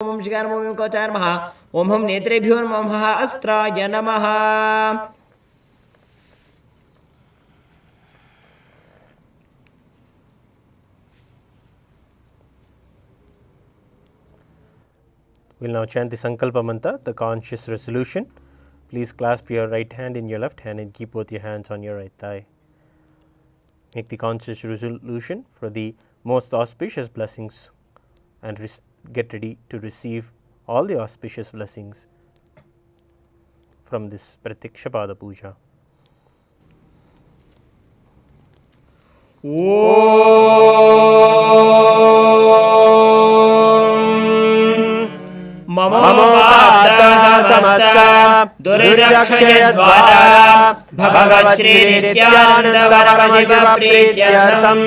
ओम शिकारमोम कवचाय नमः। ओम हम नेत्रेभ्यो नमः अस्त्राय नमः। We'll now chant the Sankalpa Mantra, the conscious resolution. Please clasp your right hand in your left hand and keep both your hands on your right thigh. Make the conscious resolution for the most auspicious blessings and get ready to receive all the auspicious blessings from this Pratiksha Pada Puja. ममोपात्तः समस्ता दुरिदक्षयद्वारा भगवत् श्री नित्यानंद परमशिव प्रीत्यर्थम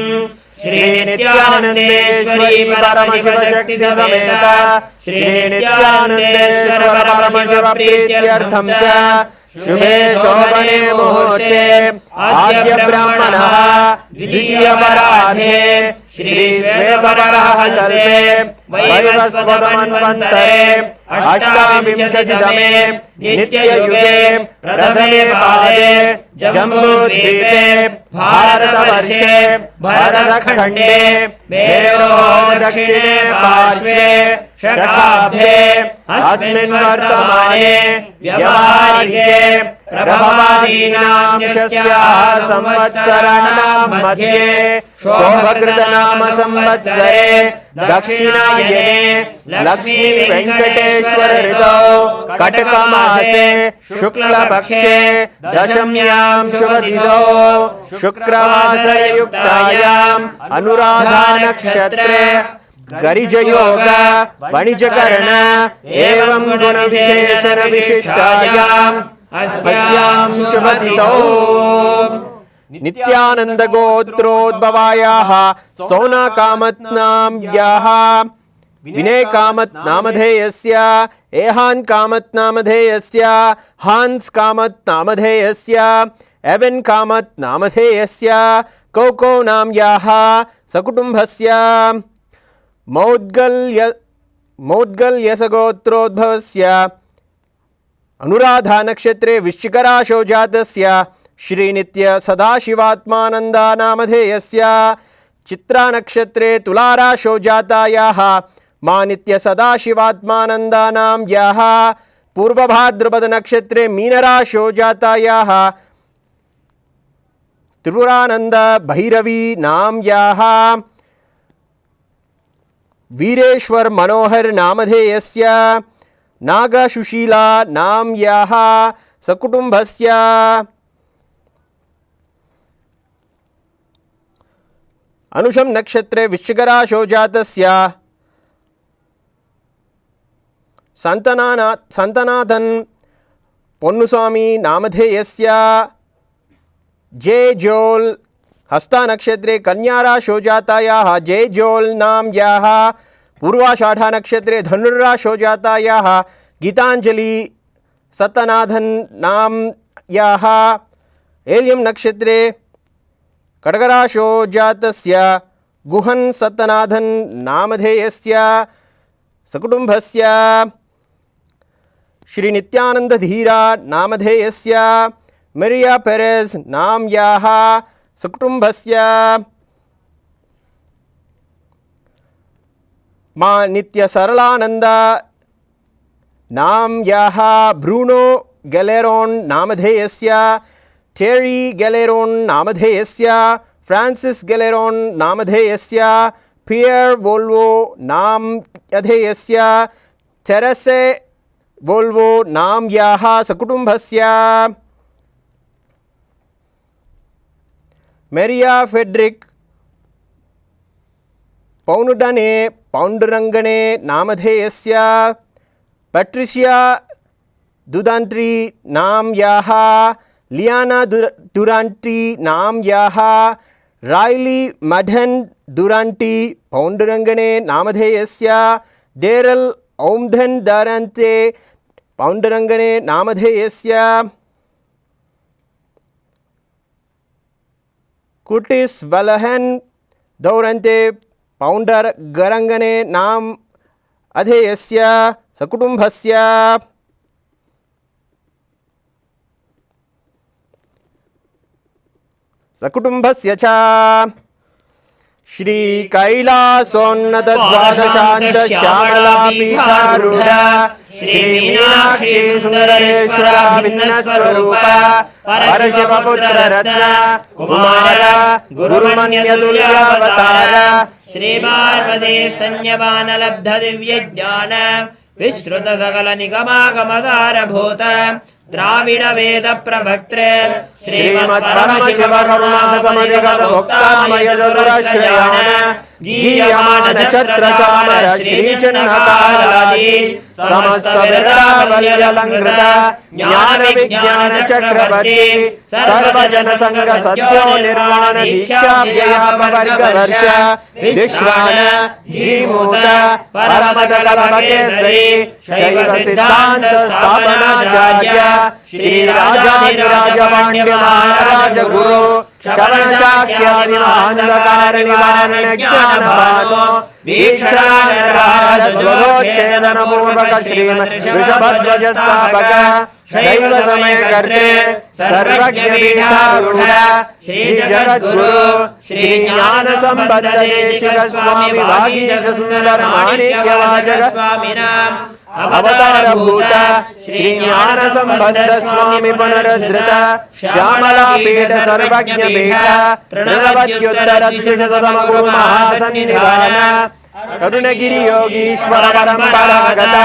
श्री नित्यानंदेश्वरी परमशिव शक्ति समेत श्री नित्यानंदेश्वर परमशिव प्रीत्यर्थम च शुभे शोभने मुहूर्ते आद्य ब्राह्मणः द्वितीय पराधे श्री श्वेतवराह कल्पे वैवस्वतमन्वन्तरे अष्टाविंशतितमे नित्ययुगे प्रथमे पादे जम्बूद्वीपे भारतवर्षे भरतखण्डे मेरोः दक्षिणे पार्श्वे शकाब्दे अस्मिन् वर्तमाने व्यावहारिके प्रभवादीनां षष्ट्याः संवत्सराणां मध्ये शोभकृतनाम संवत्सरे दक्षिणायने लक्ष्मी वेंकटेश्वर ऋतौ कटकमासे शुक्लपक्षे दशम्यां शुभतिथौ शुक्रवासरयुक्तायाम् अनुराधा नक्षत्रे गरिजयोग वणिजकर्ण एवं गुणविशेषण विशिष्टायाम् अस्यां शुभतिथौ नित्यानंद गोत्रोद्भवायाः सोना कामत नाम्याः विनय कामत नामधेयस्य एहान कामत नामधेयस्य हांस कामत नामधेयस्य एवन कामत नामधेयस्य कौकौ नाम्याः सकुटुम्बस्य मौद्गल्यसगोत्रोद्भवस्य अनुराधा नक्षत्रे वृश्चिकराशौ जातस्य श्री नित्य सदाशिवात्मानंदा नामधेयस्य चित्रा नक्षत्रे तुलाराशौ जातायाः मा नित्य सदाशिवात्मानंदा नाम्याः पूर्वभाद्रपद नक्षत्रे मीनराशौ जातायाः त्रिपुरानंद भैरवी नाम्याः वीरेश्वर मनोहर नामधेयस्य नागसुशीला नाम्याः सकुटुम्बस्य अनुषम नक्षत्रे वृश्चिकराशौ जातस्य संतनाथन पोन्नुस्वामी नामधेयस्य जय जोल हस्ता नक्षत्रे कन्याराशौ जातायाः जय जोल नाम्याः पूर्वाषाढ़ा नक्षत्रे धनुर्राशौ जातायाः गीतांजलि सत्यनाथन नाम्याः एल्यम नक्षत्रे खड्गराशौ जातस्य गुहन सत्यनाथन नामधेयस्य सकुटुम्बस्य श्री नित्यानंद धीरा नामधेयस्य मरिया पेरेज नाम्याः सकुटुम्बस्य मा नित्य सरलानंद नाम्याः ब्रूनो गैलेरोन नामधेयस्य टेरी गैलेरोन नामधेयस्य फ्रांसिस गैलेरोन नामधेयस्य पियर वोल्वो नामधेयस्य टेरेसे वोल्वो नाम्याः सकुटुम्बस्य मेरिया फेड्रिक पौनुडने पौंडरंगने नामधेयस्य पैट्रिशिया दुदांट्री नाम्याः लियाना दुरांटी नाम्याः रायली मधन दुरांटी पौंडरंगने नामधेयस्य डेरल औमधन दारंते पौंडरंगने नामधेयस्य कुटिस वलहन दौरंते पौंडर गरंगने नाम अधेयस्य सकुटुम्बस्य सकुटुम्बस्य च श्री कैलासोन्नत द्वादशांत श्यामला पीठारूढ़ श्री मीनाक्षी सुंदरेश्वर भिन्न स्वरूप परशिव पुत्र रत्न कुमार गुरुमन्य तुल्यावतार श्री पार्वती स्तन्यपान लब्ध दिव्य ज्ञान विश्रुत सकल निगमागमसार भूत द्राविड वेद प्रभक्त्रे श्रीमत् परमशिव करुणा समधिगत भोक्तामय चतुरश्रयाण गीयमान छत्र चामर श्री चिन्ह कालादि समस्त वेदावल्यलंकृत ज्ञान विज्ञान चक्रवर्ती सर्वजन संग सत्यो निर्वाण दीक्षा व्यापवर्ग वर्ष विश्वान जीमूत परमद कलमकेसरी शैव सिद्धांत स्थापनाचार्य श्री राजाधिराज पांड्य महाराज गुरु श्रवण चाक्यादि महांधकार निवारण ज्ञानवानो वीक्षणाच्छेदन पूर्वक श्रीमद् वृषभध्वज स्थापक शैव समय करते सर्वज्ञ पीठारूढ़ श्री जगद्गुरु श्री ज्ञान संबद्ध देशिक स्वामी वागीश सुंदर माणिक्य वाचक स्वामिनाम अवतार भूत श्री ज्ञान संबद्ध स्वामी पुनरुद्धृत श्यामला पीठ सर्वज्ञ पीठ प्रणवत्युत्तर द्विशततम गुरु महासन्निधान करुणगिरि योगीश्वर परम्परागत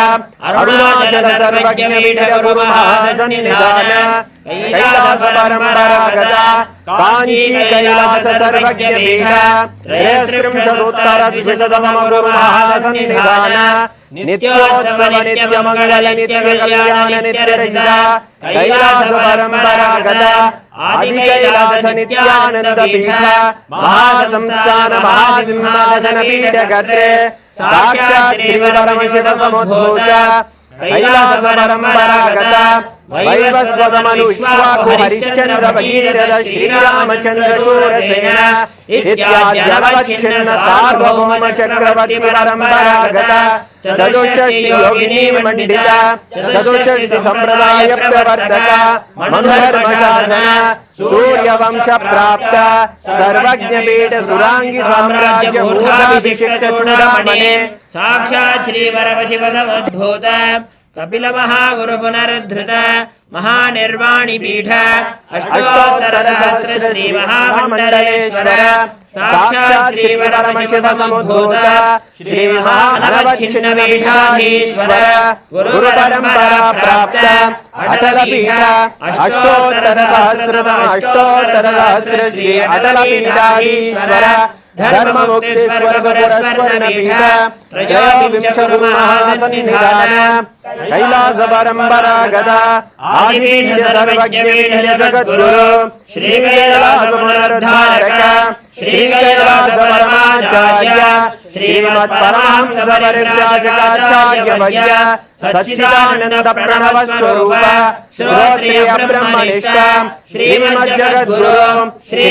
अरुणाचल सर्वज्ञ पीठ गुरु महासन्निधान कैलास परम्परागत कांची कैलास सर्वज्ञ पीठ त्रयस्त्रिंशदुत्तर द्विशततम गुरु महासन्निधान नित्योत्सव नित्य मंगल नित्य कल्याण नित्य रहिता कैलास परम्परागत आदि कैलास नित्यानंद पीठ महासंस्थान महासिंहासन पीठ गत्रे साक्षात् श्री परमशिव समुद्भूत कैलास परम्परागत वैवस्वतमनुष्वाकु हरिश्चंद्र भगीरथ श्रीरामचंद्र शूरसेन इत्याद्यवच्छिन्न सार्वभौम चक्रवर्ती परम्परागत चतुष्षष्टि योगिनी मंडिता चतुष्षष्टि संप्रदाय प्रवर्तक मनुधर्म शासन सूर्यवंश प्राप्त सर्वज्ञ पीठ सुरांगी साम्राज्य मूलाभिषिक्त चूड़ामणि साक्षात् श्री परमशिव समुद्भूत कपिल महागुरु पुनरुद्धृत महानिर्वाणी पीठ अष्टोत्तर सहस्र श्री महामंडलेश्वर साक्षात् श्री परमशिव समुद्भूत श्री महानवच्छिन्न पीठाधीश्वर गुरु परंपरा प्राप्त अटल पीठ अष्टोत्तर सहस्र श्री अटल पीठाधीश्वर धर्म मुक्ति स्वर्ग पुरस्वर्ण पीठ त्रयोविंश गुरु महासन्निधान कैलास परम्परागत आदिपीठ सर्वज्ञ पीठ जगद्गुरु श्री कैलास पुनरुद्धारक श्री कैलास परमाचार्य श्रीमत् परमहंस परिव्राजकाचार्य वैद्य सच्चिदानंद प्रणव स्वरूप श्रोत्रिय ब्रह्मनिष्ठ श्रीमद् जगद्गुरु श्री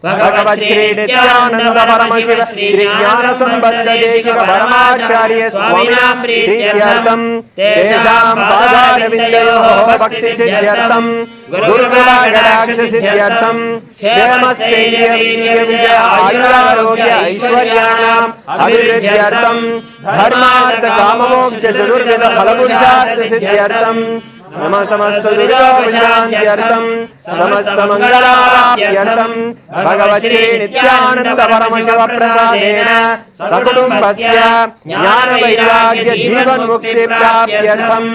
भगवत् श्री नित्यानंद परमशिव श्री ज्ञान संबद्ध देशिक परमाचार्य स्वामिनां प्रीत्यर्थं तेषां पादारविन्दयोः भक्ति सिद्ध्यर्थं गुरुकृपाकटाक्ष सिद्ध्यर्थं क्षेमस्थैर्य वीर्य विजय आयुरारोग्य ऐश्वर्याणाम् अभिवृद्ध्यर्थं धर्मार्थ काममोक्ष चतुर्विध फलपुरुषार्थ सिद्ध्यर्थं नमः समस्त दुर्गोपशान्त्यर्थं समस्त मंगलाप्त्यर्थं भगवत् श्री नित्यानंद परमशिव प्रसादेन सकुटुम्बस्य ज्ञान वैराग्य जीवन मुक्ति प्राप्त्यर्थं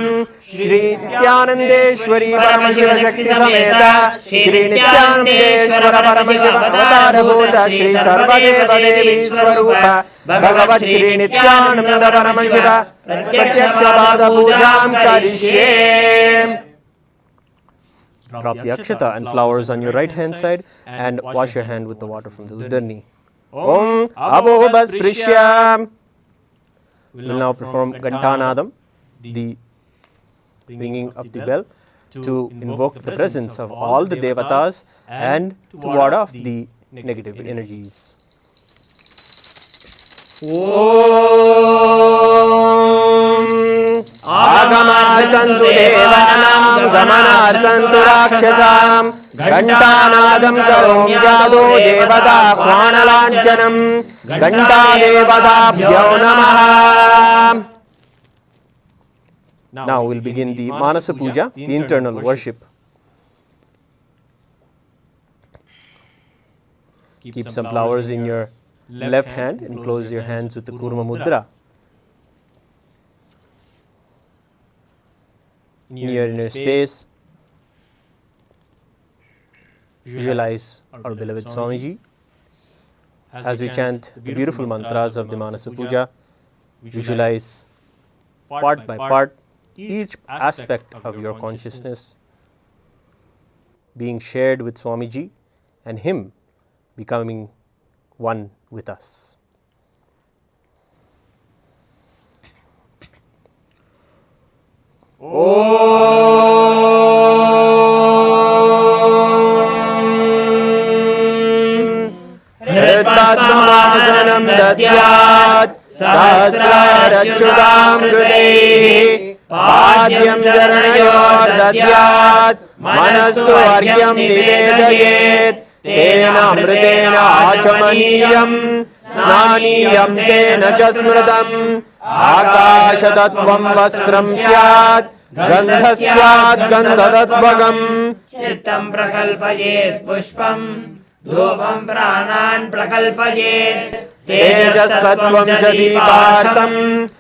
श्री नित्यानंदेश्वरी परमशिव शक्ति समेत श्री नित्यानंदेश्वर परमशिव अवतारभूत श्री सर्वदेव देवी स्वरूप भगवत् श्री नित्यानंद परमशिव प्रत्यक्ष पाद पूजां करिष्ये. Drop the akshata and flowers on your right hand side and wash your hand with the water from the uddarni. Om Abobasprishya. We will now perform Gantanadam, the ringing of the bell, to invoke the presence of all the devatas and to ward off the negative energies. Om आगमार्थं तु देवानां गमनार्थं तु राक्षसां घण्टानादं करोम्यादो देवताह्वानलाञ्छनं घण्टादेवताभ्यो नमः. Now we'll begin the Manasa Puja, the internal worship. Keep some flowers in your left hand and close your hands with the Kurma Mudra. In your inner space, visualize our beloved Swamiji. As we chant the beautiful mantras of the Manasa Puja, visualize part by part each aspect of your consciousness being shared with Swamiji and him becoming one with us. Hritatmamasanam dadyat sahasrarachyutam hridayih Padyam jaranayor dadyat manastu argyam nivedayet Tena amritena achamaniyam snaniyam tena jasmridam Akashatatvam vastram syat gandhasyat gandhadatvagam Chittam prakalpayet pushpam dhupam pranan prakalpayet Tejastatvam jadipartam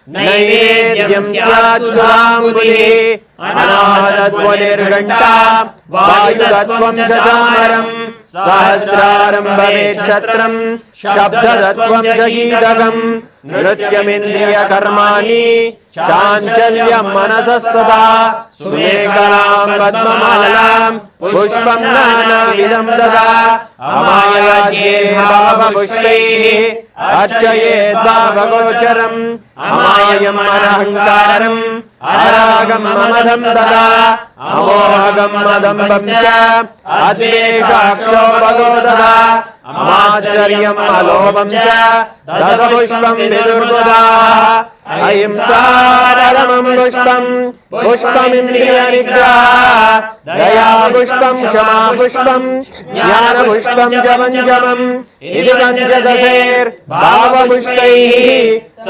naivedyam syat surambuddhi anahadadvanirghanta vayudatvam jajamaram sahasraram bhavet chatram shabdadatvam jagidagam nrityamindriya karmani chanchalyam manasastada sumekalam padmamalam pushpam nanavidam dada amayadye bhava pushpaihi archayet bhavagocharam amayam anahankaram aragam mamadam dada amohagam madambam cha adveshaksho bhagodada amacharyam alobam cha dasapushpam vidurbuddha ahimsaramam pushpam pushpam indriya nigraha daya pushpam shama pushpam jnana pushpam javanjamam iti panchadaser bhava pushpaihi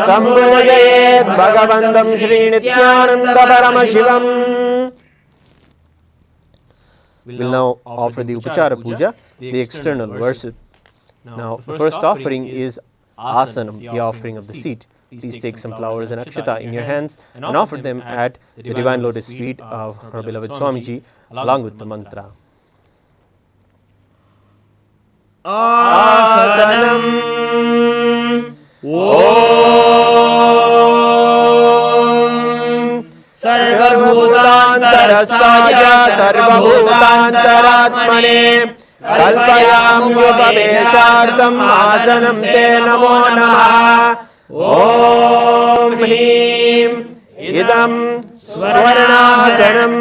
sambhojayet bhagavandam Shri Nithyananda Paramashivam. We'll now offer the Upachara Puja, the external worship. Now, the first offering is Asanam, the offering of the seat. Please take some flowers and akshata in your hands and offer them at the divine lotus feet of our beloved Swamiji along with the mantra. Asanam Om Sarvabhutantarastaya Sarvabhutantaratmane Kalpayamyupaveshartam Asanam Te Namo Namaha Om Hrim Idam Swarnasanam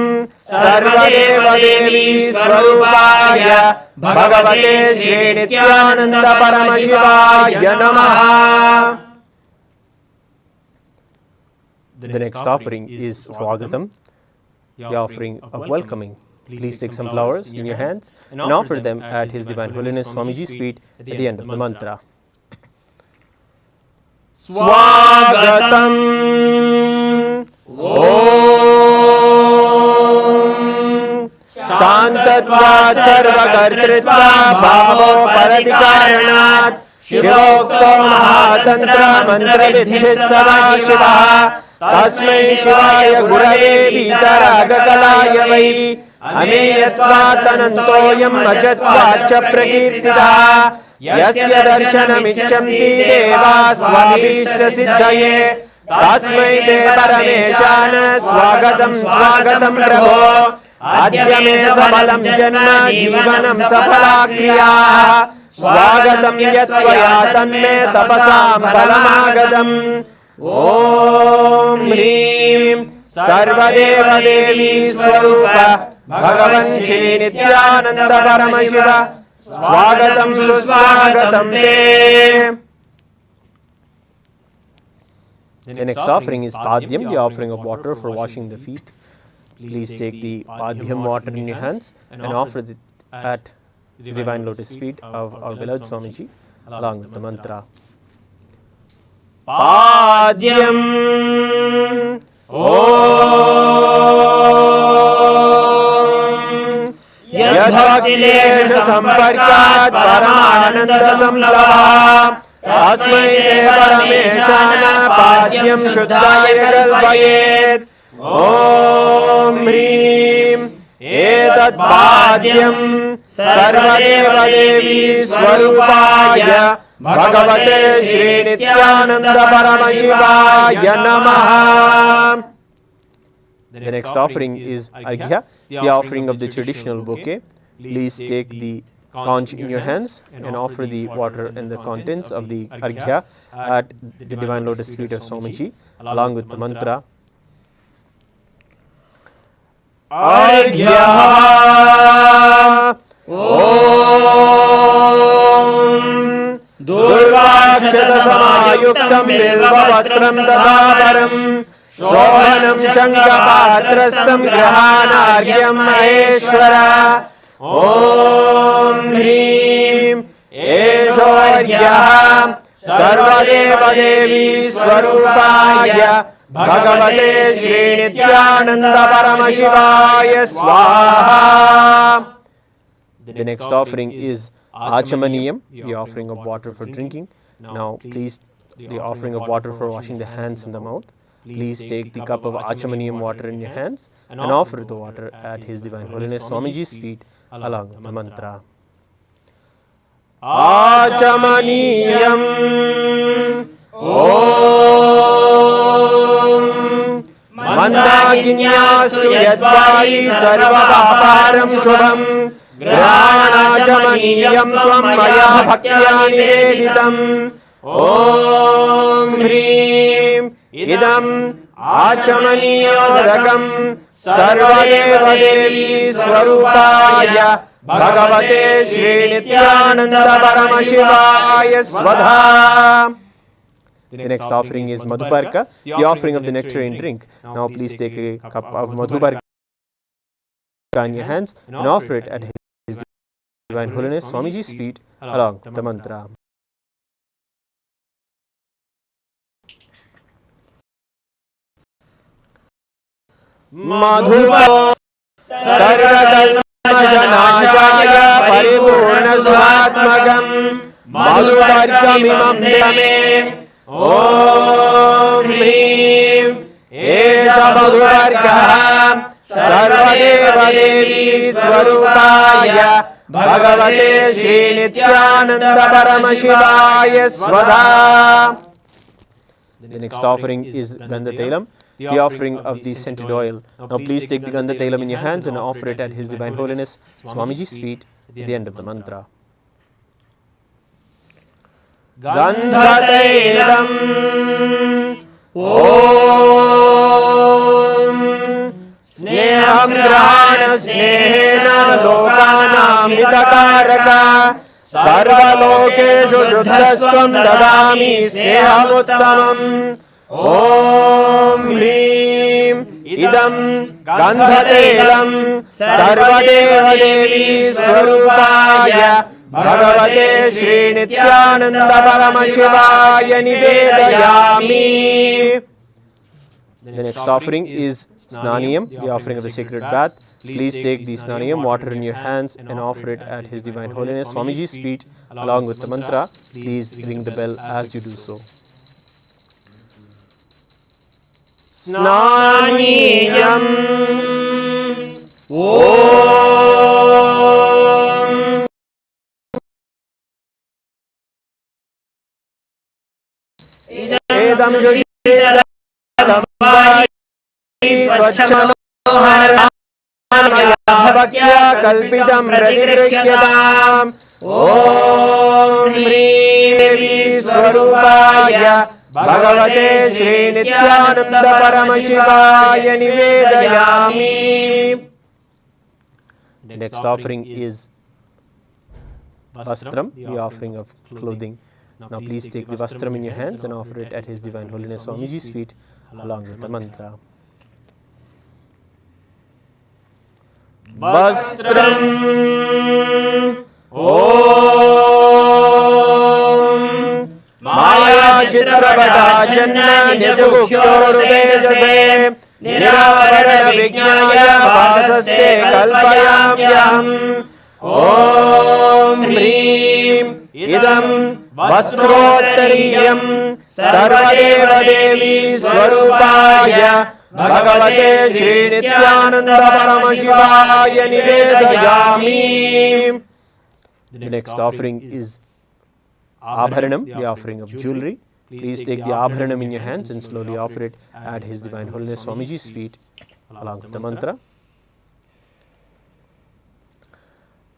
Sarvadeva Devi Swarupaya Bhagavate Shri Nithyananda Paramashivaya Namaha. The next offering is Swagatam, the offering of welcoming. Please take some flowers in your hands and offer them at His Divine Holiness Swamiji's feet at the end of the mantra. Swagatam Om Shantatvat Sarvakartritva Bhavo Paradikaranat Shivokto Mahatantra Mantra Vidhis Sada Shiva Tasmai Shivaya Gurave Vitaragakalaya Vai Ameyatvat Anantoyam Ajatvat Cha Prakirtita Yasya Darshanamichamti Deva Swabhishta Siddhaye Tasmai Te Parameshana Swagatam Swagatam Prabho Adya Me Sabalam Janma Jivanam Sapala Kriyaha Swagatam Yatvaya Tanme Tapasam Palamagatam Om Hrim Sarvadeva Devi Swarupa Bhagavan Shri Nithyananda Paramashiva Swagatam Suswagatam Te. The next offering is Padhyam, the offering of water for washing the feet. Please take the Padhyam water in your hands and offer it at the divine lotus feet of our beloved Swamiji along with the mantra. Padhyam Om Yadbhaktilesha Samparkat Paramananda Samlava Tasmai Te Parameshana Padhyam Shuddhaya Kalpayet Om Hrim Etat Padhyam Sarvadeva Devi Swarupaya Bhagavate Shri Nithyananda Paramashivaya Namaha. The next offering is Arghya, the offering of the traditional bouquet. Please take the conch in your hands and offer the water and the contents of the Arghya at the divine lotus feet of Swamiji along with the mantra. Arghya Om Durvakshata Samayuktam Bilvavatram Dadaparam Shohanam Shankapatrastam Grahanargyam Maheshwara Om Hrim Eshoryah Sarvadeva Devi Swarupaya Bhagavate Shri Nithyananda Paramashivaya Swaha. The next offering is Achamaniyam, the offering of water for drinking. Now please, the offering of water for washing the hands and the mouth. Please take the cup of Achamaniyam water in your hands and offer the water at His Divine Holiness Swamiji's feet along with the mantra. Achamaniyam Om Mandaginyastu Yadvari Sarvavaparam Shubham Granachamaniyam Tvam Maya Bhaktya Niveditam Om Hrim Idam Achamaniyodakam Sarvadeva Devi Swarupaya Bhagavate Shri Nithyananda Paramashivaya Svadha. The next offering is Madhubarka, the offering of the nectarine drink. Now please take a cup of Madhubarka in your hands and offer it at His Divine Holiness Swamiji's feet along with the mantra. Madhuba Sarvakalmajanashaya Paripurna Suhatmakam Madhubarkamimam Dame Om Hrim Esha Madhubarka Sarvadeva Devi Swarupaya Bhagavate Shri Nithyananda Paramashivaya Svadha. The next offering is Gandha Tailam, the offering of the scented oil. Now please take the Gandha Tailam in your hands and offer it at His Divine Holiness Swamiji's feet at the end of the mantra. Gandha Tailam Om Sneham Grahana Snehena Lokanam Hitakaraka Sarvalokeshu Shuddhastvam Dadami Snehamuttamam Om Hrim Idam Gandhatelam Sarvadeva Devi Swarupaya Bhagavate Shri Nithyananda Paramashivaya Nivedayami. The next offering is Snaniyam, the offering of the sacred bath. Please take the Snaniyam water in your hands and offer it at His Divine Holiness Swamiji's feet along with the mantra. Please ring the bell as you do so. Snaniyam Om Edam Joshidam Swachanohara Bhakya Kalpidam Pratigrihyadam Om Hrim Devi Swarupaya Bhagavate Shri Nithyananda Paramashivaya Nivedayami. The next offering is Vastram, the offering of clothing. Now please take the vastram in your hands and offer it at His Divine Holiness Swamiji's feet along with the mantra. Vastram Om Maya Chitrapata Janna Nijagukyorudejase Niravarana Vijnaya Vasaste Kalpayamyam Om Hrim Idam Vastrottariyam Sarvadeva Devi Swarupaya Bhagavate Shri Nithyananda Paramashivaya Nivedayami. The next offering is Abharanam, the offering of jewelry. Please take the Abharanam in your hands and slowly offer it at His Divine Holiness Swamiji's feet along with the mantra.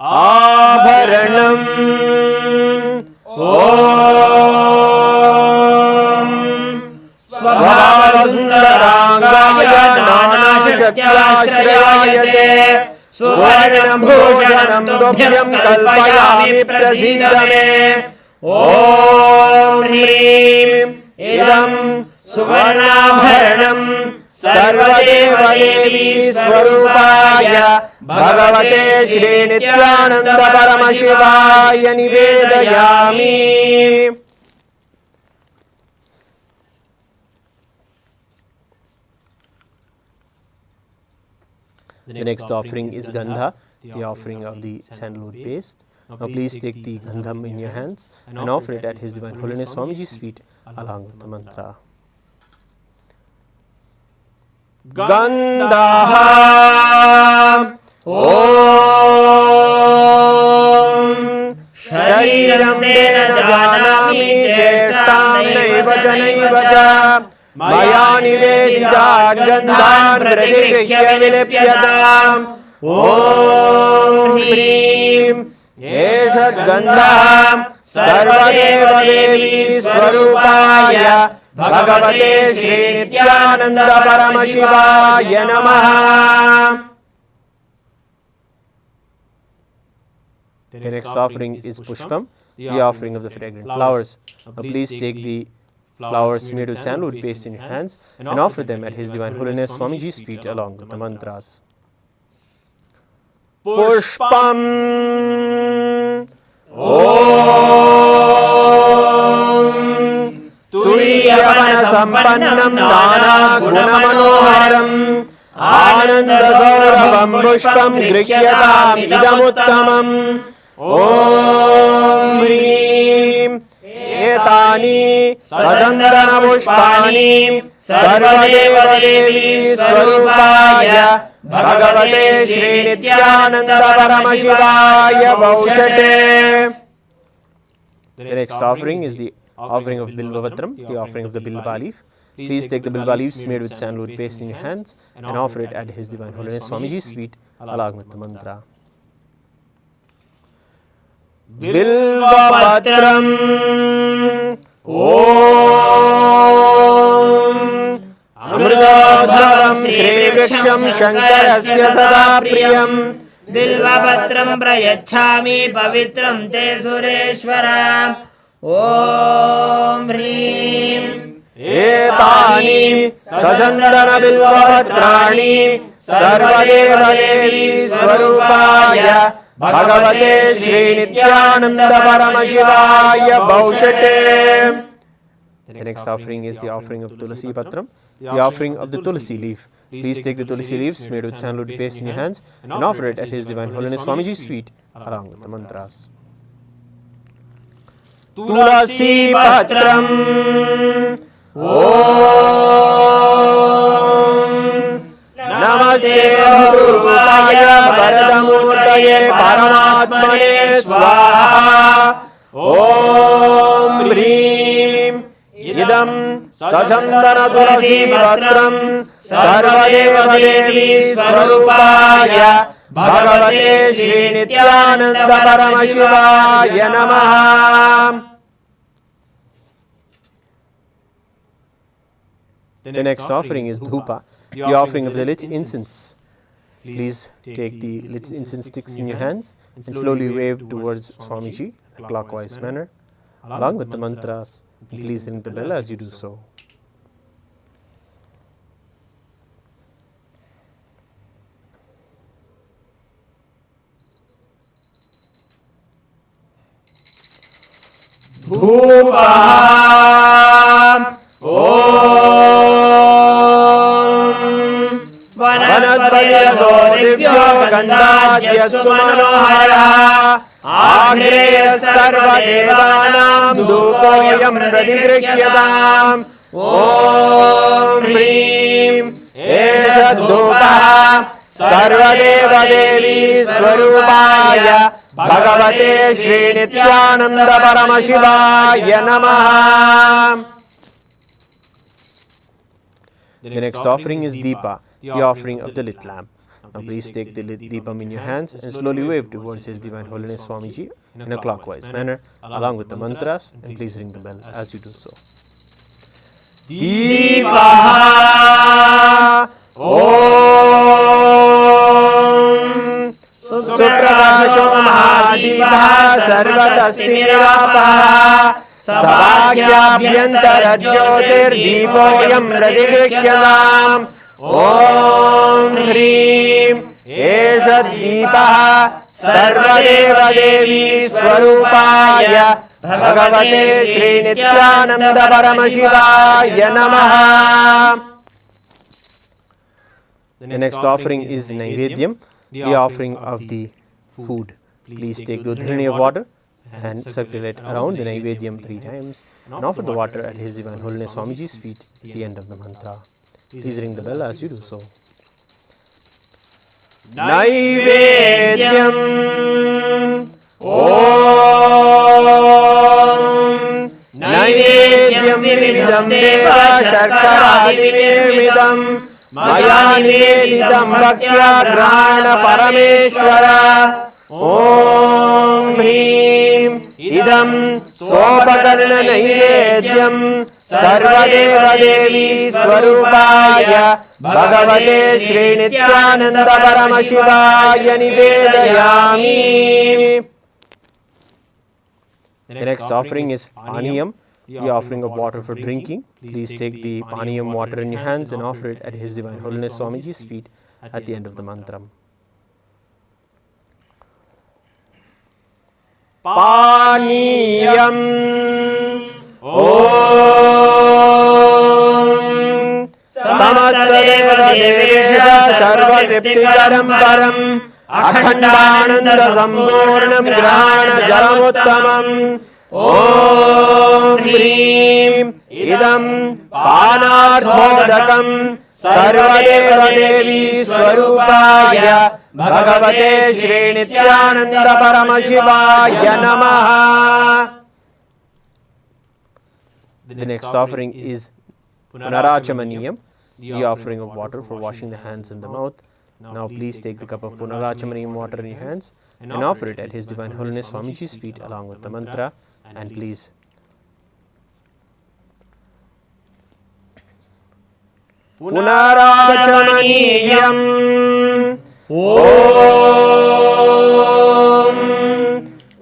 Abharanam Om Svabhavasundarangaya Nanashakyashrayate Suvarnam Bhushanam Dobhyam Kalpayami Prasidame Om Hrim Idam Suvarnabharanam Sarvadeva Devi Swarupaya Bhagavate Shri Nithyananda Paramashivaya Nivedayami. The next offering is Gandha, the offering of the sandalwood paste. Now please take the Gandham in your hands and offer it at His Divine Holiness Swamiji's feet along with the mantra. Gandha Om Shariram Dena Janami Cheshtam Naiva Janaiva Ja Maya Nivedidad Gandhan Pradirihya Vilipyadam Om Hrim Eshad Gandham Sarvadeva Devi Swarupaya Bhagavate Shri Nithyananda Paramashivaya Namaha. The next offering is Pushpam, the offering of the fragrant flowers. Now please take the flowers smeared with sandalwood paste in your hands and offer them at His Divine Holiness Swamiji's feet along with the mantras. Pushpam Om Turiyavana Sampannam Nana Gunamanoharam Ananda Saurabham Pushpam Grihyatam Idamuttamam Om Hrim Etani Sajandana Pushpani Sarvadeva Devi Swarupaya Bhagavate Shri Nithyananda Paramashivaya Baushate. The next offering is the offering of Bilvavatram, the offering of the Bilva leaf. Please take the Bilva leaves made with sandalwood paste in your hands and offer it at His Divine Holiness Swamiji's feet along with the mantra. Bilvavatram Om Amrudodharam Shri Vriksham Shankarasya Sada Priyam Bilvapatram Prayachami Pavitram Te Sureshwara Om Hrim Etani Sajandana Bilvapatrani Sarvadeva Devi Swarupaya Bhagavate Shri Nithyananda Paramashivaya Baushate. The next offering is the offering of Tulasi Patram, the offering of the Tulasi leaf. Please take the Tulasi leaves made with sandalwood paste in your hands and offer it at His Divine Holiness Swamiji's feet along with the mantras. Tulasi Patram Om Namaste Bahurupaya Varadamurtaye Paramatmane Swaha Om Hrim Idam Sajandana Tulasi Patram Sarvadeva Devi Swarupaya Bhagavate Shri Nithyananda Paramashivaya Namaha. The next offering is Dhupa, the offering of the lit incense. Please take the lit incense sticks in your hands and slowly wave towards Swamiji in a clockwise manner. along with the mantras. Please ring the bell as you do so. Dhupam Om Vanaspatiyaso Divyo Gandhadyasu Manoharah Agreya Sarva Devanam Dhupoyam Pradigrihyadam Om Hrim Esha Dhupaha Sarva Deva Devi Swarupaya Bhagavate Shri Nithyananda Paramashivaya Namaha. The next offering is Deepa, the offering of the lit lamp. Now please take the lit Deepam in your hands and slowly wave towards His Divine Holiness Swamiji in a clockwise manner, along with the mantras, and please ring the bell as you do so. Deepa Om Super-Councious Mahadipa Sarvatastimiravapa Sabhagyabhyantara Jyotirdeepoyam Pradigrihyadam Om Hrim Esha Sarvadeva Devi Swarupaya Bhagavate Shri Nithyananda Paramashivaya Namaha. The next offering is Naivedyam, the offering of the food. Please take the udhirani of water and circulate around the Naivedyam 3 times and offer the water at His Divine Holiness Swamiji's feet at the end of the mantra. Please ring the bell as you do so. Naivedyam Om Naivedyam Vividam Deva Sharkaradivirmidam Maya Nivedidam Bhaktya Grahana Parameshwara Om Hrim Idam Sopakarna Naivedyam Sarvadeva Devi Swarupaya Bhagavate Shri Nithyananda Paramashivaya Nivedayami. The next offering is Paniyam, the offering of water for drinking. Please take the Paniyam water in your hands and offer it at His Divine Holiness Swamiji's feet at the end of the mantram. Paniyam Om Samastadeva Devesha Sarva Triptikaram Param Akhandananda Samburnam Grahana Jalamuttamam Om Hrim Idam Panarthodakam Sarvadeva Devi Swarupaya Bhagavate Shri Nithyananda Paramashivaya Namaha. The next offering is Punarachamaniyam, the offering of water for washing the hands and the mouth. Now please take the cup of Punarachamaniyam water in your hands and offer it at His Divine Holiness Swamiji's feet along with the mantra, and please Punarachamaniyam Om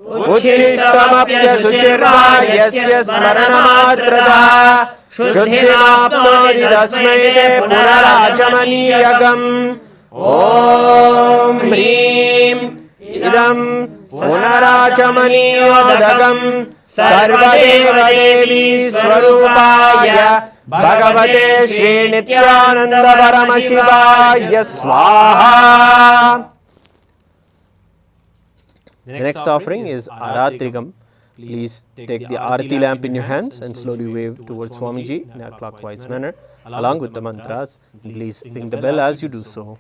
Uchishtamapya Suchirva Yasya Smaranamatrata Shuddhimapnodi Dasmai Punarachamaniyagam Om Hrim Idam Punarachamaniyodagam Sarvadeva Devi Swarupaya Bhagavate Shri Nithyananda Paramashivaya Swaha. The next offering is Aratrigam. Please take the Arati lamp in your hands and slowly wave towards Swamiji in a clockwise manner along with the mantras. Please ring the bell as you do so.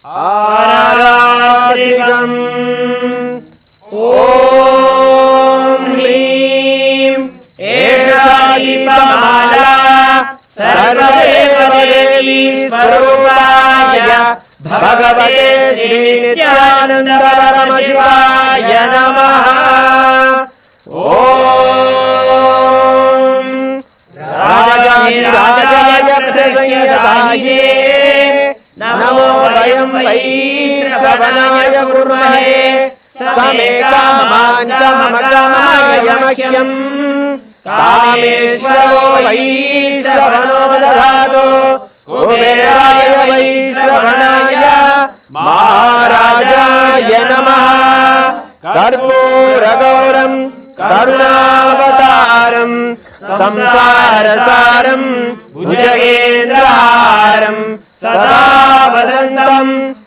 Aratrigam Om Hrim Esha Dipamala Sarvadeva Devi Swarupaya Bhagavate Shri Nithyananda Paramashivaya Namaha. Om Rajadhirajaya Prasanyasahye Namo Vayam Vaishravanaya Gurmahe समे कामान्तमकामय मह्यम् कामेश्वरो वैश्रवणो दधातु कुबेराय वैश्रवणाय महाराजाय नमः कर्पूरगौरं करुणावतारं संसारसारं भुजगेन्द्रहारं सदा वसन्तं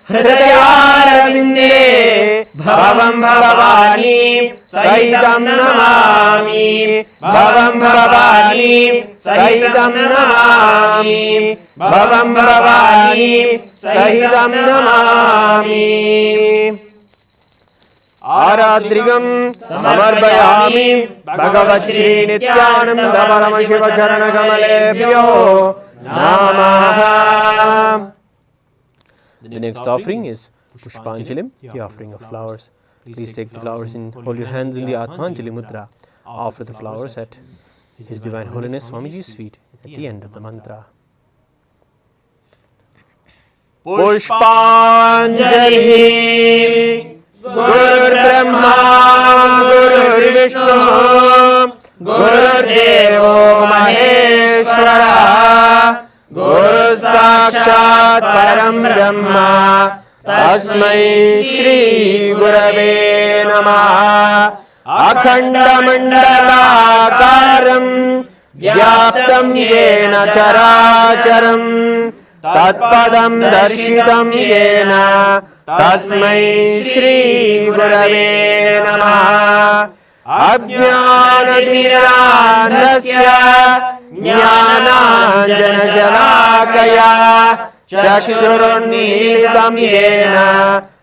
हृदयारविन्दे भवं भवानी सहितं नमामि भवं भवानी सहितं नमामि भवं भवानी सहितं नमामि आरात्रिगं समर्पयामि भगवश्री नित्यानंद परमशिव चरणकमलेभ्यो नमः. The next offering is Pushpanjalim, the offering of flowers. Please take the flowers and hold your hands in the Atmanjali Mudra. Offer the flowers at His Divine Holiness Swamiji's feet at the end of the mantra. पुष्पांजलि. गुरुर् ब्रह्मा गुरुर्विष्णु गुरुर्देवो महेश्वरः गुरुः साक्षात् परं ब्रह्म तस्मै श्री गुरवे नमः. अखण्डमण्डलाकारं व्याप्तं येन चराचरं तत्पदं दर्शितं येन तस्मै श्री गुरवे नमः. अज्ञानतिमिरान्धस्य ज्ञानाञ्जनशलाकया चक्षुरुन्मीलितं येन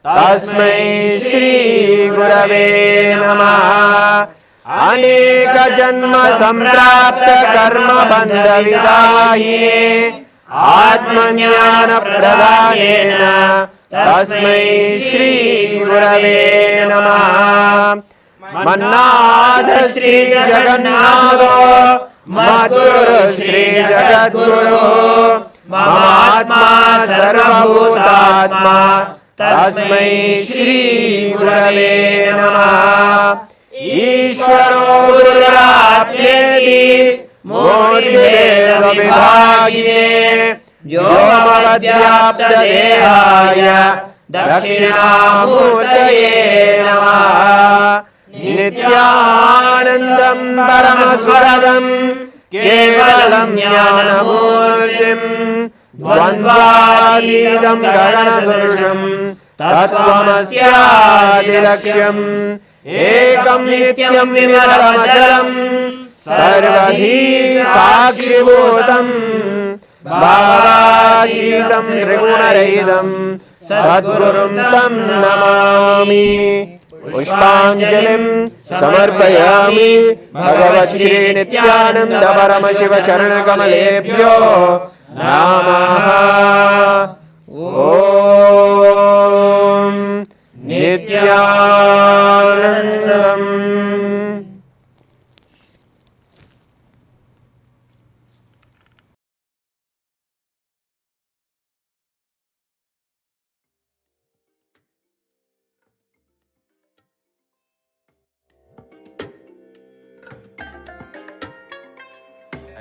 तस्मै श्री गुरवे नमः. अनेकजन्म सम्प्राप्त कर्मबन्धविदाहिने आत्मज्ञानप्रदानेन तस्मै श्री गुरवे नमः. मन्नाथ श्री जगन्नाथो मद्गुरु श्री जगद्गुरु ममात्मा सर्वभूतात्मा तस्मै श्री गुरवे नमः. ईश्वरो गुरुरात्मेति मूर्तिभेदविभागिने व्योमवद्व्याप्तदेहाय दक्षिणामूर्तये नमः. नित्यानन्दं परमसुरदं केवलं ज्ञानमूर्तिं द्वन्द्वातीतं गगनसदृशं तत्त्वमस्यादिलक्ष्यम् एकं नित्यं विमलमचलं सर्वधी साक्षिभूतं भावातीतं त्रिगुणरहितं सद्गुरुं तं नमामि. पुष्पांजलिं समर्पयामि भगवश्री नित्यानंद परमशिव चरणकमलेभ्यो नमः. ओम नित्यानंदम्.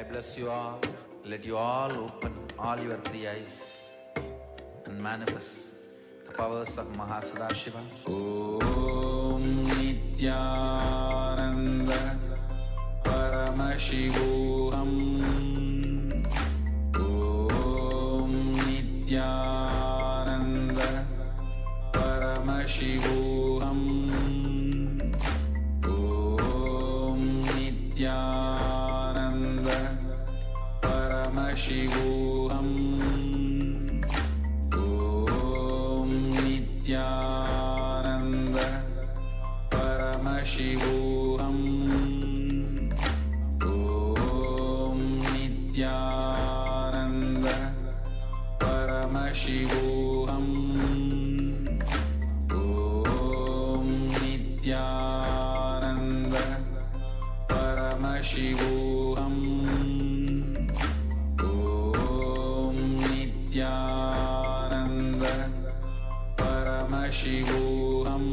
I bless you all. Let you all open all your three eyes and manifest the powers of Mahasudashiva. Om Nithyananda Paramashivoham. Om Nithyananda Paramashivoham. Om Nithyananda Paramashivoham. Om Nithyananda Paramashivoham. Om Nithyananda Paramashivoham. Om Nithyananda Paramashivoham. Om Nithyananda Paramashivoham.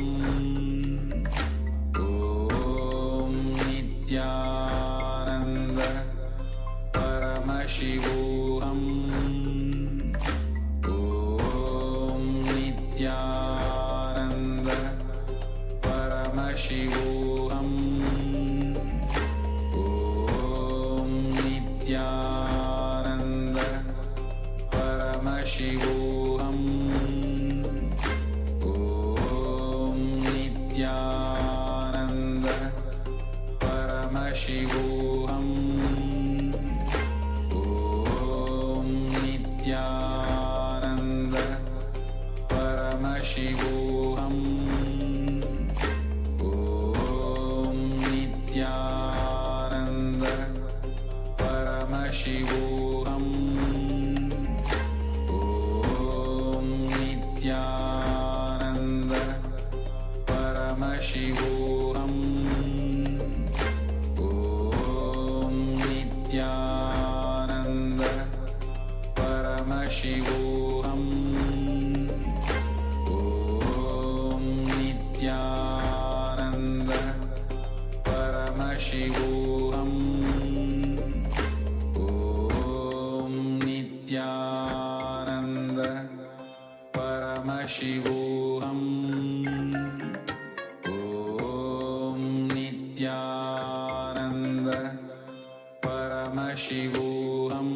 Paramashivoham. Om Nithyananda Paramashivoham. Om Nithyananda Paramashivoham. Om Nithyananda Paramashivoham. Om Nithyananda Paramashivoham. Om Nithyananda Paramashivoham. Om Nithyananda Paramashivoham. Om Nithyananda Paramashivoham. Om Nithyananda Paramashivoham. Om Nithyananda Paramashivoham. Om Nithyananda Paramashivoham.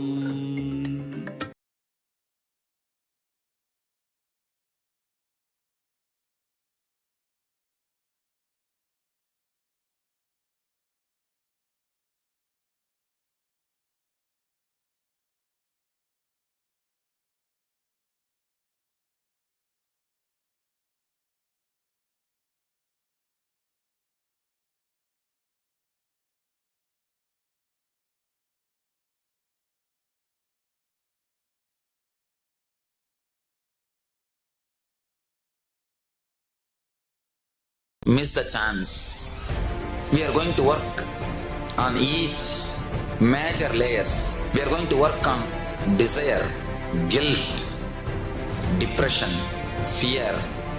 Miss the chance. We are going to work on each major layers. We are going to work on desire, guilt, depression, fear,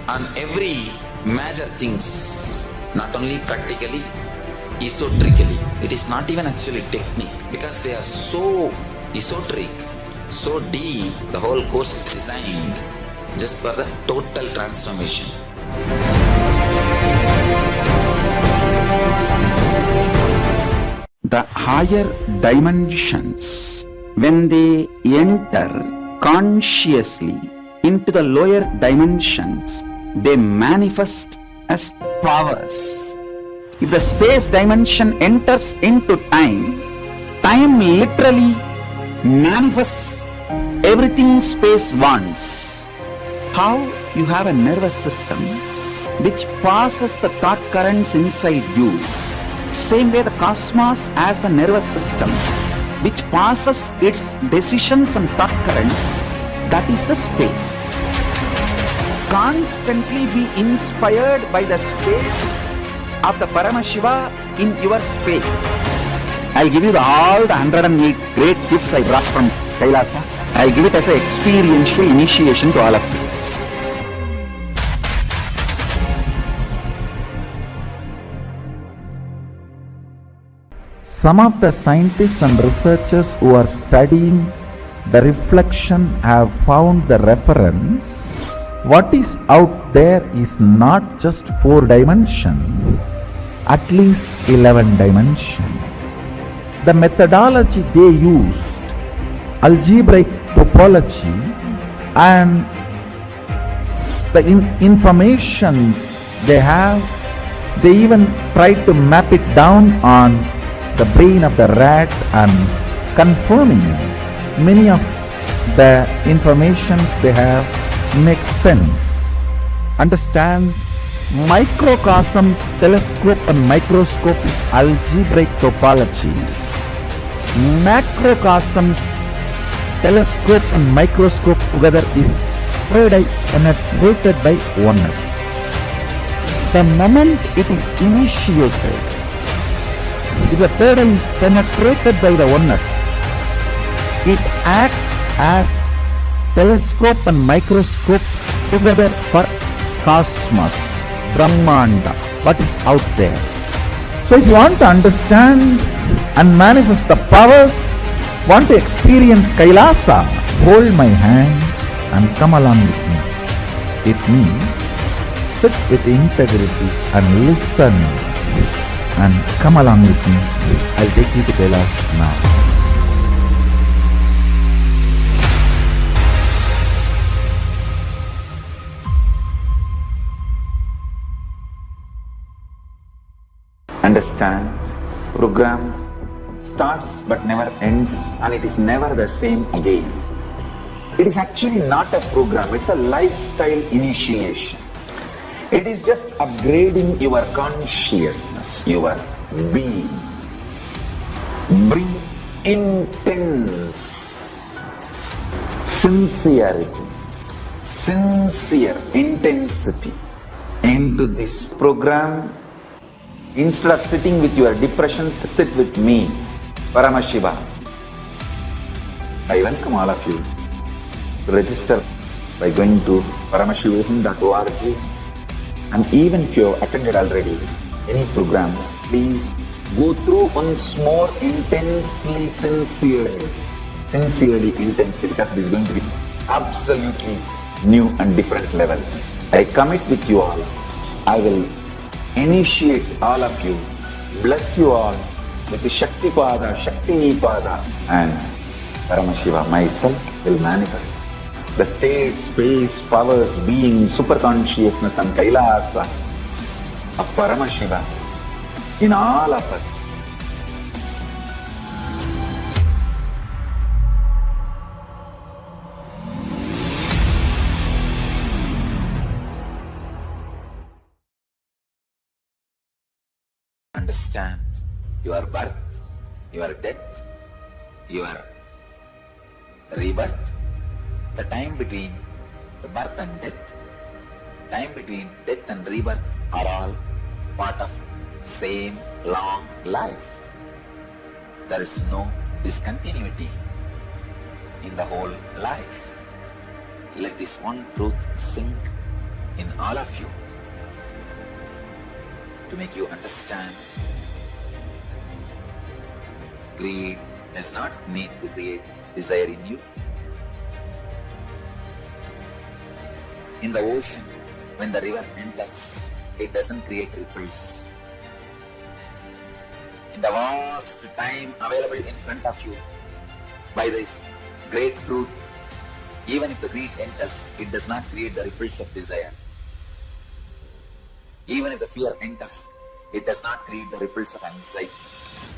on every major things. Not only practically, esoterically. It is not even actually technique, because they are so esoteric, so deep. The whole course is designed just for the total transformation. The higher dimensions, when they enter consciously into the lower dimensions, they manifest as powers. If the space dimension enters into time, time literally manifests everything space wants. How you have a nervous system which passes the thought currents inside you. Same way the cosmos has a nervous system which passes its decisions and thought currents, that is the space. Constantly be inspired by the space of the Paramashiva in your space. I'll give you all the 108 great gifts I brought from Kailasa. I'll give it as an experiential initiation to all of you. Some of the scientists and researchers who are studying the reflection have found the reference. What is out there is not just 4 dimension, at least 11 dimension. The methodology they used, algebraic topology, and the informations they have, they even tried to map it down on the brain of the rat and confirming many of the informations they have makes sense. Understand, microcosms, telescope and microscope is algebraic topology. Macrocosms, telescope and microscope together is penetrated by oneness. The moment it is initiated, if the third eye is penetrated by the oneness, it acts as telescope and microscope together for cosmos, Brahmanda, what is out there. So if you want to understand and manifest the powers Want to experience Kailasa? Hold my hand and come along with me. It means sit with integrity and listen and come along with me. I'll take you to Kailasa now. Understand, program starts but never ends, and it is never the same again. It is actually not a program, it's a lifestyle initiation. It is just upgrading your consciousness, your being. Bring intense sincerity, sincere intensity into this program. Instead of sitting with your depressions, sit with me, Paramashivoham. I welcome all of you to register by going to paramashivoham.org, and even if you have attended already any program, please go through once more intensely, sincerely, because it is going to be absolutely new and different level. I commit with you all. I will initiate all of you, bless you all with the Shakti Pada, Shakti Nipada, and Paramashiva myself will manifest the state, space, powers, being, super-consciousness and Kailasa of Paramashiva in all of us. Understand your birth, your death, your rebirth, the time between the birth and death, time between death and rebirth are all part of same long life. There is no discontinuity in the whole life. Let this one truth sink in all of you to make you understand. Greed does not need to create desire in you. In the ocean, when the river enters, it doesn't create ripples. In the vast time available in front of you, by this great truth, even if the greed enters, it does not create the ripples of desire. Even if the fear enters, it does not create the ripples of anxiety.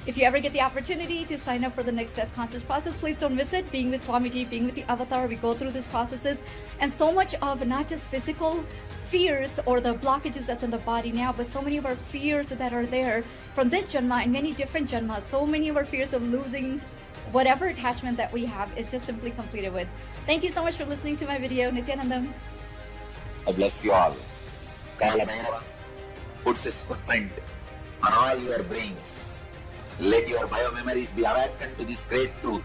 If you ever get the opportunity to sign up for the Next Step Conscious process, please don't miss it. Being with Swamiji, being with the Avatar, we go through these processes, and so much of not just physical fears or the blockages that's in the body now, but so many of our fears that are there from this Janma and many different Janmas. So many of our fears of losing whatever attachment that we have is just simply completed with. Thank you so much for listening to my video. Nithyananda. I bless you all. Kailasa puts his footprint on all your brains. Let your biomemories be awakened to this great truth.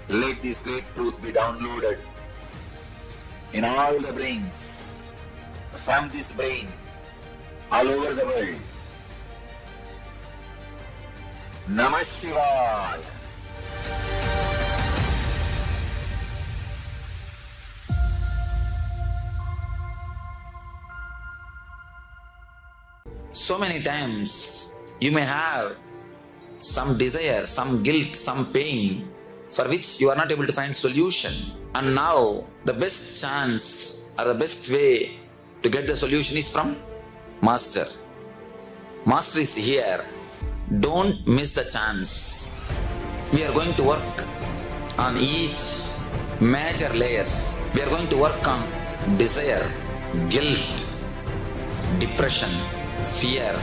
Let this great truth be downloaded in all the brains, from this brain, all over the world. Namah Shivaya. So many times you may have some desire, some guilt, some pain for which you are not able to find solution. And now the best chance or the best way to get the solution is from Master. Master is here. Don't miss the chance. We are going to work on each major layers. We are going to work on desire, guilt, depression, fear,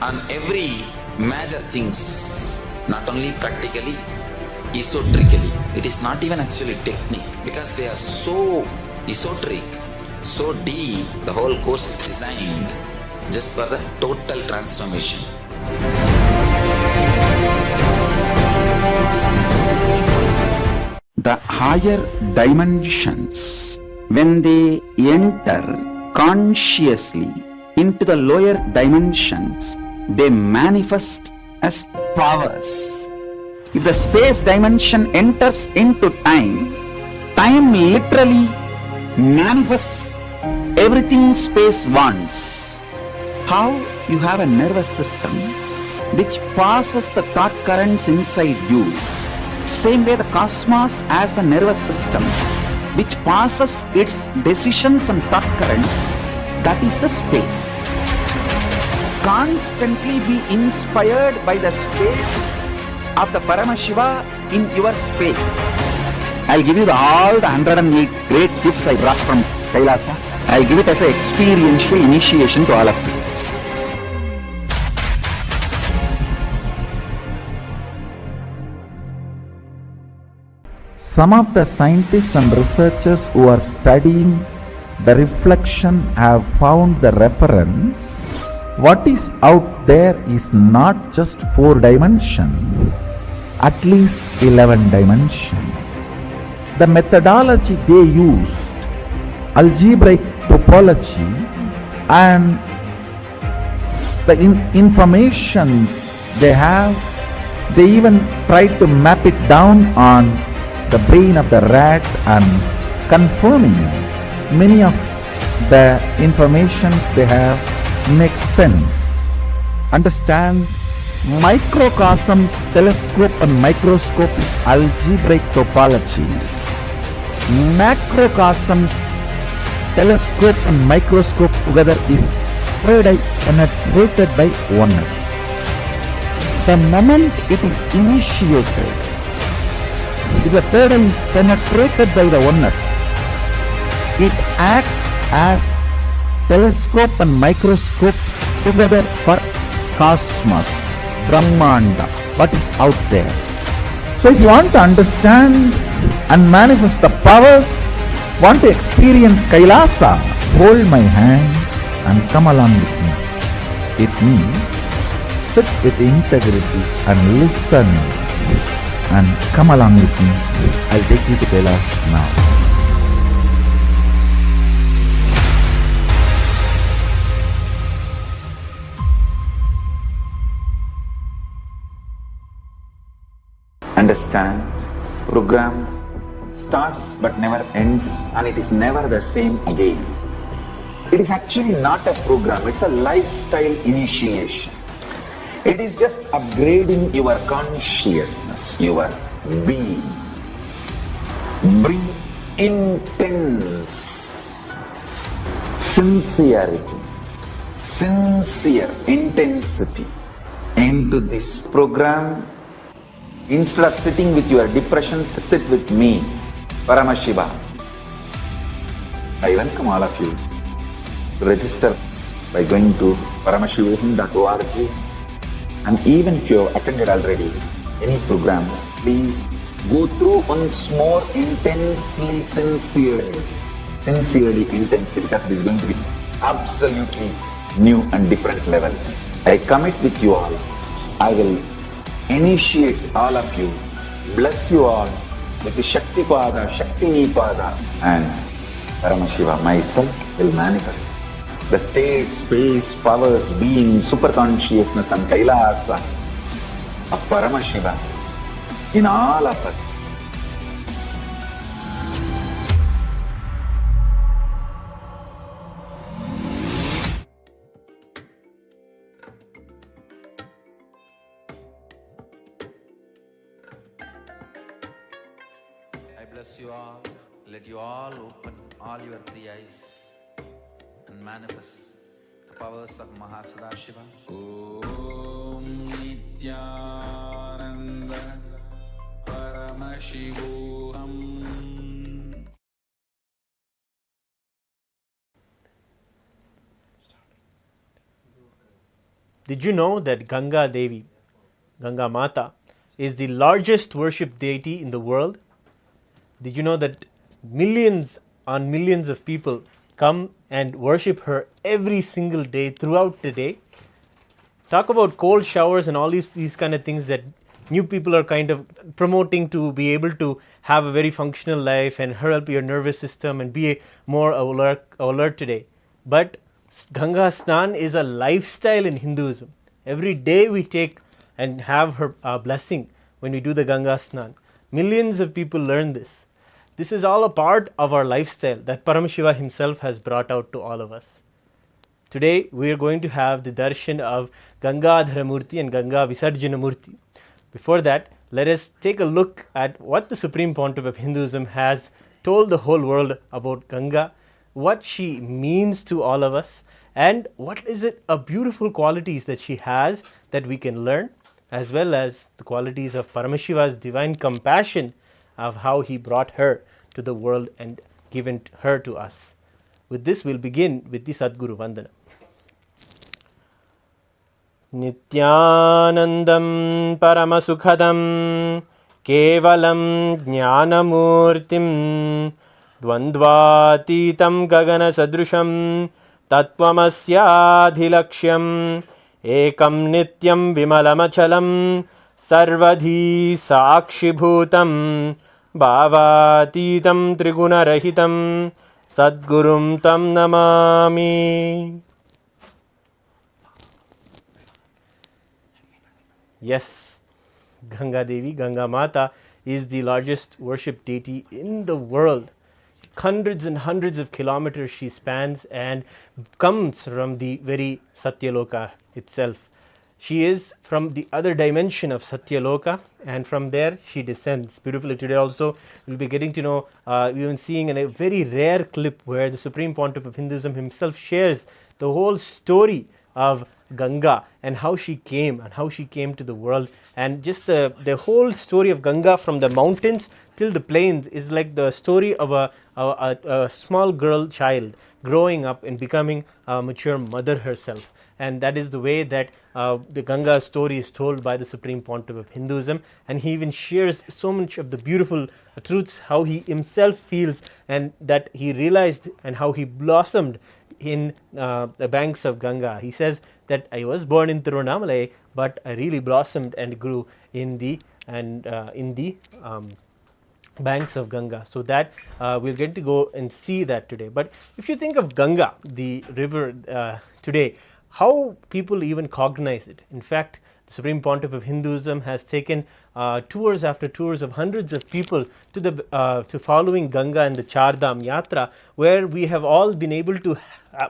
on every major things, not only practically, esoterically. It is not even actually technique, because they are so esoteric, so deep. The whole course is designed just for the total transformation. The higher dimensions, when they enter consciously into the lower dimensions, they manifest as powers. If the space dimension enters into time, time literally manifests everything space wants. How you have a nervous system which passes the thought currents inside you. Same way the cosmos has a nervous system which passes its decisions and thought currents, that is the space. Constantly be inspired by the space of the Paramashiva in your space. I'll give you all the 108 great gifts I brought from Kailasa. I'll give it as an experiential initiation to all of you. Some of the scientists and researchers who are studying the reflection have found the reference. What is out there is not just 4 dimension, at least 11 dimension. The methodology they used, algebraic topology, and the informations they have, they even tried to map it down on the brain of the rat and confirming many of the informations they have makes sense. Understand, microcosms, telescope and microscope is algebraic topology. Macrocosms, telescope and microscope together is third eye penetrated by oneness. The moment it is initiated, if the third eye is penetrated by the oneness, it acts as telescope and microscope together for cosmos, Brahmanda, what is out there. So if you want to understand and manifest the powers, want to experience Kailasa, hold my hand and come along with me. It means sit with integrity and listen and come along with me. I'll take you to Kailasa now. Understand, program starts but never ends, and it is never the same again. It is actually not a program, it's a lifestyle initiation. It is just upgrading your consciousness, your being. Bring intense sincerity, sincere intensity into this program. Instead of sitting with your depressions, sit with me, Paramashiva. I welcome all of you to register by going to paramashivoham.org. And even if you have attended already any program, please go through once more intensely, sincerely, because it is going to be absolutely new and different level. I commit with you all. I will initiate all of you, bless you all with the Shakti Pada, Shakti Nipada, and Paramashiva myself will manifest the state, space, powers, being, super-consciousness and Kailasa of Paramashiva in all of us. I bless you all. Let you all open all your 3 eyes and manifest the powers of Mahasadashiva. Om Nithyananda Paramashivoham. Did you know that Ganga Devi, Ganga Mata, is the largest worshipped deity in the world? Did you know that millions on millions of people come and worship her every single day throughout the day? Talk about cold showers and all these kind of things that new people are kind of promoting to be able to have a very functional life and help your nervous system and be more alert today. But Ganga Snan is a lifestyle in Hinduism. Every day we take and have her blessing when we do the Ganga Snan. Millions of people learn this. This is all a part of our lifestyle that Paramashiva himself has brought out to all of us. Today we are going to have the darshan of Gangadhara Murti and Gangavisarjana Murti. Before that, let us take a look at what the Supreme Pontiff of Hinduism has told the whole world about Ganga, what she means to all of us, and what is it beautiful qualities that she has that we can learn, as well as the qualities of Paramashiva's divine compassion of how he brought her to the world and given her to us. With this, we'll begin with the Sadguru Vandana. Nithyanandam Paramasukhadam Kevalam Jnanamurtim Dvandvatitam Gagana Sadrusham Tattvamasyaadhilaksham Ekam Nityam Vimalamachalam Sarvadhi Sakshibhutam Bhavatitam Trigunarahitam Sadgurum Tam Namami. Yes, Ganga Devi, Ganga Mata is the largest worship deity in the world. Hundreds and hundreds of kilometers she spans and comes from the very Satyaloka itself. She is from the other dimension of Satyaloka, and from there she descends. Beautifully, today also we'll be getting to know, even seeing a very rare clip where the Supreme Pontiff of Hinduism himself shares the whole story of Ganga and how she came to the world, and just the whole story of Ganga from the mountains till the plains is like the story of a small girl child growing up and becoming a mature mother herself. And that is the way that the Ganga story is told by the Supreme Pontiff of Hinduism, and he even shares so much of the beautiful truths, how he himself feels and that he realized and how he blossomed in the banks of Ganga. He says that I was born in Tiruvannamalai, but I really blossomed and grew in the banks of Ganga. So that we're going to go and see that today. But if you think of Ganga, the river today, how people even cognize it. In fact, the Supreme Pontiff of Hinduism has taken tours after tours of hundreds of people to following Ganga and the Chardham Yatra, where we have all been able to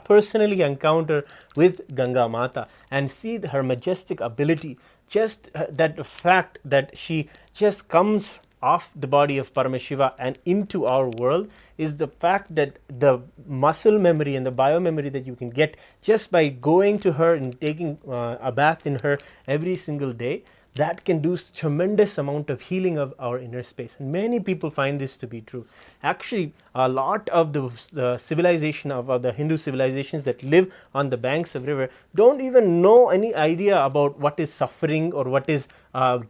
personally encounter with Ganga Mata and see her majestic ability. Just that fact that she just comes off the body of Paramashiva and into our world is the fact that the muscle memory and the biomemory that you can get just by going to her and taking a bath in her every single day, that can do tremendous amount of healing of our inner space. And many people find this to be true. Actually, a lot of the civilization of the Hindu civilizations that live on the banks of river don't even know any idea about what is suffering or what is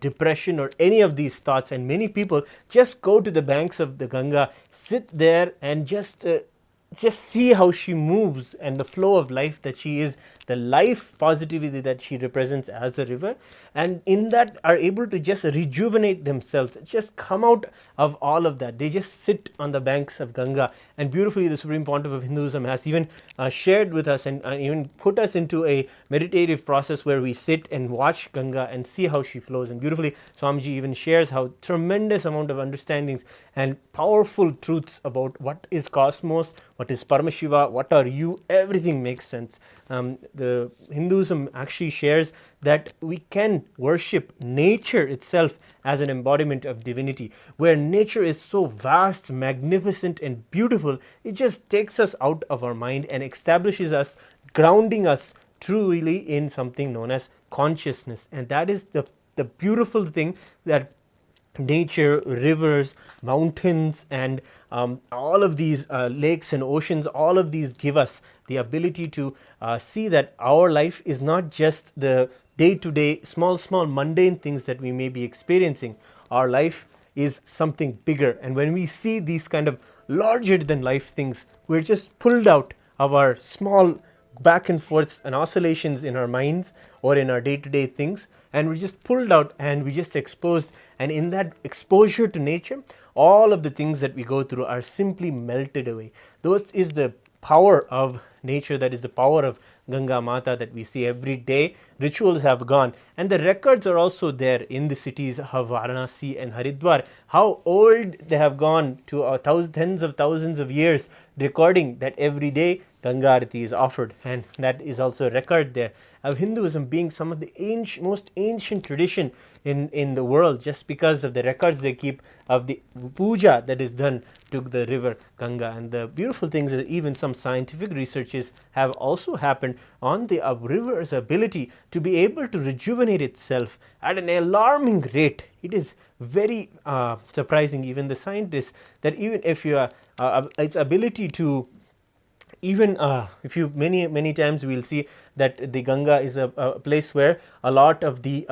depression or any of these thoughts. And many people just go to the banks of the Ganga, sit there and just see how she moves and the flow of life that she is, the life positivity that she represents as a river, and in that are able to just rejuvenate themselves, just come out of all of that. They just sit on the banks of Ganga, and beautifully the Supreme Pontiff of Hinduism has even shared with us and even put us into a meditative process where we sit and watch Ganga and see how she flows. And beautifully Swamiji even shares how tremendous amount of understandings and powerful truths about what is cosmos, what is Paramashiva, what are you, everything makes sense. The Hinduism actually shares that we can worship nature itself as an embodiment of divinity, where nature is so vast, magnificent and beautiful, it just takes us out of our mind and establishes us, grounding us truly in something known as consciousness. And that is the beautiful thing that nature, rivers, mountains and all of these lakes and oceans, all of these give us the ability to see that our life is not just the day-to-day small mundane things that we may be experiencing. Our life is something bigger, and when we see these kind of larger than life things, we're just pulled out of our small back and forths and oscillations in our minds or in our day-to-day things, and we're just pulled out and we just exposed, and in that exposure to nature, all of the things that we go through are simply melted away. Those is the power of nature, that is the power of Ganga Mata that we see every day. Rituals have gone, and the records are also there in the cities of Varanasi and Haridwar, how old they have gone to tens of thousands of years, recording that every day Ganga Arati is offered, and that is also a record there of Hinduism being some of the most ancient tradition in the world, just because of the records they keep of the puja that is done to the river Ganga. And the beautiful things is even some scientific researches have also happened on the river's ability to be able to rejuvenate itself at an alarming rate. It is very surprising, even the scientists, that even if you its ability to even if you many times we will see that the Ganga is a place where a lot of the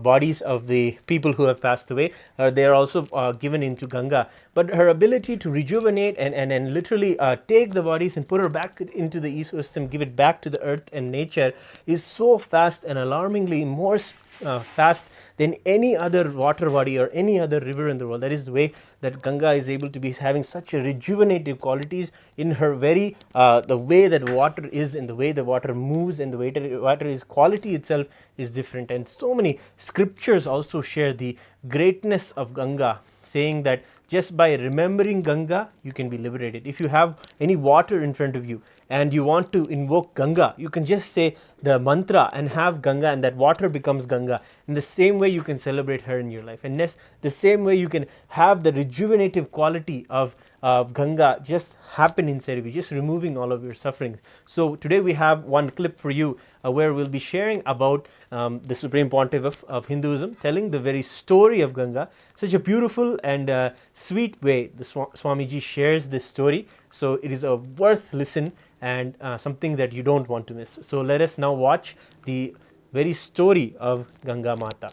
bodies of the people who have passed away they are also given into Ganga, but her ability to rejuvenate and literally take the bodies and put her back into the ecosystem, give it back to the earth and nature, is so fast and alarmingly more fast than any other water body or any other river in the world. That is the way that Ganga is able to be having such a rejuvenative qualities in her very the way that water is, and the way the water moves, and the way that water is quality itself is different. And so many scriptures also share the greatness of Ganga, saying that just by remembering Ganga you can be liberated. If you have any water in front of you and you want to invoke Ganga, you can just say the mantra and have Ganga, and that water becomes Ganga. In the same way you can celebrate her in your life, and the same way you can have the rejuvenative quality of Ganga just happen inside of you, just removing all of your sufferings. So today we have one clip for you where we'll be sharing about the Supreme Pontiff of Hinduism, telling the very story of Ganga. Such a beautiful and sweet way the Swamiji shares this story. So it is a worth listen and something that you don't want to miss. So let us now watch the very story of Ganga Mata.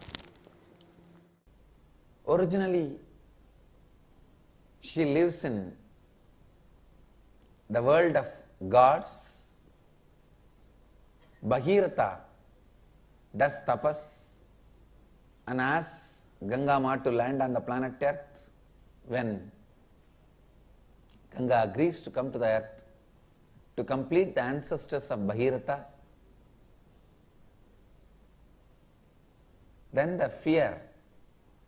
Originally, she lives in the world of gods. Bhagirath does tapas and asks Ganga Mata to land on the planet Earth. When Ganga agrees to come to the earth to complete the ancestors of Bhagirath, then the fear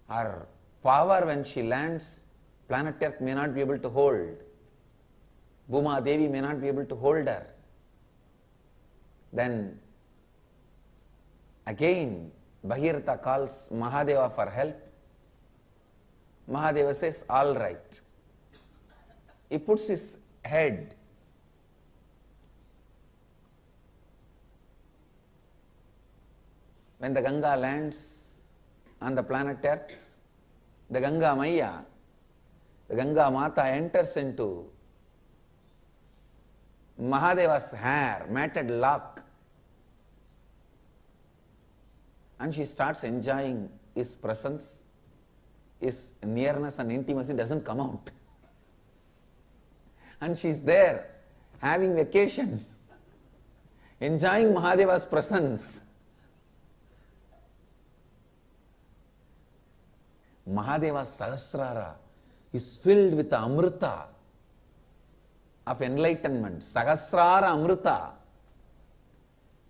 or power when she lands, planet Earth may not be able to hold. Bhuma Devi may not be able to hold her. Then again Bhagirath calls Mahadeva for help. Mahadeva says, all right. He puts his head when the Ganga lands on the planet Earth. The Ganga Maya, the Ganga Mata enters into Mahadeva's hair, matted lock, and she starts enjoying his presence. His nearness and intimacy doesn't come out. And she's there having vacation, enjoying Mahadeva's presence. Mahadeva's Sahasrara is filled with the Amrita of enlightenment. Sahasrara Amrita.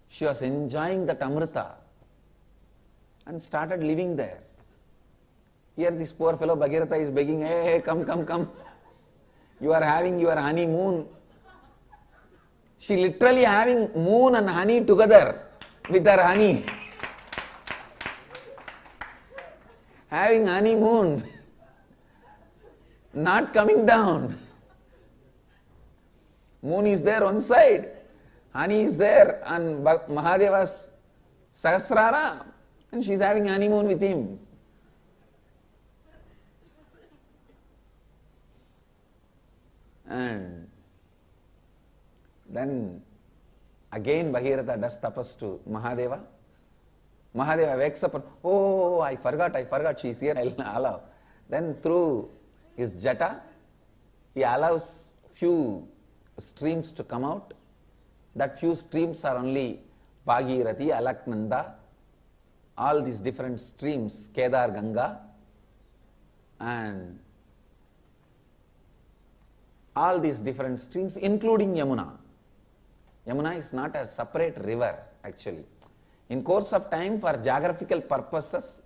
She was enjoying that Amrita and started living there. Here this poor fellow Bhagirath is begging, hey, come, come, come. You are having your honeymoon. She literally having moon and honey together with her honey. Having honeymoon, not coming down. Moon is there one side, honey is there on Mahadeva's Sahasrara, and she is having honeymoon with him. And then again Bhagirath does tapas to Mahadeva. Mahadeva wakes up and, oh, I forgot, she is here, I'll allow. Then through his jata, he allows few streams to come out. That few streams are only Bhagirathi, Alaknanda, all these different streams, Kedar Ganga, and all these different streams, including Yamuna. Yamuna is not a separate river actually. In course of time, for geographical purposes,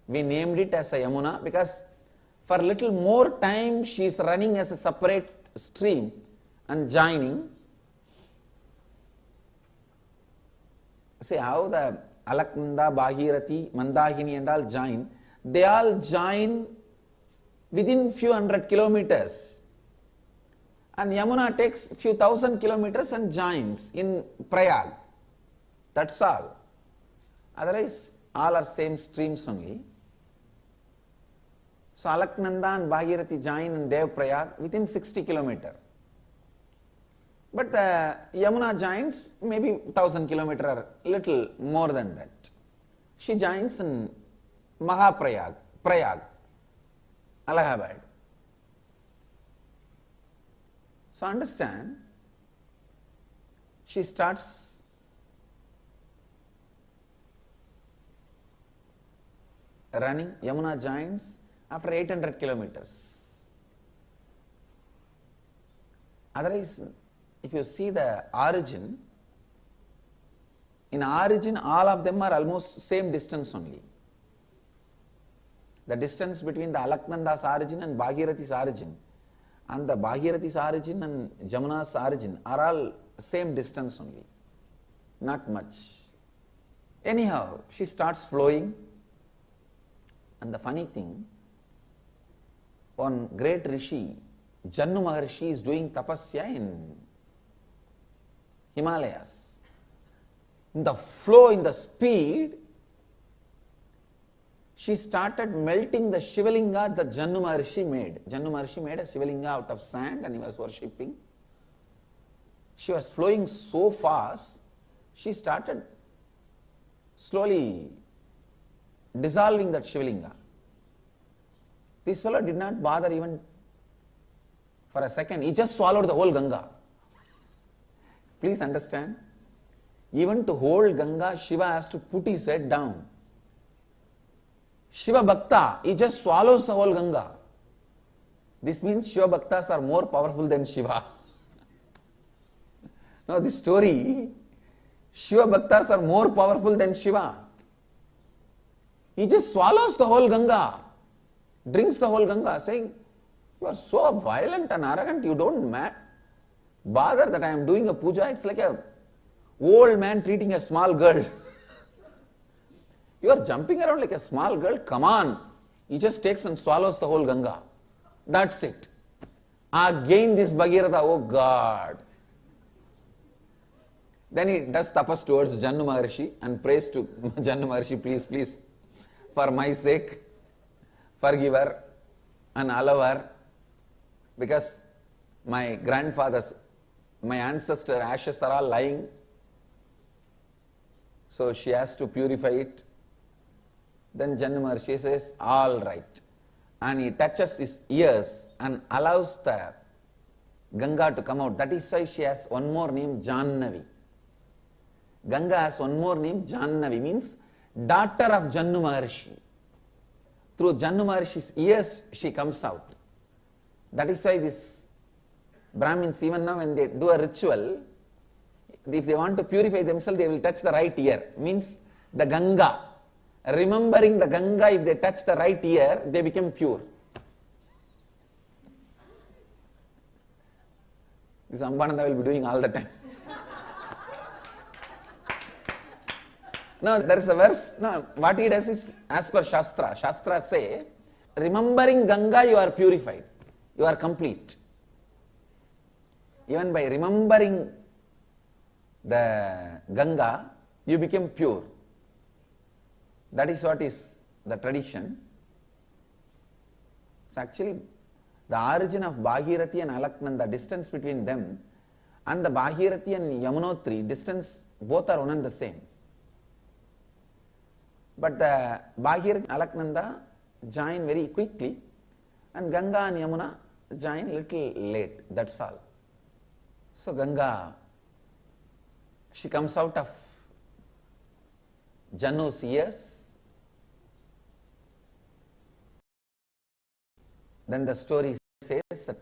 we named it as a Yamuna because for little more time she is running as a separate stream and joining. See how the Alaknanda, Bhagirathi, Mandahini and all join. They all join within few hundred kilometers. And Yamuna takes few thousand kilometers and joins in Prayag. That's all. Otherwise, all are same streams only. So Alaknanda and Bhagirathi join in Dev Prayag within 60 kilometers. But Yamuna joins maybe 1000 kilometers or little more than that. She joins in Mahaprayag, Prayag, Allahabad. So understand, she starts running, Yamuna joins after 800 kilometers. Otherwise, if you see the origin, in origin all of them are almost same distance only. The distance between the Alaknanda's origin and Bhagirathi's origin, and the Bhagirathi's origin and Jamuna's origin are all same distance only, not much. Anyhow, she starts flowing, and the funny thing, one great Rishi, Jannu Maharshi, is doing tapasya in Himalayas. In the flow, in the speed, she started melting the Shivalinga that Jannu Maharshi made. Jannu Maharshi made a Shivalinga out of sand and he was worshipping. She was flowing so fast, she started slowly dissolving that Shivalinga. This fellow did not bother even for a second, he just swallowed the whole Ganga. Please understand, even to hold Ganga, Shiva has to put his head down. Shiva Bhakta, he just swallows the whole Ganga. This means Shiva Bhaktas are more powerful than Shiva. Now this story, Shiva Bhaktas are more powerful than Shiva. He just swallows the whole Ganga, drinks the whole Ganga, saying, you are so violent and arrogant, you don't bother that I am doing a puja. It's like a old man treating a small girl. You are jumping around like a small girl, come on. He just takes and swallows the whole Ganga. That's it. Again this Bhagiratha, oh God. Then he does tapas towards Jannu Maharshi and prays to Jannu Maharshi, please, please, for my sake, forgive her and allow her, because my grandfather's, my ancestor ashes are all lying, so she has to purify it. Then Jannu Maharshi says, all right. And he touches his ears and allows the Ganga to come out. That is why she has one more name, Jannavi. Ganga has one more name, Jannavi, means daughter of Jannu Maharshi. Through Jannu Maharshi's ears she comes out. That is why this Brahmins, even now when they do a ritual, if they want to purify themselves, they will touch the right ear. Means the Ganga. Remembering the Ganga, if they touch the right ear, they become pure. This Ambananda will be doing all the time. Now there is a verse, no, what he does is as per Shastra. Shastra say, remembering Ganga you are purified, you are complete. Even by remembering the Ganga, you become pure. That is what is the tradition. So actually, the origin of Bhagirathi and Alaknanda, distance between them, and the Bhagirathi and Yamunotri, distance, both are one and the same. But the Bhagirathi and Alaknanda join very quickly, and Ganga and Yamuna join little late, that's all. So Ganga, she comes out of Jannu's ears. Then the story says that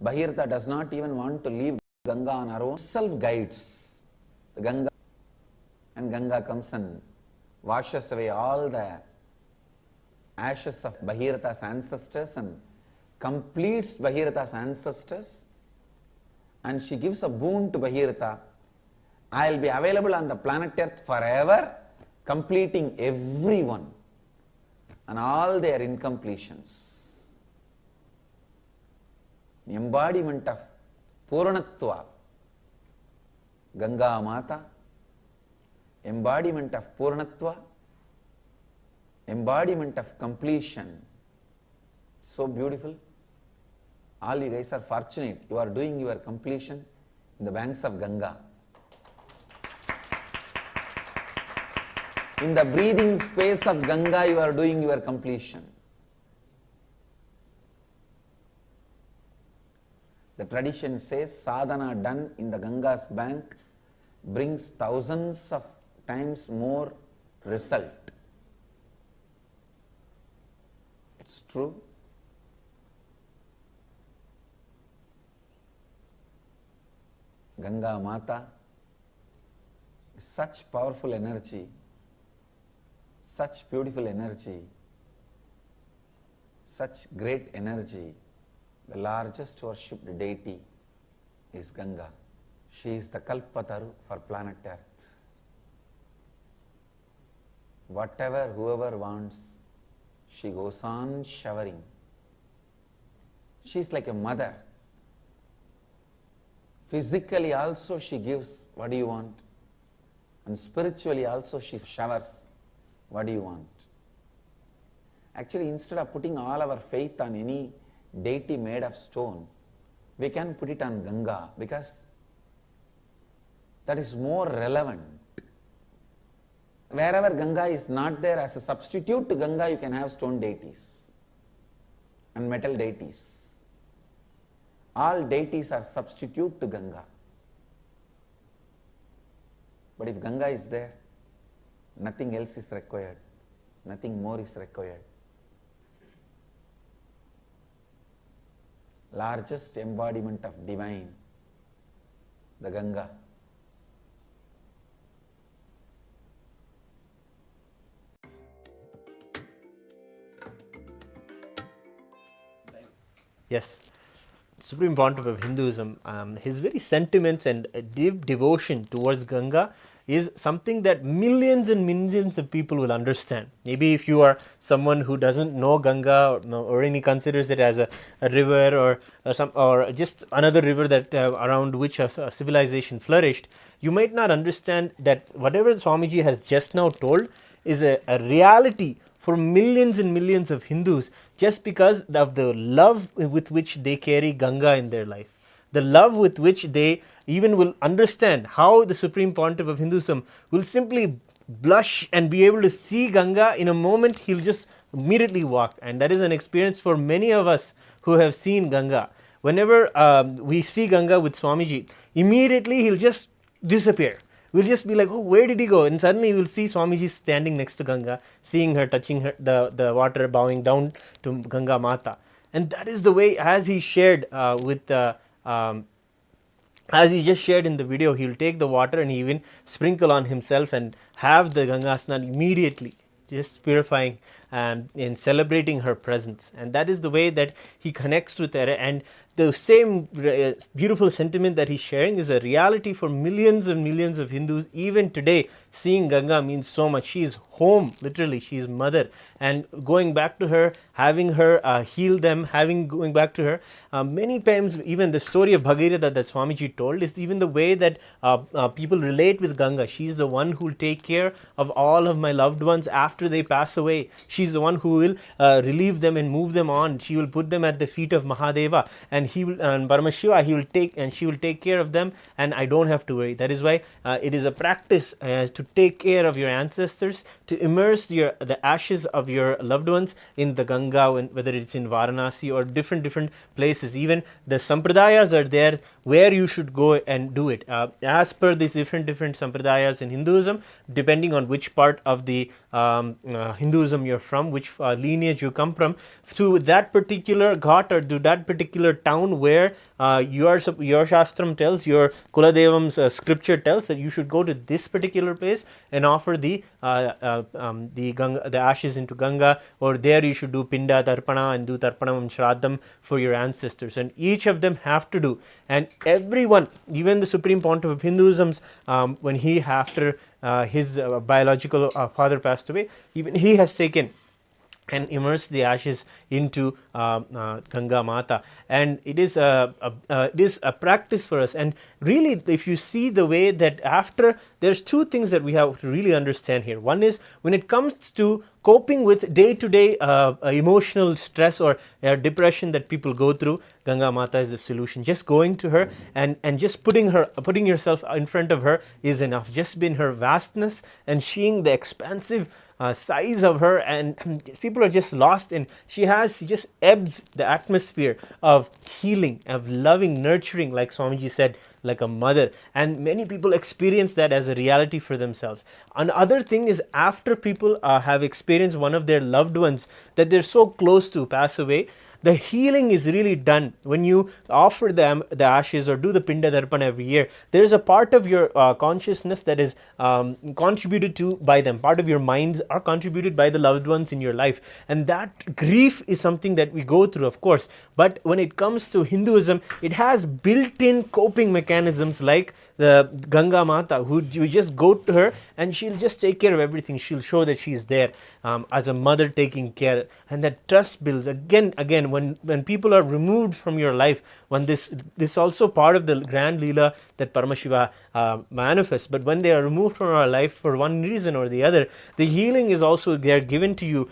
Bhagirata does not even want to leave Ganga on her own. Self guides the Ganga, and Ganga comes and washes away all the ashes of Bhagirata's ancestors and completes Bhagirata's ancestors, and she gives a boon to Bhagirata. I will be available on the planet Earth forever, completing everyone and all their incompletions. Embodiment of Purnatva, Ganga Mata, embodiment of Purnatva, embodiment of completion. So beautiful. All you guys are fortunate. You are doing your completion in the banks of Ganga. In the breathing space of Ganga, you are doing your completion. The tradition says sadhana done in the Ganga's bank brings thousands of times more result. It's true. Ganga Mata is such powerful energy, such beautiful energy, such great energy. The largest worshipped deity is Ganga. She is the Kalpataru for planet Earth. Whatever, whoever wants, she goes on showering. She is like a mother. Physically also she gives, what do you want? And spiritually also she showers, what do you want? Actually, instead of putting all our faith on any deity made of stone, we can put it on Ganga, because that is more relevant. Wherever Ganga is not there, as a substitute to Ganga, you can have stone deities and metal deities. All deities are substitute to Ganga. But if Ganga is there, nothing else is required, nothing more is required. Largest embodiment of divine, the Ganga. Yes, Supreme Pontiff of Hinduism, his very sentiments and deep devotion towards Ganga is something that millions and millions of people will understand. Maybe if you are someone who doesn't know Ganga or any considers it as a river or just another river that around which a civilization flourished, you might not understand that whatever Swamiji has just now told is a reality for millions and millions of Hindus, just because of the love with which they carry Ganga in their life. The love with which they even will understand how the Supreme Pontiff of Hinduism will simply blush and be able to see Ganga in a moment. He'll just immediately walk, and that is an experience for many of us who have seen Ganga. Whenever we see Ganga with Swamiji, immediately he'll just disappear. We'll just be like, oh, where did he go? And suddenly we'll see Swamiji standing next to Ganga, seeing her, touching her, the water, bowing down to Ganga Mata. And that is the way, as he shared as he just shared in the video, he will take the water and he even sprinkle on himself and have the Ganga Snan immediately, just purifying and celebrating her presence. And that is the way that he connects with her. And the same beautiful sentiment that he's sharing is a reality for millions and millions of Hindus. Even today, seeing Ganga means so much. She is home, literally. She is mother. And going back to her, having her heal them, going back to her. Many times, even the story of Bhagirata that Swamiji told is even the way that people relate with Ganga. She is the one who will take care of all of my loved ones after they pass away. She is the one who will relieve them and move them on. She will put them at the feet of Mahadeva, and he will, and Paramashiva, she will take care of them, and I don't have to worry. That is why it is a practice to take care of your ancestors, to immerse the ashes of your loved ones in the Ganga, whether it's in Varanasi or different places. Even the sampradayas are there where you should go and do it. As per these different sampradayas in Hinduism, depending on which part of the Hinduism you're from, which lineage you come from, to that particular ghat or to that particular town where your Shastram tells, your Kuladevam's scripture tells that you should go to this particular place and offer the ashes into Ganga, or there you should do Pinda Tarpana and do Tarpanam and Shraddham for your ancestors, and each of them have to do. And everyone, even the Supreme Pontiff of Hinduism's, when he, after his biological father passed away, even he has taken and immerse the ashes into Ganga Mata, and it is a practice for us. And really, if you see the way that after, there's two things that we have to really understand here. One is, when it comes to coping with day-to-day emotional stress or depression that people go through, Ganga Mata is the solution. Just going to her and just putting yourself in front of her is enough. Just being her vastness and seeing the expansive size of her, and people are just lost in. She just ebbs the atmosphere of healing, of loving, nurturing, like Swamiji said, like a mother, and many people experience that as a reality for themselves. Another thing is, after people have experienced one of their loved ones that they're so close to pass away, the healing is really done when you offer them the ashes or do the Pinda Darpana every year. There is a part of your consciousness that is contributed to by them. Part of your minds are contributed by the loved ones in your life. And that grief is something that we go through, of course. But when it comes to Hinduism, it has built-in coping mechanisms like the Ganga Mata, who you just go to her and she'll just take care of everything. She'll show that she's there as a mother taking care. And that trust builds. Again, when people are removed from your life, when this also part of the grand Leela that Paramashiva manifests, but when they are removed from our life for one reason or the other, the healing is also there given to you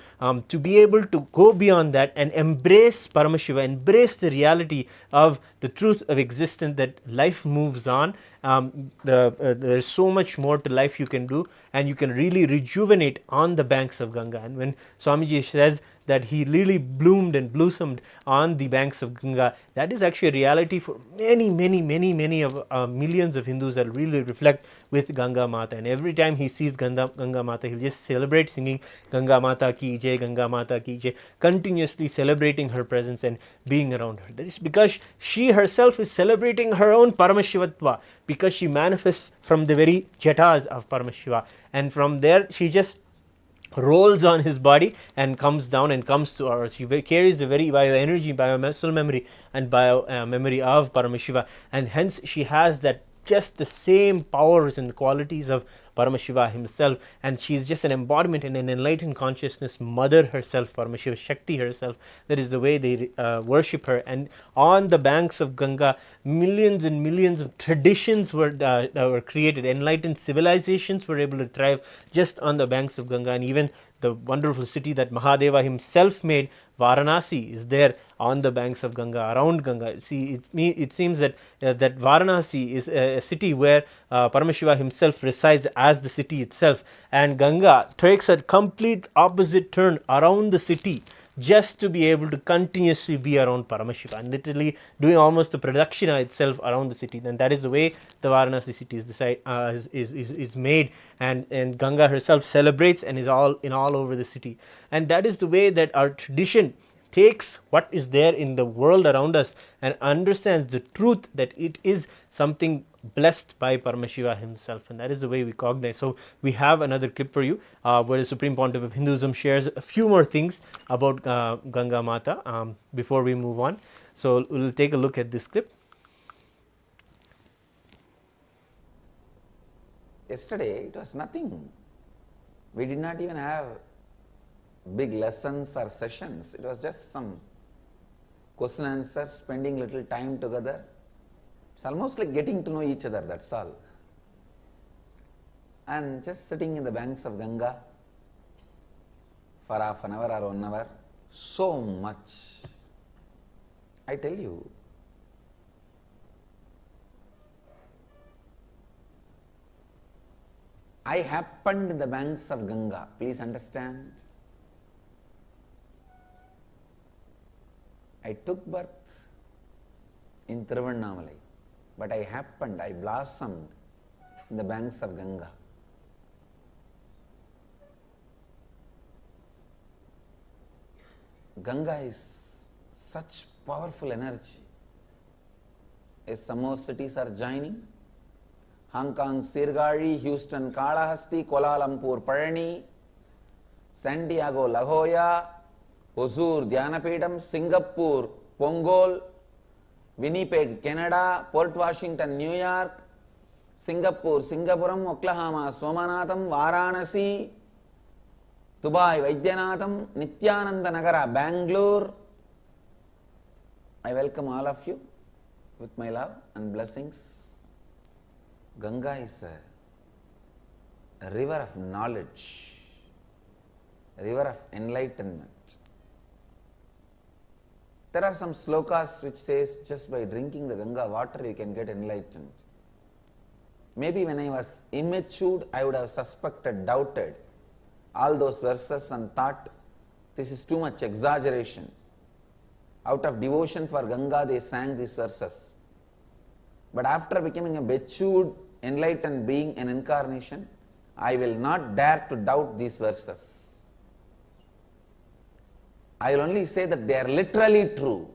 to be able to go beyond that and embrace Paramashiva, embrace the reality of the truth of existence, that life moves on. There's so much more to life you can do, and you can really rejuvenate on the banks of Ganga. And when Swamiji says that he really bloomed and blossomed on the banks of Ganga, that is actually a reality for many of millions of Hindus that really reflect with Ganga Mata. And every time he sees Ganga Mata, he'll just celebrate, singing Ganga Mata ki jai, Ganga Mata ki jai, continuously celebrating her presence and being around her. That is because she herself is celebrating her own Paramashivatva, because she manifests from the very jatas of Paramashiva, and from there she just rolls on his body and comes down and comes to ours. She carries the very bioenergy, biomuscle memory and bio memory of Paramashiva, and hence she has that just the same powers and qualities of Paramashiva himself, and she is just an embodiment in an enlightened consciousness, mother herself, Paramashiva Shakti herself. That is the way they worship her. And on the banks of Ganga, millions and millions of traditions were created. Enlightened civilizations were able to thrive just on the banks of Ganga. And even the wonderful city that Mahadeva himself made, Varanasi, is there on the banks of Ganga, around Ganga. See, it seems that that Varanasi is a city where Paramashiva himself resides as the city itself, and Ganga takes a complete opposite turn around the city just to be able to continuously be around Paramashiva, and literally doing almost the pradakshina itself around the city. Then that is the way the Varanasi city is made, and Ganga herself celebrates and is all over the city. And that is the way that our tradition takes what is there in the world around us and understands the truth that it is something blessed by Paramashiva himself, and that is the way we cognize. So we have another clip for you where the Supreme Pontiff of Hinduism shares a few more things about Ganga Mata before we move on. So we'll take a look at this clip. Yesterday it was nothing. We did not even have big lessons or sessions. It was just some question and answers, spending little time together. It's almost like getting to know each other, that's all. And just sitting in the banks of Ganga for half an hour or 1 hour, so much. I tell you, I happened in the banks of Ganga, please understand. I took birth in Tiruvannamalai, but I blossomed in the banks of Ganga. Ganga is such powerful energy. As some more cities are joining, Hong Kong, Sirgari, Houston, Kalahasti, Kuala Lumpur, Parani, Santiago, La Jolla, Hosur, Dhyanapedam, Singapore, Pongol, Winnipeg, Canada, Port Washington, New York, Singapore, Singapuram, Oklahoma, Somanatham, Varanasi, Dubai, Vaidyanatham, Nithyananda Nagara, Bangalore. I welcome all of you with my love and blessings. Ganga is a river of knowledge, a river of enlightenment. There are some slokas which says just by drinking the Ganga water you can get enlightened. Maybe when I was immature I would have suspected, doubted all those verses and thought this is too much exaggeration. Out of devotion for Ganga they sang these verses. But after becoming a matured, enlightened being, an incarnation, I will not dare to doubt these verses. I will only say that they are literally true.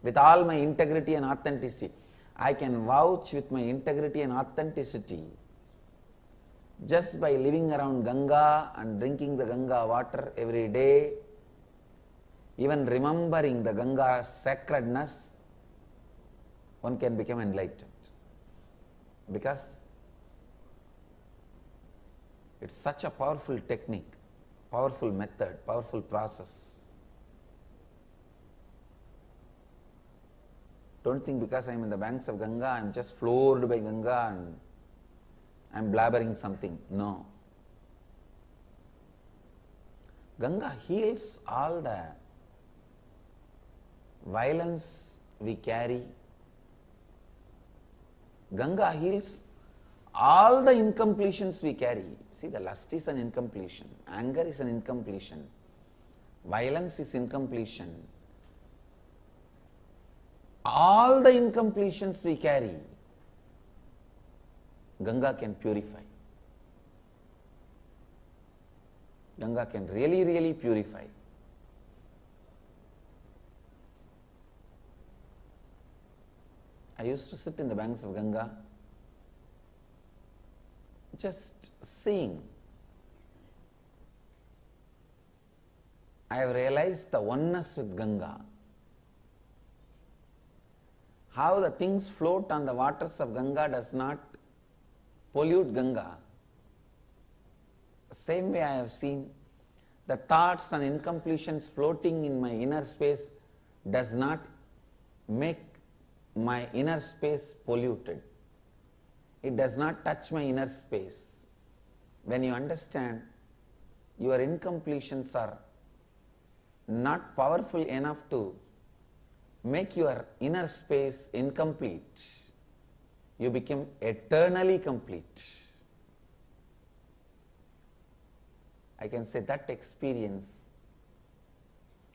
With all my integrity and authenticity, I can vouch with my integrity and authenticity just by living around Ganga and drinking the Ganga water every day, even remembering the Ganga's sacredness, one can become enlightened. Because it's such a powerful technique, powerful method, powerful process. Don't think because I am in the banks of Ganga, I am just floored by Ganga and I am blabbering something. No. Ganga heals all the violence we carry. Ganga heals all the incompletions we carry. See, the lust is an incompletion, anger is an incompletion, violence is incompletion. All the incompletions we carry, Ganga can purify. Ganga can really, really purify. I used to sit in the banks of Ganga, just seeing. I have realized the oneness with Ganga. How the things float on the waters of Ganga does not pollute Ganga. Same way I have seen the thoughts and incompletions floating in my inner space does not make my inner space polluted. It does not touch my inner space. When you understand your incompletions are not powerful enough to make your inner space incomplete, you become eternally complete. I can say that experience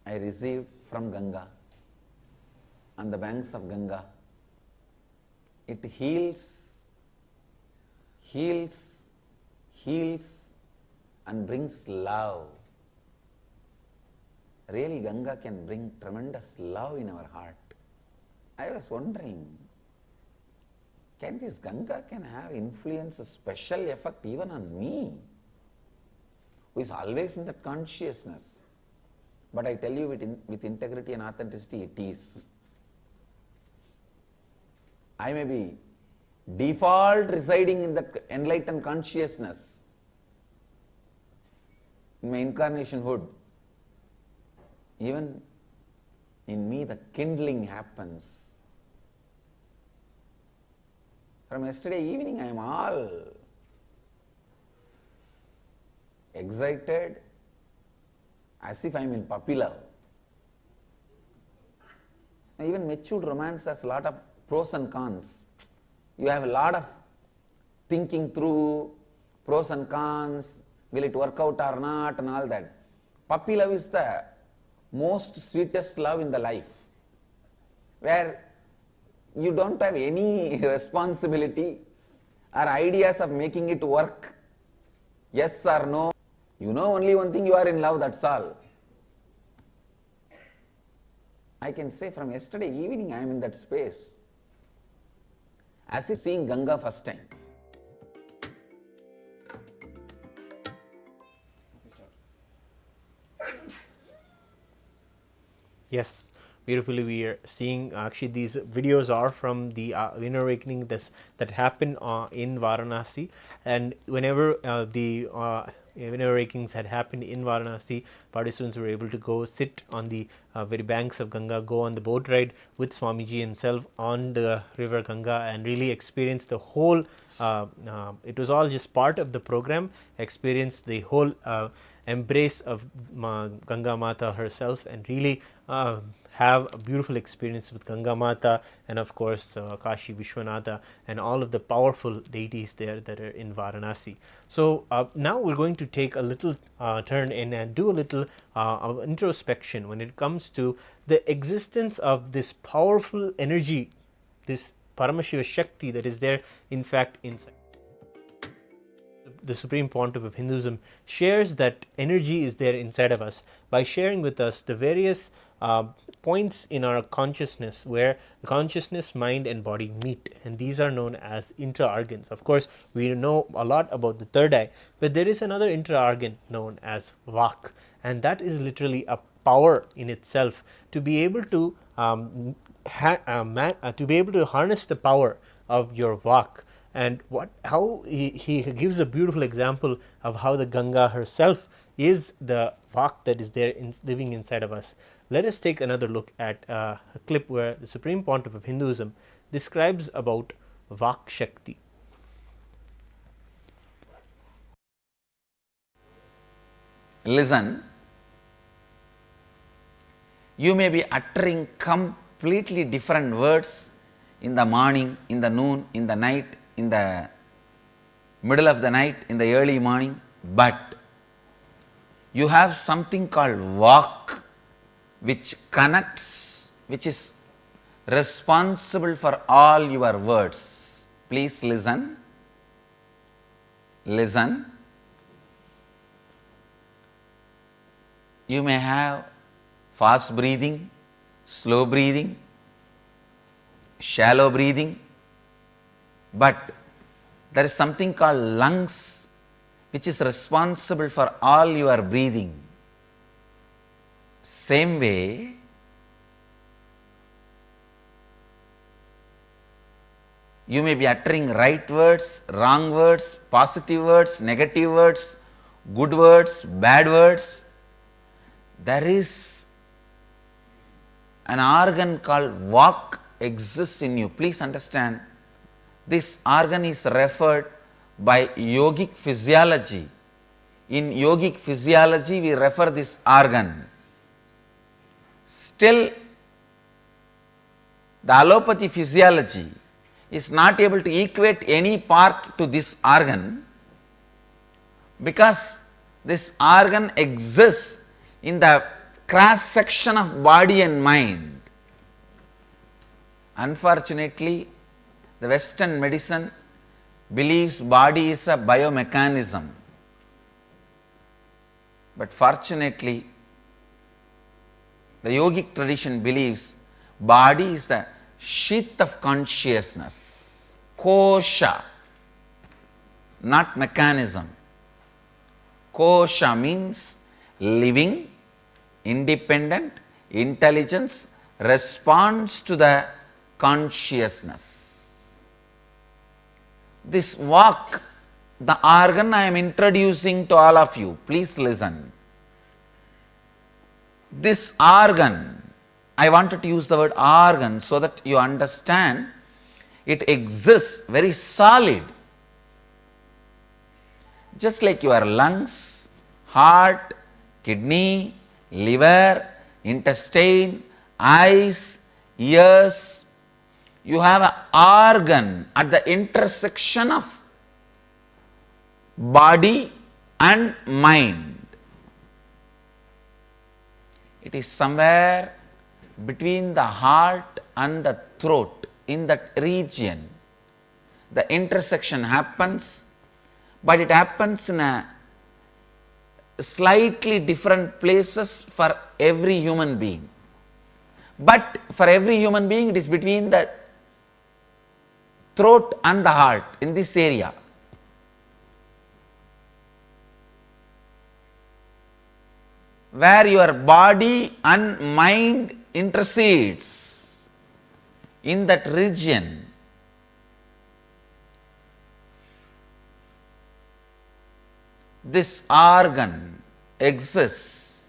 I received from Ganga, on the banks of Ganga. It heals, heals, heals and brings love. Really, Ganga can bring tremendous love in our heart. I was wondering, can this Ganga can have influence, a special effect even on me, who is always in that consciousness? But I tell you with integrity and authenticity, it is. I may be default residing in that enlightened consciousness in my incarnation hood. Even in me the kindling happens. From yesterday evening I am all excited as if I am in puppy love. Even matured romance has a lot of pros and cons. You have a lot of thinking through pros and cons, will it work out or not and all that. Puppy love is the most sweetest love in the life, where you don't have any responsibility or ideas of making it work, yes or no. You know only one thing, you are in love, that's all. I can say from yesterday evening I am in that space, as if seeing Ganga first time. Yes, beautifully we are seeing. Actually, these videos are from the inner awakening that happened in Varanasi, and whenever the inner awakenings had happened in Varanasi, participants were able to go sit on the very banks of Ganga, go on the boat ride with Swamiji himself on the river Ganga, and really experience the whole. It was all just part of the program. Experience the whole embrace of Ganga Mata herself, and really have a beautiful experience with Ganga Mata, and of course Kashi Vishwanatha and all of the powerful deities there that are in Varanasi. So now we're going to take a little turn in and do a little introspection when it comes to the existence of this powerful energy, this Paramashiva Shakti that is there in fact inside. The Supreme Pontiff of Hinduism shares that energy is there inside of us by sharing with us the various points in our consciousness where the consciousness, mind and body meet, and these are known as intra-organs. Of course, we know a lot about the third eye, but there is another intra-organ known as Vak, and that is literally a power in itself to be able to harness the power of your Vak. And how he gives a beautiful example of how the Ganga herself is the Vak that is there living inside of us. Let us take another look at a clip where the Supreme Pontiff of Hinduism describes about Vak Shakti. Listen, you may be uttering completely different words in the morning, in the noon, in the night, in the middle of the night, in the early morning, but you have something called Vak, which connects, which is responsible for all your words. Please listen. Listen. You may have fast breathing, slow breathing, shallow breathing, but there is something called lungs which is responsible for all your breathing. Same way, you may be uttering right words, wrong words, positive words, negative words, good words, bad words. There is an organ called Vak exists in you. Please understand, this organ is referred by yogic physiology. In yogic physiology, we refer this organ. Still, the allopathy physiology is not able to equate any part to this organ, because this organ exists in the cross section of body and mind. Unfortunately, the Western medicine believes body is a biomechanism, but fortunately, the yogic tradition believes body is the sheath of consciousness, kosha, not mechanism. Kosha means living, independent, intelligence, responds to the consciousness. This Vak, the organ I am introducing to all of you, please listen. This organ, I wanted to use the word organ so that you understand it exists very solid. Just like your lungs, heart, kidney, liver, intestine, eyes, ears, you have an organ at the intersection of body and mind. It is somewhere between the heart and the throat, in that region. The intersection happens, but it happens in a slightly different places for every human being. But for every human being, it is between the throat and the heart, in this area. Where your body and mind intercedes, in that region, this organ exists.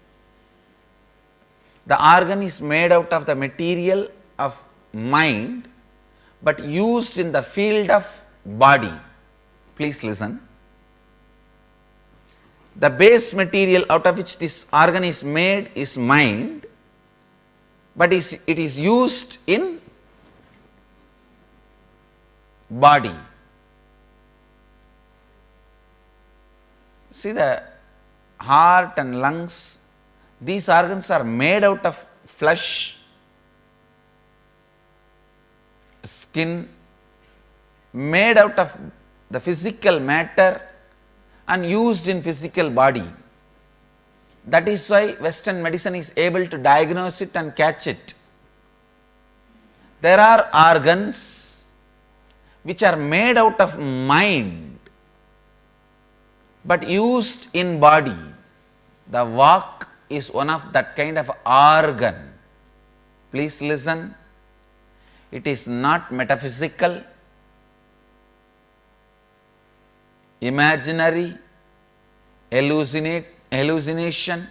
The organ is made out of the material of mind, but used in the field of body. Please listen. The base material out of which this organ is made is mind, but it is used in body. See, the heart and lungs, these organs are made out of flesh, skin, made out of the physical matter and used in physical body. That is why Western medicine is able to diagnose it and catch it. There are organs which are made out of mind but used in body. The vak is one of that kind of organ. Please listen. It is not metaphysical, imaginary, hallucination.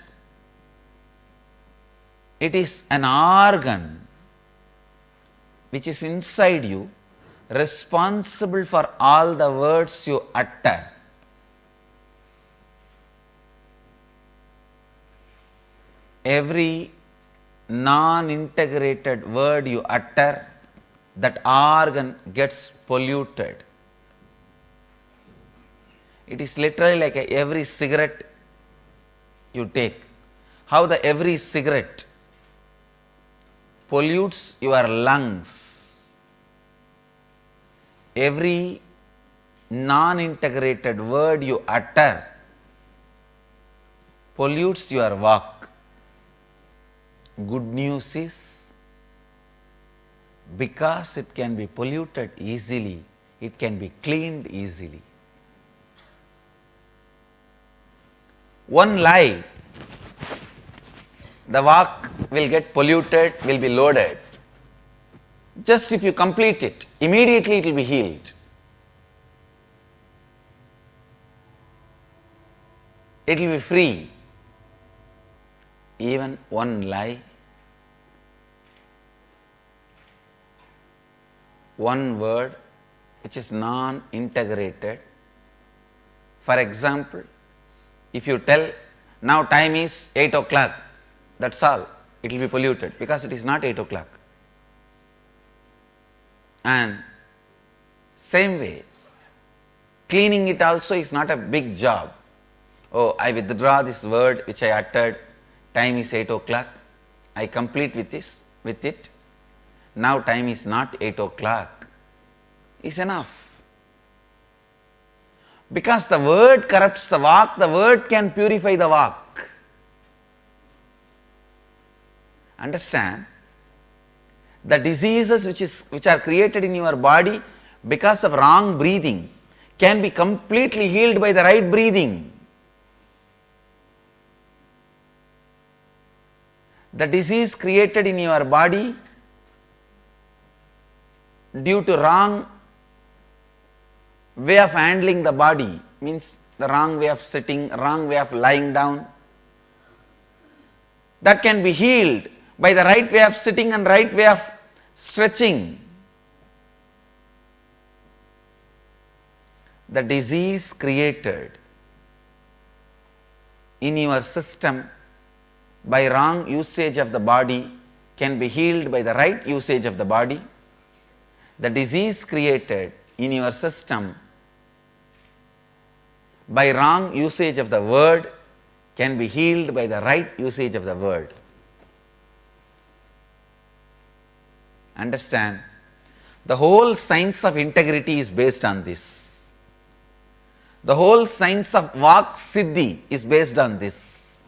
It is an organ which is inside you, responsible for all the words you utter. Every non-integrated word you utter, that organ gets polluted. It is literally like every cigarette you take. How the every cigarette pollutes your lungs. Every non-integrated word you utter pollutes your vak. Good news is, because it can be polluted easily, it can be cleaned easily. One lie, the vak will get polluted, will be loaded. Just if you complete it, immediately it will be healed. It will be free. Even one lie, one word which is non-integrated. For example, if you tell, now time is 8 o'clock, that's all, it will be polluted because it is not 8 o'clock. And same way, cleaning it also is not a big job. Oh, I withdraw this word which I uttered, time is 8 o'clock, I complete with it. Now time is not 8 o'clock, is enough. Because the word corrupts the vak, the word can purify the vak. Understand? The diseases which are created in your body because of wrong breathing can be completely healed by the right breathing. The disease created in your body due to wrong way of handling the body, means the wrong way of sitting, wrong way of lying down, that can be healed by the right way of sitting and right way of stretching. The disease created in your system by wrong usage of the body can be healed by the right usage of the body. The disease created in your system by wrong usage of the word can be healed by the right usage of the word. Understand? The whole science of integrity is based on this. The whole science of Vak Siddhi is based on this.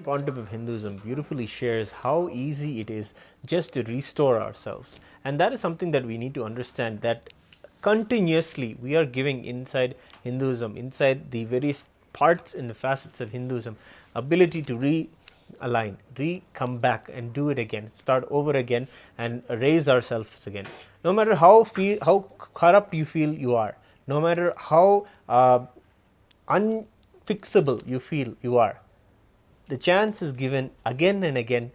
Pontiff of Hinduism beautifully shares how easy it is just to restore ourselves. And that is something that we need to understand, that continuously we are giving inside Hinduism, inside the various parts and facets of Hinduism, ability to realign, come back and do it again, start over again and raise ourselves again. No matter how corrupt you feel you are, no matter how unfixable you feel you are, the chance is given again and again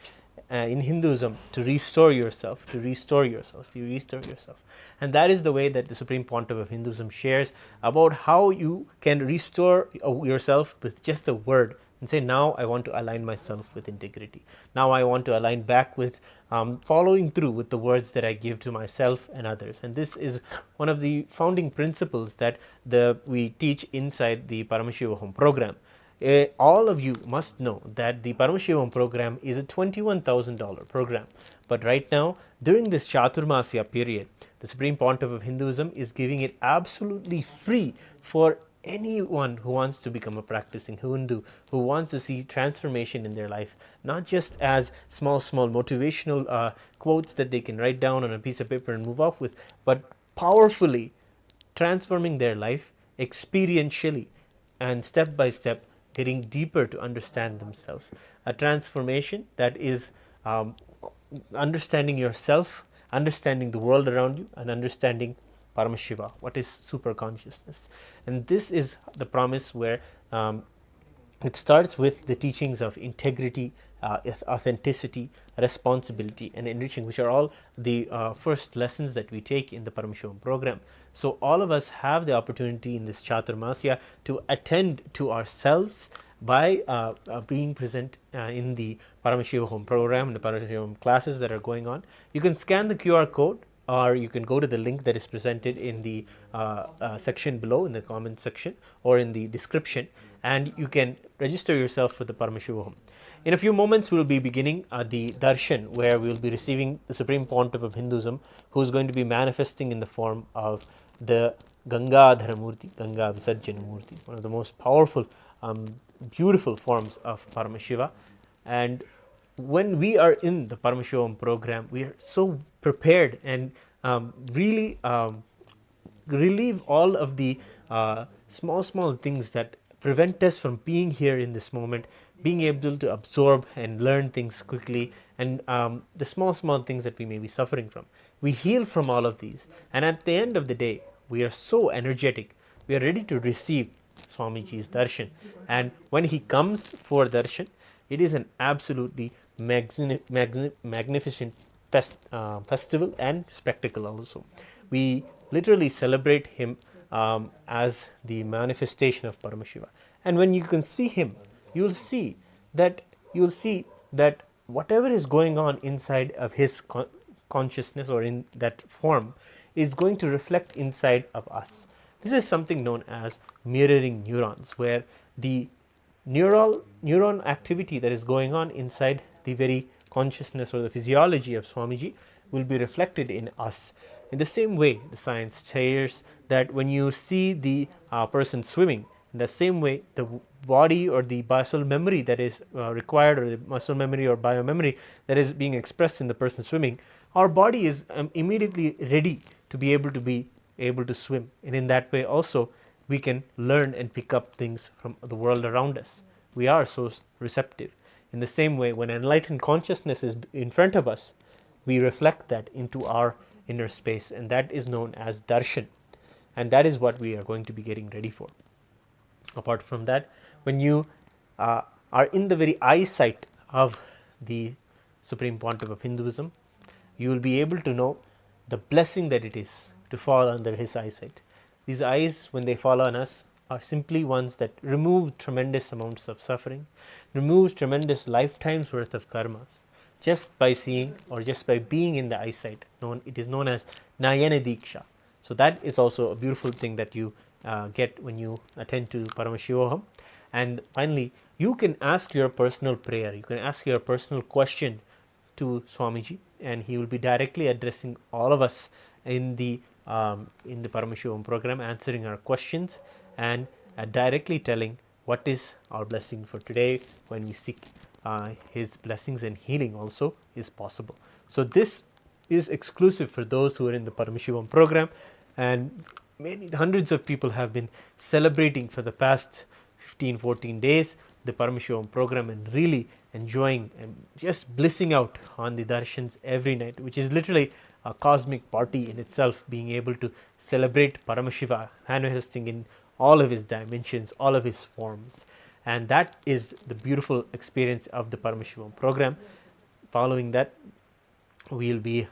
in Hinduism to restore yourself, to restore yourself, to restore yourself. And that is the way that the Supreme Pontiff of Hinduism shares about how you can restore yourself with just a word and say, now I want to align myself with integrity. Now I want to align back with following through with the words that I give to myself and others. And this is one of the founding principles that we teach inside the Paramashivoham program. All of you must know that the Paramashivoham program is a $21,000 program. But right now, during this Chaturmasya period, the Supreme Pontiff of Hinduism is giving it absolutely free for anyone who wants to become a practicing Hindu, who wants to see transformation in their life, not just as small motivational quotes that they can write down on a piece of paper and move off with, but powerfully transforming their life experientially and step by step, getting deeper to understand themselves. A transformation that is understanding yourself, understanding the world around you, and understanding Paramashiva, what is super-consciousness. And this is the promise where it starts with the teachings of integrity, authenticity, responsibility, and enriching, which are all the first lessons that we take in the Paramashivoham program. So all of us have the opportunity in this Chaturmasya to attend to ourselves by being present in the Paramashivoham program and the Paramashivoham classes that are going on. You can scan the QR code, or you can go to the link that is presented in the section below, in the comment section or in the description, and you can register yourself for the Paramashivoham. In a few moments, we will be beginning the Darshan, where we will be receiving the Supreme Pontiff of Hinduism, who is going to be manifesting in the form of the Gangadhara Murti, Gangavisarjana Murti, one of the most powerful, beautiful forms of Paramashiva. And when we are in the Paramashivoham program, we are so prepared and really relieve all of the small things that prevent us from being here in this moment, being able to absorb and learn things quickly, and the small things that we may be suffering from. We heal from all of these, and at the end of the day, we are so energetic, we are ready to receive Swamiji's Darshan. And when he comes for Darshan, it is an absolutely magnificent festival and spectacle also. We literally celebrate him as the manifestation of Paramashiva. And when you can see him, you'll see that whatever is going on inside of his consciousness or in that form is going to reflect inside of us. This is something known as mirroring neurons, where the neuron activity that is going on inside the very consciousness or the physiology of Swamiji will be reflected in us. In the same way, the science shares that when you see the person swimming, in the same way, the body or the muscle memory that is required, or the muscle memory or biomemory that is being expressed in the person swimming, our body is immediately ready to be able to swim. And in that way also, we can learn and pick up things from the world around us. We are so receptive. In the same way, when enlightened consciousness is in front of us, we reflect that into our inner space, and that is known as Darshan. And that is what we are going to be getting ready for. Apart from that, when you are in the very eyesight of the Supreme Pontiff of Hinduism, you will be able to know the blessing that it is to fall under his eyesight. These eyes, when they fall on us, are simply ones that remove tremendous amounts of suffering, removes tremendous lifetimes worth of karmas, just by seeing or just by being in the eyesight. It is known as Nayana Diksha. So that is also a beautiful thing that you get when you attend to Paramashivoham. And finally, you can ask your personal prayer, you can ask your personal question to Swamiji, and he will be directly addressing all of us in the Paramashivoham program, answering our questions and directly telling what is our blessing for today when we seek his blessings and healing also is possible. So this is exclusive for those who are in the Paramashivoham program, and many hundreds of people have been celebrating for the past 14 days the Paramashivoham program and really enjoying and just blissing out on the darshans every night, which is literally a cosmic party in itself, being able to celebrate Paramashiva manifesting in all of his dimensions, all of his forms. And that is the beautiful experience of the Paramashivoham program. Following that, we will be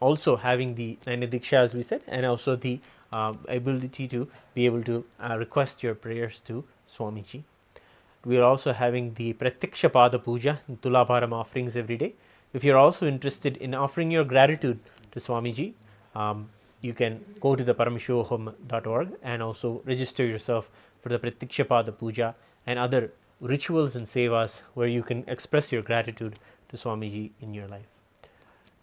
also having the Diksha, as we said, and also the ability to be able to request your prayers to Swamiji. We are also having the Pratyaksha Pada Puja, Tulabharam offerings every day. If you are also interested in offering your gratitude to Swamiji, you can go to the paramashivoham.org and also register yourself for the Pratyaksha Pada Puja and other rituals and sevas where you can express your gratitude to Swamiji in your life.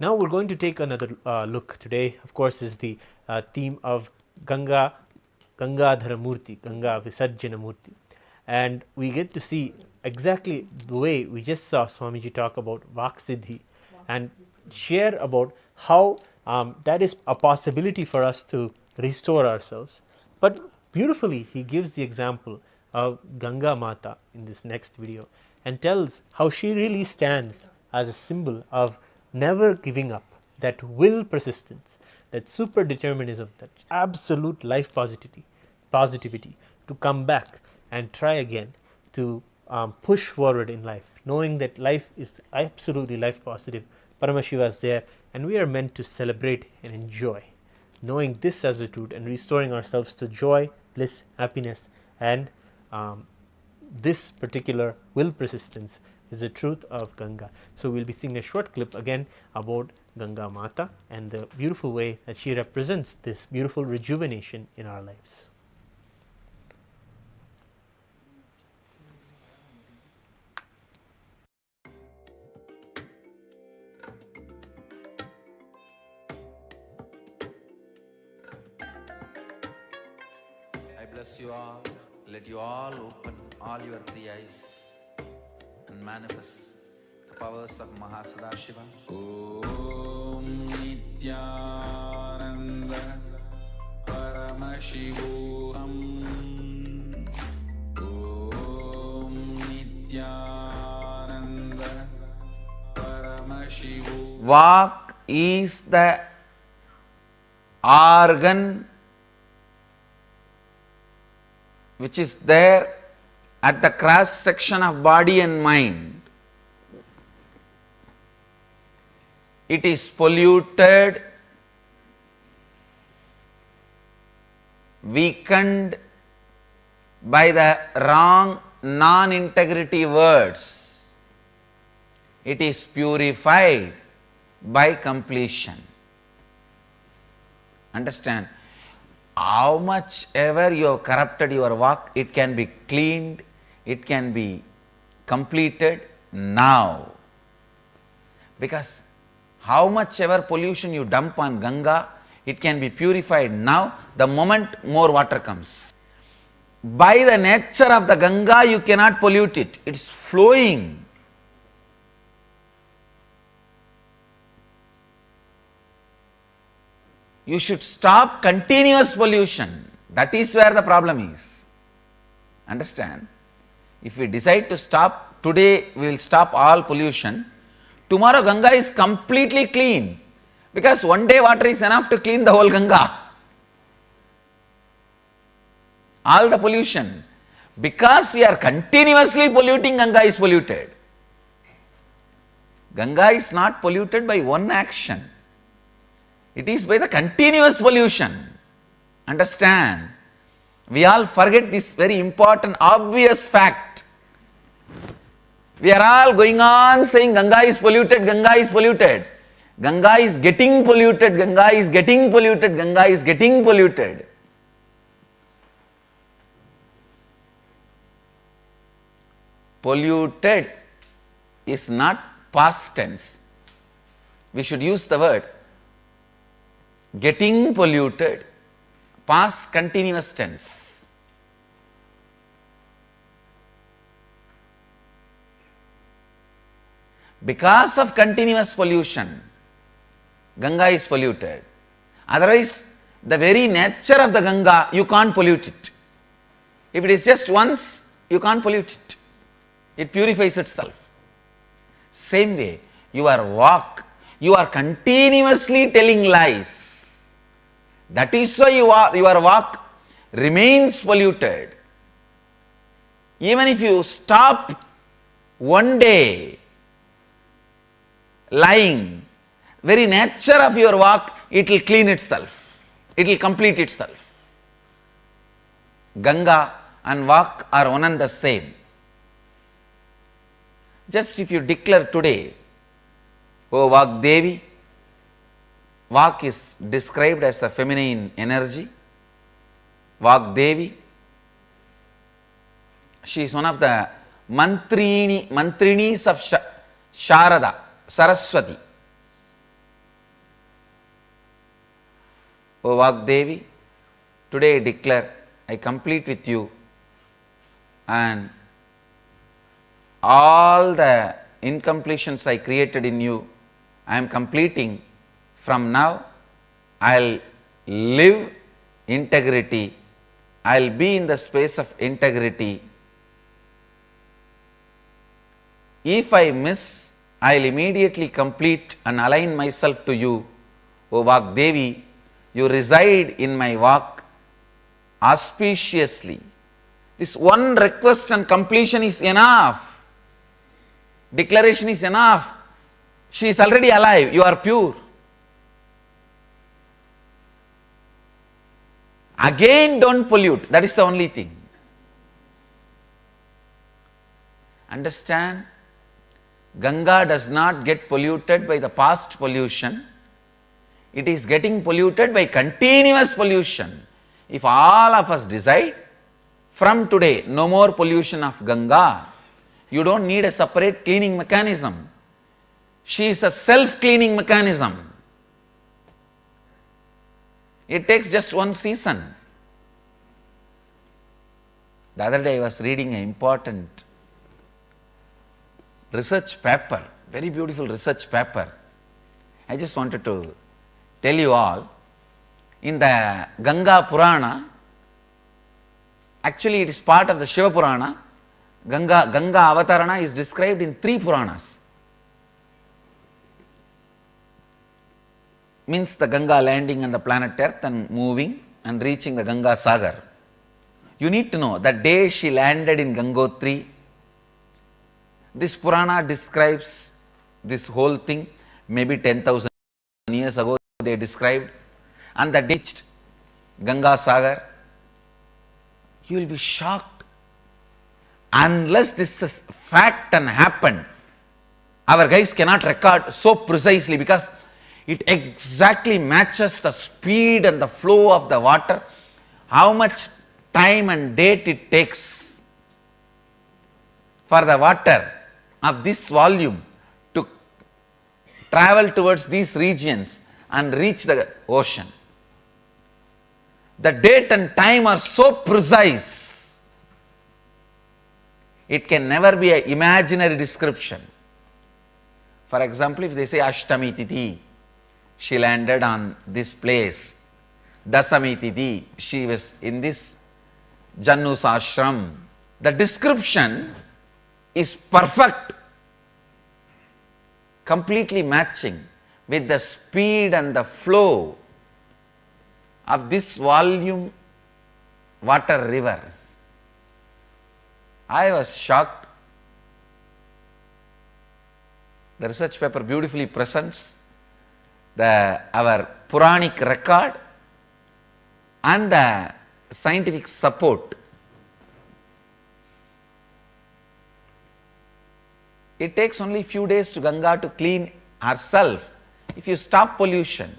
Now we're going to take another look. Today, of course, is the theme of Gangadhara Murti, Gangavisarjana Murti. And we get to see exactly the way we just saw Swamiji talk about Vaksiddhi and share about how that is a possibility for us to restore ourselves. But beautifully, he gives the example of Ganga Mata in this next video and tells how she really stands as a symbol of never giving up, that will persistence, that super determinism, that absolute life positivity to come back and try again, to push forward in life, knowing that life is absolutely life positive. Paramashiva is there, and we are meant to celebrate and enjoy, knowing this as a truth and restoring ourselves to joy, bliss, happiness, and this particular will persistence is the truth of Ganga. So we'll be seeing a short clip again about Ganga Mata and the beautiful way that she represents this beautiful rejuvenation in our lives. I bless you all. Let you all open all your three eyes and manifest the powers of Mahasadashiva. Om Nithyananda Paramashivoham. Om Nithyananda Paramashivoham. Vak is the organ which is there at the cross section of body and mind. It is polluted, weakened by the wrong non-integrity words. It is purified by completion. Understand? How much ever you have corrupted your work, it can be cleaned, it can be completed now. Because how much ever pollution you dump on Ganga, it can be purified now, the moment more water comes. By the nature of the Ganga, you cannot pollute it, it is flowing. You should stop continuous pollution. That is where the problem is. Understand? If we decide to stop, today we will stop all pollution. Tomorrow Ganga is completely clean. Because one day water is enough to clean the whole Ganga. All the pollution. Because we are continuously polluting, Ganga is polluted. Ganga is not polluted by one action. It is by the continuous pollution. Understand? We all forget this very important, obvious fact. We are all going on saying Ganga is polluted, Ganga is polluted. Ganga is getting polluted, Ganga is getting polluted, Ganga is getting polluted. Polluted is not past tense. We should use the word getting polluted, past continuous tense. Because of continuous pollution, Ganga is polluted. Otherwise, the very nature of the Ganga, you can't pollute it. If it is just once, you can't pollute it. It purifies itself. Same way, your walk, you are continuously telling lies. That is why your walk remains polluted. Even if you stop one day lying, very nature of your walk, it will clean itself. It will complete itself. Ganga and walk are one and the same. Just if you declare today, O Vak Devi, Vak is described as a feminine energy. Vak Devi, she is one of the mantrinis of Sharada, Saraswati. O Vak Devi, today I declare, I complete with you, and all the incompletions I created in you, I am completing. From now, I will live integrity. I will be in the space of integrity. If I miss, I will immediately complete and align myself to you. O Vak Devi, you reside in my walk auspiciously. This one request and completion is enough. Declaration is enough. She is already alive. You are pure. Again, don't pollute. That is the only thing. Understand? Ganga does not get polluted by the past pollution. It is getting polluted by continuous pollution. If all of us decide, from today, no more pollution of Ganga, you don't need a separate cleaning mechanism. She is a self-cleaning mechanism. It takes just one season. The other day I was reading an important research paper, very beautiful research paper. I just wanted to tell you all, in the Ganga Purana, actually it is part of the Shiva Purana, Ganga Avatarana is described in 3 Puranas. Means the Ganga landing on the planet Earth and moving and reaching the Ganga Sagar. You need to know, the day she landed in Gangotri, this Purana describes this whole thing, maybe 10,000 years ago they described, and that reached Ganga Sagar. You will be shocked. Unless this is fact and happened, our guys cannot record so precisely, because it exactly matches the speed and the flow of the water, how much time and date it takes for the water of this volume to travel towards these regions and reach the ocean. The date and time are so precise, it can never be an imaginary description. For example, if they say Ashtami Tithi, she landed on this place. Dasami Tithi, she was in this Janus ashram. The description is perfect, completely matching with the speed and the flow of this volume water river. I was shocked. The research paper beautifully presents our Puranic record and the scientific support. It takes only few days to Ganga to clean herself. If you stop pollution,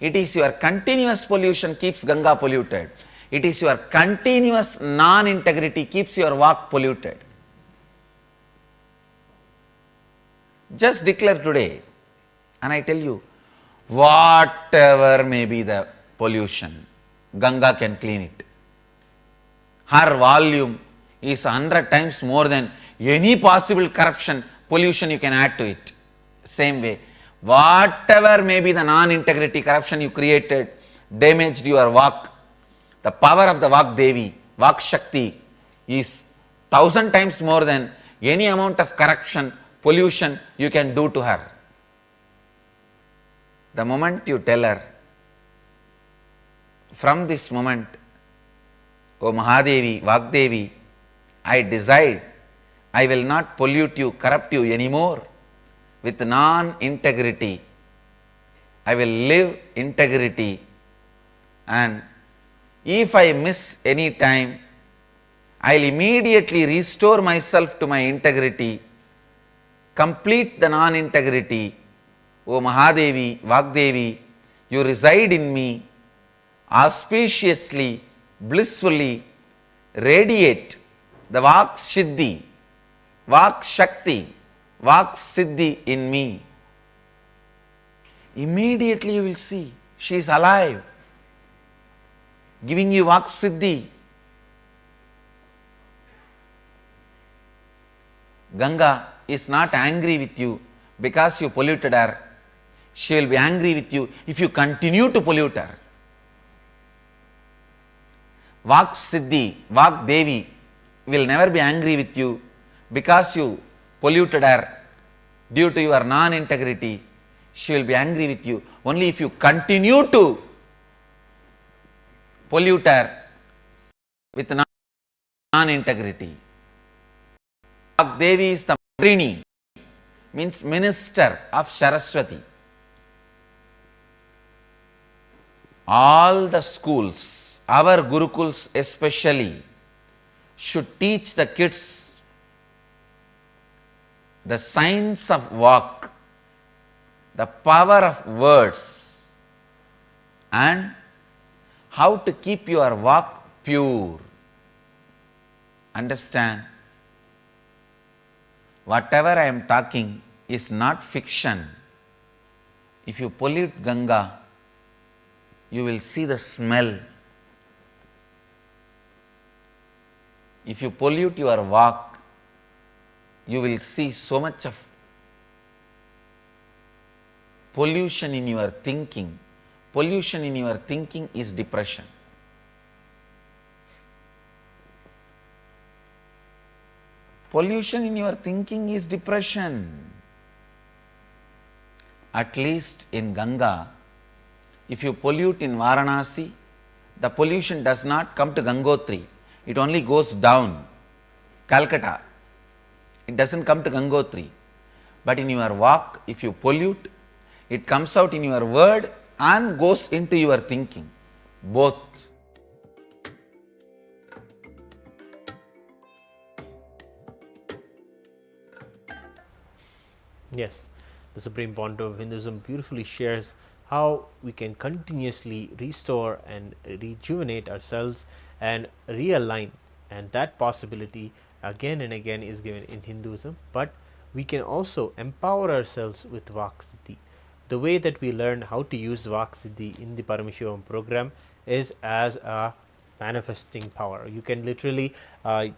it is your continuous pollution keeps Ganga polluted. It is your continuous non-integrity keeps your walk polluted. Just declare today, and I tell you, whatever may be the pollution, Ganga can clean it. Her volume is 100 times more than any possible corruption pollution you can add to it. Same way, whatever may be the non-integrity, corruption you created, damaged your Vak, the power of the Vak Devi, Vak Shakti is 1,000 times more than any amount of corruption, pollution you can do to her. The moment you tell her, from this moment, O Mahadevi, Vagdevi, I decide I will not pollute you, corrupt you anymore with non-integrity. I will live integrity, and if I miss any time, I will immediately restore myself to my integrity, complete the non-integrity. O Mahadevi, Vagdevi, you reside in me, auspiciously, blissfully radiate the Vak Siddhi, Vak Shakti, Vak Siddhi in me. Immediately you will see she is alive, giving you Vak Siddhi. Ganga is not angry with you because you polluted her. She will be angry with you if you continue to pollute her. Vak Siddhi, Vak Devi will never be angry with you because you polluted her due to your non-integrity. She will be angry with you only if you continue to pollute her with non-integrity. Vak Devi is the Murti, means minister of Saraswati. All the schools, our Gurukuls especially, should teach the kids the science of Vak, the power of words, and how to keep your Vak pure. Understand? Whatever I am talking is not fiction. If you pollute Ganga, you will see the smell. If you pollute your Vak, you will see so much of pollution in your thinking. Pollution in your thinking is depression. Pollution in your thinking is depression. At least in Ganga, if you pollute in Varanasi, the pollution does not come to Gangotri. It only goes down. Calcutta. It doesn't come to Gangotri. But in your Vak, if you pollute, it comes out in your word and goes into your thinking. Both. Yes, the Supreme Pontiff of Hinduism beautifully shares how we can continuously restore and rejuvenate ourselves and realign, and that possibility again and again is given in Hinduism, but we can also empower ourselves with Vak Siddhi. The way that we learn how to use Vak Siddhi in the Paramashivoham program is as a manifesting power. You can literally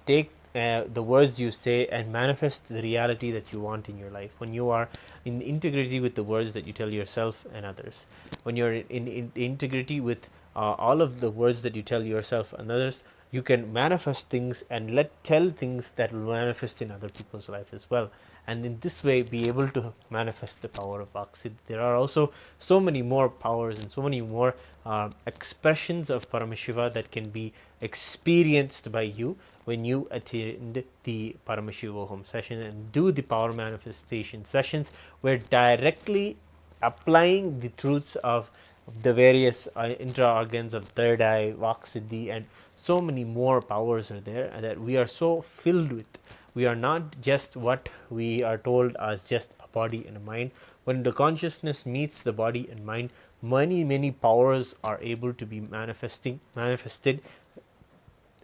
take the words you say and manifest the reality that you want in your life. When you are in integrity with the words that you tell yourself and others, when you're in integrity with all of the words that you tell yourself and others, you can manifest things and tell things that will manifest in other people's life as well, and in this way be able to manifest the power of Vak Siddhi. There are also so many more powers and so many more expressions of Paramashiva that can be experienced by you when you attend the Paramashivoham session and do the power manifestation sessions, where directly applying the truths of the various intra-organs of third eye, Vak Siddhi, and so many more powers are there, and that we are so filled with. We are not just what we are told as just a body and a mind. When the consciousness meets the body and mind, many powers are able to be manifested,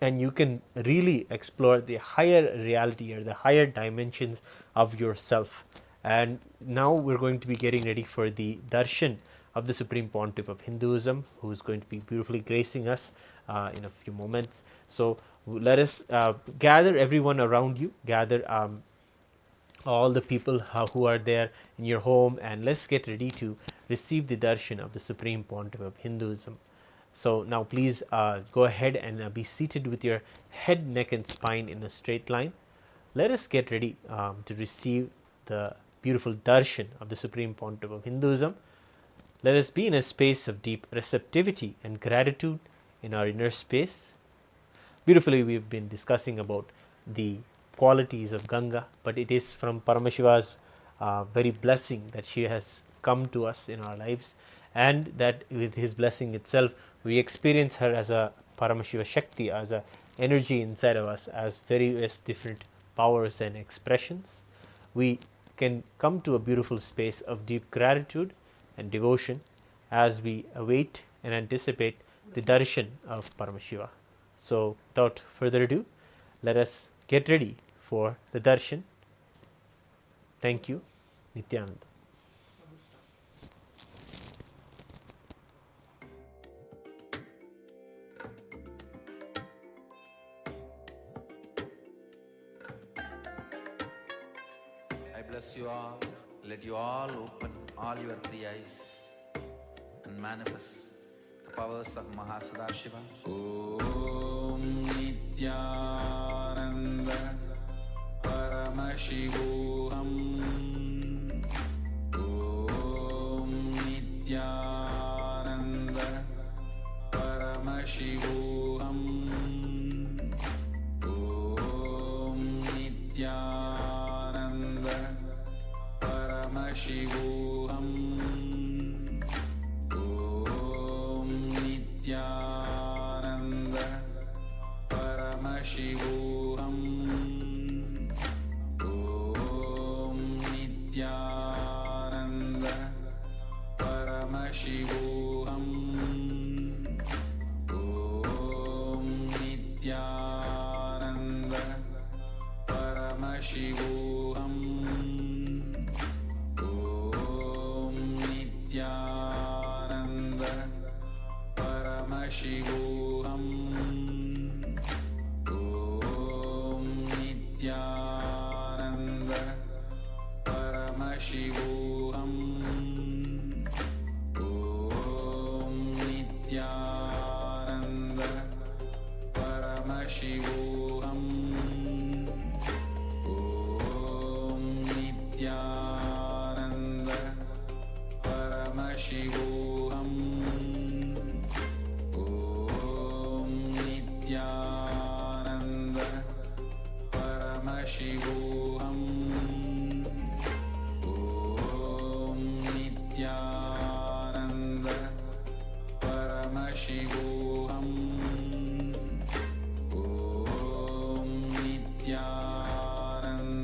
and you can really explore the higher reality or the higher dimensions of yourself. And now we're going to be getting ready for the Darshan of the Supreme Pontiff of Hinduism, who is going to be beautifully gracing us in a few moments. So let us gather everyone around you, gather all the people who are there in your home, and let's get ready to receive the darshan of the Supreme Pontiff of Hinduism. So now please go ahead and be seated with your head, neck and spine in a straight line. Let us get ready to receive the beautiful darshan of the Supreme Pontiff of Hinduism. Let us be in a space of deep receptivity and gratitude in our inner space. Beautifully, we've been discussing about the qualities of Ganga, but it is from Paramashiva's very blessing that she has come to us in our lives, and that with his blessing itself, we experience her as a Paramashiva Shakti, as a energy inside of us, as various different powers and expressions. We can come to a beautiful space of deep gratitude and devotion as we await and anticipate the darshan of Paramashiva. So without further ado, let us get ready for the darshan. Thank you. Nithyananda. I bless you all. Let you all open all your three eyes and manifest the powers of Mahasudashiva. Om Nithyananda Paramashivoham. Om Nithyananda Paramashivoham. Om Nithyananda Paramashivoham. Om Nithyananda Paramashivoham. Om Nithyananda Paramashivoham. Om Nithyananda Paramashivoham. Om Nithyananda Paramashivoham. Om Nithyananda Paramashivoham. Om Nithyananda Paramashivoham. Om Nithyananda Paramashivoham. Om Nithyananda Paramashivoham. Om Nithyananda Paramashivoham. Om Nithyananda Paramashivoham. Om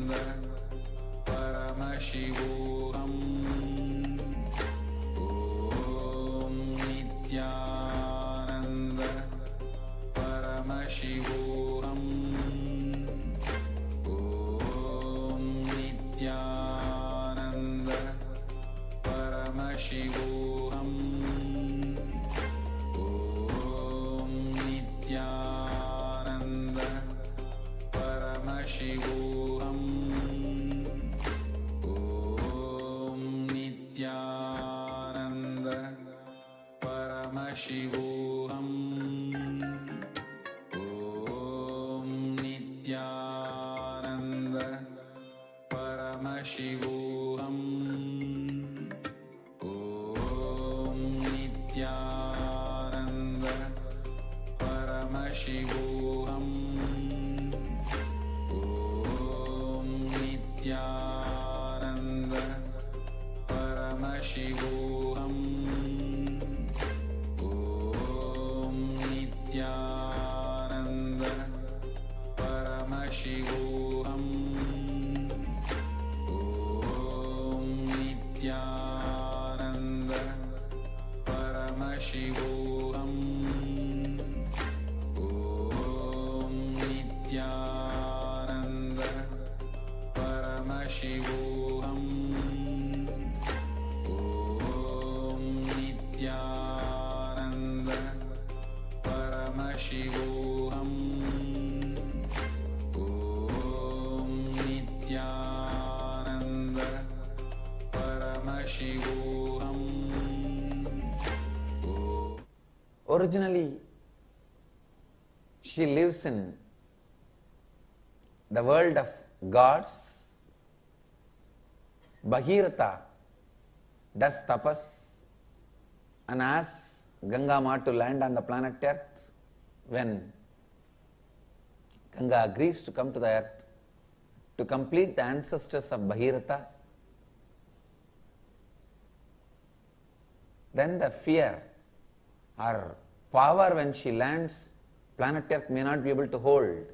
Nithyananda Paramashivoham. Om Nithyananda Paramashivoham. Om Nithyananda Paramashivoham. Om Nithyananda Paramashivoham. Om Nithyananda Paramashivoham. Om originally she lives in the world of gods. Bhagirath does tapas and asks Ganga Ma to land on the planet Earth. When Ganga agrees to come to the earth to complete the ancestors of Bhagirath, then the fear or power when she lands, planet Earth may not be able to hold.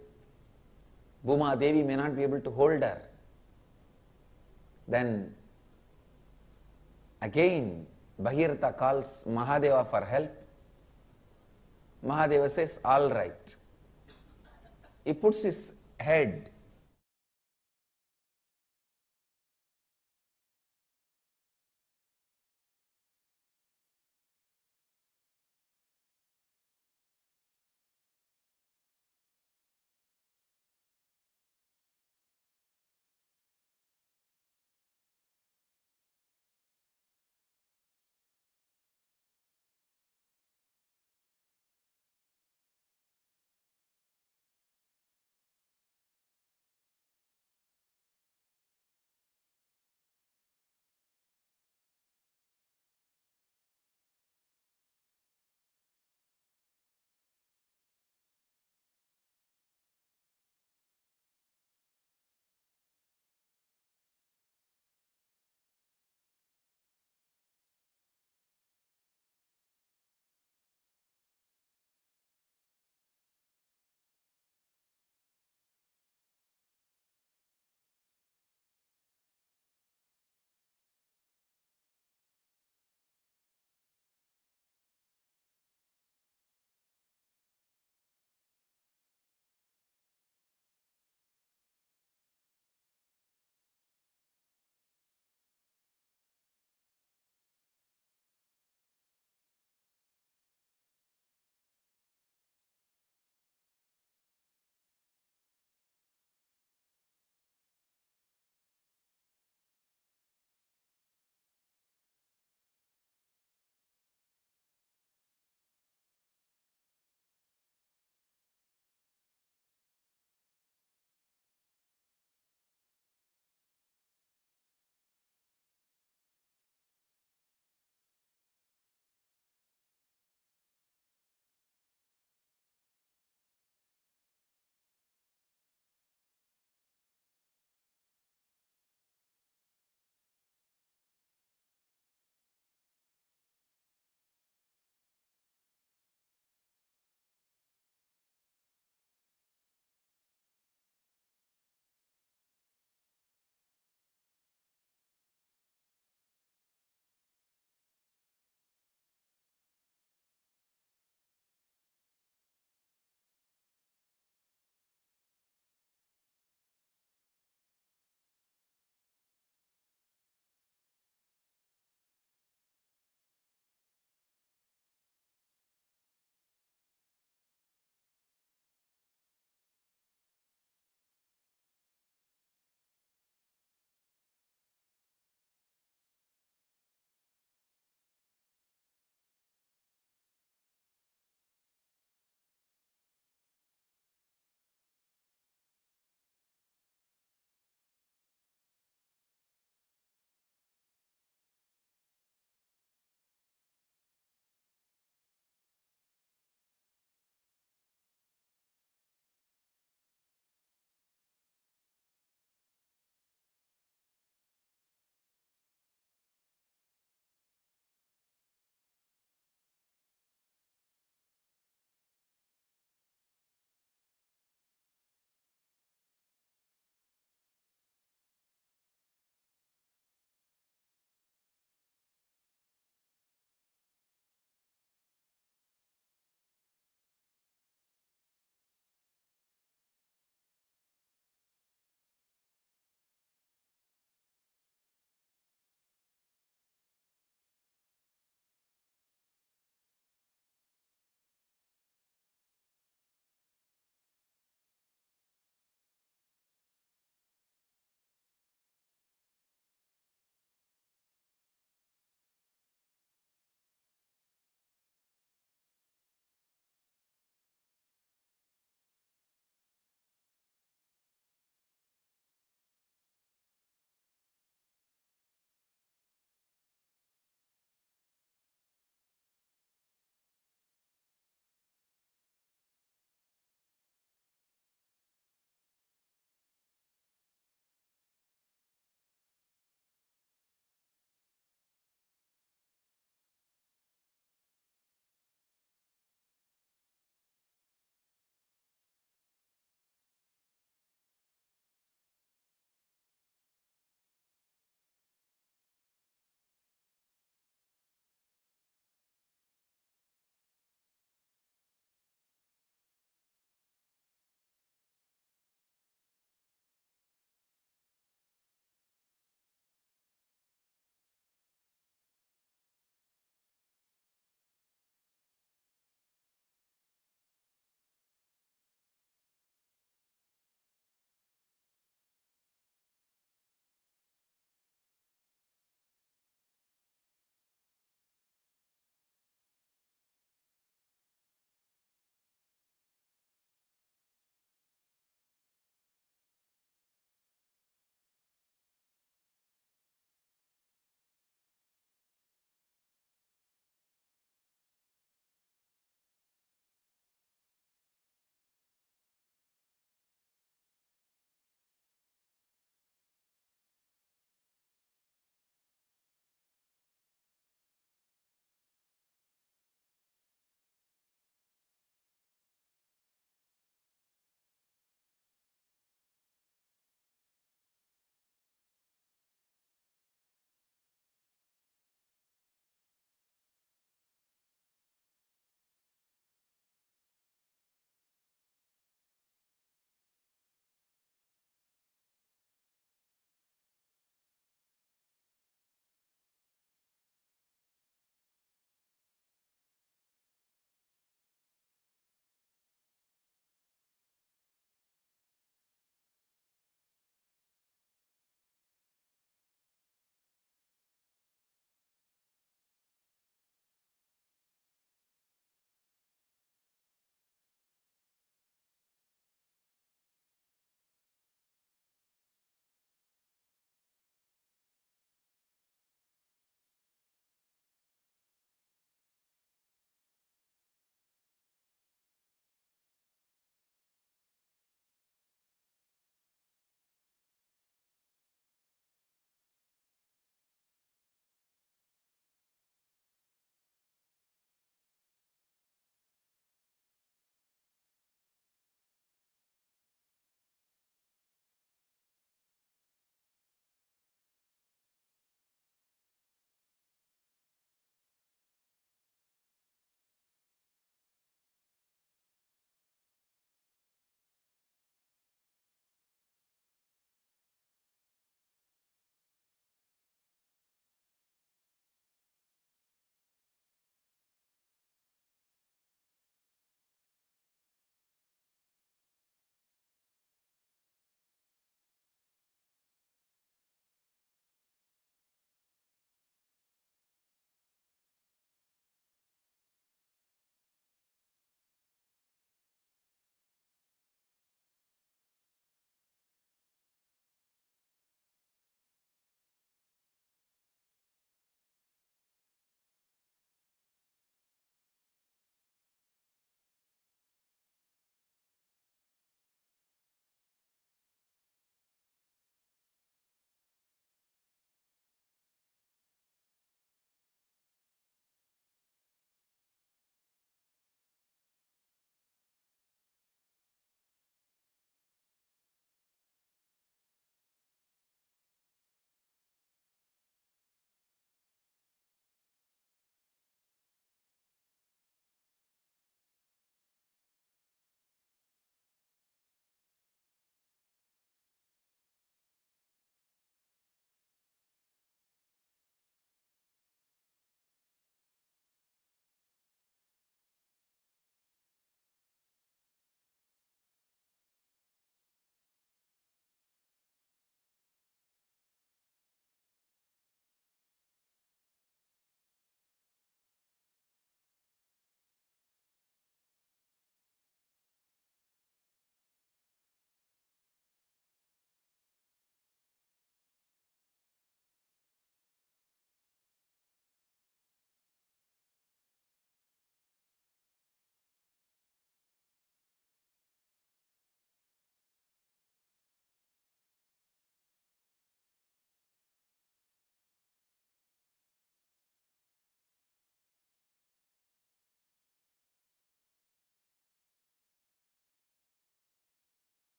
Bhuma Devi may not be able to hold her. Then again Bhagirath calls Mahadeva for help. Mahadeva says, all right. He puts his head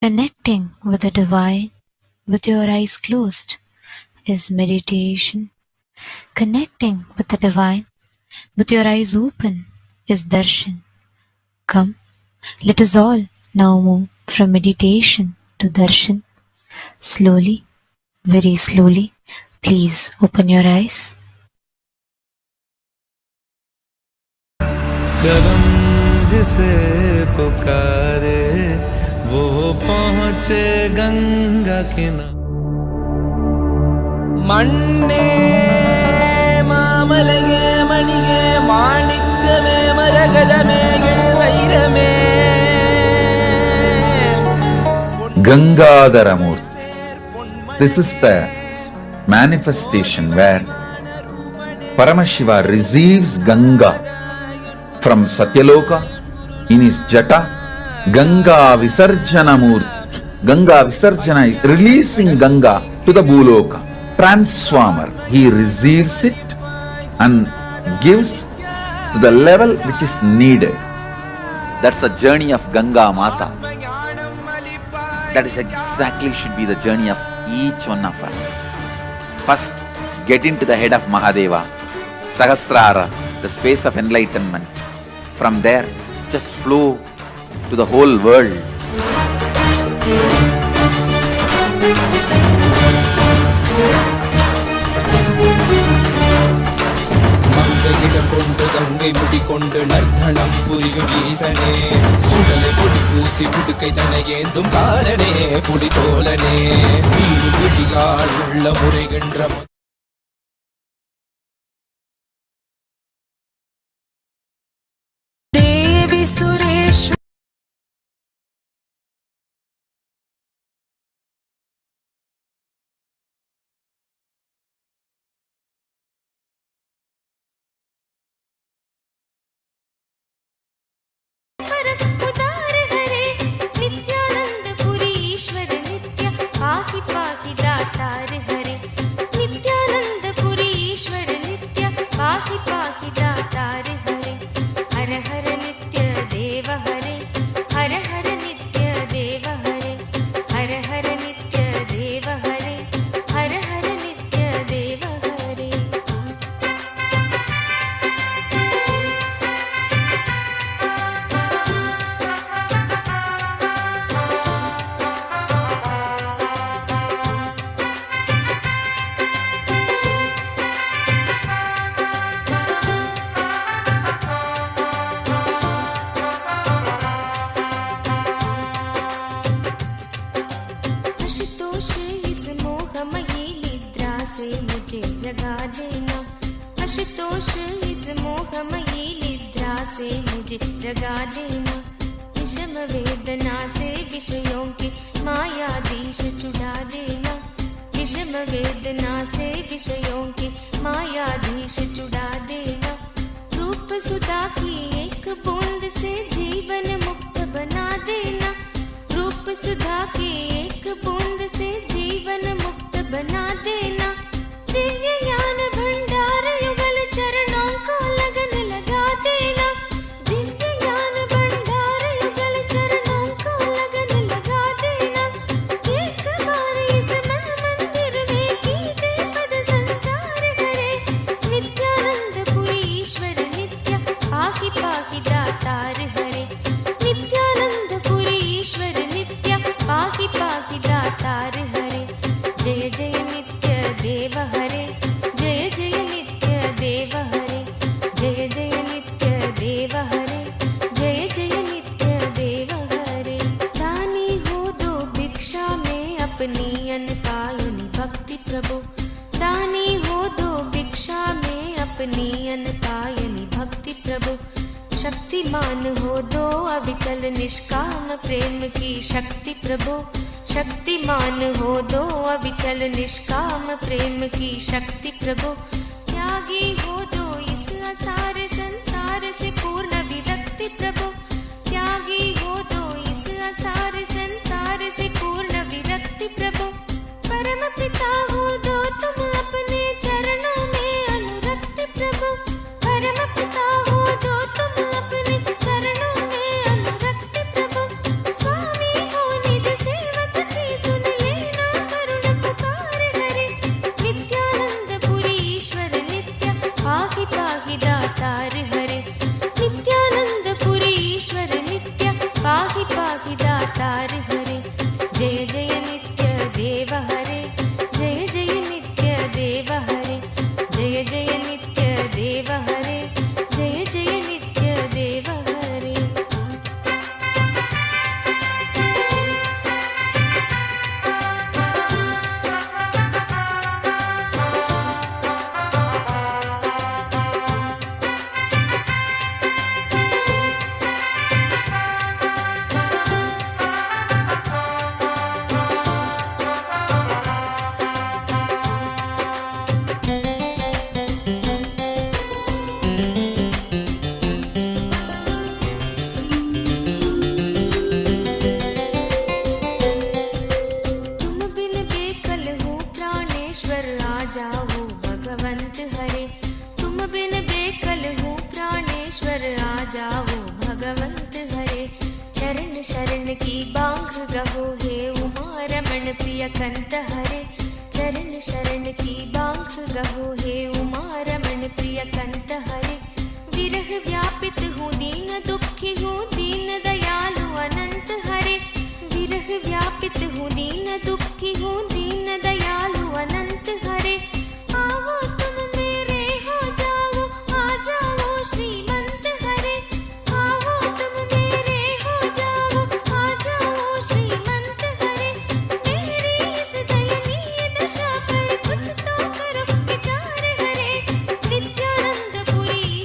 Connecting with the divine with your eyes closed is meditation. Connecting with the divine with your eyes open is darshan. Come, let us all now move from meditation to darshan. Slowly, very slowly, please open your eyes. कदम जिसे पुकारे वो पहुँचे गंगा किनारे मन्ने मामलगे मणिगे माणिक्यमे मरगदमे वैरमे Gangadhara Murti. This is the manifestation where Paramashiva receives Ganga from Satyaloka in his jata. Gangavisarjana Murti. Gangavisarjana is releasing Ganga to the Bhuloka. Transformer. He receives it and gives to the level which is needed. That's the journey of Ganga Mata. That is exactly should be the journey of each one of us. First, get into the head of Mahadeva, Sahasrara, the space of enlightenment. From there, just flow to the whole world. கொண்டு கங்கை முடி கொண்டு நர்த்தனம் புரியும் ஈசனே சுடலை புடி பூசி புடுக்கை தனை ஏந்தும் காலனே புடி தோலனே வீடு பிடிகால் உள்ள முறைகின்ற தேவி சுரேஷ் उदार हरे नित्यानंद पुरी ईश्वर नित्य पाहि पाहि दातार हरे नित्यानंद पुरी ईश्वर नित्य पाहि पाहि दातार हरे हर हर नित्य देव हरे हर हर नित्य देव हरे हर हर नित्य देव हरे हर हर नित्य देव हरे आशुतोष इस मोहमयी निद्रा से मुझे जगा देना आशुतोष इस मोहमयी निद्रा से मुझे जगा देना विषम वेदना से विषयों की मायाधीश छुड़ा देना विषम वेदना से विषयों की मायाधीश छुड़ा देना रूप सुधा की एक बूंद से जीवन मुक्त बना देना रूप सुधा की एक बूंद से जीवन मुक्त बना देना दिव्य ज्ञान भंडार युगल चरणों को लगन लगा देना दिव्य ज्ञान भंडार युगल चरणों को लगन लगा देना एक बार इस मन मंदिर में कीजिए पद संचार हरे नित्यानंद पुरी ईश्वर नित्य पाहि पाहि दातार हरे नित्यानंद पुरी ईश्वर नित्य पाहि पाहि दातार हरे जय जय नित्य देव हरे जय जय नित्य देव हरे जय जय नित्य देव हरे जय जय नित्य देव हरे दानी हो दो भिक्षा में अपनी अनपायनी भक्ति प्रभु दानी हो दो भिक्षा में अपनी अनपायनी भक्ति प्रभु शक्तिमान हो दो अविचल निष्काम प्रेम की शक्ति प्रभु शक्तिमान हो दो अविचल निष्काम प्रेम की शक्ति प्रभु त्यागी हो दो इस असार संसार से पूर्ण विरक्ति प्रभु त्यागी हो दो इस असार संसार से पूर्ण विरक्ति प्रभु परम पिता हो दो तुम अपने चरणों में अनुरक्ति प्रभु परम पिता हो दो तुम अपने चरणों में अनुरक्ति प्रभु स्वामी हो निज से परमेश्वर आ जाओ भगवंत हरे। चरण शरण की बांग गहो हे उमा रमण प्रिय कंत हरे। चरण शरण की बांग गहो हे उमा रमण प्रिय कंत हरे। विरह व्यापित हूँ दीन दुखी हूँ दीन दयालु अनंत हरे। विरह व्यापित हूँ दीन दुखी हूँ दीन दयालु अनंत हरे। आओ तुम मेरे हो जाओ आ जाओ श्रीमंत हरे। आओ तुम मेरे हो जाओ आ जाओ श्रीमंत हरे। मेरी इस दयनीय दशा पर कुछ तो करो विचार हरे। नित्यानंद पुरी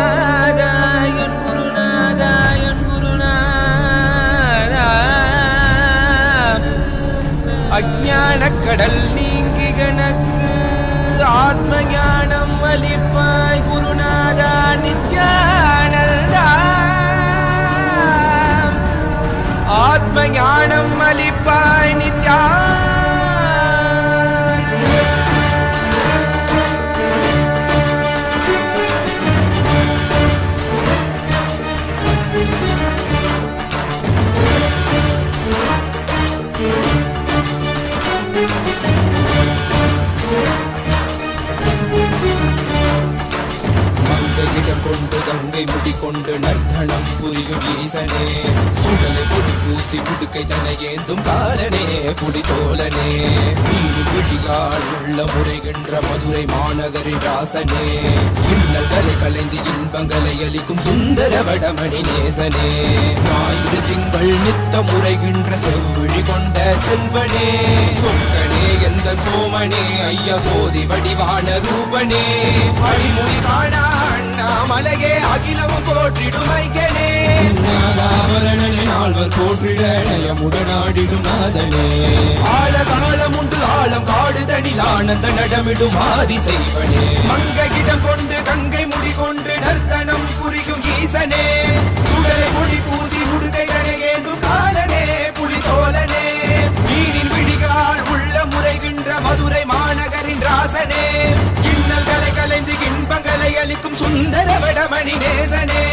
கொண்டு கங்கை முடி கொண்டு நர்த்தனம் புரியும் ஈசனே சுடலை பொடி பூசி புடுக்கை தனை ஏந்தும் காலனே புடி தோலனே மீனி பிடியால் உள்ள முறைகின்ற மதுரை மாநகரின் ராசனே இன்னல்களை கலைந்து இன்பங்களை அளிக்கும் சுந்தர வடமணி நேசனே ஞாயிறு திங்கள் நித்த முறைகின்ற செவ்விழி கொண்ட செல்வனே சொக்கனே எந்த சோமனே ஐயா சோதி வடிவான ரூபனே அடிமொழி காணா அண்ணாமலையே அகிலமும் போற்றிடும் ஐக்கனே நாதாவரணனே நால்வர் போற்றிட நயமுடனாடிடும் நாதனே ஆழகாலம் உண்டு ஆழம் காடுதனில் ஆனந்த நடமிடும் ஆதி செய்வனே மங்கையிடம் கொண்டு கங்கை முடி கொண்டு நர்த்தனம் புரியும் ஈசனே சுடலை முடி பூசி உடுகை ஏந்தும் காலனே புலி தோலனே மீனின் விழிகால் உள்ள முறைகின்ற மதுரை மாநகரின் ராசனே இன்னல்களை கலைந்து இன்பங்களை அளிக்கும் சுந்தர வடமணி நேசனே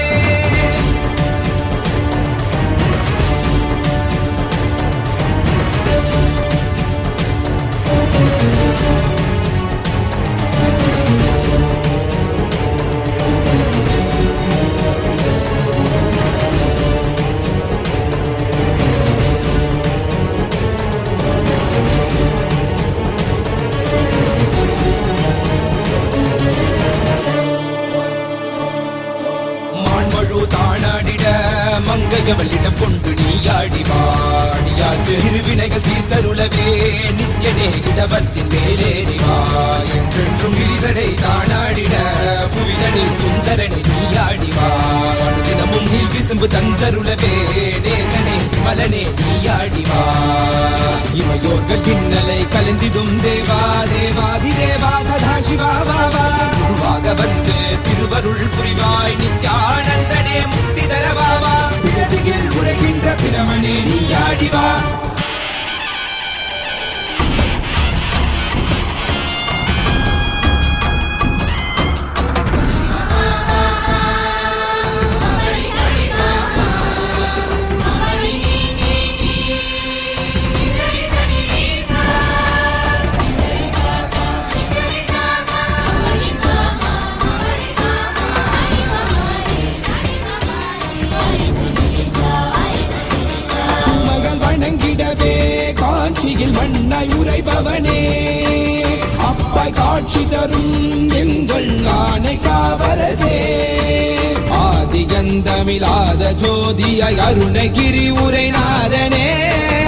மங்கையவளிடம் கொண்டு நீயாடி வாடியாது இருவினைகள் தீர்த்தருளவே நித்யனே இடவத்தின் மேலேறிவா என்றென்றும் ஈசனை தானாடிட புவிதனில் சுந்தரனை நீயாடிவா தினமும் நீ விசும்பு தந்தருளவே நேசனே மலனே நீயாடிவா இமையோர்கள் இன்னலை கலந்திடும் தேவா தேவாதி தேவா சதா சிவா வாவா குருவாக வந்து திருவருள் புரிவாய் நித்யானந்தனே முக்தி தரவாவா பிறவியில் உரைகின்ற பிரமணே நீயாடிவா மண்ணாய் உரைபவனே அப்பாய் காட்சி தரும் எங்கள் ஆணை காவரசே ஆதிகந்தமிழாத ஜோதியாய் அருணகிரி உரைநாதனே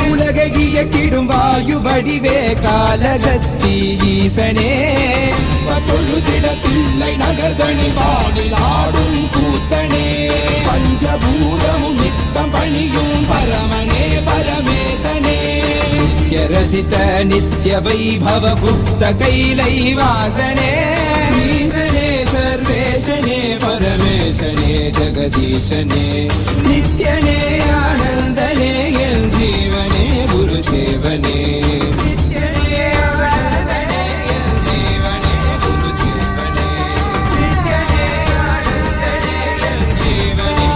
உலகை இயக்கிடும் வாயு வடிவே காலகத்தி ஈசனே தொழுதிடத்தில்லை நகர்தனில் வானில் ஆடும் கூத்தனே பஞ்சபூதமும் நித்தம் பணியும் பரமனே பரமேசனே ரசித நித்ய வைபவ குப்த கைலை வாசனே ஈசனே சர்வேசனே பரமேசனே ஜெகதீசனே நித்யனே ஆனந்தனே என் ஜீவனே குருதேவனே நித்யனே ஆனந்தனே என் ஜீவனே குருதேவனே நித்யனே ஆனந்தனே என் ஜீவனே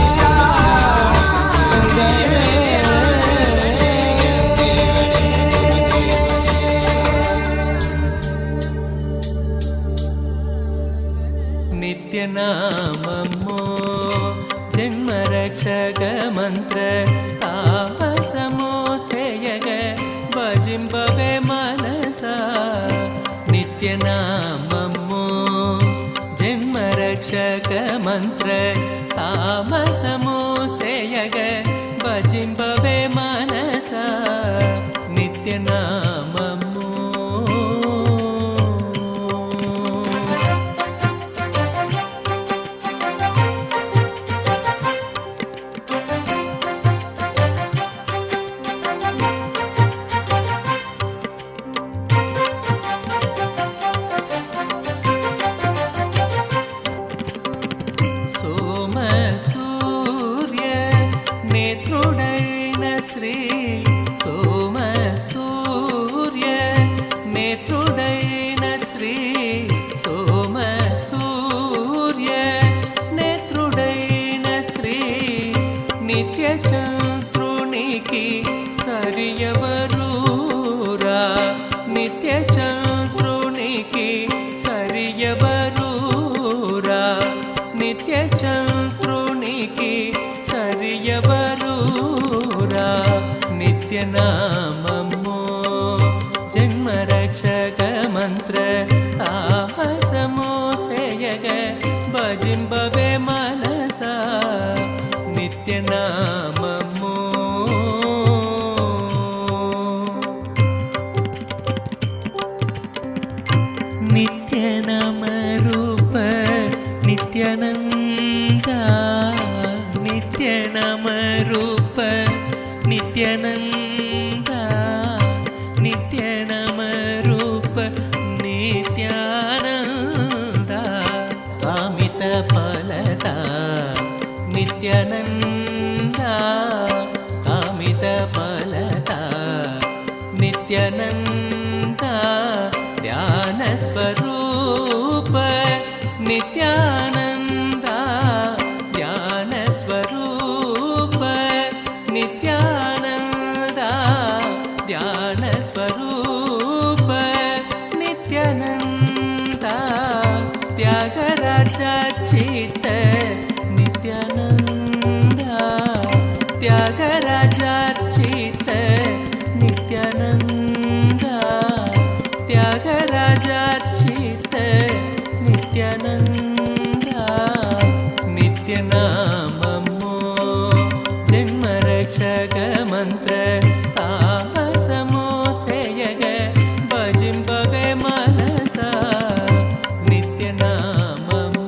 ನಿತ್ಯನಾಮಮ್ಮೋ ಜನ್ಮರಕ್ಷಕ ಮಂತ್ರ ತಾಪಸಮೋ ಸೇಯಗ ಭಜಿಂಬವೆ ಮನಸ ನಿತ್ಯನಾಮಮ್ಮೋ ಜನ್ಮರಕ್ಷಕ ಮಂತ್ರ ತಾಮಸಮೋ ಸೇಯಗ ಭಜಿಂಬವೆ ಮನಸ ನಿತ್ಯನಾಮಮ್ಮೋ ನಿತ್ಯ శంత్రునికి సరియవరూరా నిత్యనామము జన్మరక్షక మంత్ర తామసము చేయగ భజింబవే మనస నిత్యనామము నిత్యనామరూప నిత్యానంద నిత్యనామరూప నిత్యానంద నిత్యనామరూప నిత్యానంద కామిత ఫలద నిత్యానంద కామిత ఫలద నిత్యానంద ధ్యాన స్వరూప నిత్యానంద ధ్యాన స్వరూప నిత్యానంద ధ్యాన స్వరూప నిత్యానంద త్యాగరాజ చిత్త నిత్యానంద త్యాగరాజ చిత్త నిత్యానంద త్యాగరాజ చిత్త నిత్యానంద నిత్యనామము జన్మరక్షక మంత్ర తామసము చేయగ భజింపవే మనస నిత్యనామము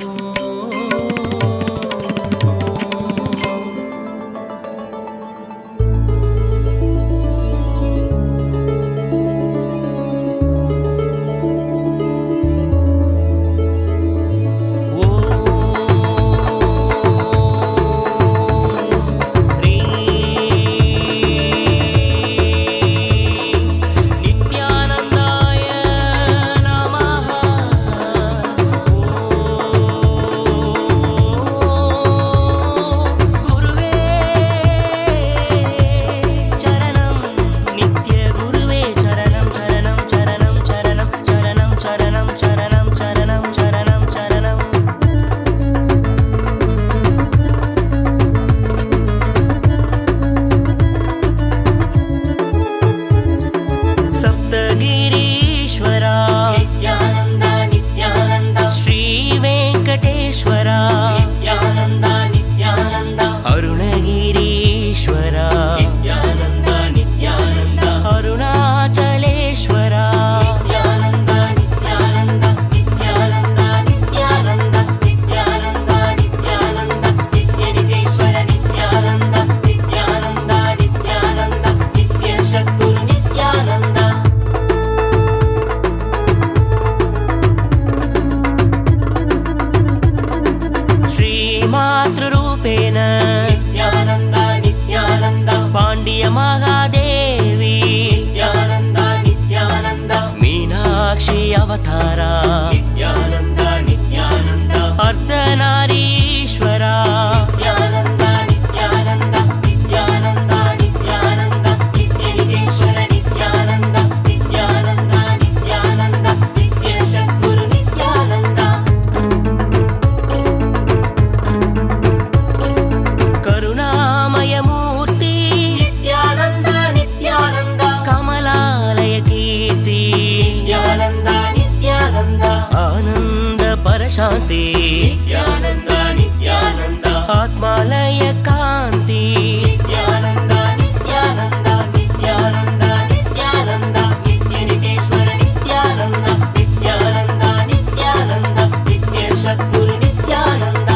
శాంతి నిత్యానంద నిత్యానంద ఆత్మాలయ కాంతి నిత్యానంద నిత్యానంద నిత్యానంద నిత్యానంద నిత్యనికేశ్వర నిత్యానంద నిత్యానంద నిత్యానంద నిత్య సద్గురు నిత్యానంద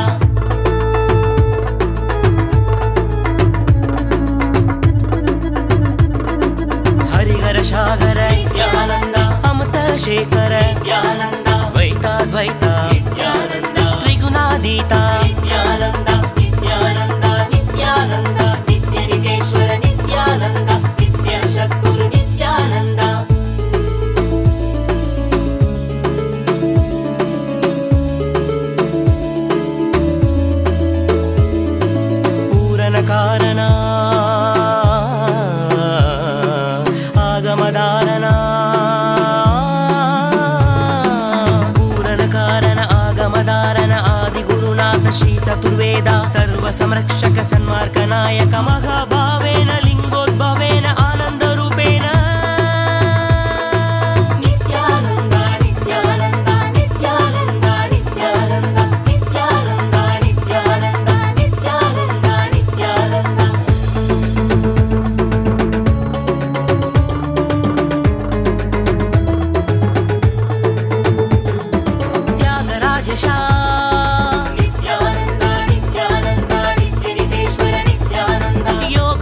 హరిహర సాగర నిత్యానంద అమృత శేఖర నిత్యానంద ద్వైత నిత్యానంద త్రిగుణాతీత నిత్యానంద నిత్యానంద నిత్యానంద నిత్యనికేశ్వర నిత్యానంద నిత్య సద్గురు నిత్యానంద పూరణ కారణ ఆగమధారణ శ్రీ చతుర్వేద ऋग्वेद सर्वसंरक्षक सन्मार्गनायक महाभावेन लिङ्गोद्भवेन आनन्दरूपेण नित्यानन्द नित्यानन्द नित्यानन्द नित्यानन्द नित्यानन्द नित्यानन्द नित्यानन्द नित्यानन्द त्यागराजशा नित्यानन्द नित्यानन्द नित्यनिधीश्वर नित्यानन्द योग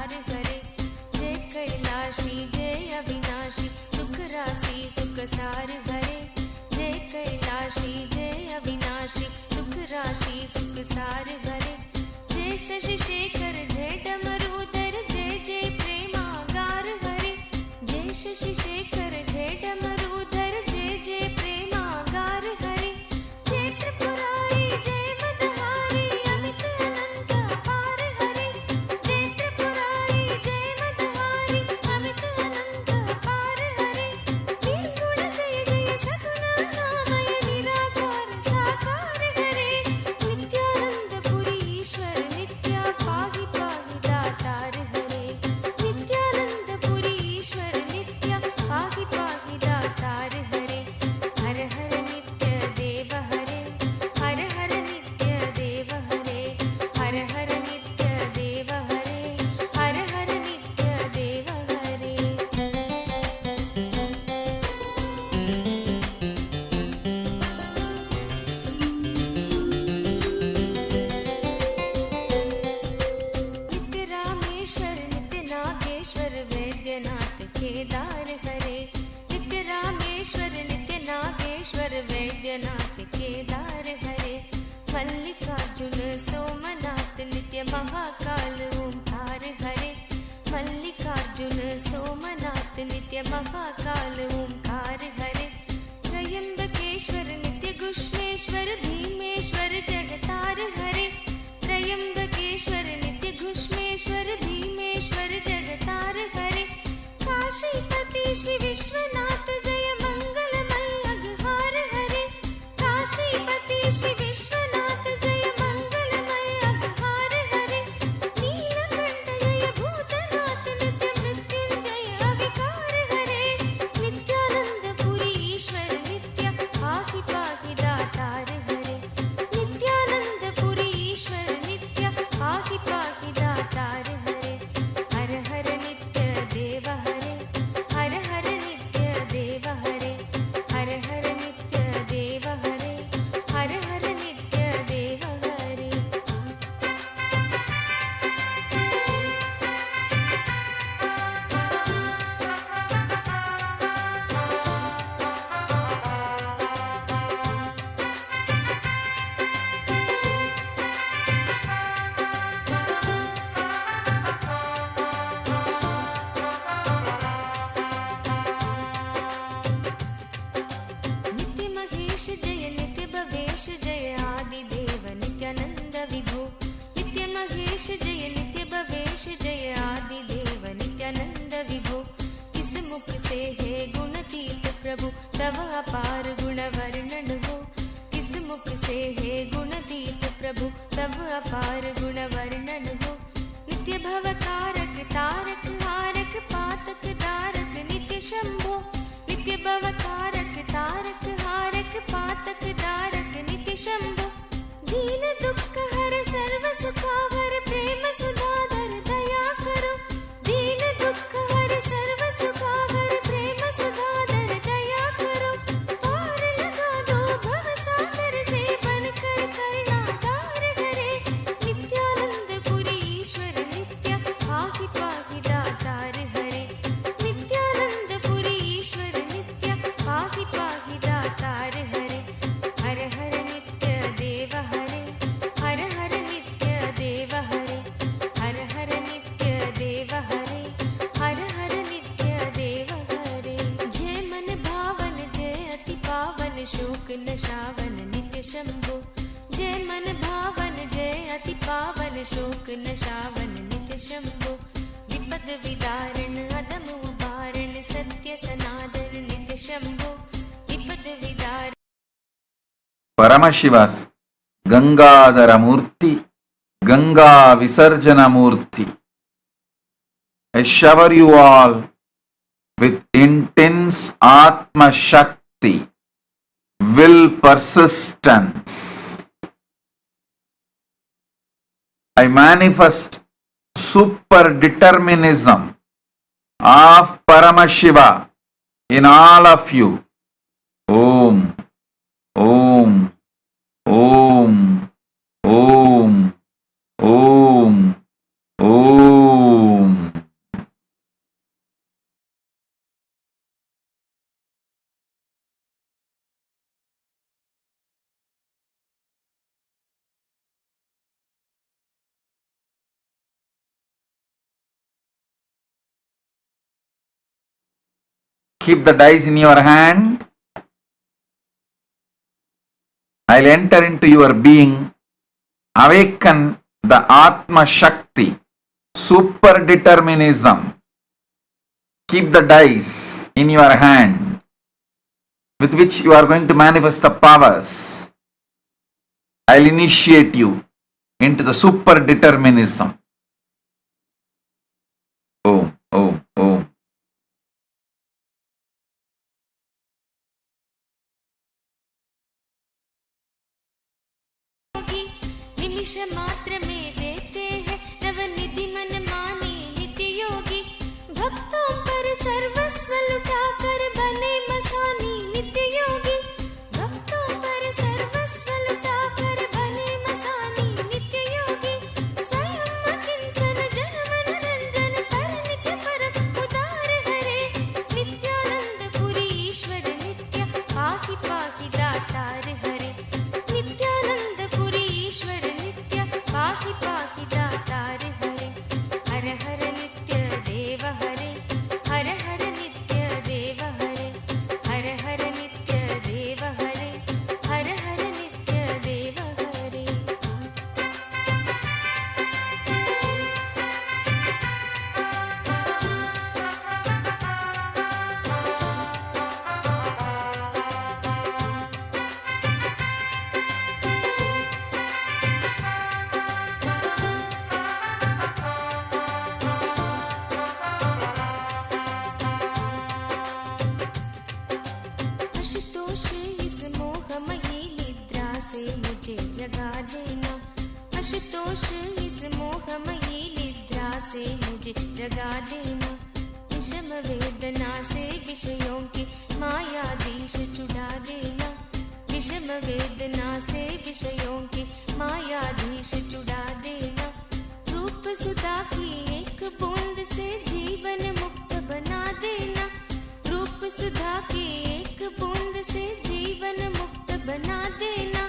अवतार हरे जय कैलाशी जय अविनाशी सुख राशि सुख सार हरे जय कैलाशी जय अविनाशी सुख राशि सुख सार हरे जय शशि शेखर जय डमरूधर जय जय प्रेमागार हरे जय शशि शेखर जय डमरूधर जय जय प्रेमागार हरे जय त्रिपुरारी जय मदहारी अमित अनंत अपार हरे जय त्रिपुरारी जय मदहारी अमित अनंत अपार हरे निर्गुण जय जय सगुण नामय निराकार साकार हरे नित्यानंद पुरी ईश्वर नित्या पाहि पाहि दातार हरे नित्यानंद पुरी ईश्वर नित्या पाहि पाहि दातार हरे हर हर नित्य देव हरे हर हर नित्य देव हरे हर हर नित्य देव हरे हर हर नित्य देव हरे नित्य रामेश्वर नित्य नागेश्वर वैद्यनाथ केदार हरे नित्य रामेश्वर नित्य नागेश्वर वैद्यनाथ केदार हरे मल्लिकार्जुन सोमनाथ नित्य महाकाल ओंकार हरे मल्लिकार्जुन सोमनाथ नित्य महाकाल ओंकार हरे त्रयंबकेश्वर नित्य गुष्मेश्वर भीमेश्वर जगतार हरे त्रयंबकेश्वर नित्य घुष्मेश्वर भीमेश्वर जगतार हरे काशीपति श्री विश्वनाथ जय मंगलमय अघहार हरे काशीपति श्री विश्वनाथ जय मंगलमय अघहार हरे नीलकंठ जय भूतनाथ नित्य मृत्युंजय अविकार हरे नित्यानंद पुरी ईश्वर नित्य पाहि पाहि दातार हरे नित्यानंद पुरी ईश्वर नित्य पाहि पाहि दातार हरे हर हर नित्य देव हरे हर हर नित्य देव हरे हर हर नित्य देव हरे हर हर नित्य देव हरे नित्य महेश जय नित्य भवेश जय आदि देव नित्यानंद विभो नित्य महेश जय नित्य भवेश जय आदि देव नित्यानंद विभो किस मुख से है गुणतीत प्रभु तव अपार गुण वर्णन हो किस मुख से है गुणतीत प्रभु तव अपार गुण वर्णन हो नित्य भव कारक तारक हारक पातक दारक नित्य शंभो नित्य भव कारक तारक हारक पातक दारक नित्य शंभो दीन दुख हर सर्व सुखावर प्रेम सुधाधर दया करो दीन दुख हर सर्व सुखावर प्रेम सुधाधर दया करो पार लगा दो भव सागर से बनकर करुणागार हरे नित्यानंद पुरी ईश्वर नित्य पाहि पाहि दातार हरे नित्यानंद पुरी ईश्वर नित्य पाहि पाहि दातार हरे हर हर नित्य देव हरे हर हर नित्य देव हरे हर हर नित्य देव हरे हर हर नित्य देव हरे जय मन भावन जय अति पावन शोक नशावन नित्य शंभो जय मन भावन जय अति पावन शोक नशावन नित्य शंभो विपद विदारण अदम उबारण सत्य सनातन नित्य शंभो विपद विदारण Paramashiva's Gangadhara Murti, Gangavisarjana Murti. I shower you all with intense Atma Shakti, will persistence. I manifest super determinism of Paramashiva in all of you. Om, Om, Om, Om, Om, Om. Keep the dice in your hand. I'll enter into your being. Awaken the Atma Shakti, super determinism. Keep the dice in your hand with which you are going to manifest the powers. I'll initiate you into the super determinism. Om, Om, Om. निमिष मात्र में देते हैं नवनिधि मन माने नित्य योगी भक्तों पर सर्वस्व लुटा कर बने मसानी नित्य योगी भक्तों पर सर्वस्व लुटा कर बने मसानी नित्य योगी स्वयं अकिंचन जन मनोरंजन पर नित्य परम उदार हरे नित्यानंद पुरी ईश्वर नित्य पाहि पाहि दातार हरे नित्यानंद पुरी ईश्वर नित्य पाहि पाहि दातार हरे हर हर नित्य देव हरे हर हर नित्य देव हरे हर हर नित्य देव हरे हर हर नित्य देव हरे आशुतोष इस मोहमयी निद्रा से मुझे जगा देना आशुतोष इस मोहमयी निद्रा से मुझे जगा देना विषम वेदना से विषयों की मायाधीश छुड़ा देना विषम वेदना से विषयों की मायाधीश छुड़ा देना रूप सुधा की एक बूंद से जीवन मुक्त बना देना रूप सुधा की एक बूंद से जीवन मुक्त बना देना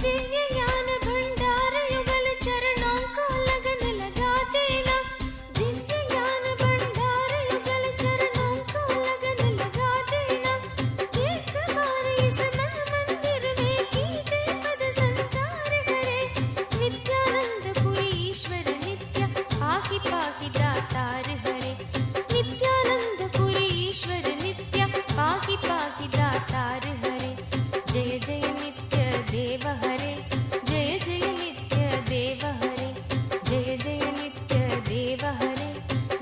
दिव्य ज्ञान भंडार युगल चरणों को लगन लगा देना दिव्य ज्ञान भंडार युगल चरणों को लगन लगा देना एक बार इस मन मंदिर में कीजिए पद संचार हरे नित्यानंद पुरी ईश्वर नित्य पाहि पाहि दातार हरे नित्यानंद पुरी ईश्वर नित्य पाहि पाहि दातार हरे जय जय नित्य देव हरे जय जय नित्य देव हरे जय जय नित्य देव हरे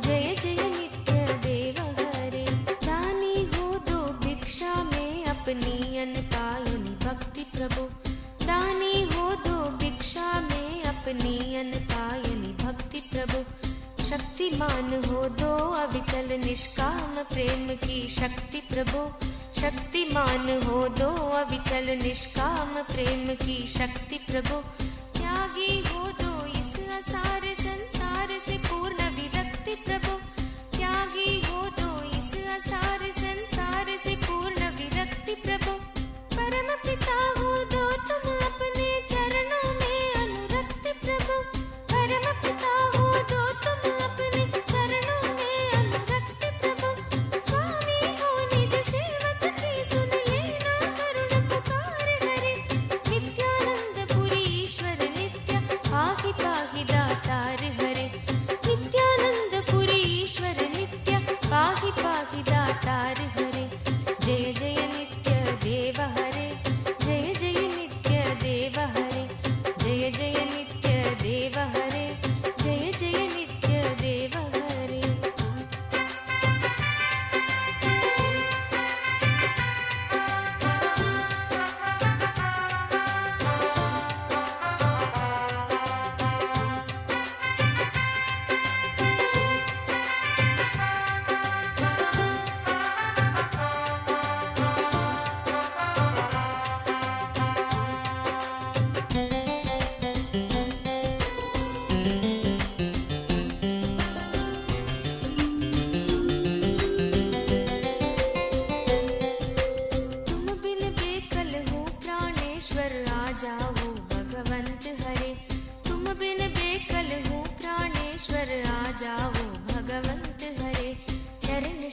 जय जय नित्य देव हरे दानी हो दो भिक्षा में अपनी अनपायनी भक्ति प्रभु दानी हो दो भिक्षा में अपनी अनपायनी भक्ति प्रभु शक्तिमान हो दो अविचल निष्काम प्रेम की शक्ति प्रभु शक्तिमान हो दो अविचल निष्काम प्रेम की शक्ति प्रभु त्यागी हो दो इस असार संसार से पूर्ण विरक्ति प्रभु त्यागी हो दो इस असार संसार से पूर्ण विरक्ति प्रभु परम पिता हो दो तुम अपने चरणों में अनुरक्त प्रभु परम पिता हो दो तुम अपने चरणों में अनुरक्त प्रभु स्वामी हो निज सेवक की सुन लेना करुण पुकार हरे नित्यानंद पुरी ईश्वर नित्य पाहि पाहि दातार हरे नित्यानंद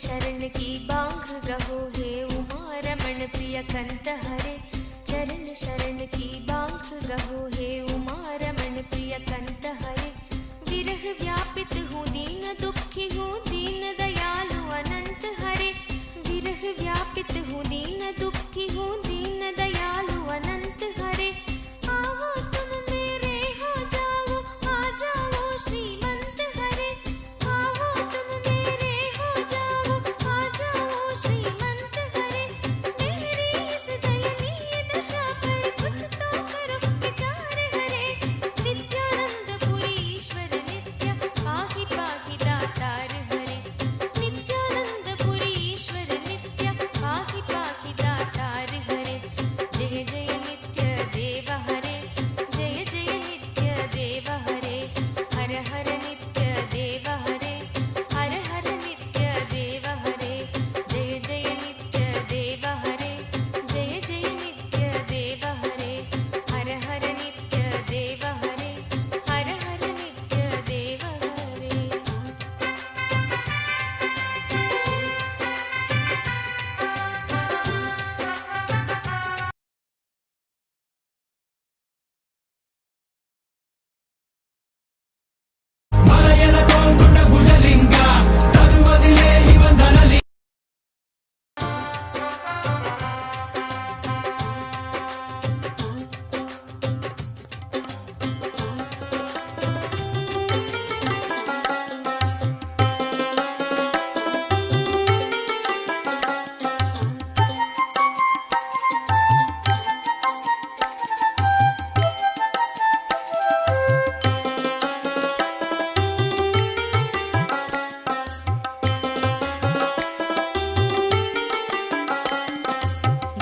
शरण की बांग गहो हे उमा रमण प्रिय कंत हरे चरण शरण की बांग गहो हे उमा रमण प्रिय कंत हरे विरह व्यापित हूँ दीन दुखी हूँ दीन दयालु अनंत हरे विरह व्यापित हूँ दीन दुखी हूँ दीन दयालु अनंत हरे आओ तुम मेरे हो जाओ आ जाओ श्रीमंत हरे आओ तुम मेरे हो जाओ आ जाओ श्रीमंत हरे मेरी इस दयनीय दशा पर कुछ तो करो विचार हरे नित्यानंद पुरी ईश्वर नित्य पाहि पाहि दातार हरे नित्यानंद पुरी ईश्वर नित्य पाहि पाहि दातार हरे जय जय नित्य देव हरे जय जय नित्य देव हरे हर हर नित्य देव हरे हर हर नित्य देव हरे जय जय नित्य देव हरे जय जय नित्य देव हरे हर हर नित्य देव हरे हर हर नित्य देव हरे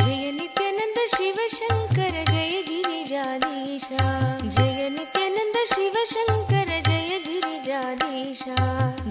जय नित्यानंद शिव शंकर जय गिरिजाधीशा जय नित्यानंद शिव शंकर जय गिरिजाधीशा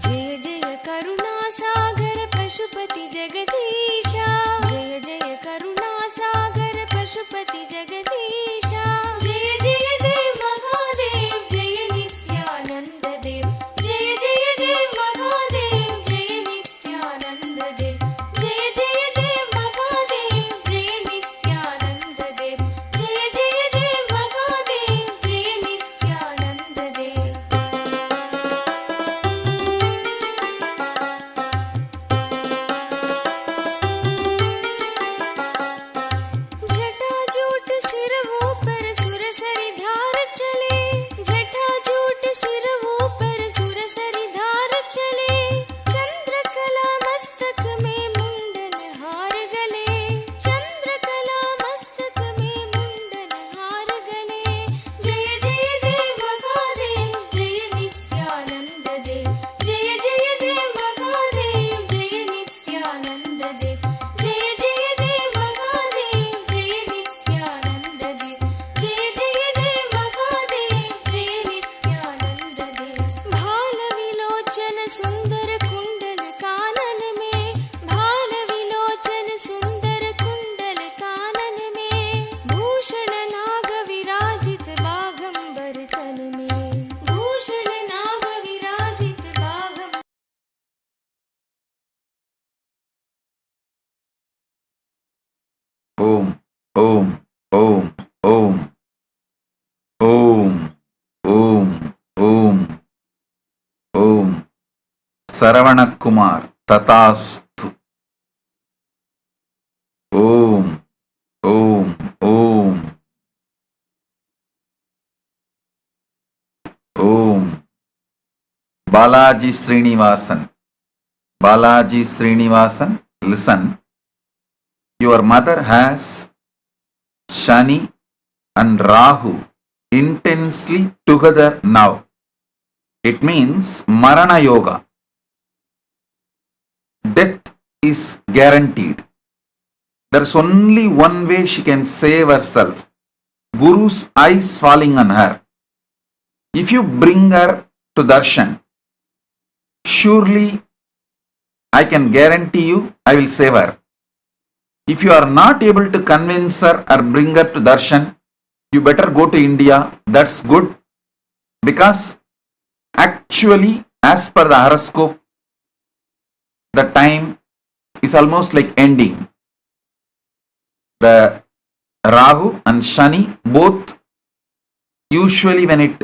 जय जय करुणा सागर पशुपति जगदीशा जय जय करुणा सागर पशुपति जगदीशा जय जय देव महादेव जय नित्यानंद देव जय जय देव महादेव जय नित्यानंद देव जय जय देव महादेव जय नित्यानंद देव जय जय देव महादेव जय नित्यानंद देव जटाजूट सिरवों पर सुरसरी धार चले जटाजूट सिरवों पर सुरसरी धार चले चंद्रकला मस्तक में मुंडन हार गले चंद्रकला मस्तक में मुंडन हार गले जय जय देव महादेव जय नित्यानंद देव जय जय देव महादेव जय नित्यानंद देव जय जय देव महादेव जय नित्यानंद देव जय जय देव महादेव जय नित्यानंद देव भाल विलोचन सुंदर कुंडल कानन में भाल विलोचन सुंदर कुंडल कानन में भूषण नाग विराजित बागंबर तन में भूषण नाग विराजित बागंबर Om, Om, Om, Om, Om, Om, Om, Om. Saravana Kumar, Tatastu. Om, Om, Om, Om. Balaji Srinivasan. Balaji Srinivasan, listen. Your mother has Shani and Rahu intensely together now. It means Marana Yoga. Death is guaranteed. There's only one way she can save herself. Guru's eyes falling on her. If you bring her to Darshan, surely I can guarantee you I will save her. If you are not able to convince her or bring her to Darshan, you better go to India. That's good, because actually, as per the horoscope, the time is almost like ending. The Rahu and Shani both, usually when it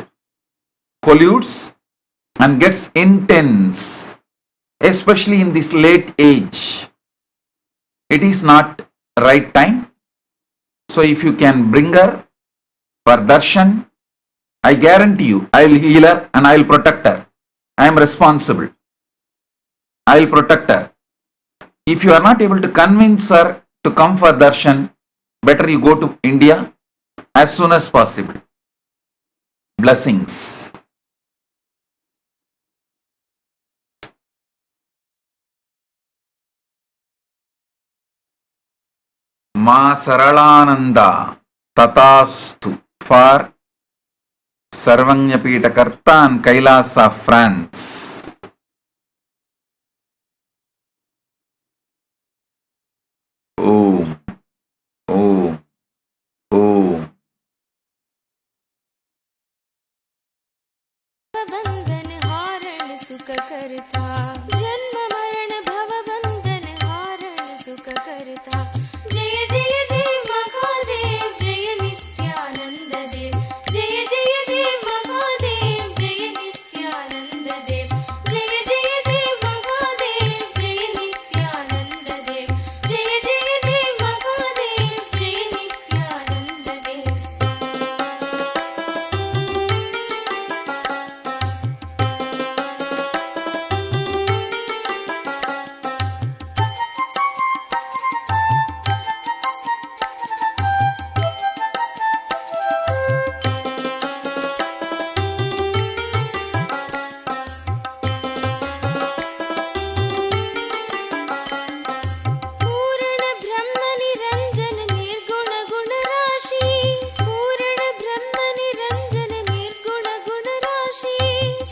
colludes and gets intense, especially in this late age, it is not right time. So if you can bring her for darshan, I guarantee you, I will heal her and I will protect her. I am responsible. I will protect her. If you are not able to convince her to come for darshan, better you go to India as soon as possible. Blessings. Ma Saralananda Tatastu for Sarvanyapita Karta and Kailasa, France. Om. Om. Om. बंधन हारण सुख करता जन्म मरण भव बंधन हारण सुख करता जय जय देव महादेव जय नित्यानंद देव जय जय देव महादेव जय नित्यानंद देव जय जय देव महादेव जय नित्यानंद देव जय जय देव महादेव जय नित्यानंद देव पूर्ण ब्रह्म निरंजन निर्गुण गुण राशि पूर्ण ब्रह्म निरंजन निर्गुण गुण राशि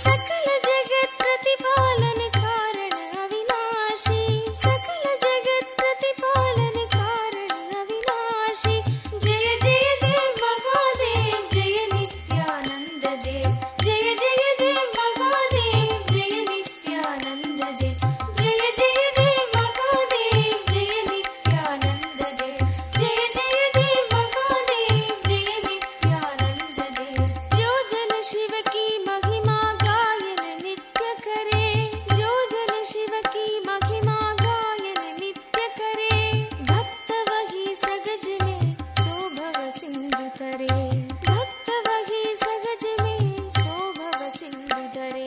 सकल जगत प्रतिपालन कारण अविनाशी सकल जगत प्रतिपालन कारण अविनाशी जय जय देव महादेव जय नित्यानंद देव जय जय देव महादेव जय नित्यानंद देव जय जय देव महादेव जय नित्यानंद देव जय जय देव महादेव जय नित्यानंद देव जो जन शिव की महिमा गायन नित्य करे जो जन शिव की महिमा गायन नित्य करे भक्त वही सगज में शोभव सिंधु तरे भक्त वही सगज में शोभव सिंधु तरे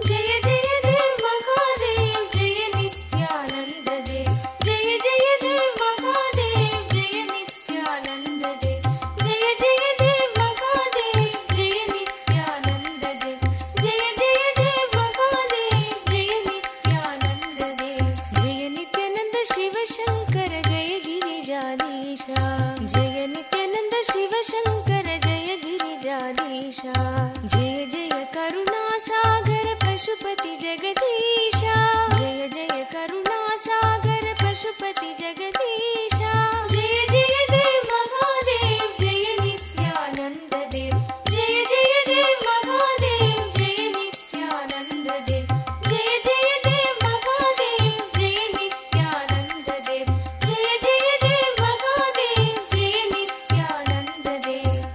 जय जय देव महादेव जय नित्यानंद देव जय जय देव महादेव जय नित्यानंद देव जय जय देव महादेव जय नित्यानंद देव जय जय देव महादेव जय नित्यानंद देव जय नित्यानंद शिव शंकर जय गिरिजाधीशा जय नित्यानंद शिव शंकर जय गिरिजाधीशा जय जय करुणा सागर पशुपति जगदीशा जय जय करुणा सागर पशुपति जगदीशा जय जय देव महादेव जय नित्यानंद देव जय जय देव महादेव जय नित्यानंद देव जय जय देव महादेव जय नित्यानंद देव जय जय देव महादेव जय नित्यानंद देव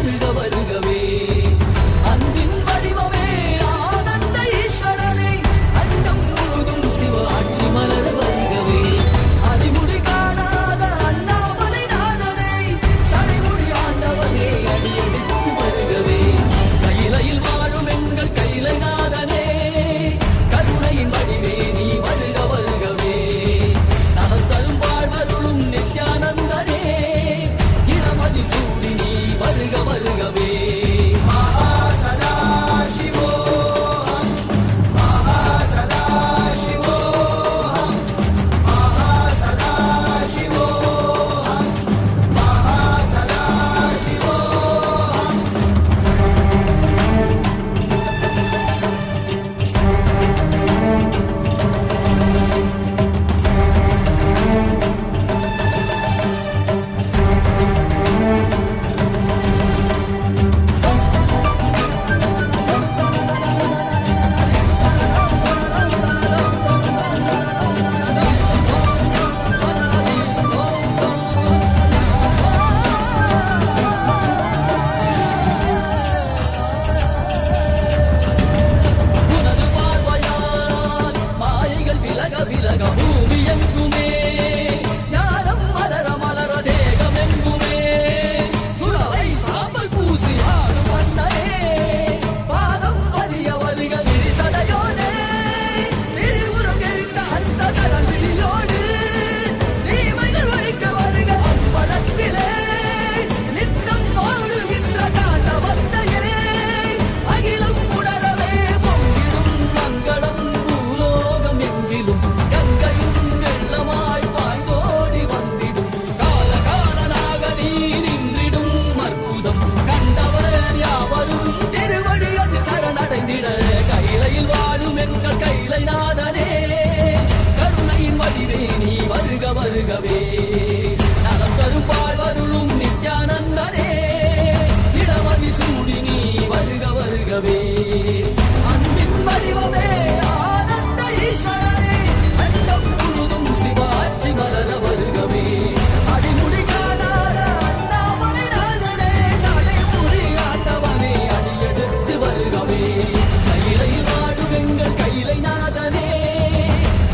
வருக வருகவே அன்பின் வடிவமே ஆனந்த ஈஸ்வரனே அண்டம் முழுதும் சிவ ஆட்சி மலர வருகவே அடிமுடி காணாத அண்ணாமலை நாதனே சடைமுடி ஆண்டவனே அடியெடுத்து வருகவே கையிலையில் வாழும் எங்கள் கையிலை நாதனே கருணையின் வடிவே நீ வருக வருகவே நலம் தரும் வாழ்வருளும் நித்யானந்தனே இளமதி சூடி நீ வருக வருகவே உனது பார்வையால் மாயைகள் விலக விலக பூமி எங்குமே ஞானம் மலர மலர தேகம் எங்குமே சுரவை சாம்பல் பூசி ஆடும் மன்னரே பாதம் பதிய வருக விரிசடையோனே திரிபுரம் எரித்த அந்த கடல் விழியோடு தீமைகள் ஒழிக்க வருக அம்பலத்திலே நித்தம் வாழுகின்ற தாண்டவத்தையே அகிலம் உணரவே பொங்கிடும் மங்களம் பூலோகம் எங்கிலும் கங்கையின் வெள்ளமாய் பாய்ந்தோடி வந்திடும் கால காலனாக நீ நின்றிடும் அற்புதம் கண்டவர் யாவரும் திருவடி அதில் சரணடைந்திட கையிலையில் வாழும் எங்கள் கைலை நாதனே கருணையின் வடிவே நீ வருக வருகவே நலம் தரும் வாழ்வருளும் நித்யானந்தனே இடமதி சூடி நீ வருக வருகவே அன்பின் வடிவமே ஆனந்த ஈஸ்வரனே அண்டம் முழுதும் சிவாட்சி மலர வருகவே அடிமுடி காணாத அண்ணாமலை நாதனே சடைமுடி ஆண்டவனே அடியெடுத்து வருகவே கையிலையில் வாழும் எங்கள் கைலை நாதனே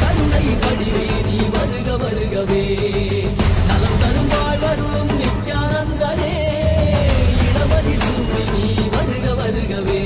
கருணை வடிவே நீ வருக வருகவே நலம் தரும் வாழ்வருளும் நித்யானந்தனே இடமதி சூடி நீ வருக வருகவே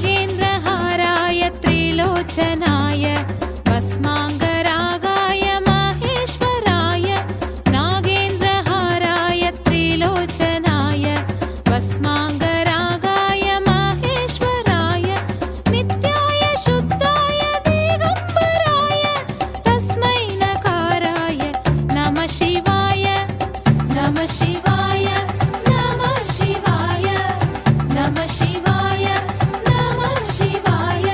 नागेन्द्रहाराय त्रिलोचनाय भस्माङ्गरागाय माहेश्वराय नागेन्द्रहाराय त्रिलोचनाय भस्माङ्गरागाय माहेश्वराय नित्याय शुद्धाय दिगम्बराय तस्मै नकाराय नमः शिवाय नमः शिवाय नमः शिवाय नमः शिवाय नमः शिवाय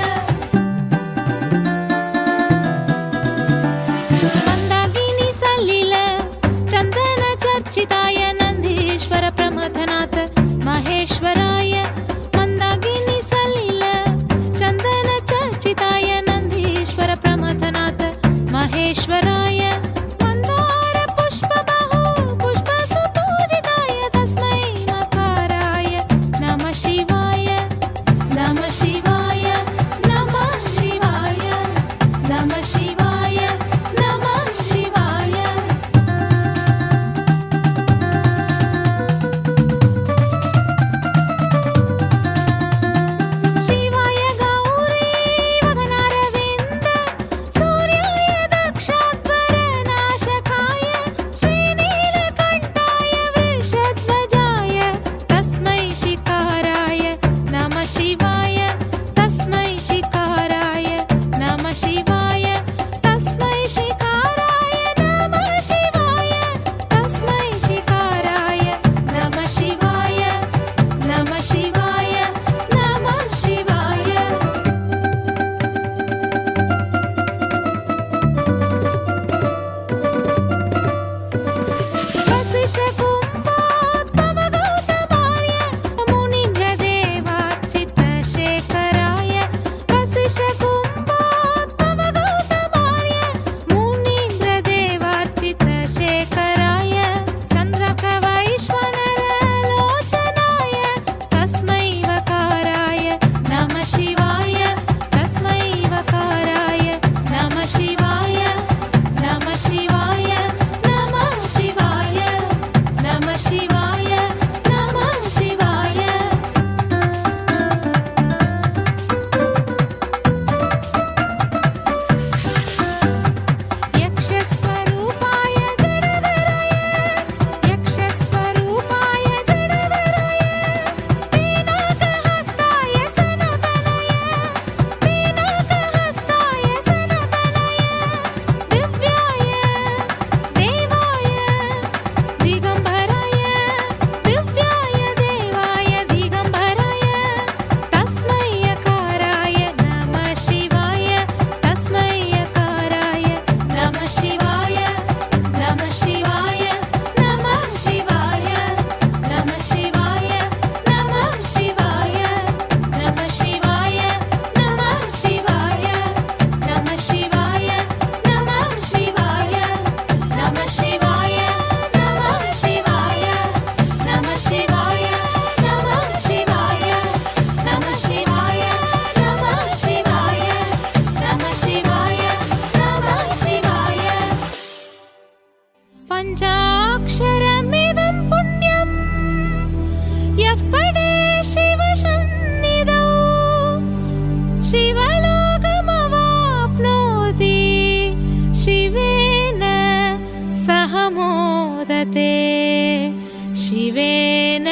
मोदते शिवेन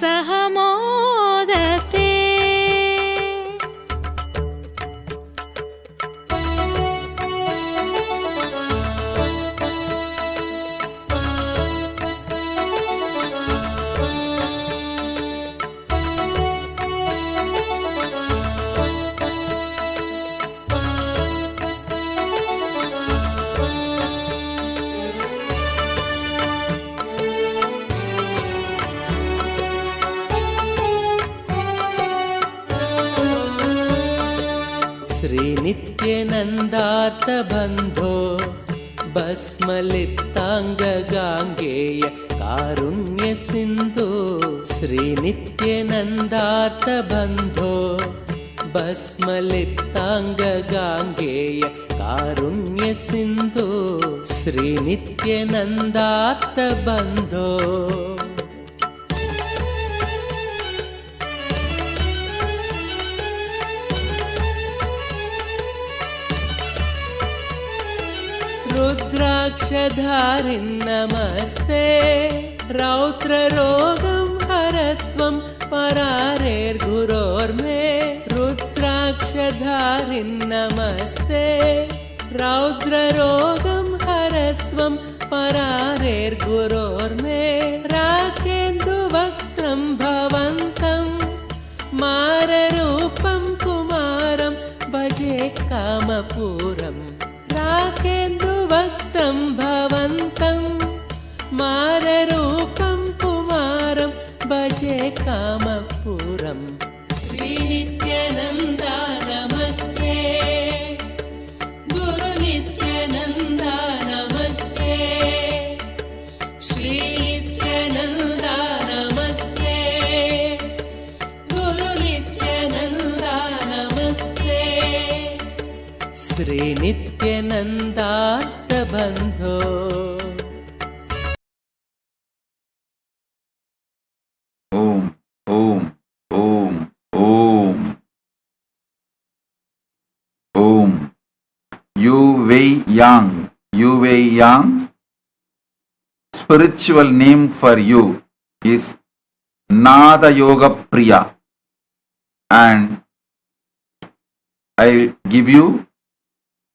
सह मोदते। श्रीनित्यनन्दार्तबन्धो भस्मलिप्ताङ्गगाङ्गेय कारुण्यसिन्धो। श्रीनित्यनन्दार्तबन्धो भस्मलिप्ताङ्गगाङ्गेय कारुण्यसिन्धो। श्रीनित्यनन्दार्तबन्धो रुद्राक्षधारिन्नमस्ते रौद्ररोगं हरत्वं परारेर्गुरोर्मे। रुद्राक्षधारिन्नमस्ते रौद्ररोगं हरत्वं परारेर्गुरोर्मे। राकेन्दुवक्त्रं भवन्तं माररूपं कुमारं भजे कामपूरम्। राकेन्दुवक्त्रं भवन्तं माररूपं कुमारं भजे कामपूरम्। श्रीनित्यानन्दा नमस्ते गुरुनित्यानन्दा नमस्ते। श्रीनित्यानन्दा नमस्ते गुरुनित्यानन्दा नमस्ते। श्रीनित्यानन्दार्तबन्धो Om, Om, Om, Om, Om. Yu Wei Yang, spiritual name for you is Nada Yoga Priya, and I give you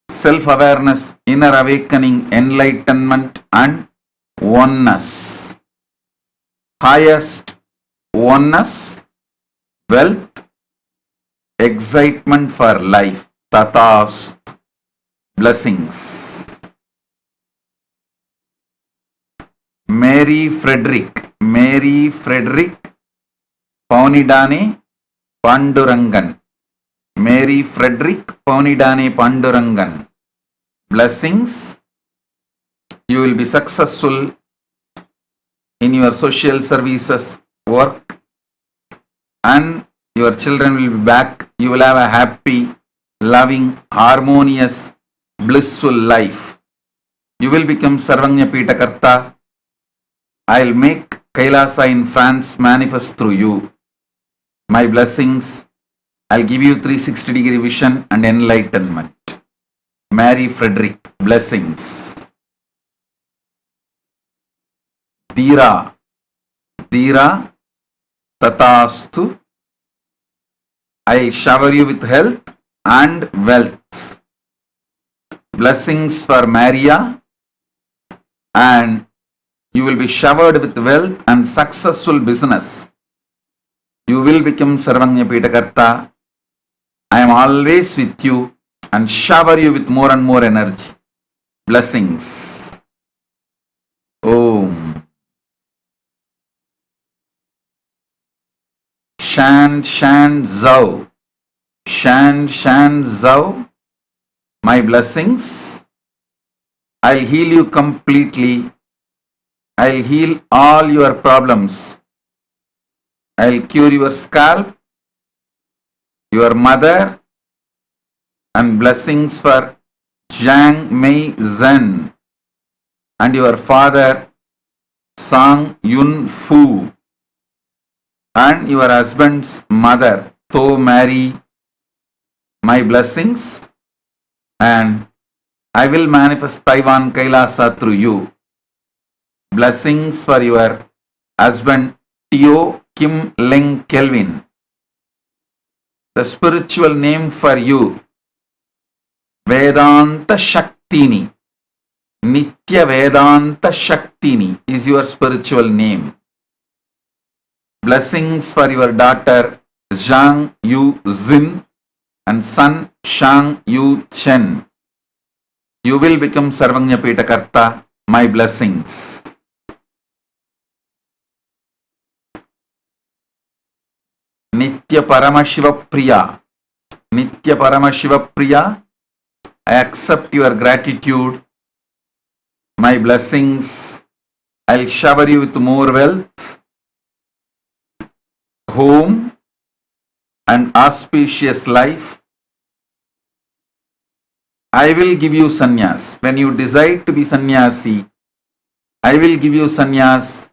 self-awareness, inner awakening, enlightenment and oneness. Highest oneness, wealth, excitement for life. Tathast. Blessings. Mary Frederick Paunidane Pandurangan. Mary Frederick Paunidane Pandurangan. Blessings. You will be successful in your social services work, and your children will be back. You will have a happy, loving, harmonious, blissful life. You will become Sarvanya Pitakarta. I'll make Kailasa in France manifest through you. My blessings. I'll give you 360-degree vision and enlightenment. Mary Frederick, blessings. Dheera, Tathastu. I shower you with health and wealth. Blessings for Maria, and you will be showered with wealth and successful business. You will become Sarvanya Pitakarta. I am always with you and shower you with more and more energy. Blessings. Om. Shan Zhao. My blessings. I'll heal you completely. I'll heal all your problems. I'll cure your scalp, your mother, and blessings for Jiang Mei Zhen and your father Sang Yun Fu and your husband's mother To Mary. My blessings, and I will manifest Taiwan Kailasa through you. Blessings for your husband Teo Kim Leng Kelvin. The spiritual name for you, Vedanta Shaktini. Nitya Vedanta Shaktini is your spiritual name. Blessings for your daughter Zhang Yu Zin and son Shang Yu Chen. You will become Sarvanya Pitakarta. My blessings. Nitya Paramashiva Priya. Nitya Paramashiva Priya. I accept your gratitude. My blessings. I'll shower you with more wealth, home, and auspicious life. I will give you sannyas. When you decide to be sannyasi, I will give you sannyas.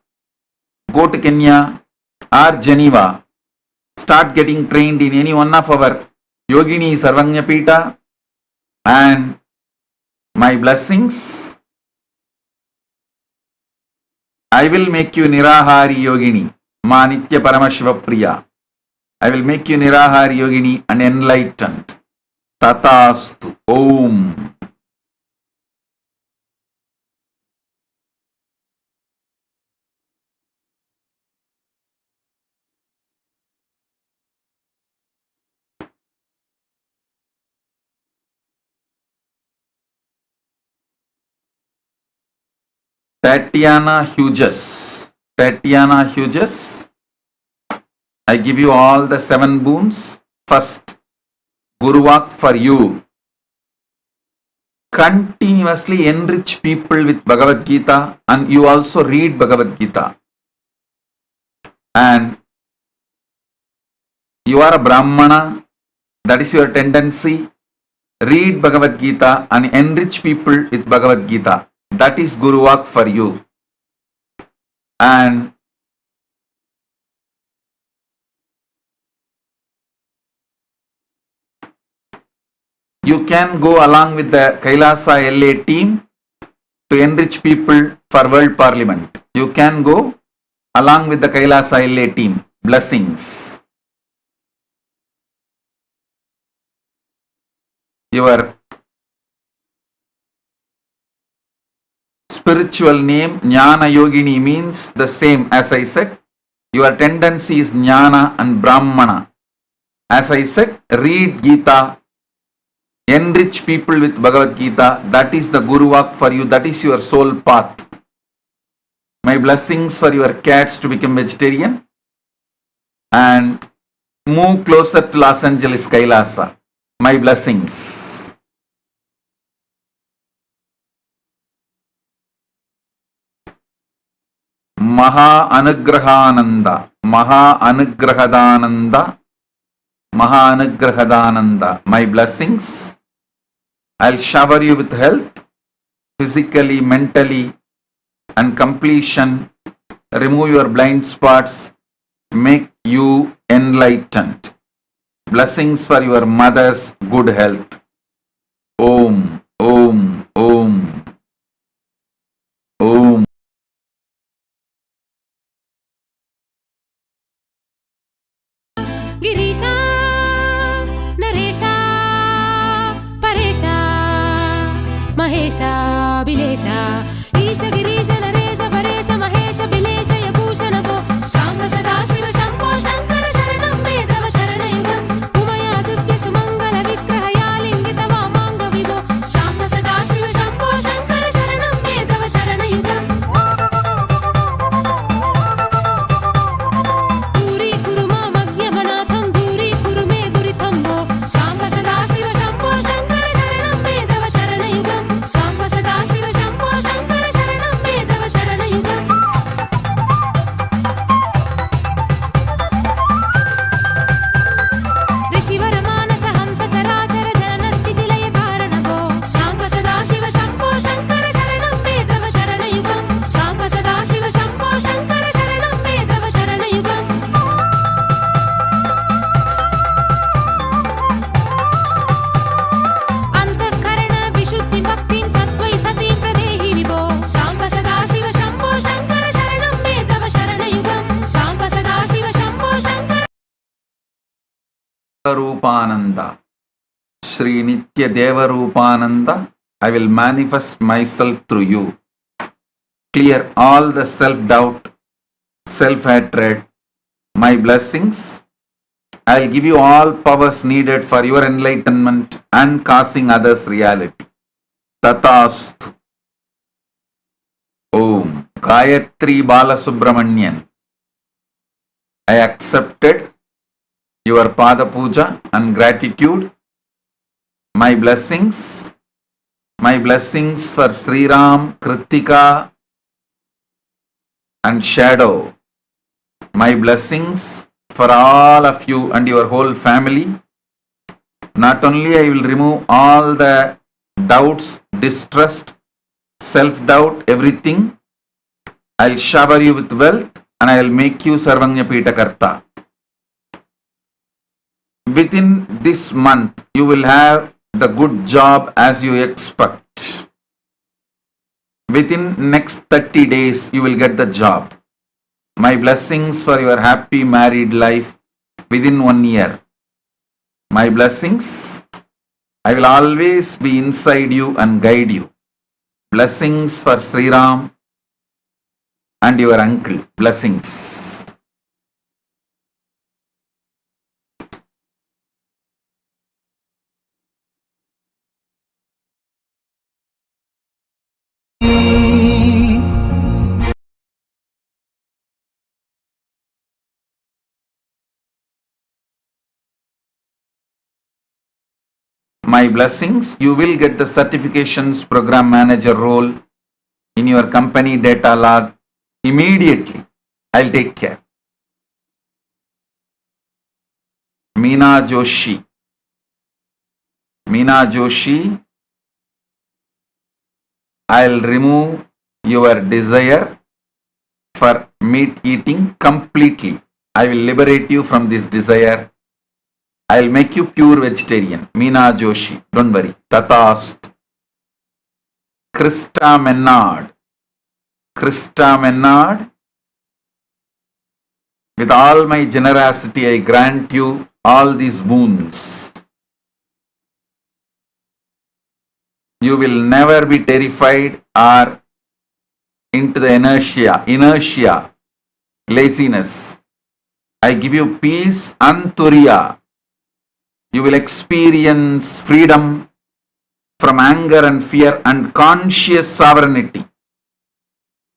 Go to Kenya or Geneva. Start getting trained in any one of our Yogini Sarvanya Pita, and my blessings. I will make you Nirahari Yogini, Ma Nitya Paramashiva Priya. I will make you Nirahari Yogini and enlightened. Tatastu. Om. Tatiana Hughes. Tatiana Hughes. I give you all the 7 boons. First, Guruvak for you. Continuously enrich people with Bhagavad Gita, and you also read Bhagavad Gita. And you are a Brahmana, that is your tendency. Read Bhagavad Gita and enrich people with Bhagavad Gita. That is Guruvak for you. And you can go along with the Kailasa LA team to enrich people for World Parliament. You can go along with the Kailasa LA team. Blessings. Your spiritual name Jnana Yogini means the same as I said. Your tendency is Jnana and Brahmana. As I said, read Gita, enrich people with Bhagavad Gita. That is the Guruvak for you. That is your soul path. My blessings for your cats to become vegetarian and move closer to Los Angeles Kailasa. My blessings. Maha Anugrahananda, Maha Anugrahadananda, Maha Anugrahadananda. My blessings. I'll shower you with health, physically, mentally, and completion. Remove your blind spots, make you enlightened. Blessings for your mother's good health. Om, Om, Om, Om. Girisha नरेशा परेशा महेशा बिलेशा ईश गिरीश नरेश परेश महेश बिलेश यभूषण वो शाम्ब सदाशिव शंभो शंकर शरणं वेदव चरणयुगम् उमया दिव्य सुमंगल विग्रह यालिंगित वामांग विभो शाम्ब सदाशिव शंभो शंकर शरणं वेदव चरणयुगम् दूरी कुरु मामज्ञमनाथं दूरी कुरु मे दुरितं वो शाम्ब सदाशिव शंभो शंकर शरणं वेदव चरणयुगम् शाम्ब सदाशिव शंभो शंकर शरणं वेदव Rupananda, Sri Nitya Deva Rupananda, I will manifest myself through you. Clear all the self-doubt, self-hatred, my blessings. I will give you all powers needed for your enlightenment and causing others reality. Tatastu. Om. Gayatri Balasubramanian. I accepted your Pada Puja and gratitude. My blessings for Sri Ram, Kritika and Shadow. My blessings for all of you and your whole family. Not only I will remove all the doubts, distrust, self-doubt, everything. I'll shower you with wealth and I'll make you Sarvanya Pita Karta. Within this month, you will have the good job as you expect. Within next 30 days, you will get the job. My blessings for your happy married life within 1 year. My blessings, I will always be inside you and guide you. Blessings for Sri Ram and your uncle. Blessings. My blessings, you will get the certifications program manager role in your company data log immediately. I'll take care. Meena Joshi, I'll remove your desire for meat eating completely. I will liberate you from this desire. I'll make you pure vegetarian. Meena Joshi, don't worry. Tatastu. Krista Menard, with all my generosity, I grant you all these boons. You will never be terrified or into the inertia, laziness. I give you peace and turiya. You will experience freedom from anger and fear and conscious sovereignty.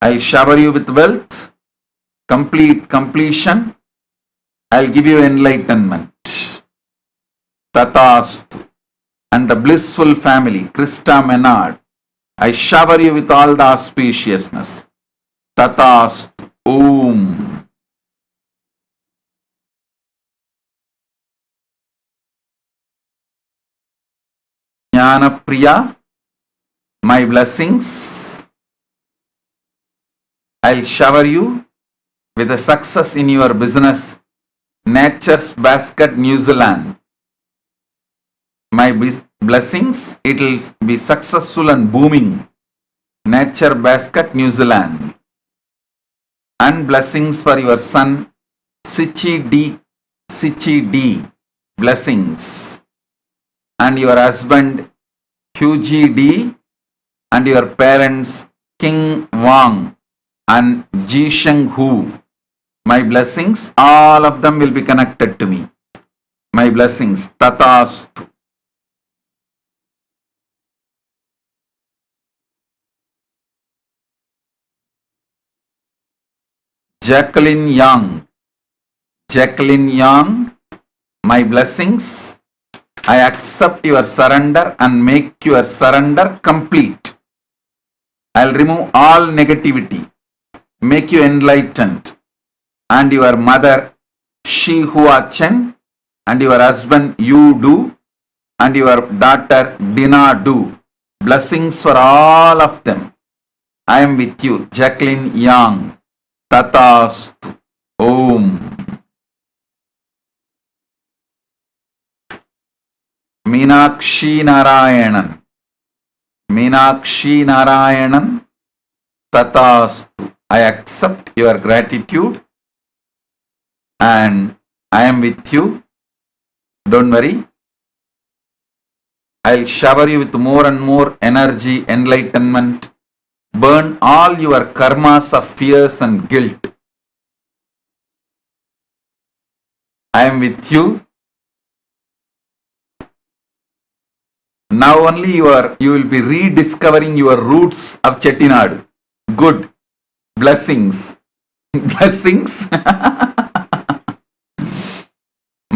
I'll shower you with wealth, completion. I'll give you enlightenment. Tatastu. And the blissful family, Krista Menard, I shower you with all the auspiciousness. Tatastu. Om. Jnana Priya, my blessings. I'll shower you with a success in your business. Nature's Basket, New Zealand. My blessings, it will be successful and booming. Nature Basket, New Zealand. And blessings for your son, Sichi D. Blessings. And your husband, Hughie D. And your parents, King Wang and Ji Sheng Hu. My blessings, all of them will be connected to me. My blessings, Tatastu. Jacqueline Young, my blessings. I accept your surrender and make your surrender complete. I'll remove all negativity, make you enlightened. And your mother, Shi Hua Chen, and your husband, Yu Du, and your daughter, Dina Du. Blessings for all of them. I am with you, Jacqueline Young. Tatastu. Om. Meenakshi Narayanan, Tatastu. I accept your gratitude and I am with you. Don't worry. I'll shower you with more and more energy, enlightenment. Burn all your karmas of fears and guilt. I am with you. Now only you will be rediscovering your roots of Chettinad. Good. Blessings. Blessings.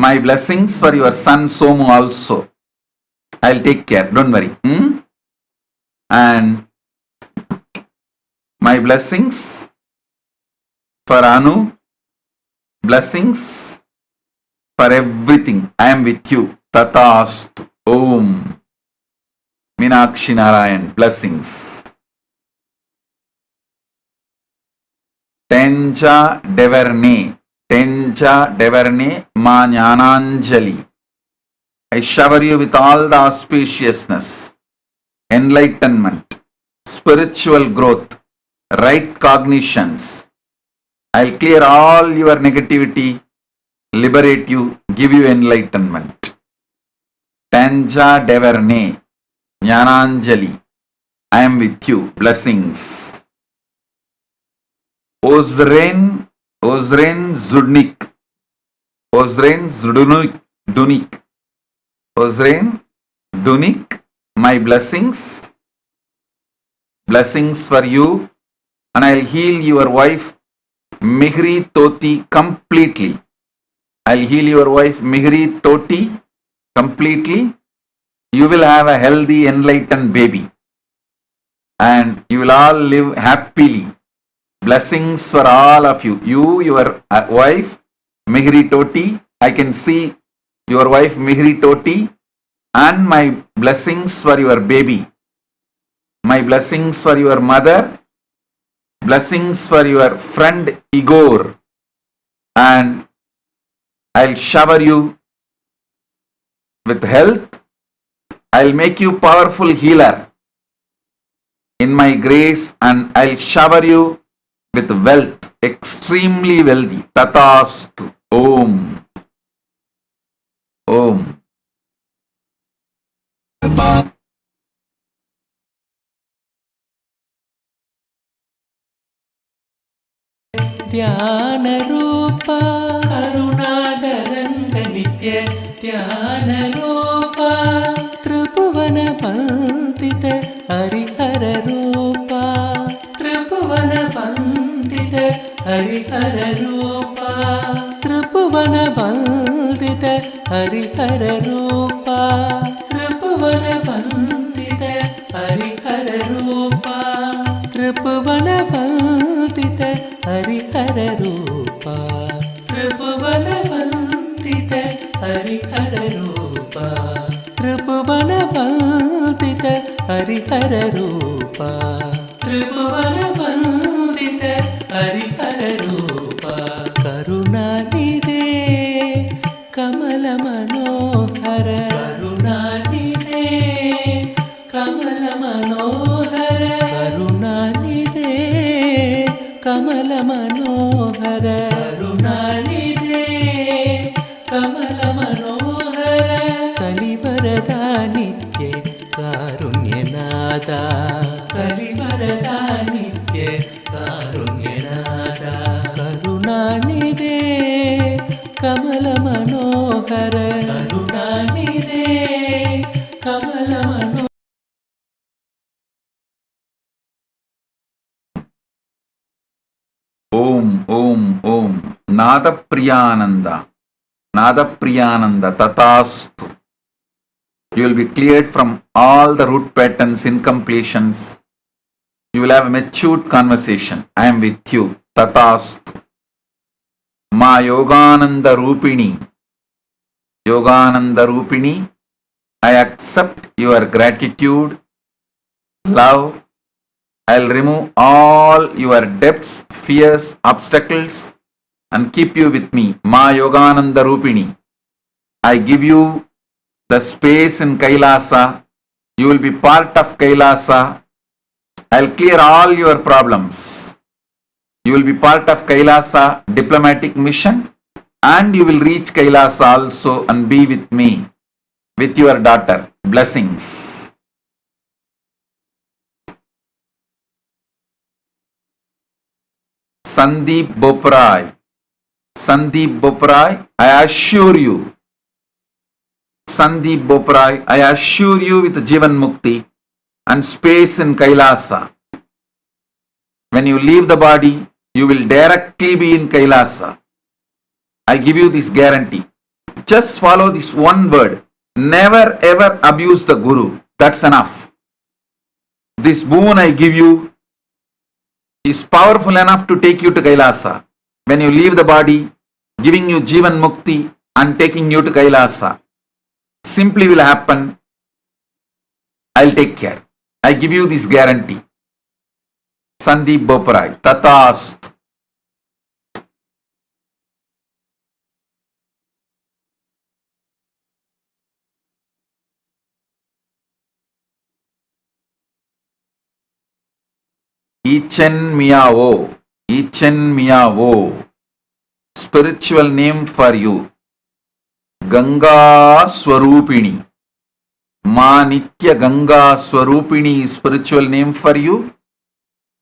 My blessings for your son Somu also. I'll take care. Don't worry. And my blessings for Anu. Blessings for everything. I am with you. Tatast. Om. Meenakshi Narayan. Blessings. Tenja Deverne. Tenja Deverne Ma Jnananjali. I shower you with all the auspiciousness, enlightenment, spiritual growth, right cognitions. I'll clear all your negativity, liberate you, give you enlightenment. Tanja Deverne, Jnananjali. I am with you. Blessings. Ozren Zudnik. Ozren Dunik. Ozren Dunik, my blessings. Blessings for you. And I'll heal your wife Mihri Toti completely. I'll heal your wife Mihri Toti completely. You will have a healthy, enlightened baby. And you will all live happily. Blessings for all of you. You, your wife Mihri Toti. I can see your wife Mihri Toti, and my blessings for your baby. My blessings for your mother. Blessings for your friend Igor. And I'll shower you with health. I'll make you powerful healer in my grace, and I'll shower you with wealth, extremely wealthy. Tatastu. Om. Om. ध्यान रूपा करुणादरंग नित्य ध्यान रूपा त्रिभुवन पंडित हरिहर रूपा त्रिभुवन पंडित हरिहर रूपा त्रिभुवन पंडित हरिहर रूपा त्रिभुवन पंडित हरिहर रूपा त्रिभुवन पंडित हरिहर रूपा त्रिभुवन पंडित हरिहर रूपा त्रिभुवन पंडित हरिहर रूपा त्रिभुवन पंडित हरिहर रूपा करुणानिधे कमल मनोहर करुणानिधे कमल मनोहर करुणानिधे कमल मनोहर करुणानिधे कमल मनोहर कलिवरदा नित्य कारुण्यनादा कलिवरदा नित्य कारुण्यनादा करुणानिधे कमल मनोहर करुणानिधे कमल मनोहर. Om, Om, Om. Nada Priyananda. Nada Priyananda. Tatastu. You will be cleared from all the root patterns, incompletions. You will have a matured conversation. I am with you. Tatastu. Ma Yogananda Rupini. Yogananda Rupini. I accept your gratitude, love. I'll remove all your debts, fears, obstacles, and keep you with me. Ma Yogananda Rupini. I give you the space in Kailasa. You will be part of Kailasa. I'll clear all your problems. You will be part of Kailasa diplomatic mission. and you will reach Kailasa also and be with me, with your daughter. Blessings. Sandeep Boprai. Sandeep Boprai, I assure you. Sandeep Boprai, I assure you with Jivan Mukti and space in Kailasa. When you leave the body, you will directly be in Kailasa. I give you this guarantee. Just follow this one word. Never ever abuse the Guru. That's enough. This boon I give you is powerful enough to take you to Kailasa. When you leave the body, giving you Jivan Mukti and taking you to Kailasa. Simply will happen. I'll take care. I give you this guarantee. Sandeep Boprai, Tatast. Ichen Miao. Ichen Miao. Spiritual name for you. Ganga Swarupini. Ma Nitya Ganga Swarupini is spiritual name for you.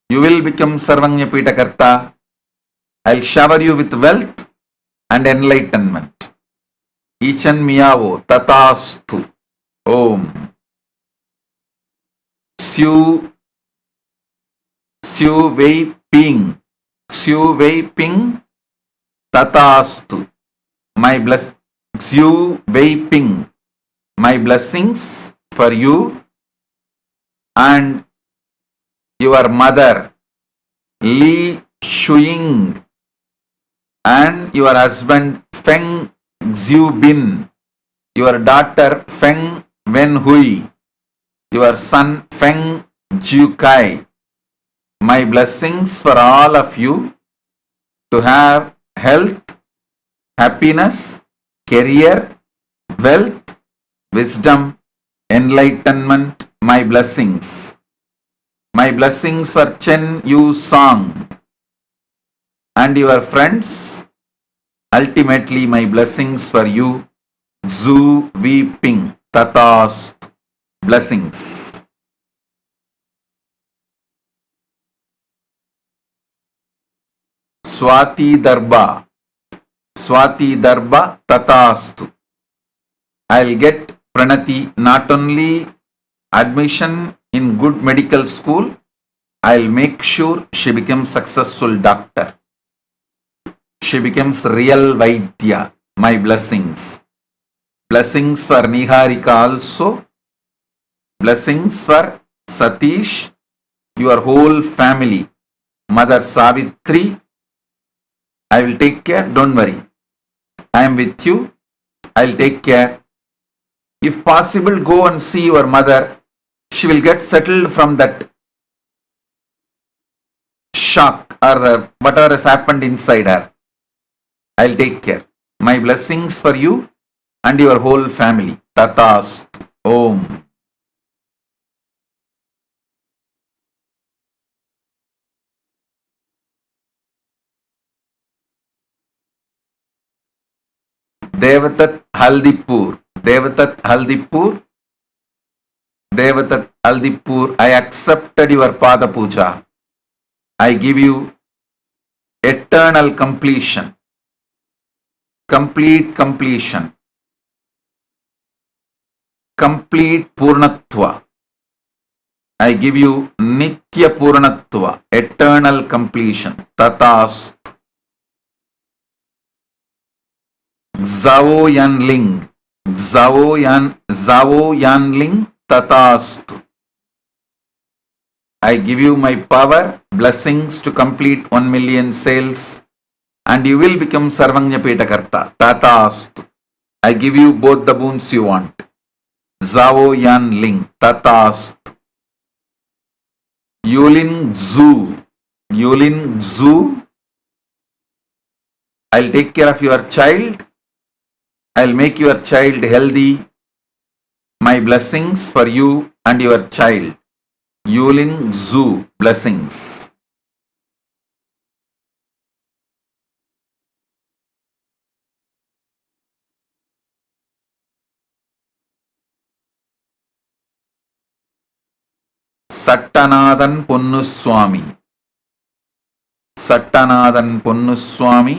You will become Sarvanya Pitakarta. I'll shower you with wealth and enlightenment. Ichan Miyavo Tatastu. Om. Siu Wei Ping. Siu Wei Ping Tatastu. My bless. Siu Wei Ping. My blessings for you and your mother Li Shuing and your husband Feng Xiubin, your daughter Feng Wenhui, your son Feng Jiukai. My blessings for all of you to have health, happiness, career, wealth, wisdom, enlightenment. My blessings. My blessings for Chen Yu Song and your friends. Ultimately, my blessings for you, Zhu Vi Ping, Tatast. Blessings. Swati Darba. Swati Darba, Tatastu. I'll get Pranati not only admission in good medical school, I'll make sure she becomes successful doctor. She becomes real Vaidya. My blessings. Blessings for Niharika also. Blessings for Satish, your whole family. Mother Savitri, I will take care. Don't worry. I am with you. I'll take care. If possible, go and see your mother. She will get settled from that shock or whatever has happened inside her. I'll take care. My blessings for you and your whole family. Tatast. Om. Devatat Haldipur. Devatat Haldipur. Devatat Haldipur. I accepted your Pada Puja. I give you eternal completion. Complete completion. Complete Purnatva. I give you Nitya Purnatva. Eternal completion. Tatast. Zao Yan Ling. Zao Yan Ling. Tatast. I give you my power, blessings to complete 1 million sales, and you will become Sarvanya Petakarta. Tatast. I give you both the boons you want. Zao Yan Ling. Tatast. Yulin Zhu. Yulin Zhu. I'll take care of your child. I'll make your child healthy. My blessings for you and your child. Yulin Zhu. Blessings. Sattanathan Ponnuswami. Sattanathan Ponnuswami.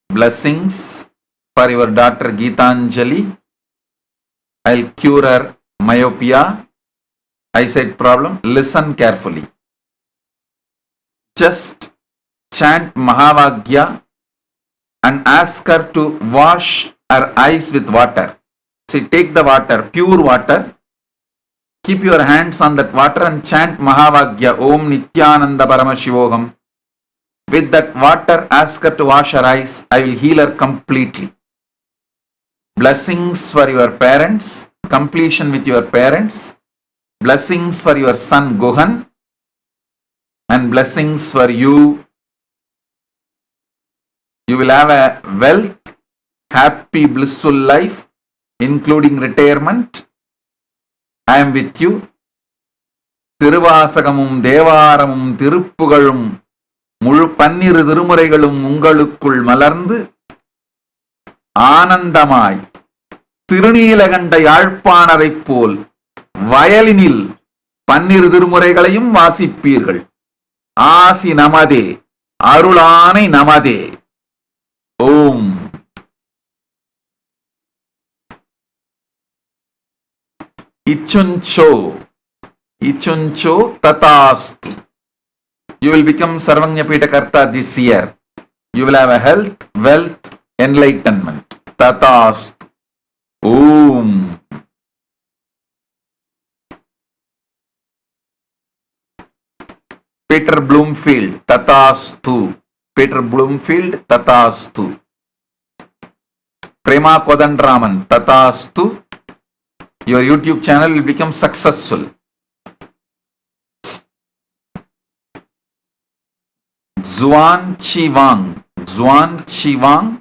Blessings for your daughter Geetanjali. I'll cure her myopia, eyesight problem. Listen carefully. Just chant Mahavagya and ask her to wash her eyes with water. See, take the water, pure water. Keep your hands on that water and chant Mahavagya. Om Nithyananda Paramashivoham. With that water, ask her to wash her eyes. I will heal her completely. Blessings for your parents. Completion with your parents. Blessings for your son Gohan. And blessings for you. You will have a wealth, happy, blissful life, including retirement. I am with you. திருவாசகமும் தேவாரமும் திருப்புகழும் முழு 12 திருமுறைகளும் உங்களுக்குள் மலர்ந்து ஆனந்தமாய் திருநீலகண்ட யாழ்ப்பாணரைப் போல் வயலினில் 12 திருமுறைகளையும் வாசிப்பீர்கள். ஆசி நமதே, அருளானை நமதே. ஓம். Ichuncho. Ichuncho tatastu. You will become Sarvanyapita Karta this year. You will have a health, wealth, enlightenment. Tatastu. Om. Peter Bloomfield. Tatastu. Peter Bloomfield. Tatastu. Prema Kodandraman. Tatastu. Your YouTube channel will become successful. Zuan Chi Wang.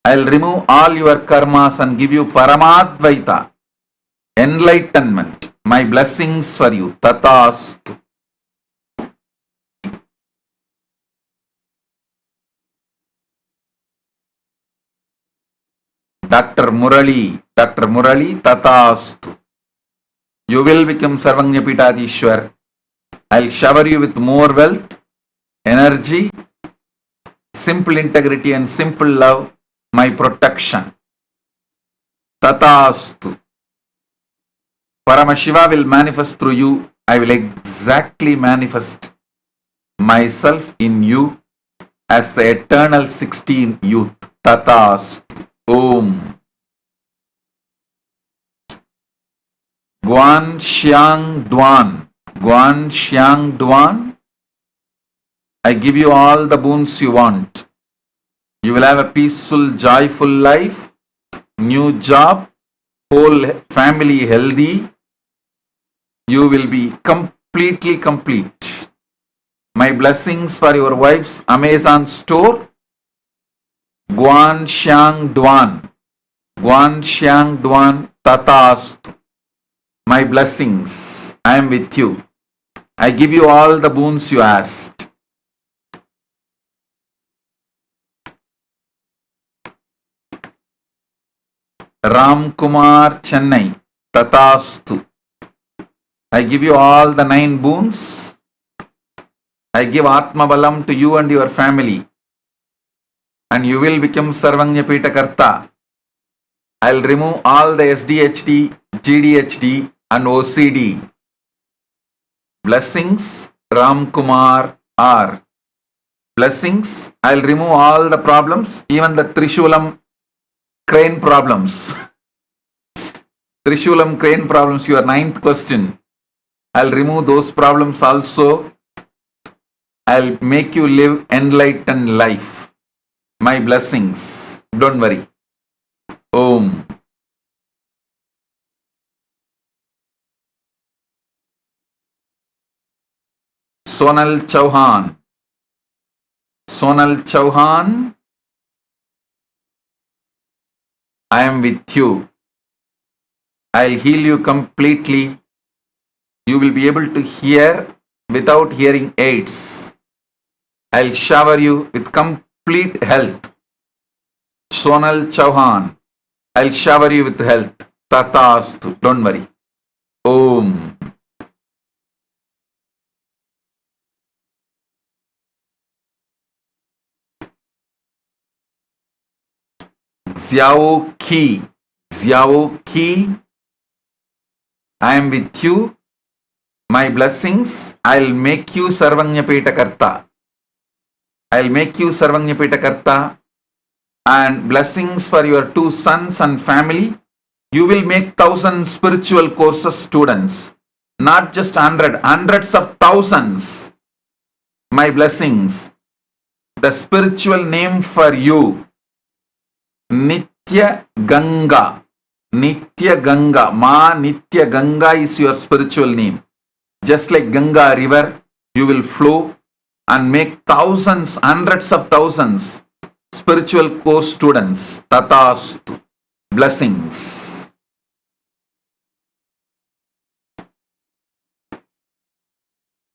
I'll remove all your karmas and give you Paramadvaita, enlightenment. My blessings for you. Tatastu. Dr. Murali, Tatastu. You will become Sarvanyapitadishwar. I'll shower you with more wealth, energy, simple integrity and simple love, my protection. Tatastu. Paramashiva will manifest through you. I will exactly manifest myself in you as the eternal 16 youth. Tatastu. Om. Guan Xiang Duan. I give you all the boons you want. You will have a peaceful, joyful life, new job, whole family healthy. You will be completely complete. My blessings for your wife's Amazon store. Guan Xiang Duan Tatastu. My blessings. I am with you. I give you all the boons you asked. Ram Kumar Chennai. Tatastu. I give you all the 9 boons. I give Atma Balam to you and your family. And you will become Sarvanyapita Karta. I'll remove all the SDHD, GDHD and OCD. Blessings, Ram Kumar R. Blessings, I'll remove all the problems, even the Trishulam crane problems. Trishulam crane problems, your 9th question. I'll remove those problems also. I'll make you live enlightened life. My blessings. Don't worry. Om. Sonal Chauhan. I am with you. I'll heal you completely. You will be able to hear without hearing aids. I'll shower you with complete health. Sonal Chauhan. I'll shower you with health. Tatastu. Don't worry. Om. Xiao Qi. Xiao Qi. I am with you. My blessings. I'll make you Sarvanyapeta Karta. I'll make you Sarvanyapeta Karta. And blessings for your 2 sons and family. You will make 1,000 spiritual courses students. Not just 100, hundreds of thousands. My blessings. The spiritual name for you. Nitya Ganga. Nitya Ganga. Ma Nitya Ganga is your spiritual name. Just like Ganga river, you will flow and make thousands, hundreds of thousands spiritual course students. Tatastu. Blessings.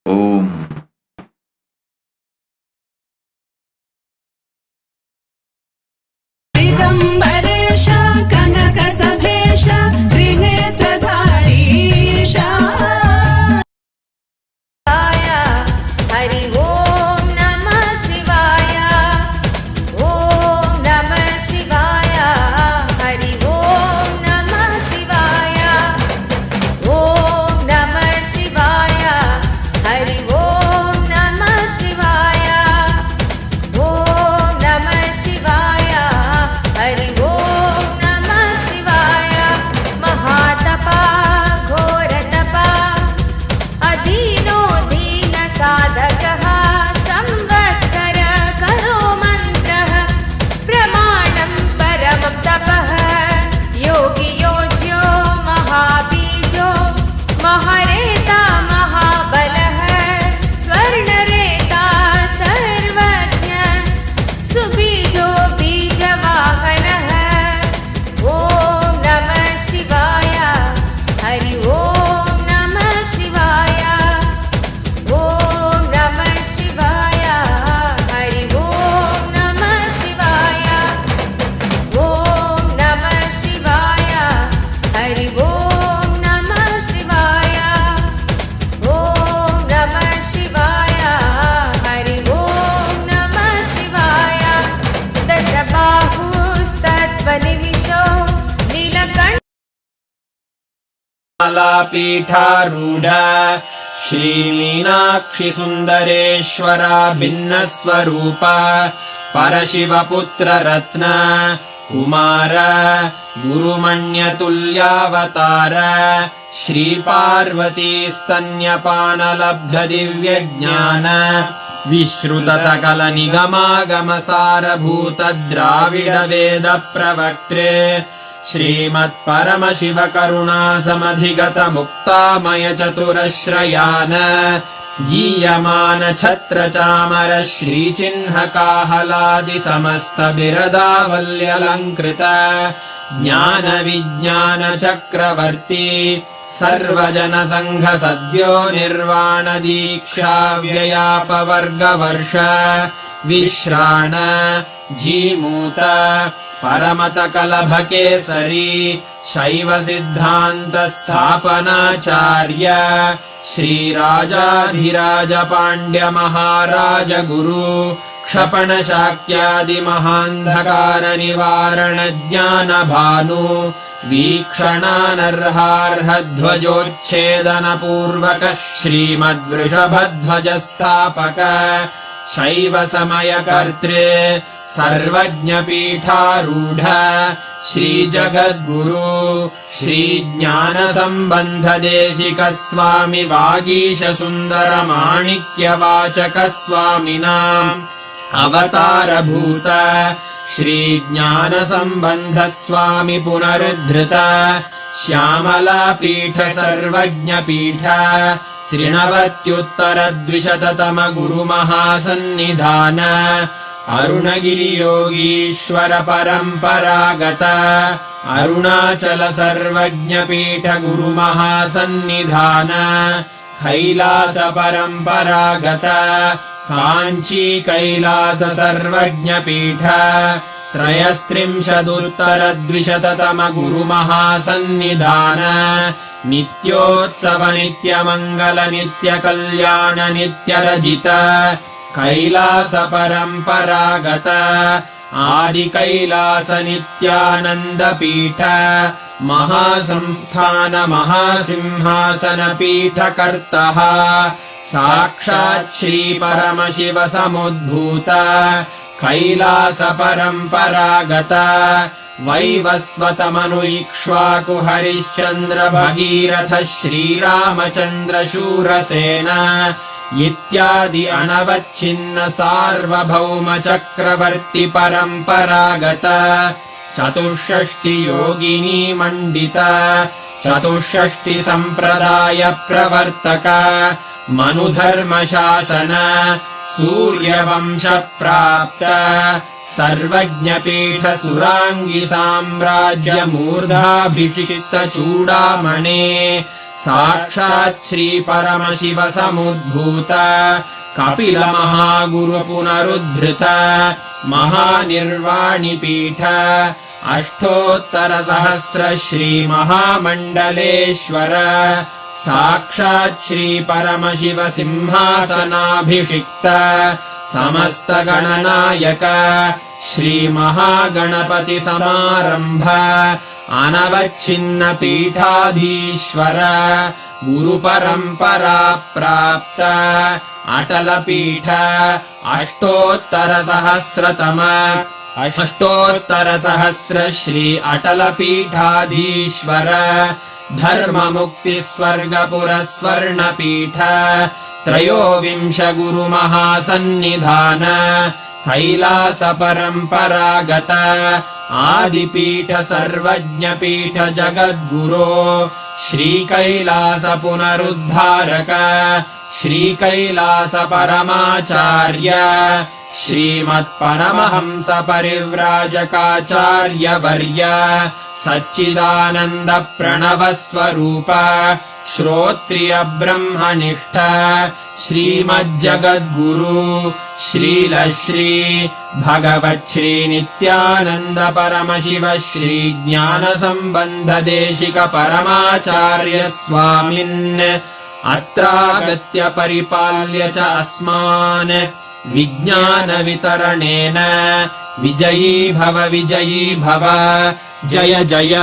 Om. दिगंबरेश कनक सभेश त्रिनेत्रधारीश हरि ओम नमः शिवाय ओम नमः शिवाय हरि ओम नमः शिवाय ओम नमः शिवाय हरि ओम नमः शिवाय ओम नमः शिवाय हरि ओम नमः शिवाय महातपा घोरतपा अधीनो दीन साधकः संवत्सर करो मन्त्रः प्रमाणं परमं तपः योगी योज्यो महाबीजो महरेता महाबलः स्वर्णरेता सर्वज्ञ सुबीजो बीजवाहनः ओम नमः शिवाय हरि ओम नमः शिवाय ओम नमः शिवाय हरि ओम नमः शिवाय ओम नमः शिवाय हरि ओम नमः शिवाय ओम नमः शिवाय हरि ओम नमः शिवाय दशबाहुस्तत्त्वनिविशो नीलकण्ठ मालापीठारूढ श्रीमीनाक्षि सुन्दरेश्वरा भिन्नस्वरूप परशिवपुत्र रत्न कुमार गुरुमण्यतुल्यावतार श्रीपार्वती स्तन्यपानलब्ध दिव्यज्ञान विश्रुत सकल निगमागमसारभूत द्राविड वेद प्रवक्त्रे श्रीमत्परमशिव करुणा समधिगत मुक्तामय चतुरश्रयान गीयमान छत्र चामर श्रीचिह्न काहलादि समस्त बिरदावल्यलङ्कृत ज्ञान विज्ञान चक्रवर्ती सर्वजन संघ सद्यो निर्वाण दीक्षा व्ययापवर्गवर्ष विश्राण जीमूत परमत कलभ केसरी शैव सिद्धांत स्थापनाचार्य श्रीराजाधिराज पाण्ड्य महाराज गुरु क्षपण शाक्यादि महान्धकार निवारण ज्ञान भानु वीक्षणानर्हार्ह ध्वजोच्छेदन पूर्वक श्रीमद्वृषभध्वज स्थापक शैव समय कर्त्रे सर्वज्ञ पीठारूढ़ श्री जगद्गुरु श्री ज्ञान संबंध देशिक स्वामी वागीश सुंदर माणिक्य वाचक स्वामिनाम् अवतार भूत श्री ज्ञान संबंध स्वामी पुनरुद्धृत श्यामला पीठ सर्वज्ञ पीठ त्रिनवत्युत्तर द्विशततम गुरु महासन्निधान अरुणगिरि योगीश्वर परंपरागत अरुणाचल सर्वज्ञ पीठ गुरु महासन्निधान कैलास परंपरागत कांची कैलास सर्वज्ञ पीठ त्रयस्त्रिंशदुत्तरद्विशततम गुरुमहासन्निधान नित्योत्सव नित्यमङ्गल नित्यकल्याण नित्यरजित कैलास परम्परागत आदिकैलास नित्यानन्दपीठ महासंस्थान महासिंहासन पीठकर्तः साक्षात् श्री परमशिव समुद्भूत कैलास परम्परागत वैवस्वत मनु इक्ष्वाकु हरिश्चन्द्र भगीरथ श्रीरामचन्द्र शूरसेन इत्यादि अनवच्छिन्न सार्वभौम चक्रवर्ति परम्परागत चतुष्षष्टि योगिनी मण्डित चतुष्षष्टि सम्प्रदाय प्रवर्तक मनुधर्म शासन सूर्यवंश प्राप्त सर्वज्ञपीठ सुराङ्गि साम्राज्य मूर्धाभिषिक्त चूडामणे साक्षात् श्री परमशिव समुद्भूत कपिल महागुरु पुनरुद्धृत महानिर्वाणिपीठ अष्टोत्तर सहस्र श्री महामण्डलेश्वर साक्षात् श्री परमशिव सिंहासनाभिषिक्त समस्त गणनायक श्री महागणपति समारंभ अनवच्छिन्न पीठाधीश्वर गुरुपरम्परा प्राप्त अटल पीठ अष्टोत्तर सहस्र श्री अटल पीठाधीश्वर धर्म मुक्ति स्वर्गपुर स्वर्ण पीठ त्रयोविंश गुरु महासन्निधान कैलास परम्परागत आदिपीठ सर्वज्ञ पीठ जगद्गुरो श्री कैलास पुनरुद्धारक श्री कैलास परमाचार्य श्रीमत्परमहंस परिव्राजकाचार्य वर्य सच्चिदानन्द प्रणव स्वरूप श्रोत्रिय ब्रह्मनिष्ठ श्रीमज्जगद्गुरु श्रील श्री भगवत् श्री नित्यानन्द परमशिव श्री ज्ञान संबंध देशिक परमाचार्य स्वामिन् अत्रागत्य परिपाल्य च अस्मान् विज्ञान वितरणेन विजयी भव जय जय।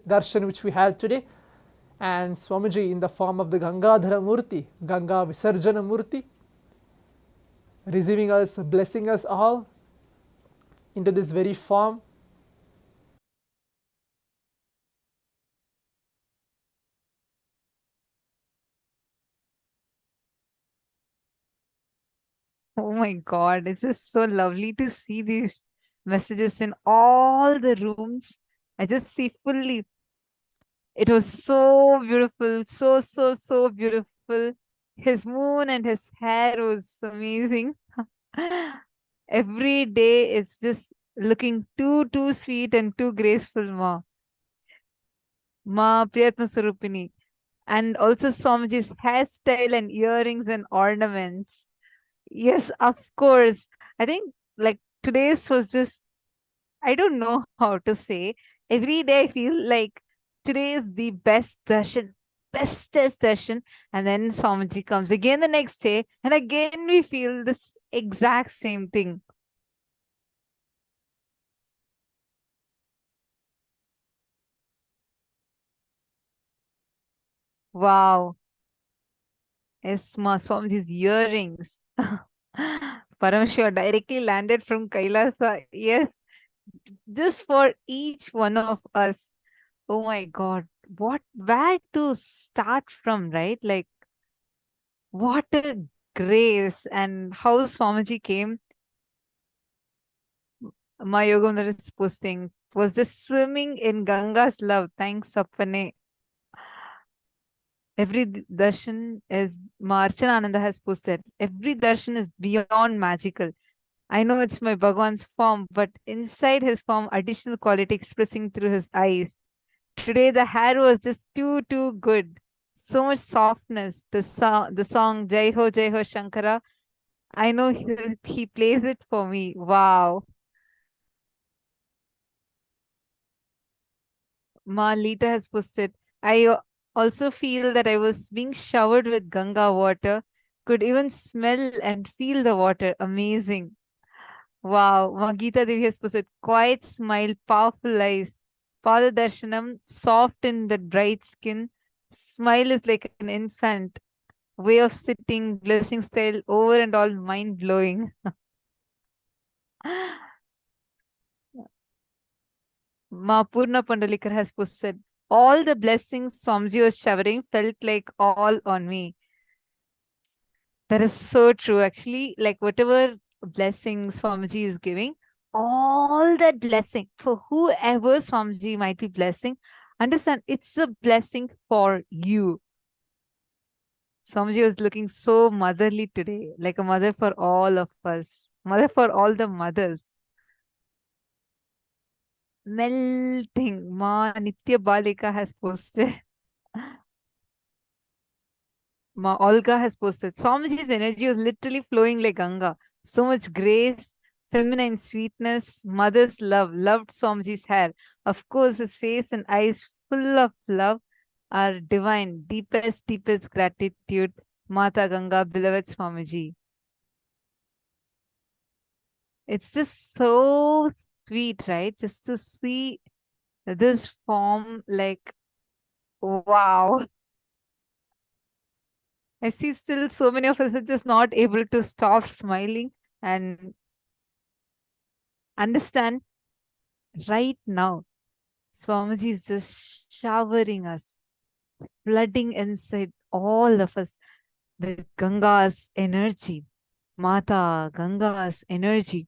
darshan which we had today, and Swamiji in the form of the Gangadhara Murti, Gangavisarjana Murti, receiving us, blessing us all into this very form. Oh my God, it's just so lovely to see these messages in all the rooms. I just see fully. It was so beautiful, so beautiful. His moon and his hair was amazing. Every day it's just looking too sweet and too graceful, Ma Priyatma Surupini. And also Swamiji's hairstyle and earrings and ornaments. Yes, of course. I think like today's was just, I don't know how to say. Every day I feel like today is the best darshan, bestest darshan. And then Swamiji comes again the next day, and again we feel this exact same thing. Wow. Yes, Ma Swamiji's earrings. Paramashiva directly landed from Kailasa. Yes, just for each one of us. Oh my God, where to start from, right? Like, what a grace, and how Swamiji came. My Yogamdar is posting, was just swimming in Ganga's love. Thanks, Appane. Every darshan is, Marchana Ananda has posted, every darshan is beyond magical. I know it's my Bhagavan's form, but inside his form, additional quality expressing through his eyes. Today, the hair was just too good. So much softness. The song Jai Ho Shankara. I know he plays it for me. Wow. Ma Lita has posted, I also feel that I was being showered with Ganga water. Could even smell and feel the water. Amazing. Wow. Magita Devi has posted, quiet smile, powerful eyes. Pada Darshanam, soft in the bright skin. Smile is like an infant. Way of sitting, blessing style, over and all mind blowing. Ma Purna Pandalikar has posted, all the blessings Swamiji was showering felt like all on me. That is so true. Actually, like whatever blessings Swamiji is giving, all that blessing for whoever Swamiji might be blessing, understand it's a blessing for you. Swamiji was looking so motherly today, like a mother for all of us, mother for all the mothers. Melting. Ma Nitya Balika has posted. Ma Olga has posted. Swamiji's energy was literally flowing like Ganga. So much grace, feminine sweetness, mother's love. Loved Swamiji's hair. Of course, his face and eyes full of love are divine. Deepest gratitude. Mata Ganga, beloved Swamiji. It's just so sweet, right? Just to see this form, like, wow. I see still so many of us are just not able to stop smiling and understand right now. Swamiji is just showering us, flooding inside all of us with Ganga's energy, Mata Ganga's energy.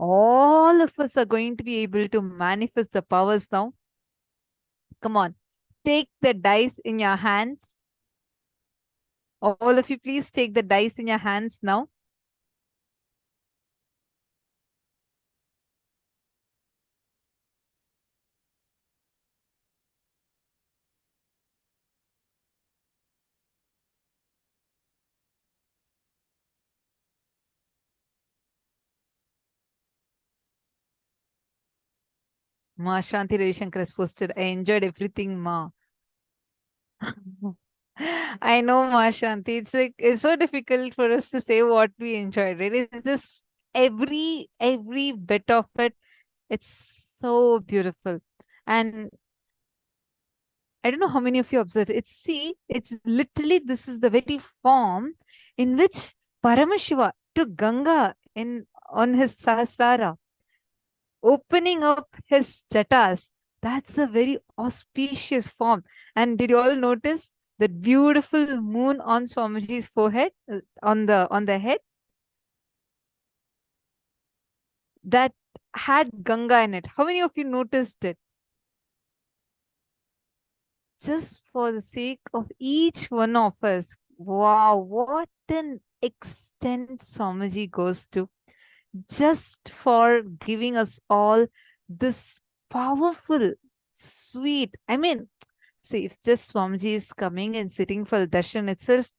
All of us are going to be able to manifest the powers now. Come on, take the dice in your hands. All of you, please take the dice in your hands now. Ma Shanti Ravi Shankar has posted, I enjoyed everything, Ma. I know, Ma Shanti. It's like it's so difficult for us to say what we enjoyed. Really, it's just every bit of it. It's so beautiful. And I don't know how many of you observed it. It's literally, this is the very form in which Paramashiva took Ganga on his Sahasrara, opening up his jatas. That's a very auspicious form. And did you all notice that beautiful moon on Swamiji's forehead, on the head? That had Ganga in it. How many of you noticed it? Just for the sake of each one of us. Wow, what an extent Swamiji goes to. Just for giving us all this powerful, sweet. I mean, see, if just Swamiji is coming and sitting for the darshan itself,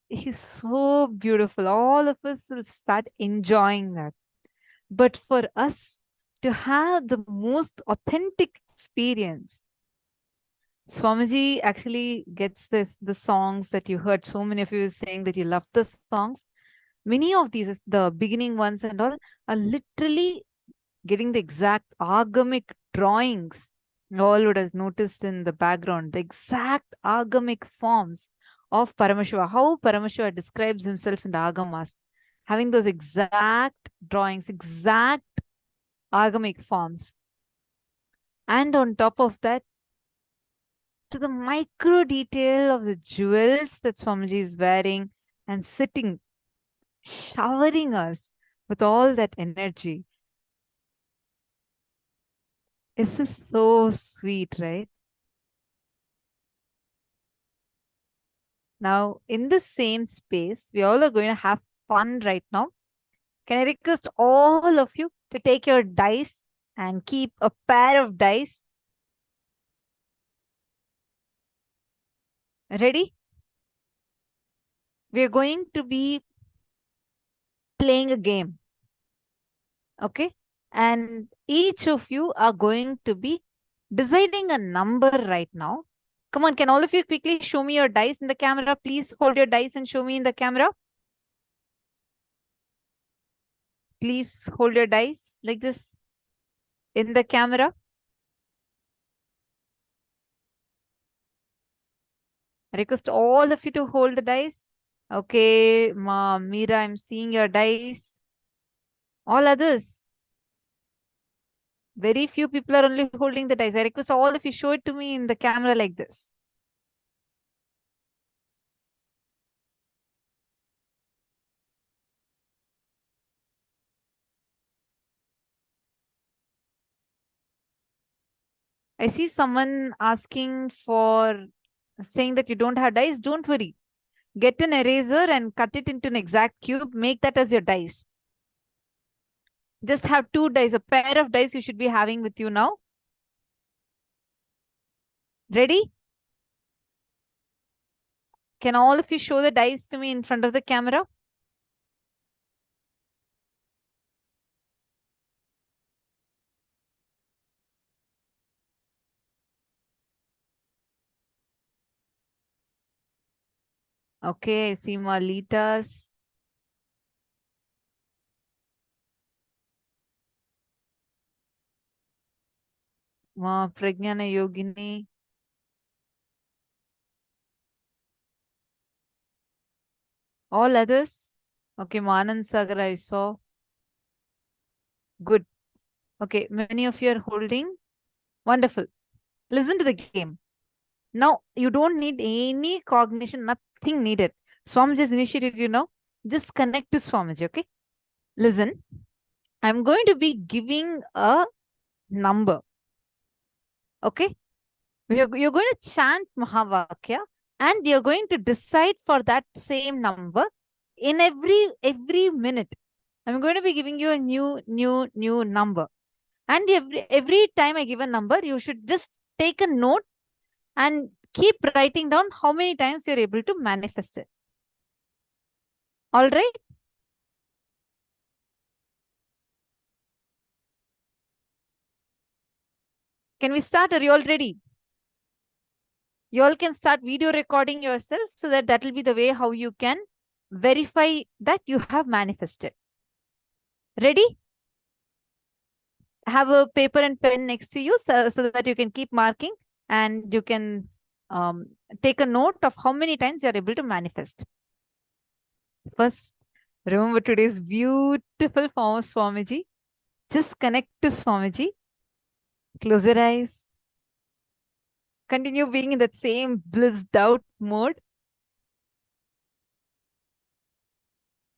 he's so beautiful. All of us will start enjoying that. But for us to have the most authentic experience, Swamiji actually gets the songs that you heard. So many of you saying that you love the songs. Many of these, the beginning ones and all, are literally getting the exact agamic drawings. You all would have noticed in the background, the exact agamic forms of Paramashiva. How Paramashiva describes himself in the Agamas. Having those exact drawings, exact agamic forms. And on top of that, to the micro detail of the jewels that Swamiji is wearing and sitting, showering us with all that energy. This is so sweet, right? Now, in the same space, we all are going to have fun right now. Can I request all of you to take your dice and keep a pair of dice? Ready? We are going to be playing a game. Okay? And each of you are going to be deciding a number right now. Come on, can all of you quickly show me your dice in the camera? Please hold your dice and show me in the camera. Please hold your dice like this in the camera. I request all of you to hold the dice. Okay, Meera, I'm seeing your dice. All others. Very few people are only holding the dice. I request all of you show it to me in the camera like this. I see someone asking for, saying that you don't have dice. Don't worry. Get an eraser and cut it into an exact cube. Make that as your dice. Just have two dice. A pair of dice you should be having with you now. Ready? Can all of you show the dice to me in front of the camera? Okay, I see Malita's. Pragnana Yogini. All others? Okay, Manan Sagar I saw. Good. Okay, many of you are holding. Wonderful. Listen to the game. Now, you don't need any cognition, nothing needed. Swamiji's initiated, you know. Just connect to Swamiji, okay? Listen, I'm going to be giving a number. Okay? You're going to chant Mahavakya and you're going to decide for that same number in every minute. I'm going to be giving you a new number. And every time I give a number, you should just take a note and keep writing down how many times you're able to manifest it. All right? Can we start? Are you all ready? You all can start video recording yourself so that will be the way how you can verify that you have manifested. Ready? Have a paper and pen next to you so that you can keep marking. and you can take a note of how many times you are able to manifest. First, remember today's beautiful form of Swamiji. Just connect to Swamiji. Close your eyes. Continue being in that same blissed out mode.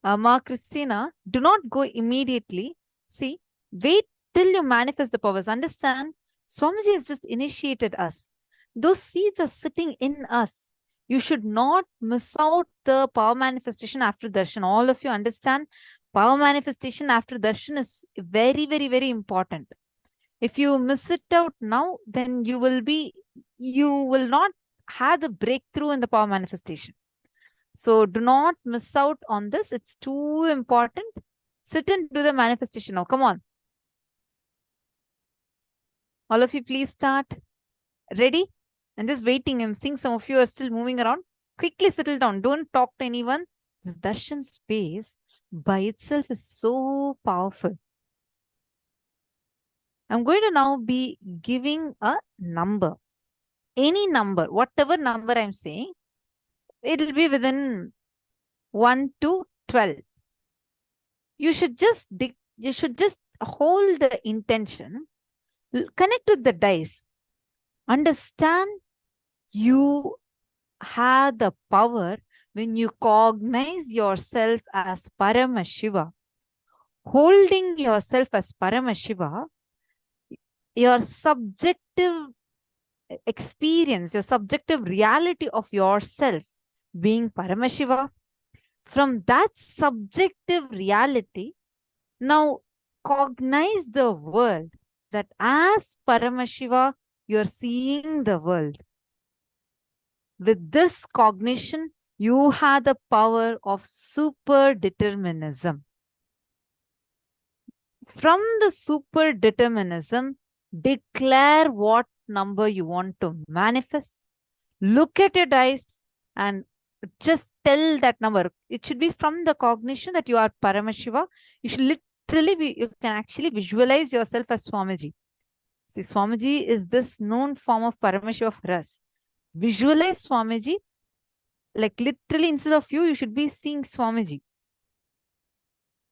Ma Christina, do not go immediately. See, wait till you manifest the powers. Understand, Swamiji has just initiated us. Those seeds are sitting in us. You should not miss out the power manifestation after darshan. All of you understand, power manifestation after darshan is very, very, very important. If you miss it out now, then you will not have the breakthrough in the power manifestation. So do not miss out on this. It's too important. Sit and do the manifestation now. Come on. All of you, please start. Ready? I'm just waiting. I'm seeing some of you are still moving around. Quickly settle down. Don't talk to anyone. This darshan space by itself is so powerful. I'm going to now be giving a number. Any number, whatever number I'm saying, it'll be within 1 to 12. You should just hold the intention, connect with the dice. Understand you have the power when you cognize yourself as Paramashiva. Holding yourself as Paramashiva, your subjective experience, your subjective reality of yourself being Paramashiva, from that subjective reality, now cognize the world that as Paramashiva, you're seeing the world. With this cognition, you have the power of super determinism. From the super determinism, declare what number you want to manifest. Look at your dice and just tell that number. It should be from the cognition that you are Paramashiva. You should literally be, you can actually visualize yourself as Swamiji. See, Swamiji is this known form of Paramashiva for us. Visualize Swamiji, like literally instead of you should be seeing Swamiji.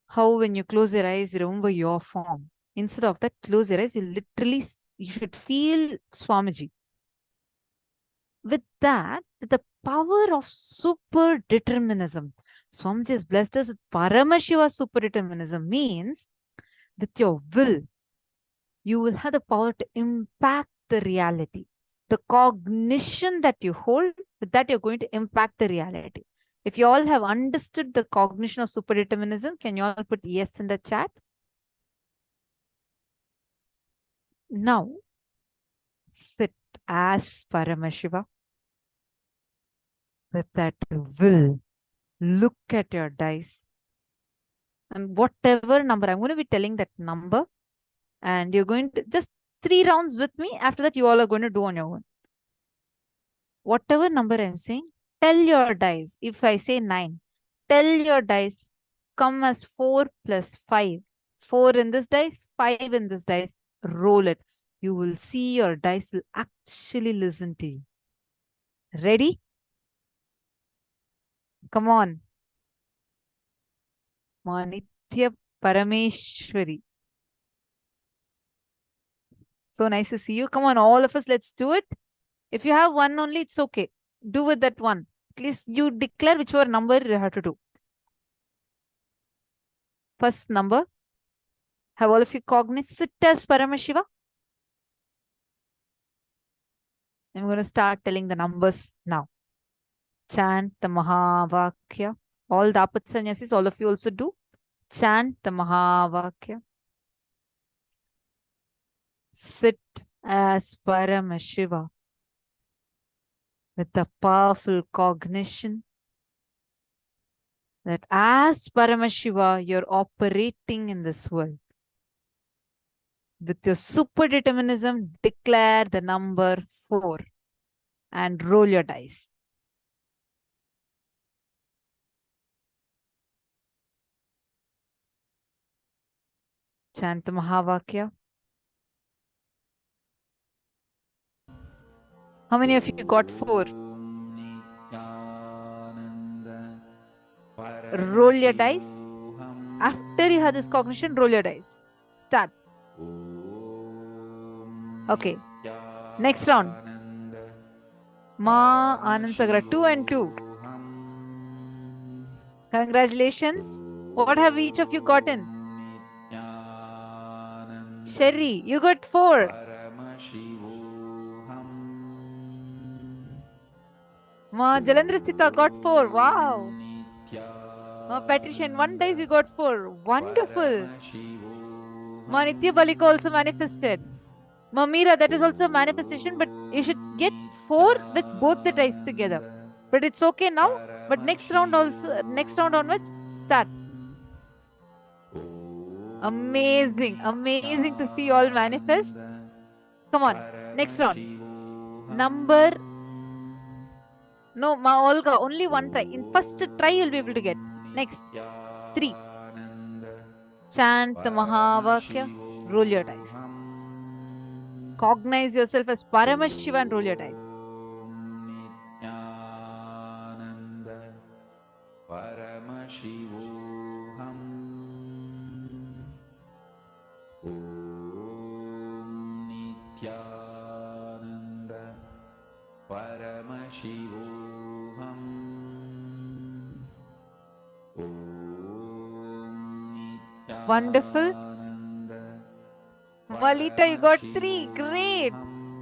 How when you close your eyes, remember your form. Instead of that, close your eyes, you should feel Swamiji. With that, the power of super determinism. Swamiji has blessed us with Paramashiva super determinism, means with your will, you will have the power to impact the reality. The cognition that you hold, with that you're going to impact the reality. If you all have understood the cognition of super determinism, can you all put yes in the chat? Now, sit as Paramashiva. With that will, look at your dice. And whatever number, I'm going to be telling that number. And you're going to just 3 rounds with me. After that, you all are going to do on your own. Whatever number I'm saying, tell your dice. If I say 9, tell your dice, come as 4 plus 5. 4 in this dice, 5 in this dice. Roll it. You will see your dice will actually listen to you. Ready? Come on. Nithya Parameshwari. So nice to see you. Come on, all of us, let's do it. If you have one only, it's okay. Do with that one. At least you declare whichever number you have to do. First number. Have all of you cognized? Sit as Paramashiva. I'm going to start telling the numbers now. Chant the Mahavakya. All the Apat Sannyasis, all of you also do. Chant the Mahavakya. Sit as Paramashiva with a powerful cognition that as Paramashiva, you're operating in this world. With your super determinism, declare the number 4 and roll your dice. Chant the Mahavakya. How many of you got 4? Roll your dice. After you have this cognition, roll your dice. Start. Okay. Next round. Ma Anand Sagra, 2 and 2. Congratulations. What have each of you gotten? Sherry, you got 4. Ma Jalandhar Sita got 4. Wow. Ma Patricia, in 1 dice you got 4. Wonderful. Ma Nitya Balika also manifested. Ma Meera, that is also a manifestation, but you should get 4 with both the dice together. But it's okay now. But next round onwards, start. Amazing, amazing to see all manifest. Come on, next round. Number, no, Ma Olga, only 1 try. In first try, you'll be able to get. Next, 3. Chant the Mahavakya, roll your dice. Cognize yourself as Paramashiva and roll your dice. Wonderful. Malita, you got 3. Great.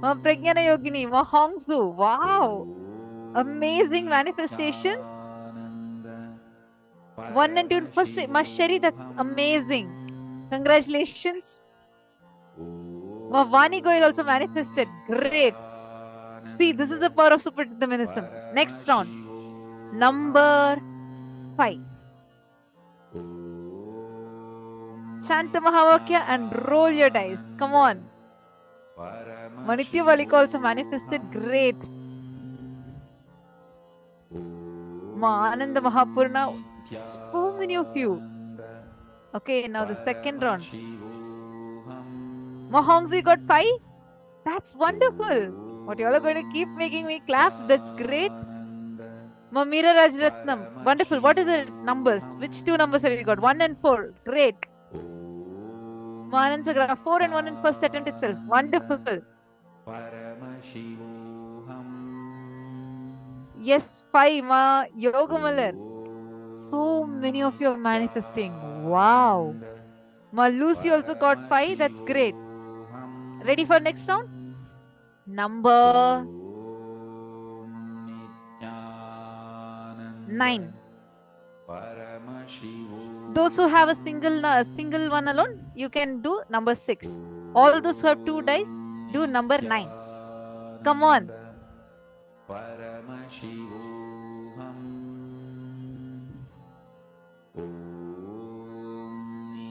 Ma Pragyana Yogini, Ma Hongsu. Wow. Amazing manifestation. 1 and 2 in first. Ma Sheri, that's amazing. Congratulations. Ma Vani Goyal also manifested. Great. See, this is the power of super determinism. Next round. Number 5. Chant the Mahavakya and roll your dice. Come on. Manitya Valika also manifested. Great. Ma Ananda Mahapurna. So many of you. Okay, now the second round. Ma Hongzi got 5. That's wonderful. What you all are going to keep making me clap. That's great. Ma Meera Rajratnam. Wonderful. What is the numbers? Which 2 numbers have you got? 1 and 4. Great. Anand Sagra, 4 and 1 in first attempt itself. Wonderful. Yes, 5. Ma Yogamalar. So many of you are manifesting. Wow. Ma Lucy also got 5. That's great. Ready for next round? Number 9. Those who have a single one alone, you can do number 6. All those who have 2 dice, do number 9. Come on.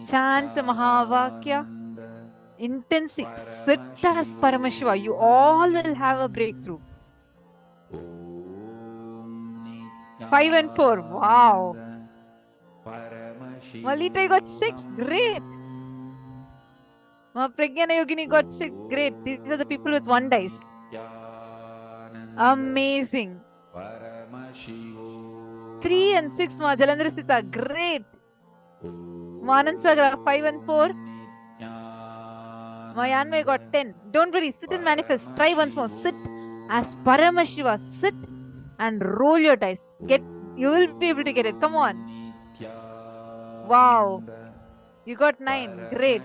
Chant the Mahavakya. Intensely. Sit as Paramashiva. You all will have a breakthrough. 5 and 4. Wow. Malita, you got 6. Great. Ma Pragyana Yogini got 6. Great. These are the people with 1 dice. Amazing. 3 and 6. Ma Jalandhar Sita. Great. Ma Anand Sagra 5 and 4. Ma Yanmay got 10. Don't worry. Sit and manifest. Try once more. Sit as Paramashiva. Sit and roll your dice. You will be able to get it. Come on. Wow. You got 9. Great.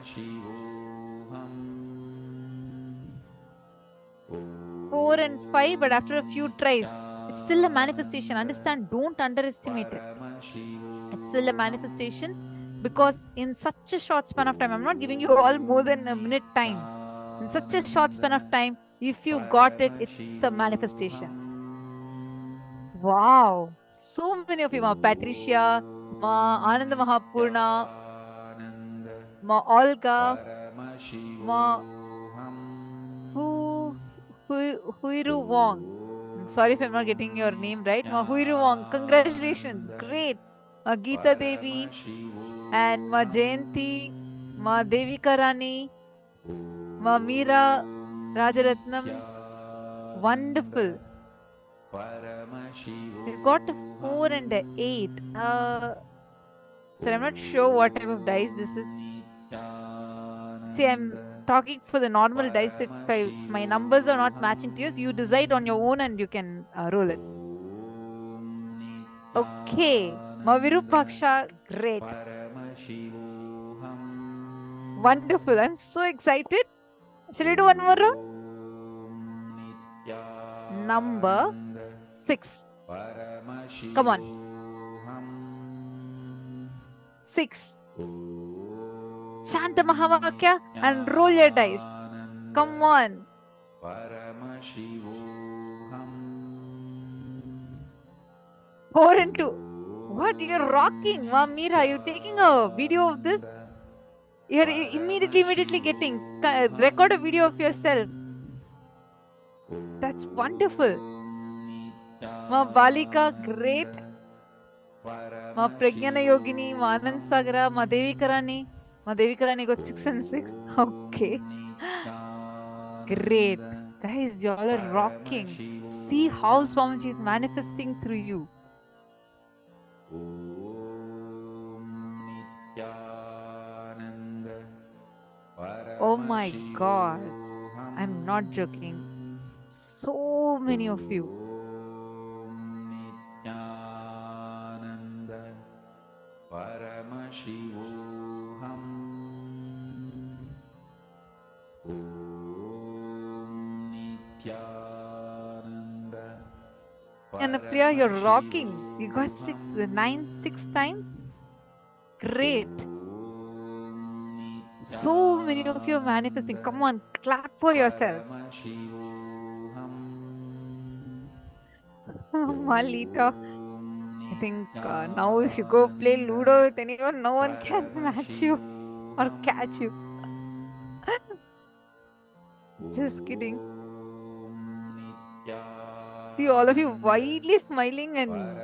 4 and 5, but after a few tries, it's still a manifestation. Understand? Don't underestimate it. It's still a manifestation because in such a short span of time, I'm not giving you all more than a minute time. In such a short span of time, if you got it, it's a manifestation. Wow. So many of you, Ma Patricia, Ma Ananda Mahapurna, Ma Olga, Ma Huiru Wong. I'm sorry if I'm not getting your name right. Ma Huiru Wong. Congratulations. Great. Ma Geeta Devi and Ma Jayanti, Ma Devika Rani, Ma Meera Rajaratnam. Wonderful. You got a 4 and a 8. So I'm not sure what type of dice this is. See, I'm talking for the normal dice. If my numbers are not matching to yours, you decide on your own and you can roll it. Okay. Mavirupaksha, great. Wonderful. I'm so excited. Shall we do one more round? Number 6. Come on. 6. Chant the Mahavakya and roll your dice. Come on. 4 and 2. What? You're rocking. Wow, Meera, are you taking a video of this? You're immediately getting. Record a video of yourself. That's wonderful. Ma Balika, great. Ma Pragyana Yogini, Ma Anand Sagara, Ma Devi Karani. Ma Devi Karani got 6 and 6. Okay. Great. Guys, y'all are rocking. See how Swamiji is manifesting through you. Oh my God. I'm not joking. So many of you. And Priya, you're rocking. You got 6 times. Great. So many of you are manifesting. Come on, clap for yourselves. Malita, I think now if you go play Ludo with anyone, no one can match you or catch you. Just kidding. See all of you widely smiling and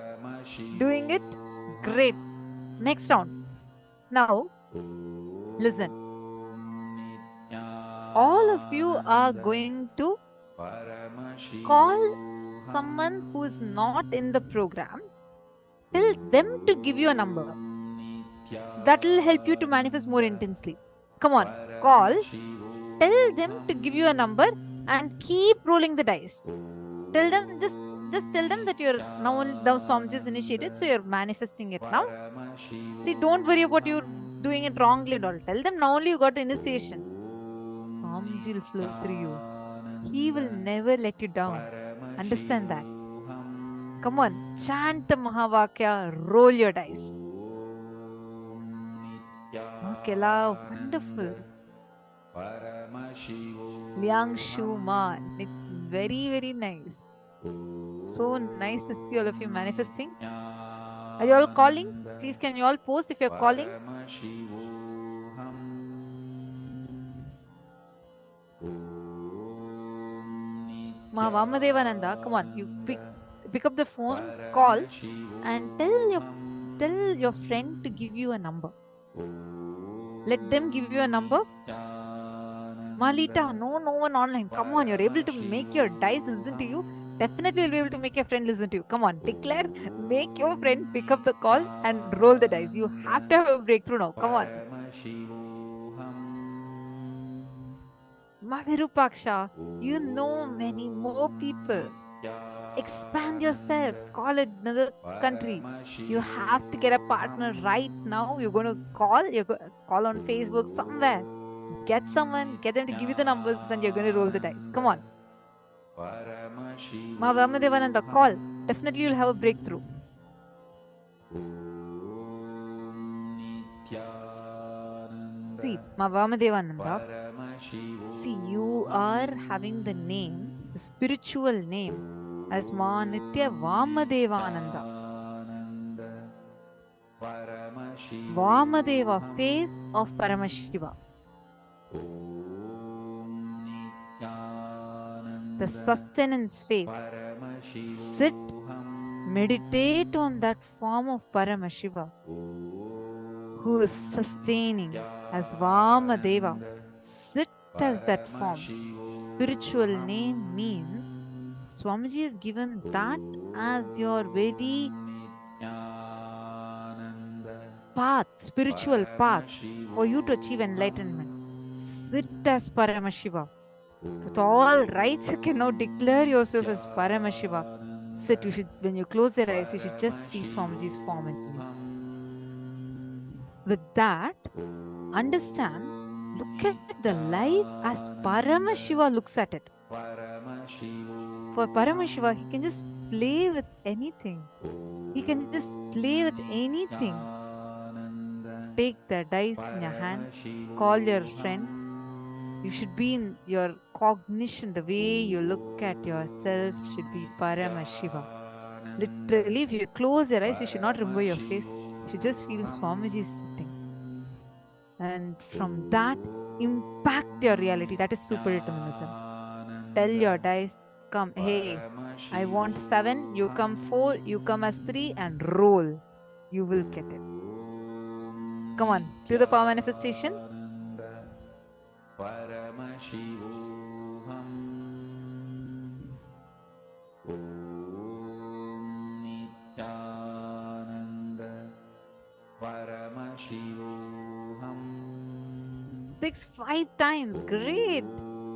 doing it. Great. Next round. Now, listen. All of you are going to call someone who is not in the program. Tell them to give you a number. That will help you to manifest more intensely. Come on, call. Tell them to give you a number and keep rolling the dice. Tell them, just tell them that you're now Swamiji is initiated, so you're manifesting it now. See, don't worry about you doing it wrongly at all. Tell them now only you got initiation. Swamiji will flow through you. He will never let you down. Understand that. Come on, chant the Mahavakya, roll your dice. Okay, wonderful. Liang Shu Ma, very, very nice. So nice to see all of you manifesting. Are you all calling? Please, can you all post if you're calling? Ma Vamadevananda, come on, you pick up the phone, call, and tell your friend to give you a number. Let them give you a number. Malita, no one online. Come on, you're able to make your dice listen to you. Definitely you'll be able to make your friend listen to you. Come on, declare, make your friend pick up the call and roll the dice. You have to have a breakthrough now. Come on. Mavirupaksha, you know many more people. Expand yourself. Call another country. You have to get a partner right now. You're going to call. Call on Facebook somewhere. Get someone. Get them to give you the numbers, and you're going to roll the dice. Come on. Ma Vamadevananda, call. Definitely you'll have a breakthrough. See, Ma Vamadevananda. See, you are having the name, the spiritual name, as Ma Nitya Vamadevananda. Vamadeva, face of Paramashiva. The sustenance face. Sit, meditate on that form of Paramashiva, who is sustaining as Vamadeva. Sit as that form. Spiritual name means Swamiji has given that as your very path, spiritual path for you to achieve enlightenment. Sit as Paramashiva. With all rights, you can now declare yourself as Paramashiva. Sit. You should, when you close your eyes, you should just see Swamiji's form in you. With that, understand, look at the life as Paramashiva looks at it. For Paramashiva, he can just play with anything. He can just play with anything. Take the dice in your hand, call your friend. You should be in your cognition, the way you look at yourself should be Paramashiva. Literally, if you close your eyes, you should not remember your face. You should just feel Swamiji sitting. And from that, impact your reality. That is super-determinism. Tell your dice, come, hey, I want 7, you come 4, you come as 3, and roll. You will get it. Come on, do the power manifestation. Paramashivoham. Om Nithyananda. Paramashivoham. 6, 5 times. Great.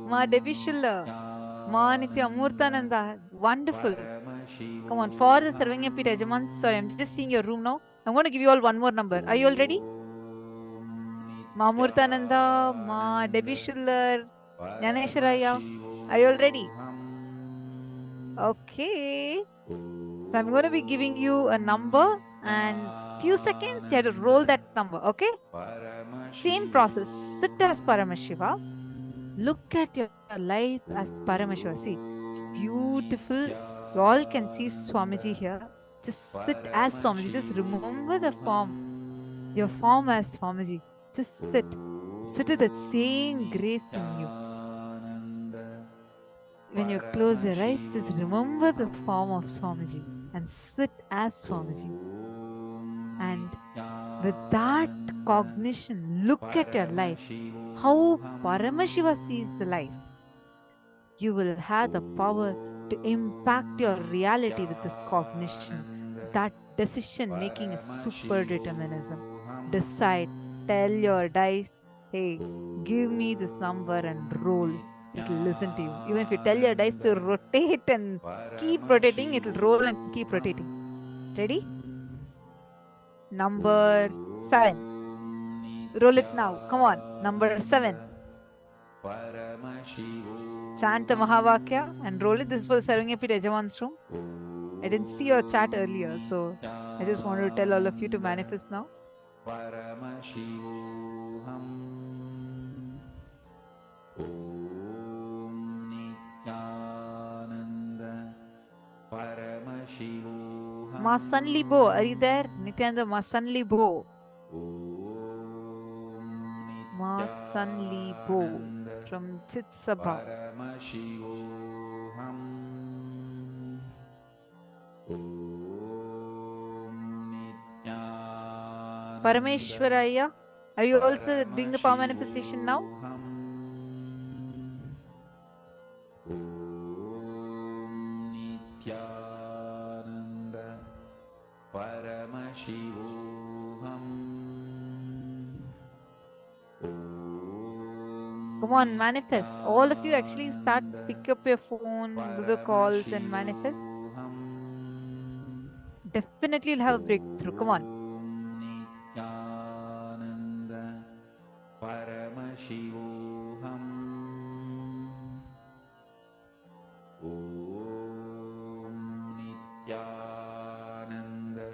Ma Debishula. Ma Nithya Murtananda. Wonderful. Come on, for the serving up Rajaman. Sorry, I'm just seeing your room now. I'm going to give you all one more number. Are you all ready? Ma Murtananda, Ma Debishullar, Jnaneshwaraya. Are you all ready? Okay. So I'm going to be giving you a number and few seconds you have to roll that number. Okay? Same process. Sit as Paramashiva. Look at your life as Paramashiva. See, it's beautiful. You all can see Swamiji here. Just sit as Swamiji. Just remember the form. Your form as Swamiji. Just sit. Sit with that same grace in you. When you close your eyes, just remember the form of Swamiji and sit as Swamiji. And with that cognition, look at your life. How Paramashiva sees the life. You will have the power to impact your reality with this cognition. That decision making is super-determinism. Decide. Tell your dice, hey, give me this number and roll. It will listen to you. Even if you tell your dice to rotate and keep rotating, it will roll and keep rotating. Ready? Number 7. Roll it now. Come on. Number 7. Chant the Mahavakya and roll it. This is for the serving up at Yajaman's room. I didn't see your chat earlier, so I just wanted to tell all of you to manifest now. Paramashivoham. Om Nithyananda. Paramashivoham. Ma Sunli Bo, are you there? Nithyananda, Ma Sunli Bo. Ma Sunli Bo from Chitsabha. Paramashivoham. Parameshwaraya, are you also doing the power manifestation now? Nithyananda. Paramashivoham. Come on, manifest. All of you actually start, pick up your phone, do the calls and manifest. Definitely you'll have a breakthrough. Come on. Nithyananda. Paramashivoham. Om Nithyananda.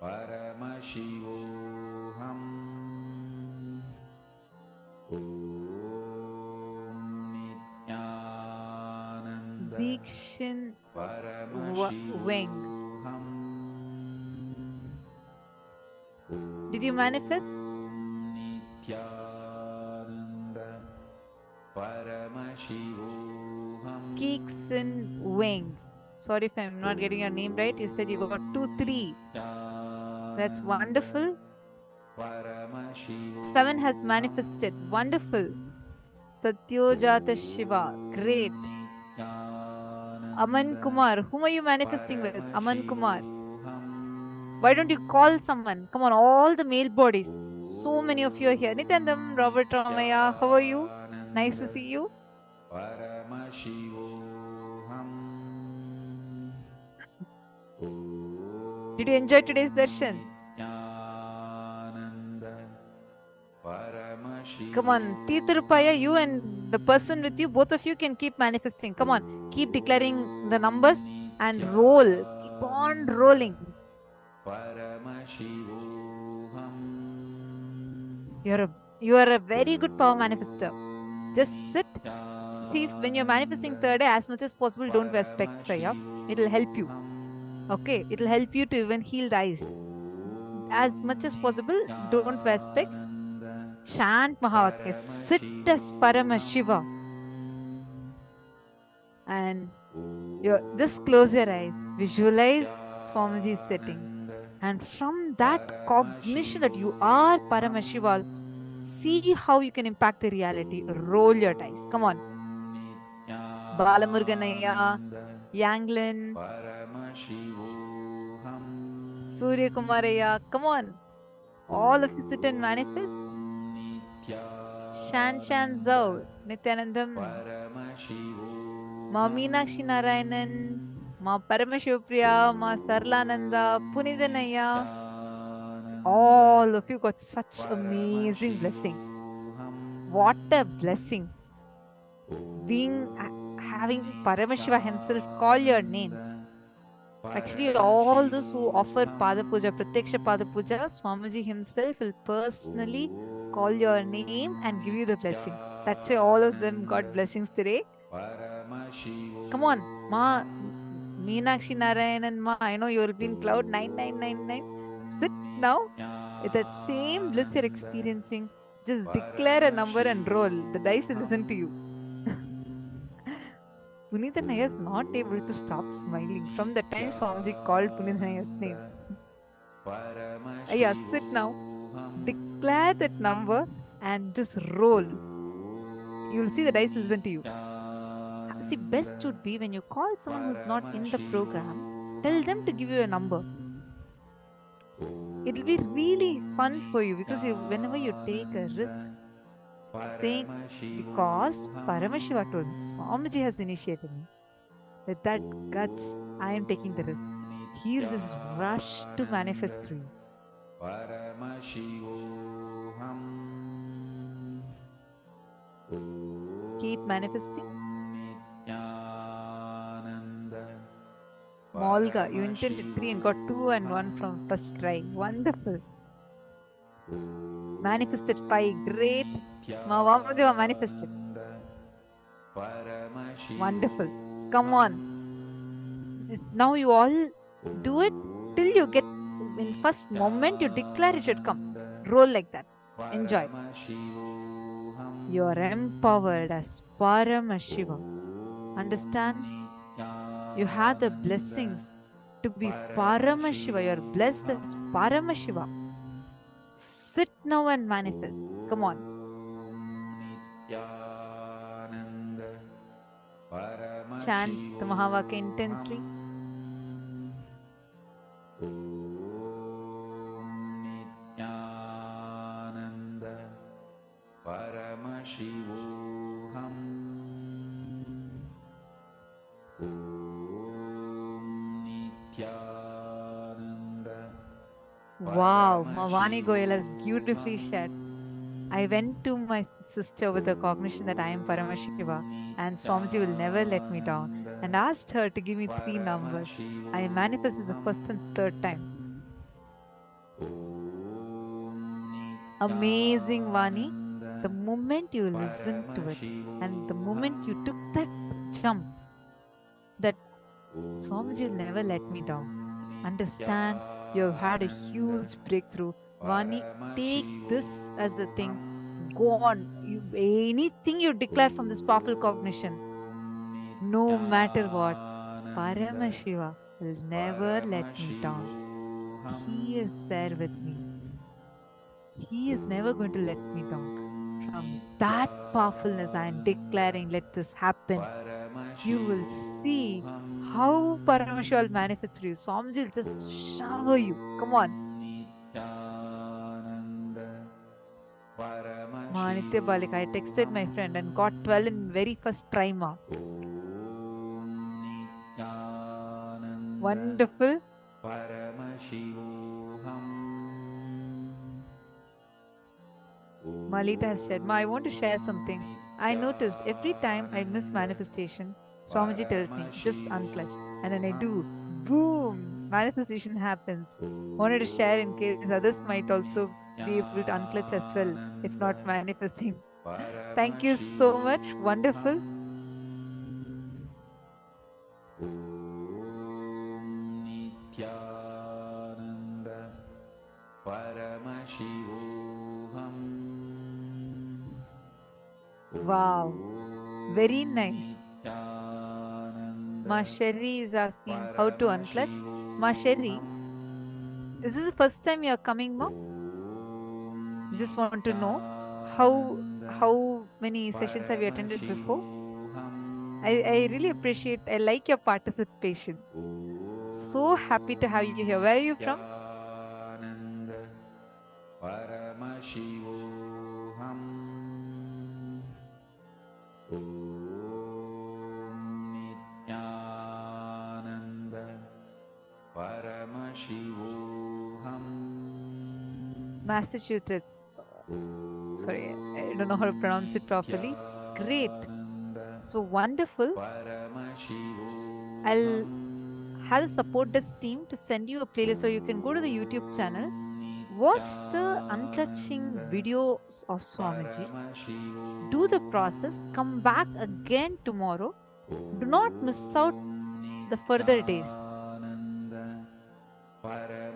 Paramashivoham. Om Nithyananda. Dikshin Weng. Did you manifest? Nithyananda. Paramashivoham. Keeksin Weng. Sorry if I'm not getting your name right. You said you got 2 3s. That's wonderful. 7 has manifested. Wonderful. Satyojata Shiva. Great. Aman Kumar. Whom are you manifesting with? Aman Kumar. Why don't you call someone? Come on, all the male bodies. So many of you are here. Nithyanandam, Robert Ramaya, how are you? Nice to see you. Did you enjoy today's darshan? Come on, Tirupaya, you and the person with you, both of you can keep manifesting. Come on, keep declaring the numbers and roll. Keep on rolling. You are a very good power manifester. Just sit. See, if when you're manifesting third eye, as much as possible, don't wear specs. It'll help you. Okay, it'll help you to even heal the eyes. As much as possible, don't wear specs. Chant Mahavakya. Sit as Paramashiva. And just close your eyes. Visualize Swamiji sitting. And from that cognition that you are Paramashiva, see how you can impact the reality. Roll your dice. Come on. Balamurganaya, Yanglin, Surya Kumaraya. Come on. All of you sit and manifest. Shan Zau, Nithyanandam, Ma Meenakshi Narayanan, Ma Paramashivopriya, Ma Sarlananda, Punithanaya. All of you got such amazing blessing. What a blessing. Having Paramashiva himself call your names. Actually, all those who offer Pada Puja, Pratyaksha Pada Puja, Swamiji himself will personally call your name and give you the blessing. That's why all of them got blessings today. Come on, Ma Meenakshi Narayanan Ma, I know you will be in cloud 9999. Sit now with that same bliss you're experiencing. Just declare a number and roll. The dice will listen to you. Punithanaya is not able to stop smiling from the time Swamiji called Punithanaya's name. Sit now. Declare that number and just roll. You will see the dice listen to you. See, best would be when you call someone who's not in the program, tell them to give you a number. It will be really fun for you because whenever you take a risk, saying, because Paramashiva told me, Swamiji has initiated me. With that guts, I am taking the risk. He'll just rush to manifest through you. Keep manifesting. Molga, you intended 3 and got 2 and 1 from first try. Wonderful. Manifested 5. Great. Vamadeva manifested. Wonderful. Come on. Now you all do it till you get, in first moment you declare it should come. Roll like that. Enjoy. You are empowered as Paramashiva. Understand? You have the blessings to be Paramashiva. You are blessed as Paramashiva. Sit now and manifest. Come on. Chant the Mahavakya intensely. Wow, Mavani Goyal has beautifully shared. I went to my sister with the cognition that I am Paramashiva and Swamiji will never let me down and asked her to give me 3 numbers. I manifested the first and third time. Amazing, Vani. The moment you listened to it and the moment you took that jump, that Swamiji will never let me down. Understand, you have had a huge breakthrough. Vani, take this as the thing. Go on. Anything you declare from this powerful cognition, no matter what, Paramashiva will never let me down. He is there with me. He is never going to let me down. From that powerfulness, I am declaring, let this happen. you will see how Paramashiva will manifest through you. Swamiji will just shower you. Come on. Nitya Balika, I texted my friend and got 12 in very first try ma. Wonderful. Malita has shared. Ma, I want to share something. I noticed every time I miss manifestation, Swamiji tells me, just unclutch. And when I do, boom, manifestation happens. Wanted to share in case others might also be able to unclutch as well, if not manifesting. Thank you so much. Wonderful. Nithyananda Paramashivoham. Wow, very nice. Ma Sherry is asking how to unclutch. Ma Sherry, is this the first time you are coming, Ma? Just want to know how many sessions have you attended before? I really appreciate, I like your participation. So happy to have you here. Where are you from? Paramashivoham. Nithyananda Paramashivoham. Massachusetts. Sorry, I don't know how to pronounce it properly. Great. So wonderful. I'll have the support desk team to send you a playlist so you can go to the YouTube channel, watch the unclutching videos of Swamiji, do the process, come back again tomorrow. Do not miss out the further days.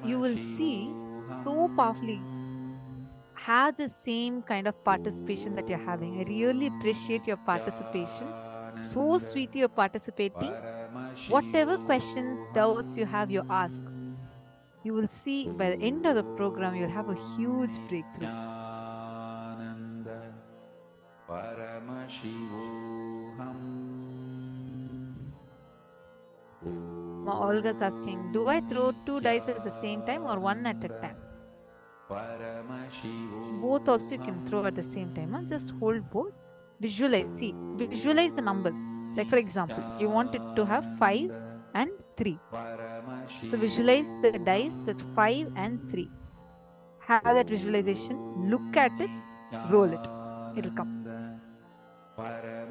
You will see so powerfully. Have the same kind of participation that you're having. I really appreciate your participation. So sweet you're participating. Whatever questions, doubts you have, you ask. You will see by the end of the program, you'll have a huge breakthrough. Ma Olga's asking, do I throw 2 dice at the same time or 1 at a time? Both also you can throw at the same time. Huh? Just hold both. Visualize. See, visualize the numbers. Like for example, you want it to have 5 and 3. So visualize the dice with 5 and 3. Have that visualization. Look at it. Roll it. It'll come.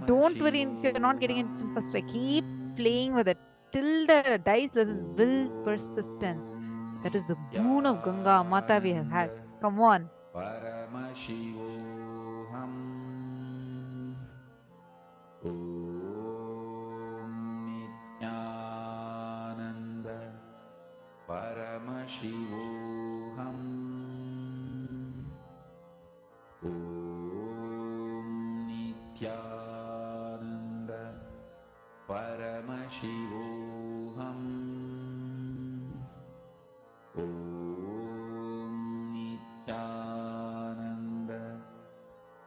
Don't worry if you're not getting it in first try. Keep playing with it till the dice lesson. Will persistence. That is the boon of Ganga Mata we have had. Come on. Paramashivoham. Nithyananda Paramashivoham. Nithyananda Paramashivoham. Nithyananda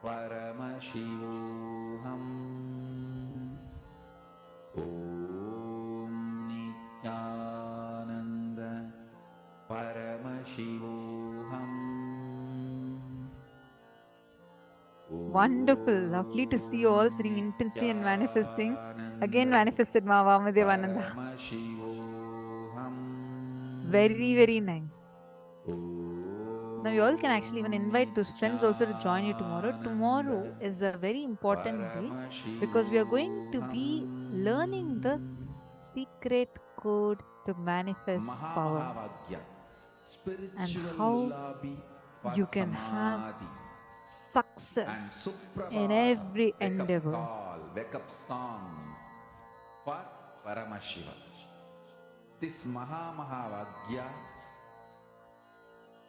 Paramashivoham. Nithyananda Paramashivoham. Wonderful. Lovely to see you all sitting intensely and manifesting. Again manifested Ma Vamadevananda. Very, very nice. Now you all can actually even invite those friends also to join you tomorrow. Tomorrow is a very important day because we are going to be learning the secret code to manifest powers and how you can have success in every endeavor. Wake up song for Paramashiva. This Mahavagya.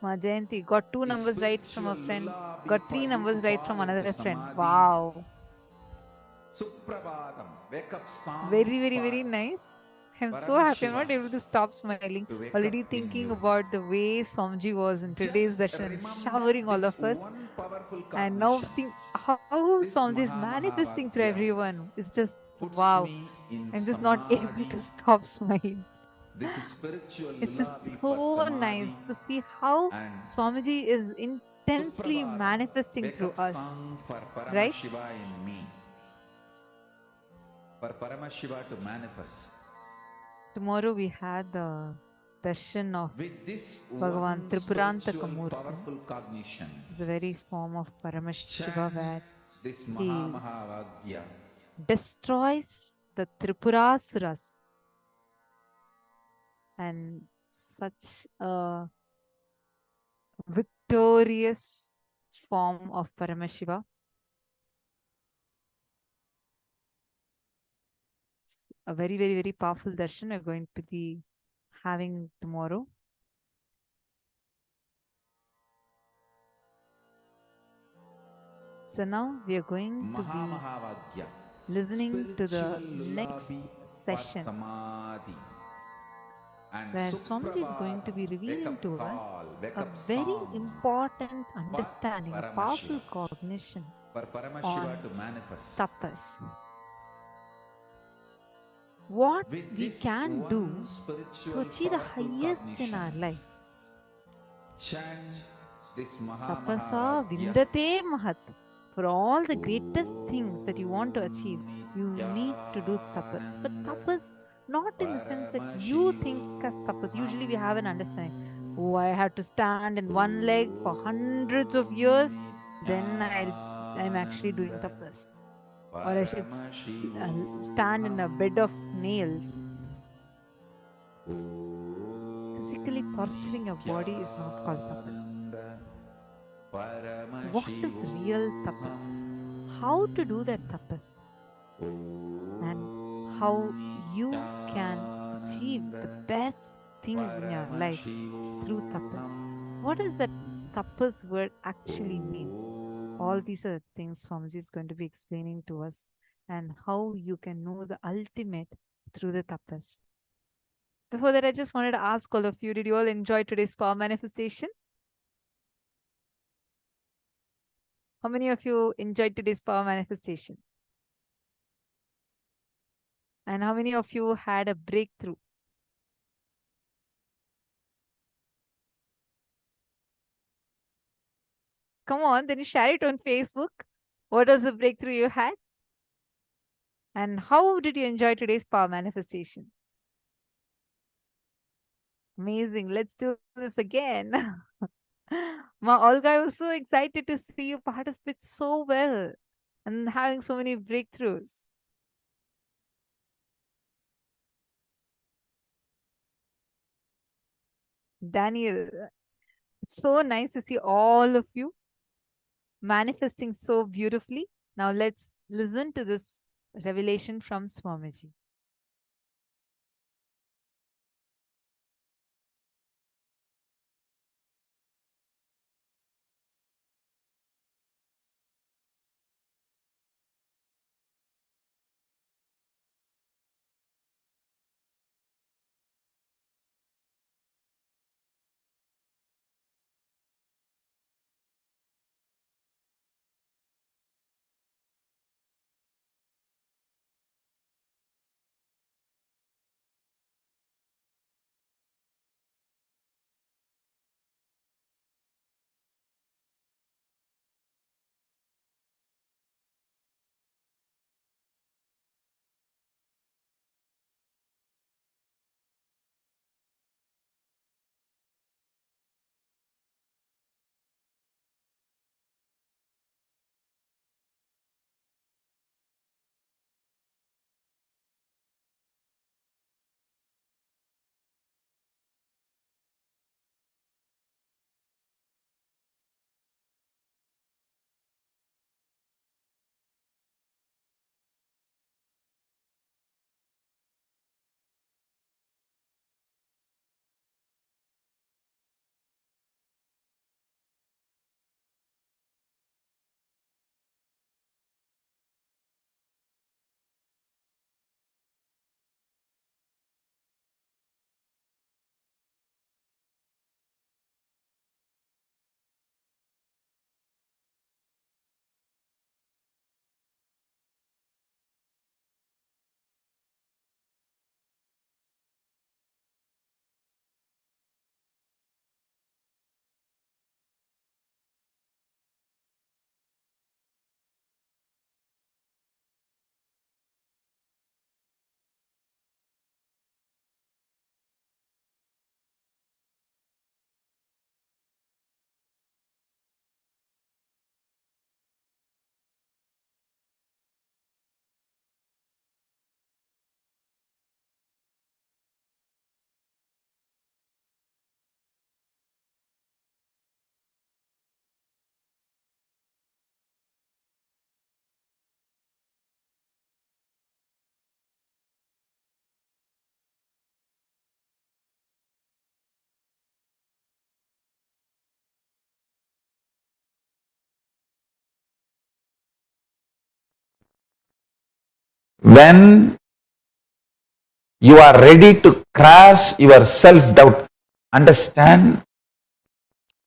Ma Jayanti got 2 numbers right from a friend, got 3 numbers right from another friend. Wow. Suprabhatam. Wake up song. Very, very, very nice. I'm so happy. I'm not able to stop smiling. Already thinking about the way Swamiji was in today's darshan, showering all of us. And now seeing how Swamiji is manifesting through everyone. It's just Wow. I'm just not able to stop smiling. This is spiritual It's just lullaby for so nice Samadhi to see how and Swamiji is intensely Suprabhadam, manifesting wake through up us, song for right? Paramashiva in me. For Paramashiva to manifest. Tomorrow we had the darshan of With this Bhagavan one Tripurantaka spiritual Murti. powerful cognition, It's a very form of Paramashiva chant where this he Mahavagya. destroys the Tripurasuras, and such a victorious form of Paramashiva. A very, very, very powerful darshan we're going to be having tomorrow. So now we are going to be listening to the next session where Swamiji is going to be revealing to us a very important understanding, a powerful cognition on tapas. What we can do to achieve the highest in our life. Tapasa vindate mahat. For all the greatest things that you want to achieve, you need to do tapas. But tapas, not in the sense that you think as tapas. Usually we have an understanding. Oh, I have to stand in one leg for hundreds of years, then I'm actually doing tapas. Or I should stand in a bed of nails. Physically torturing your body is not called tapas. What is real tapas? How to do that tapas? And how you can achieve the best things in your life through tapas. What does that tapas word actually mean? All these are the things Swamiji is going to be explaining to us, and how you can know the ultimate through the tapas. Before that, I just wanted to ask all of you, did you all enjoy today's power manifestation? How many of you enjoyed today's power manifestation? And how many of you had a breakthrough? Come on, then you share it on Facebook. What was the breakthrough you had? And how did you enjoy today's power manifestation? Amazing. Let's do this again. Ma Olga, I was so excited to see you participate so well and having so many breakthroughs. Daniel, it's so nice to see all of you manifesting so beautifully. Now let's listen to this revelation from Swamiji. when you are ready to cross your self-doubt, understand,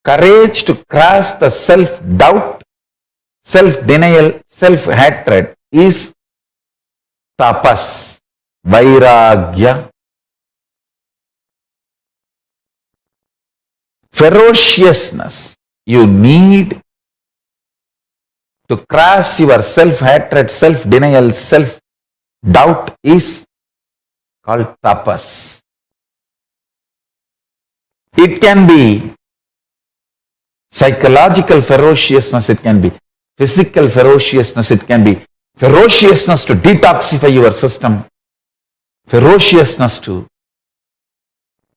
courage to cross the self-doubt, self-denial, self-hatred is tapas, vairagya. Ferociousness you need to cross your self-hatred, self-denial, self-doubt is called tapas. It can be psychological ferociousness, it can be physical ferociousness, it can be ferociousness to detoxify your system, ferociousness to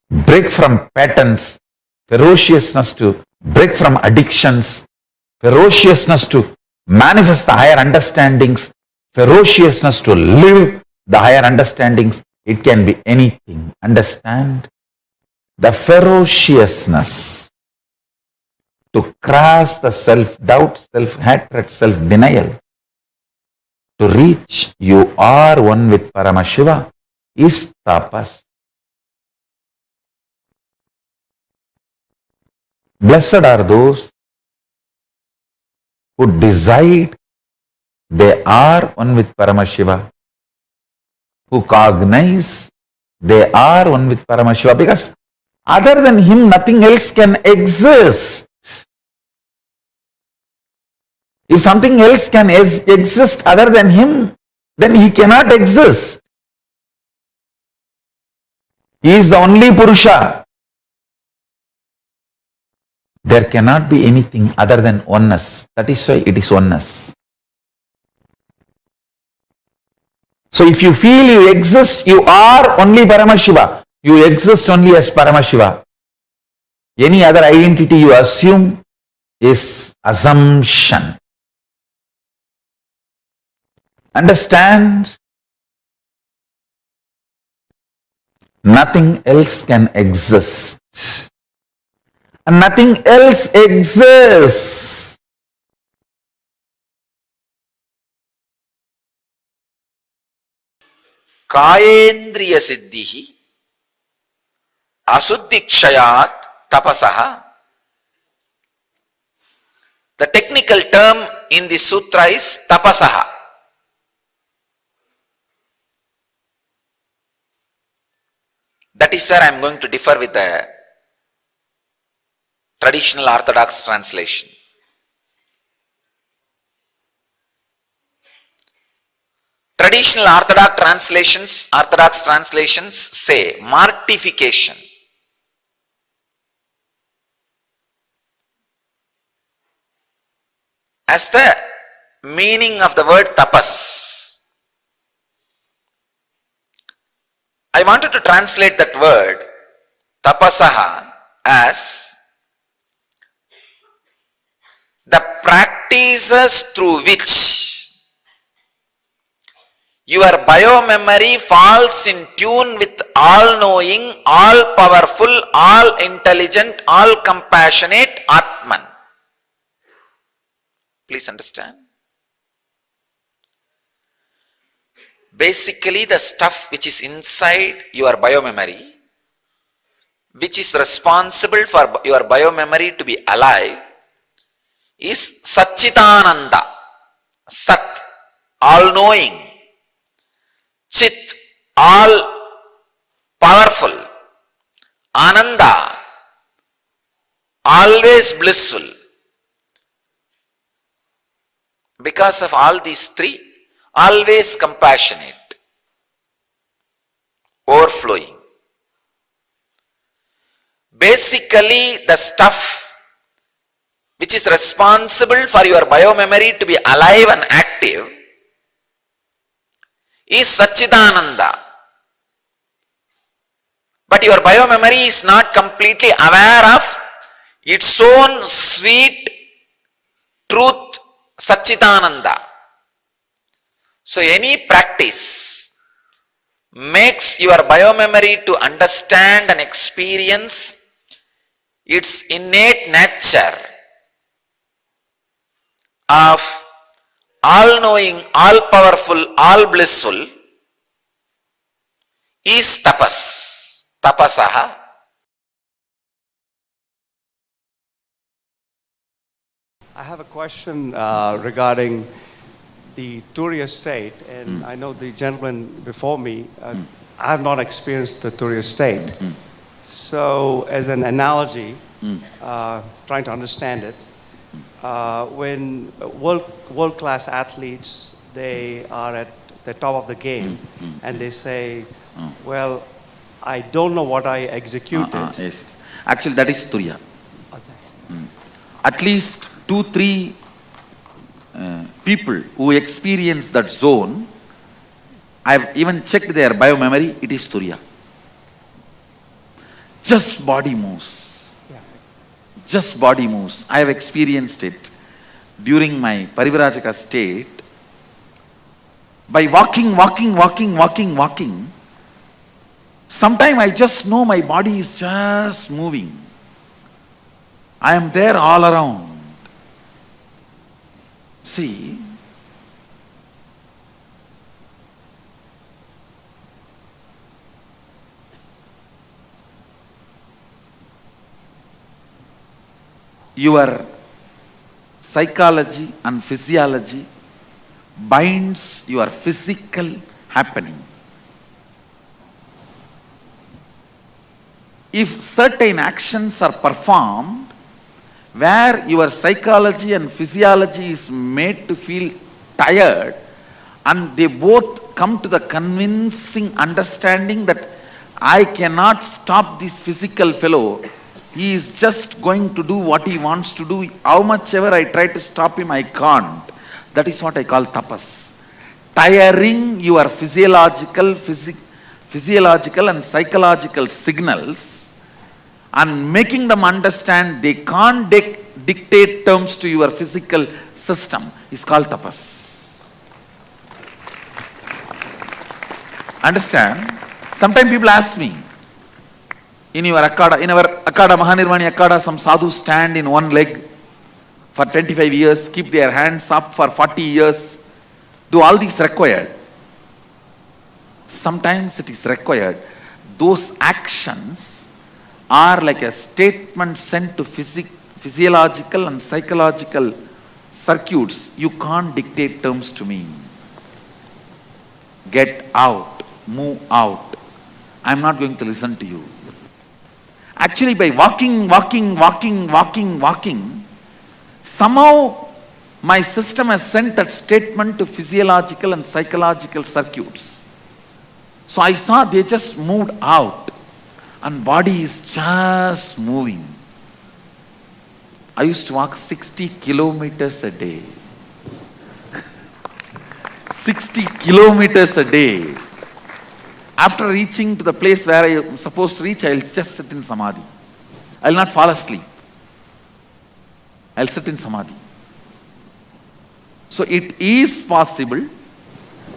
break from patterns, ferociousness to break from addictions, ferociousness to manifest the higher understandings, ferociousness to live the higher understandings. It can be anything. Understand? The ferociousness to cross the self-doubt, self-hatred, self-denial, to reach you are one with Paramashiva is tapas. Blessed are those who decide they are one with Paramashiva, who cognize they are one with Paramashiva, because other than him nothing else can exist. If something else can exist other than him, then he cannot exist. He is the only Purusha. There cannot be anything other than oneness. That is why it is oneness. So if you feel you exist, you are only Paramashiva. You exist only as Paramashiva. Any other identity you assume is assumption. Understand? Nothing else can exist. And nothing else exists. Kayendriya siddhihi asuddhikshayat tapasaha. The technical term in the sutra is tapasaha. That is where I am going to differ with the traditional orthodox translation. Traditional orthodox translations say mortification. As the meaning of the word tapas. I wanted to translate that word tapasaha as the practices through which your biomemory falls in tune with all-knowing, all-powerful, all-intelligent, all-compassionate Atman. Please understand. Basically, the stuff which is inside your biomemory, which is responsible for your biomemory to be alive, is Satchitananda, Sat, all-knowing, Chit, all-powerful, Ananda, always blissful. Because of all these three, always compassionate, overflowing. Basically, the stuff which is responsible for your biomemory to be alive and active is Satchidananda. But your biomemory is not completely aware of its own sweet truth, Satchidananda. So any practice makes your biomemory to understand and experience its innate nature of all-knowing, all-powerful, all-blissful is tapas. Tapasaha. I have a question regarding the Turiya state, and I know the gentleman before me, I have not experienced the Turiya state. So as an analogy, trying to understand it, when world-class athletes, they are at the top of the game, and they say, well, I don't know what I executed. Yes. Actually, that is Turiya. At least 2-3 people who experience that zone, I've even checked their biomemory, it is Turiya. Just body moves. Just body moves. I have experienced it during my Parivrajaka state. By walking, sometime I just know my body is just moving. I am there all around. See, your psychology and physiology binds your physical happening. If certain actions are performed where your psychology and physiology is made to feel tired, and they both come to the convincing understanding that I cannot stop this physical fellow, he is just going to do what he wants to do, how much ever I try to stop him, I can't. That is what I call tapas. Tiring your physiological and psychological signals and making them understand they can't dictate terms to your physical system is called tapas. Understand? Sometimes people ask me, in our Akada, Mahanirvani Akada, some sadhus stand in one leg for 25 years, keep their hands up for 40 years. Do all these required? Sometimes it is required. Those actions are like a statement sent to physiological and psychological circuits. You can't dictate terms to me. Get out, move out. I'm not going to listen to you. Actually, by walking, somehow my system has sent that statement to physiological and psychological circuits. So I saw they just moved out and body is just moving. I used to walk 60 kilometers a day. 60 kilometers a day. After reaching to the place where I am supposed to reach, I will just sit in samadhi. I will not fall asleep. I will sit in samadhi. So it is possible,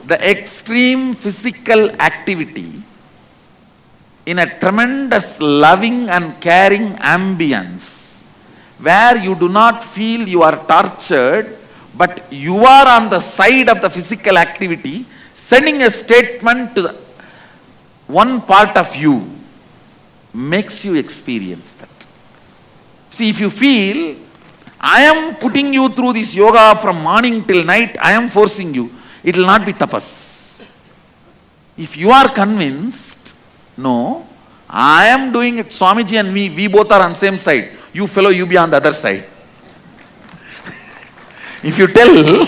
the extreme physical activity in a tremendous loving and caring ambience where you do not feel you are tortured, but you are on the side of the physical activity, sending a statement to the one part of you, makes you experience that. See, if you feel, I am putting you through this yoga from morning till night, I am forcing you, it will not be tapas. If you are convinced, no, I am doing it, Swamiji and me, we both are on same side. You fellow, you be on the other side. If you tell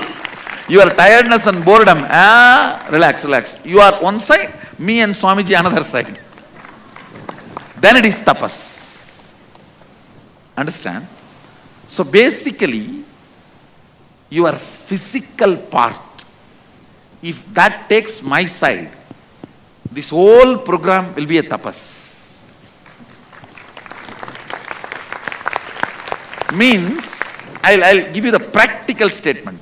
your tiredness and boredom, relax. You are one side, me and Swamiji another side. Then it is tapas. Understand? So basically, your physical part, if that takes my side, this whole program will be a tapas. Means, I'll give you the practical statement.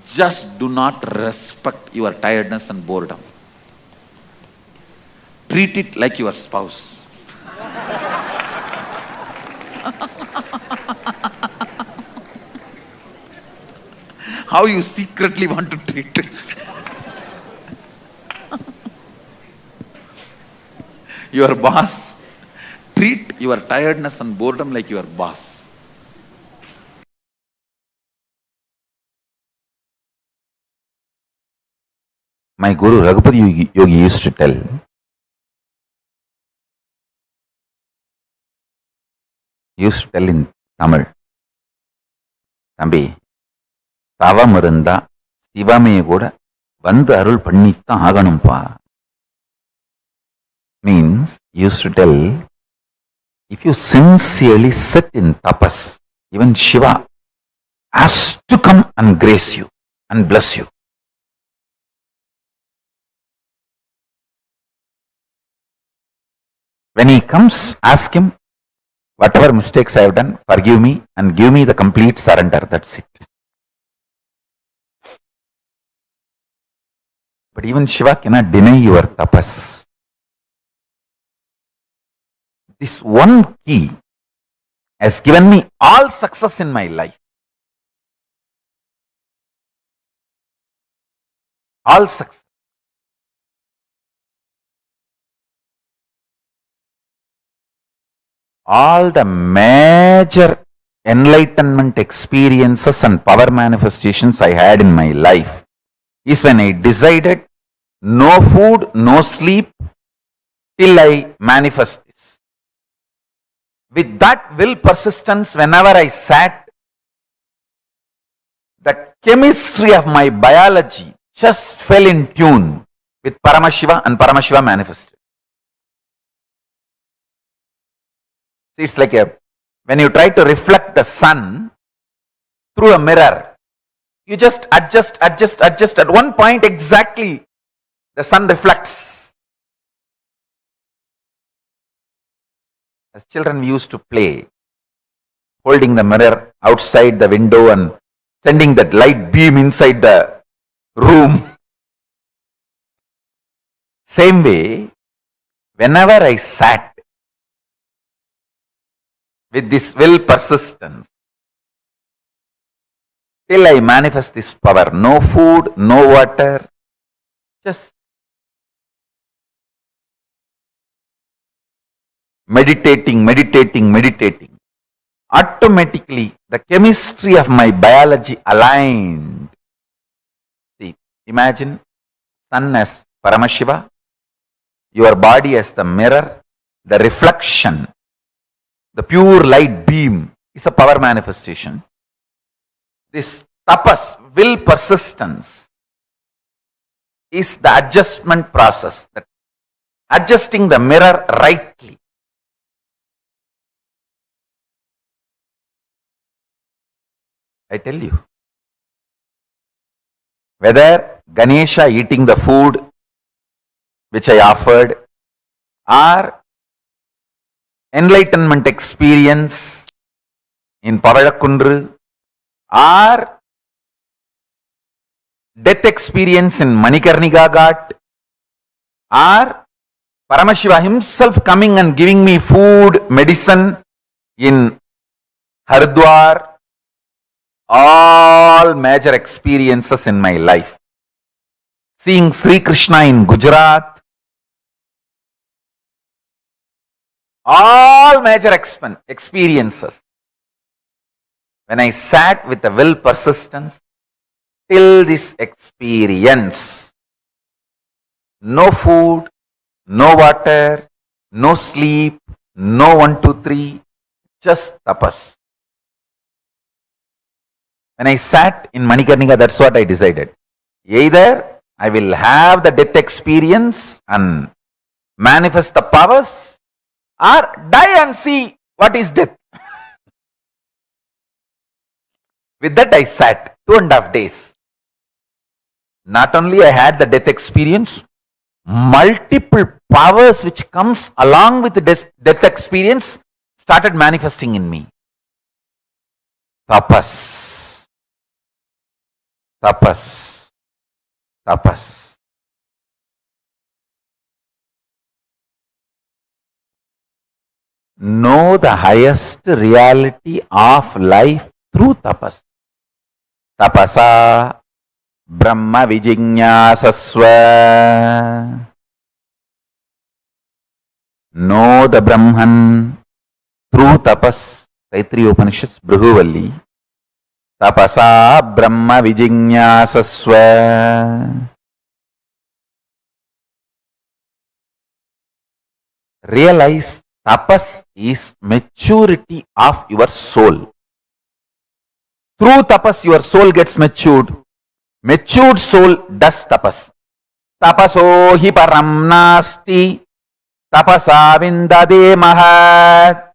Just do not respect your tiredness and boredom. Treat it like your spouse. how you secretly want to treat your boss. Treat your tiredness and boredom like your boss. My Guru Raghupati Yogi used to tell, in Tamil, தம்பி தவம் இருந்தா சிவமே கூட வந்து அருள் பண்ணித்தான் ஆகணும்பா. Means, used to tell, if you sincerely sit in tapas, even Shiva has to come and grace you and bless you. When he comes, ask him, whatever mistakes I have done, forgive me and give me the complete surrender. That's it. But even Shiva cannot deny your tapas. This one key has given me all success in my life. All success. All the major enlightenment experiences and power manifestations I had in my life is when I decided no food, no sleep till I manifest this. With that will persistence, whenever I sat, the chemistry of my biology just fell in tune with Paramashiva and Paramashiva manifested. It's like when you try to reflect the sun through a mirror, you just adjust. At one point exactly, the sun reflects. As children, we used to play, holding the mirror outside the window and sending that light beam inside the room. Same way, whenever I sat with this will persistence, till I manifest this power, no food, no water, just meditating. Automatically, the chemistry of my biology aligned. See, imagine sun as Paramashiva, your body as the mirror, the reflection, the pure light beam is a power manifestation. This tapas, will persistence, is the adjustment process, that adjusting the mirror rightly. I tell you, whether Ganesha eating the food which I offered, or enlightenment experience in Pavalakundru, or death experience in Manikarnika Ghat, or Paramashiva himself coming and giving me food, medicine in Haridwar, all major experiences in my life. Seeing Sri Krishna in Gujarat, all major experiences. When I sat with the will persistence, till this experience, no food, no water, no sleep, no 1, 2, 3, just tapas. When I sat in Manikarnika, that's what I decided. Either I will have the death experience and manifest the powers, or die and see what is death. With that I sat 2.5 days. Not only I had the death experience, multiple powers which comes along with the death experience started manifesting in me. Tapas. Know the highest reality of life through tapas. tapasa brahma vijñāsasva. Know the Brahman through tapas. Taittiriya Upanishads, Bhrihuvalli. Tapasa brahma vijñāsasva. Realize tapas is maturity of your soul. Through tapas your soul gets matured. Matured soul does tapas. Tapaso hi param nasti. Tapasa vindade mahat.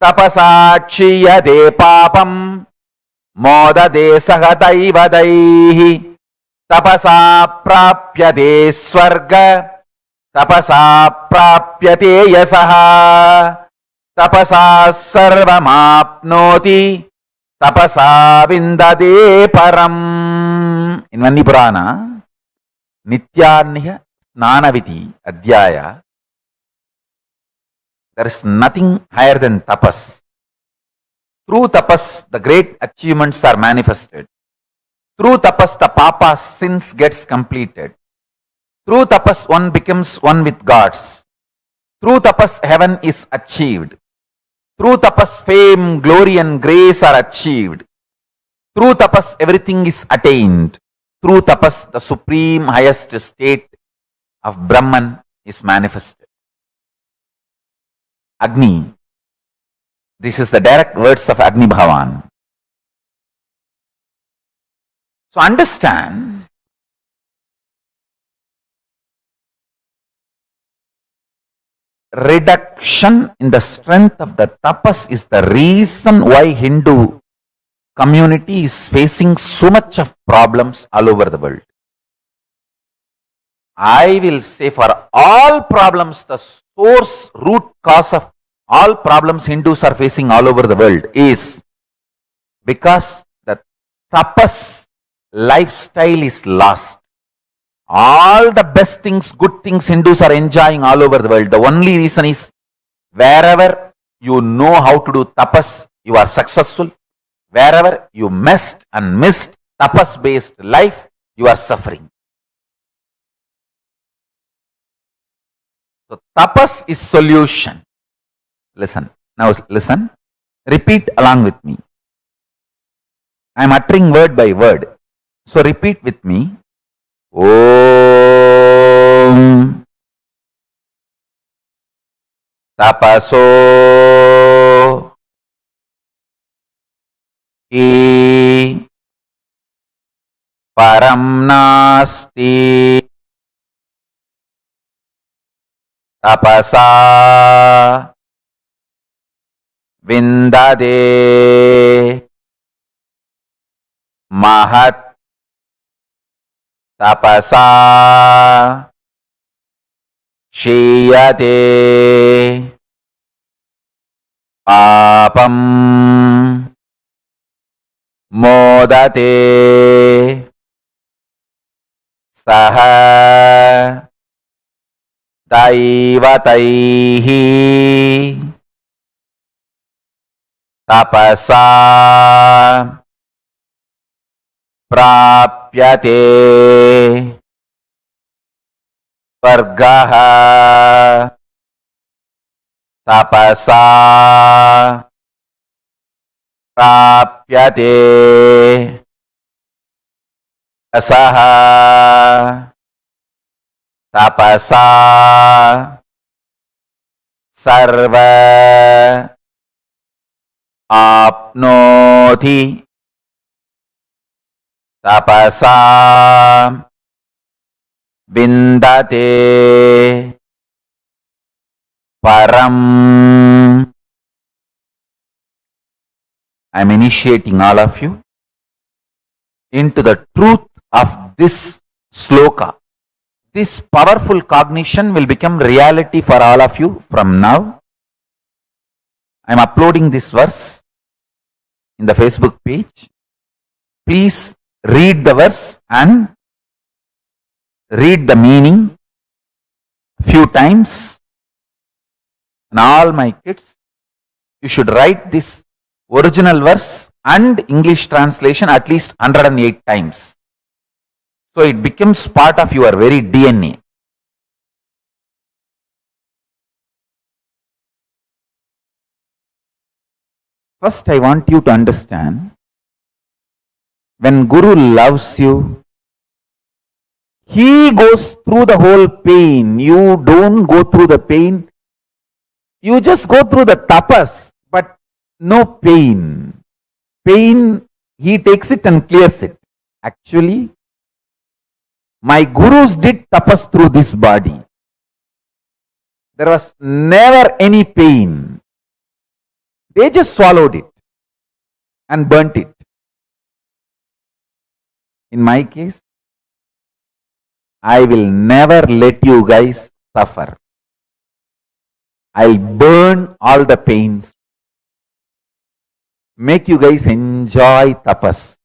Tapasa kshiyade papam. Modade sahatayvadaihi. Tapasa prapyade swarga. Tapasa prapyate yasaha. Tapasa sarvamapnoti. Tapasa vindade param. In Vandi Purana, Nithyananda Snanaviti Adhyaya, there is nothing higher than tapas. Through tapas, the great achievements are manifested. Through tapas, the papa's sins gets completed. Through tapas, one becomes one with gods. Through tapas, heaven is achieved. Through tapas, fame, glory and grace are achieved. Through tapas, everything is attained. Through tapas, the supreme highest state of Brahman is manifested. Agni. This is the direct words of Agni Bhavan. So understand, reduction in the strength of the tapas is the reason why Hindu community is facing so much of problems all over the world. I will say for all problems, the source, root cause of all problems Hindus are facing all over the world is because the tapas lifestyle is lost. All the best things, good things Hindus are enjoying all over the world. The only reason is wherever you know how to do tapas, you are successful. Wherever you messed and missed tapas-based life, you are suffering. So tapas is solution. Listen. Now listen. Repeat along with me. I am uttering word by word. So repeat with me. Om tapaso I param nasti tapasa vindade mahat tapasa shiyate papam modate saha daivataihi tapasa prapyate vargaha tapasa prapyate asaha tapasa sarva apnoti tapasa vindate param. I am initiating all of you into the truth of this sloka. This powerful cognition will become reality for all of you from now. I am uploading this verse in the Facebook page. Please read the verse and read the meaning few times. And all my kids, you should write this original verse and English translation at least 108 times. So it becomes part of your very DNA. First, I want you to understand, when Guru loves you, he goes through the whole pain. You don't go through the pain. You just go through the tapas, but no pain. Pain, he takes it and clears it. Actually, my gurus did tapas through this body. There was never any pain. They just swallowed it and burnt it. In my case, I will never let you guys suffer. I'll burn all the pains. Make you guys enjoy tapas.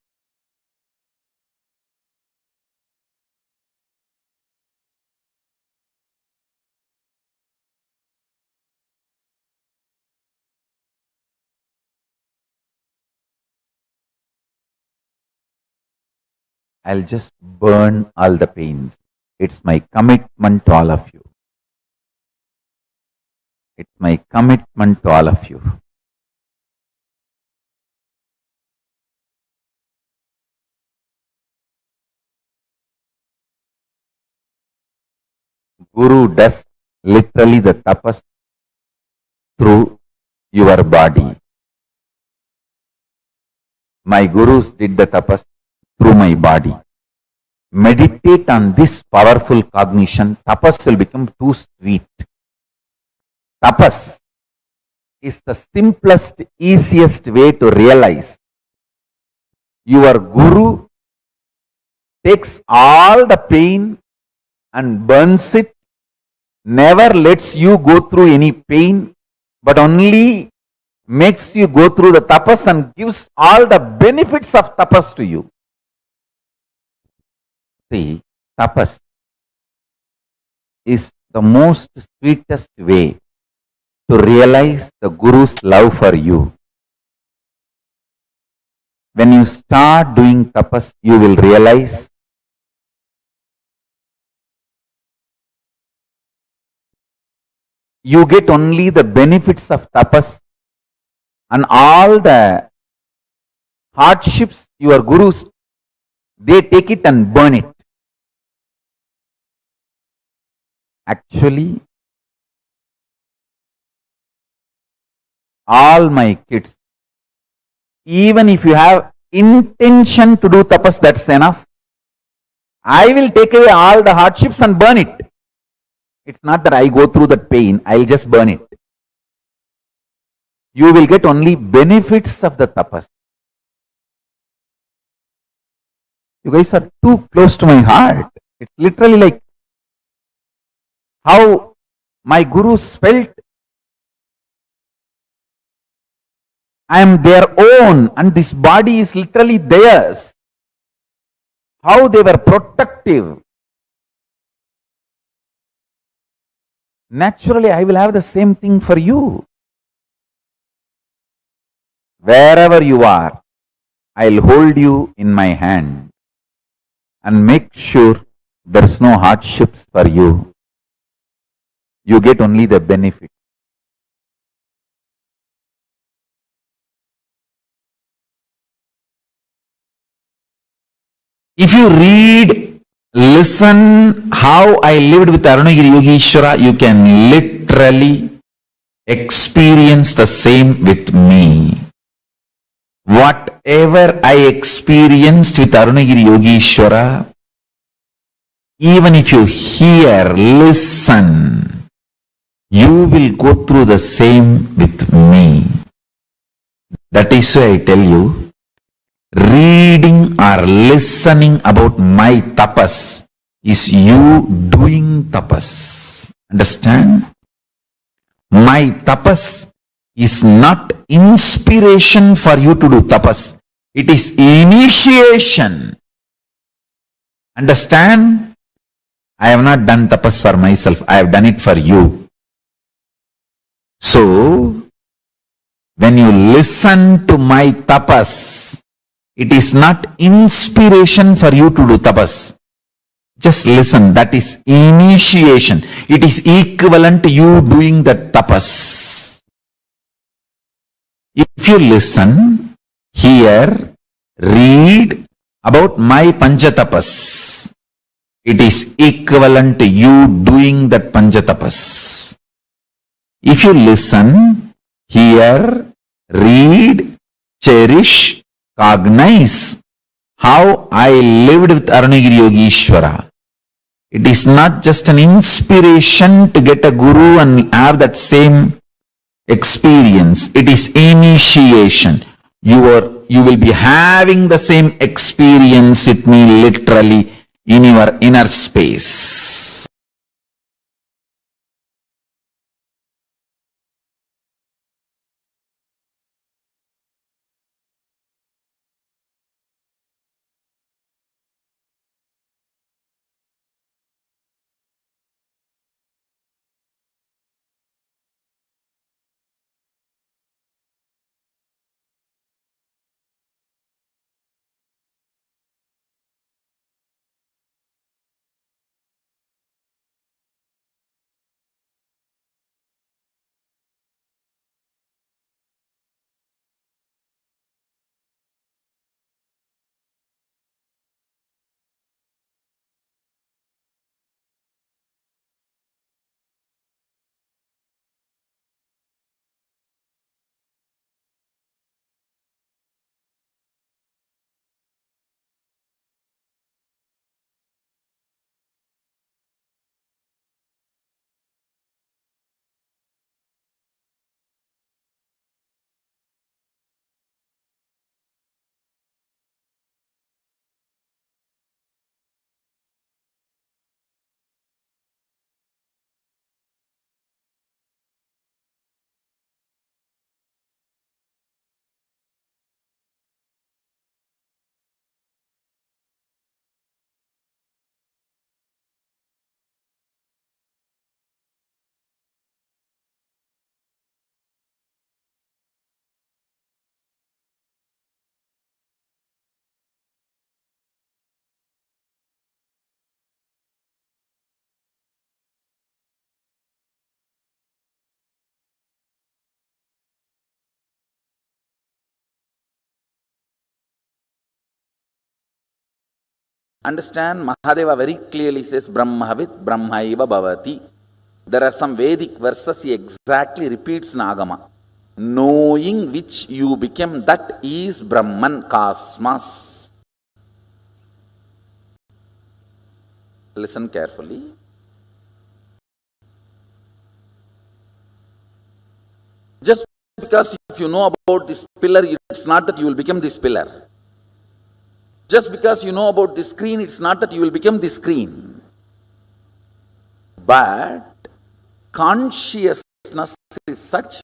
I'll just burn all the pains. It's my commitment to all of you. It's my commitment to all of you. Guru does literally the tapas through your body. My gurus did the tapas through my body. Meditate on this powerful cognition. Tapas will become too sweet. Tapas is the simplest, easiest way to realize your guru takes all the pain and burns it, never lets you go through any pain, but only makes you go through the tapas and gives all the benefits of tapas to you. See, tapas is the most sweetest way to realize the Guru's love for you. When you start doing tapas, you will realize you get only the benefits of tapas, and all the hardships your gurus, they take it and burn it. Actually, all my kids, even if you have intention to do tapas, that's enough. I will take away all the hardships and burn it. It's not that I go through the pain, I'll just burn it. You will get only benefits of the tapas. You guys are too close to my heart. It's literally like how my gurus felt. I am their own and this body is literally theirs. How they were protective. Naturally, I will have the same thing for you. Wherever you are, I'll hold you in my hand and make sure there is no hardships for you. You get only the benefit. If you read, listen how I lived with Arunagiri Yogeshwara, you can literally experience the same with me. Whatever I experienced with Arunagiri Yogeshwara, even if you hear, listen, you will go through the same with me. That is why I tell you, reading or listening about my tapas is you doing tapas. Understand? My tapas is not inspiration for you to do tapas. It is initiation. Understand? I have not done tapas for myself. I have done it for you. So, when you listen to my tapas, it is not inspiration for you to do tapas. Just listen, that is initiation. It is equivalent to you doing the tapas. If you listen, hear, read about my panchatapas, it is equivalent to you doing that panchatapas. If you listen, hear, read, cherish, cognize how I lived with Arunagiri Yogeshwara, it is not just an inspiration to get a guru and have that same experience. It is initiation. You will be having the same experience with me literally in your inner space. Understand, Mahadeva very clearly says, Brahmavit Brahmaiva Bhavati. There are some Vedic verses he exactly repeats in Agama. Knowing which you become, that is Brahman, cosmos. Listen carefully. Just because if you know about this pillar, it's not that you will become this pillar. Just because you know about this screen, it's not that you will become this screen. But consciousness is such,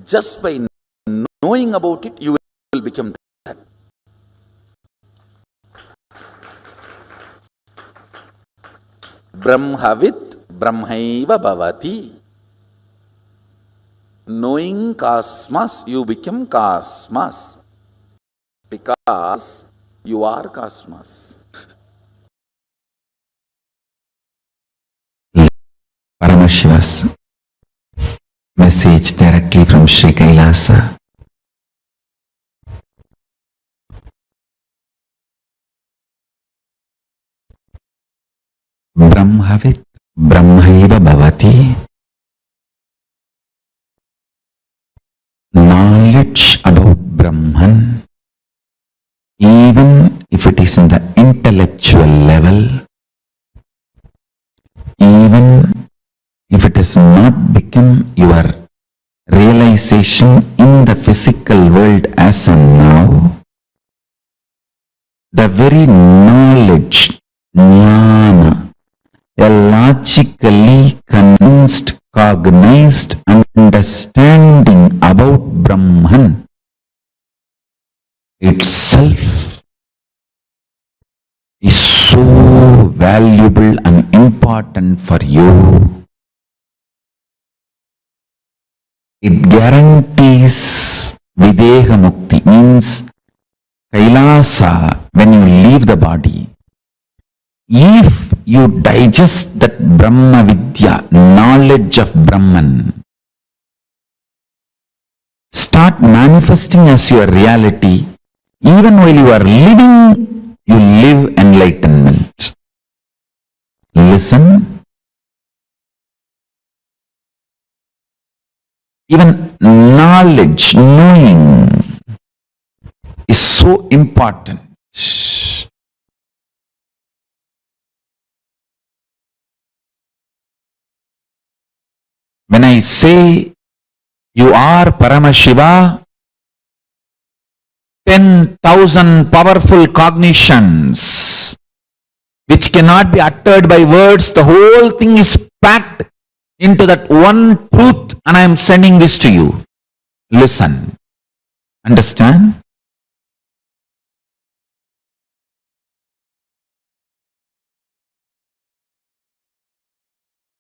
just by knowing about it, you will become that. Brahmavit Brahmaiva Bhavati. Knowing cosmos, you become cosmos. Because you are cosmos. Paramashiva's message directly from Sri Kailasa. Brahmavit Brahmaiva Bhavati. Knowledge about Brahman, even if it is in the intellectual level, even if it has not become your realization in the physical world as of now, the very knowledge, jnana, a logically convinced, cognized understanding about Brahman itself is so valuable and important for you. It guarantees Videha Mukti, means Kailasa, when you leave the body, if you digest that Brahma Vidya, knowledge of Brahman, start manifesting as your reality, even while you are living, you live enlightenment. Listen. Even knowledge, knowing is so important. When I say you are Paramashiva, 10,000 powerful cognitions which cannot be uttered by words, the whole thing is packed into that one truth, and I am sending this to you. Listen. Understand?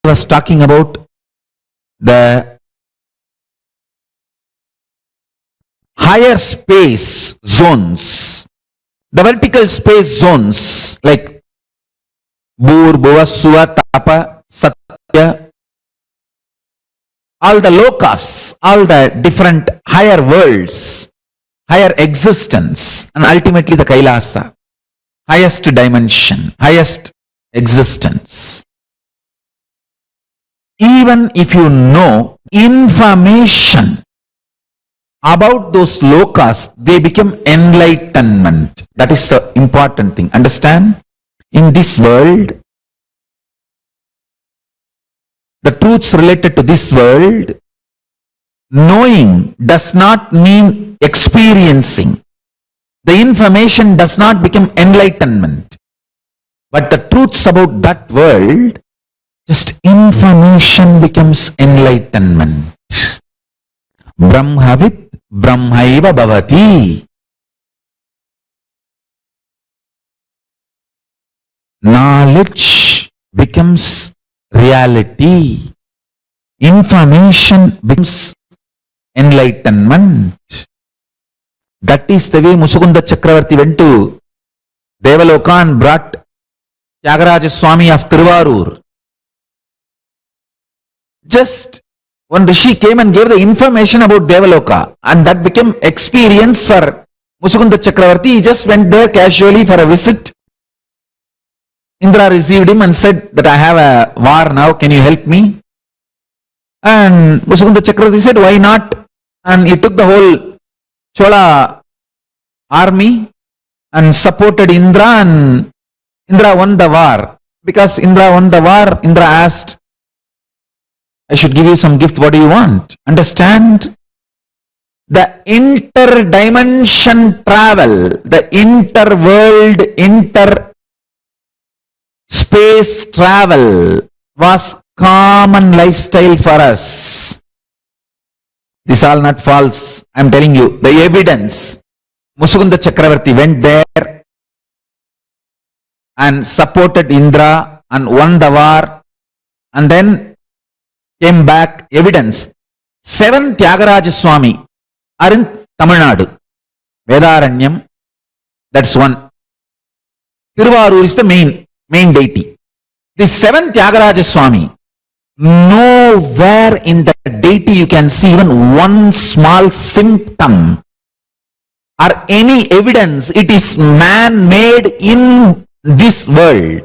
I was talking about the higher space zones, the vertical space zones like Bhur, Bhuva, Suva, Tapa, Satya, all the lokas, all the different higher worlds, higher existence, and ultimately the Kailasa, highest dimension, highest existence. Even if you know information about those lokas, they become enlightenment. That is the important thing. Understand? In this world, the truths related to this world, knowing does not mean experiencing. The information does not become enlightenment. But the truths about that world, just information becomes enlightenment. Brahmavit Brahmaiva Bhavati. Knowledge becomes reality. Information becomes enlightenment. That is the way Musukunda Chakravarti went to Devaloka and brought Tyagaraja Swami of Tiruvarur. Just one Rishi came and gave the information about Devaloka, and that became experience for Musukunda Chakravarti. He just went there casually for a visit. Indra received him and said that I have a war now, can you help me? And Musukunda Chakravarti said, why not? And he took the whole Chola army and supported Indra, and Indra won the war. Because Indra won the war, Indra asked, I should give you some gift, what do you want? Understand? The inter-dimension travel, the inter-world, inter-space travel was common lifestyle for us. This is all not false. I am telling you, the evidence. Musukunda Chakravarti went there and supported Indra and won the war, and then came back. Evidence. 7 Tyagaraja Swami are in Tamil Nadu. Vedaranyam, that's one. Tiruvarur is the main deity. The 7 Tyagaraja Swami, nowhere in the deity you can see even one small symptom or any evidence it is man-made in this world.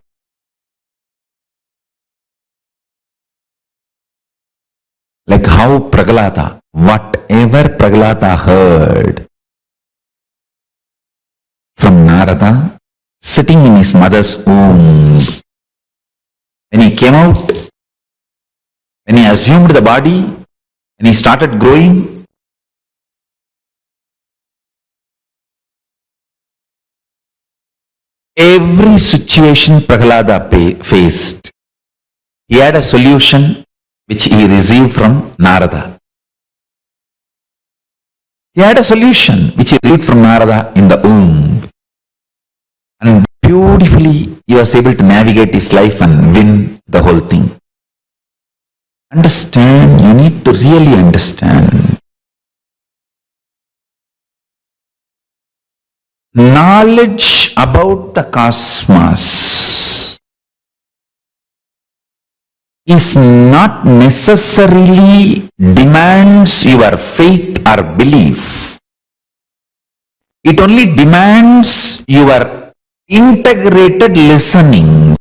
Like how Prahalada, whatever Prahalada heard from Narada, sitting in his mother's womb, when he came out, when he assumed the body, when he started growing, every situation Prahalada faced, he had a solution which he received from Narada. He had a solution which he received from Narada in the womb. And beautifully he was able to navigate his life and win the whole thing. Understand, you need to really understand. Knowledge about the cosmos is not necessarily demands your faith or belief. It only demands your integrated listening.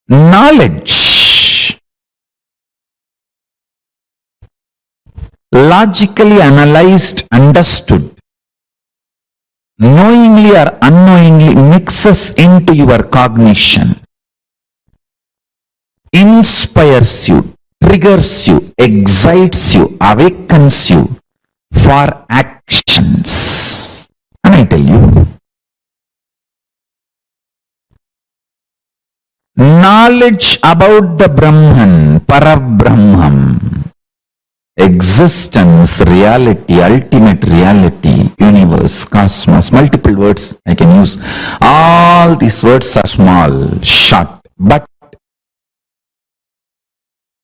Knowledge, logically analyzed, understood, knowingly or unknowingly mixes into your cognition, inspires you, triggers you, excites you, awakens you for actions. And I tell you, knowledge about the Brahman, Parabrahman, existence, reality, ultimate reality, universe, cosmos, multiple words I can use. All these words are small, short, but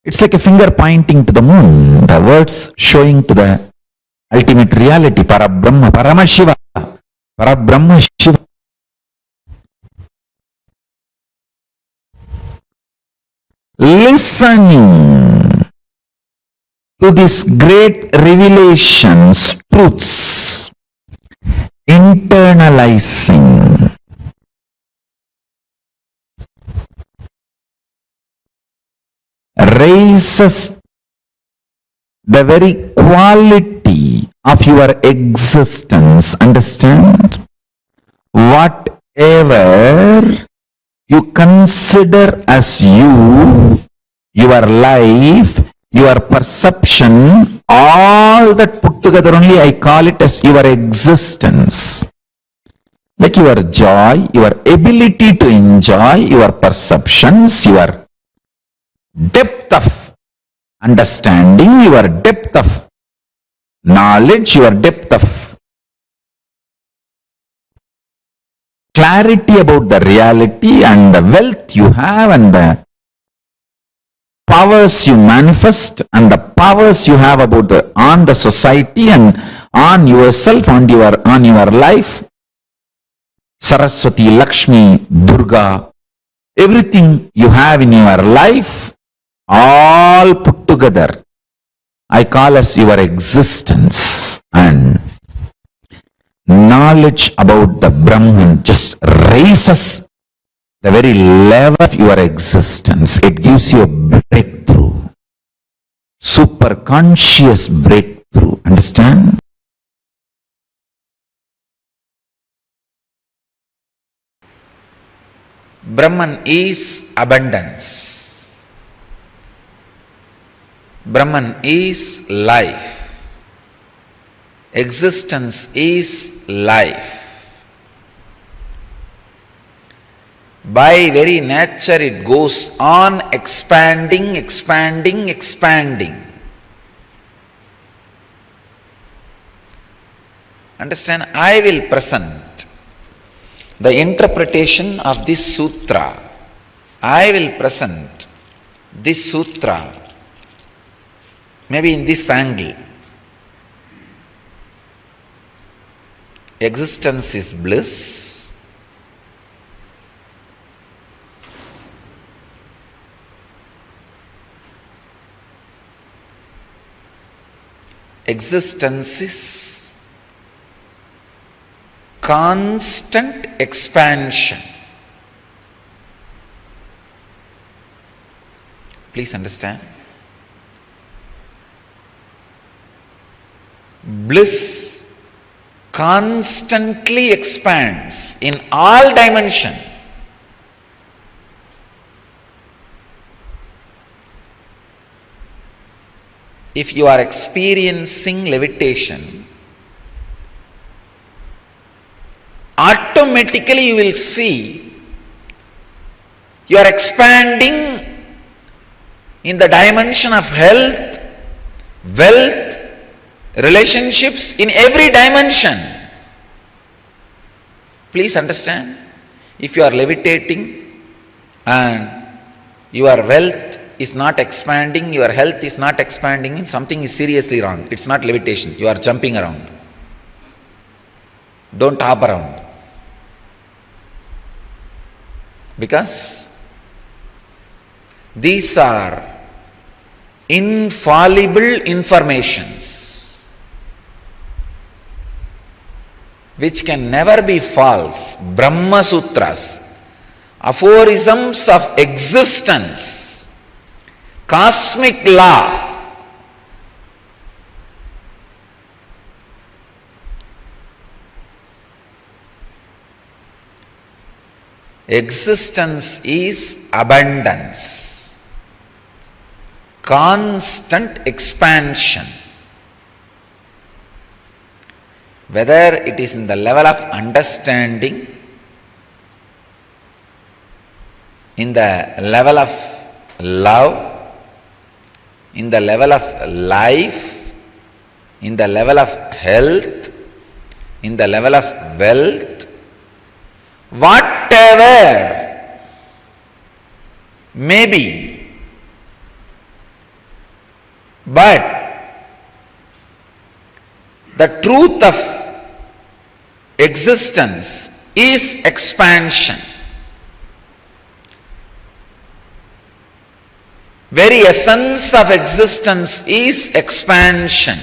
it's like a finger pointing to the moon. The words showing to the ultimate reality, Parabrahma, Paramashiva, Parabrahma Shiva. Listening to these great revelations, truths, internalizing, raises the very quality of your existence. Understand? Whatever you consider as you, your life, your perception, all that put together only I call it as your existence. Like your joy, your ability to enjoy, your perceptions, your depth of understanding, your depth of knowledge, your depth of clarity about the reality and the wealth you have and the powers you manifest and the powers you have about on the society and on yourself, on your life. Saraswati, Lakshmi, Durga, everything you have in your life, all put together, I call as your existence. And knowledge about the Brahman just raises the very level of your existence. It gives you a breakthrough, super-conscious breakthrough. Understand? Brahman is abundance. Brahman is life. Existence is life. By very nature it goes on expanding, expanding, expanding. Understand? I will present the interpretation of this sutra. I will present this sutra maybe in this angle. Existence is bliss. Existence is constant expansion. Please understand. Bliss constantly expands in all dimensions. If you are experiencing levitation, automatically you will see you are expanding in the dimension of health, wealth, relationships, in every dimension. Please understand, if you are levitating, and your wealth is not expanding, your health is not expanding, something is seriously wrong. It's not levitation. You are jumping around. Don't hop around. Because these are infallible informations which can never be false. Brahma Sutras, aphorisms of existence, cosmic law. Existence is abundance, constant expansion. Whether it is in the level of understanding, in the level of love, in the level of life, in the level of health, in the level of wealth, whatever may be, but the truth of existence is expansion. Very essence of existence is expansion.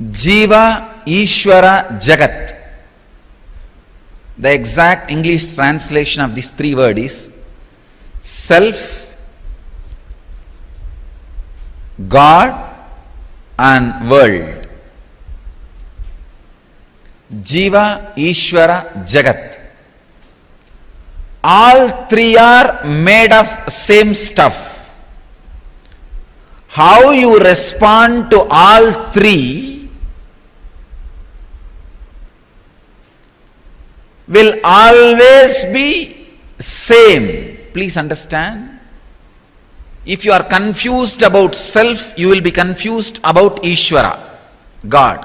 Jiva, Ishvara, Jagat. The exact English translation of these three words is self, God and world. Jiva, Ishvara, Jagat. All three are made of same stuff. How you respond to all three will always be same. Please understand. If you are confused about self, you will be confused about Ishvara, God.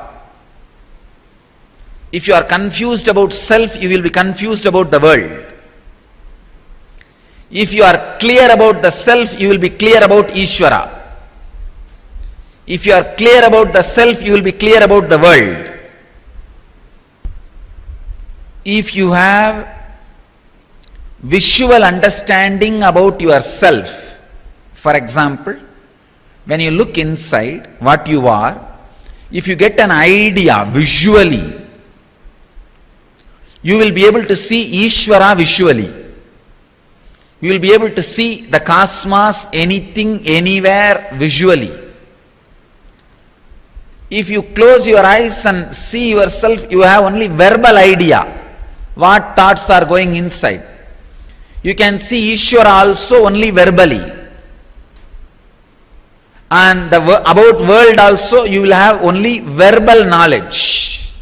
If you are confused about self, you will be confused about the world. If you are clear about the self, you will be clear about Ishvara. If you are clear about the self, you will be clear about the world. If you have visual understanding about yourself, for example, when you look inside what you are, if you get an idea visually, you will be able to see Ishvara visually. You will be able to see the cosmos, anything, anywhere visually. If you close your eyes and see yourself, you have only verbal idea. What thoughts are going inside. You can see Ishvara also only verbally. And about world also you will have only verbal knowledge.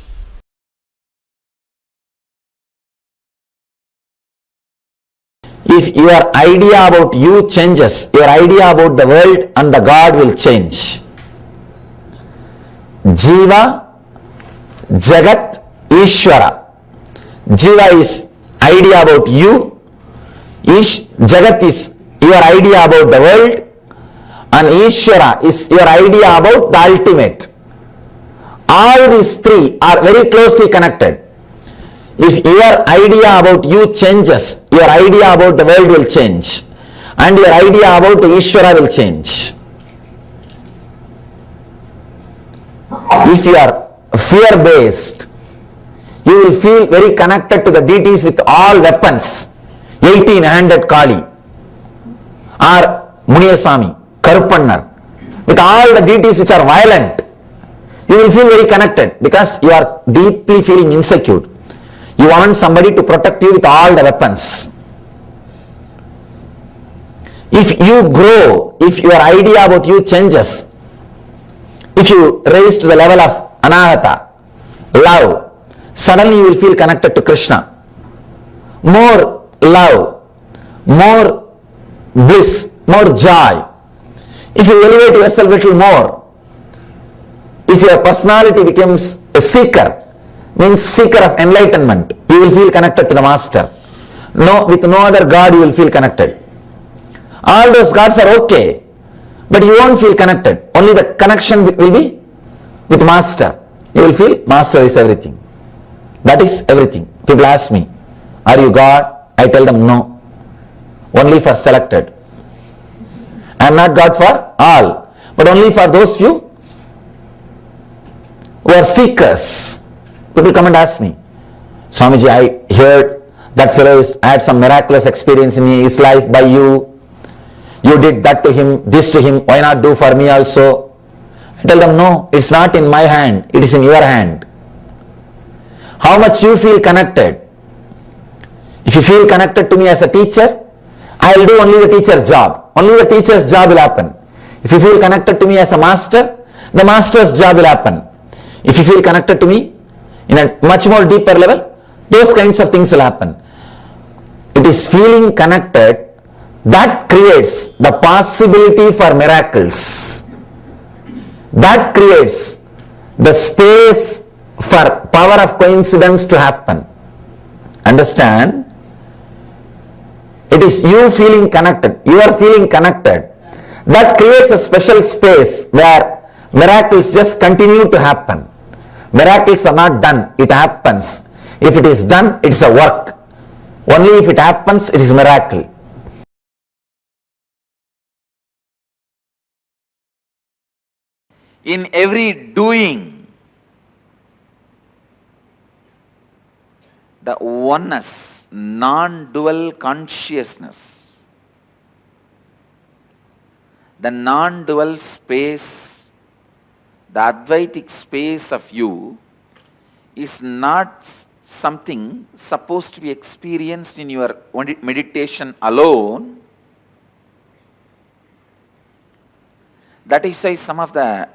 If your idea about you changes, your idea about the world and the God will change. Jiva, Jagat, Ishvara. Jiva is idea about you, Jagat is your idea about the world, and Ishvara is your idea about the ultimate. All these three are very closely connected. If your idea about you changes, your idea about the world will change, and your idea about the Ishvara will change. If you are fear-based, you will feel very connected to the deities with all weapons. 18-handed Kali or Muniyasami, Karupannar, with all the deities which are violent. You will feel very connected because you are deeply feeling insecure. You want somebody to protect you with all the weapons. If you grow, if your idea about you changes, if you raise to the level of Anahata, love, suddenly you will feel connected to Krishna. More love, more bliss, more joy. If you elevate yourself a little more, if your personality becomes a seeker, means seeker of enlightenment, you will feel connected to the master. No, with no other god you will feel connected. All those gods are okay, but you won't feel connected. Only the connection will be with master. You will feel master is everything. That is everything. People ask me, are you God? I tell them no. Only for selected. I am not God for all, but only for those few who are seekers. People come and ask me, Swamiji, I heard that fellow has had some miraculous experience in his life by you. You did that to him, this to him, why not do for me also? I tell them, no, it's not in my hand, it is in your hand. How much you feel connected? If you feel connected to me as a teacher, I will do only the teacher's job. Only the teacher's job will happen. If you feel connected to me as a master, the master's job will happen. If you feel connected to me in a much more deeper level, those kinds of things will happen. It is feeling connected that creates the possibility for miracles. That creates the space for power of coincidence to happen. Understand? It is you feeling connected. You are feeling connected. That creates a special space where miracles just continue to happen. Miracles are not done. It happens. If it is done, it is a work. Only if it happens, it is a miracle. In every doing, the oneness, non-dual consciousness, the non-dual space, the Advaitic space of you is not something supposed to be experienced in your meditation alone. That is why some of the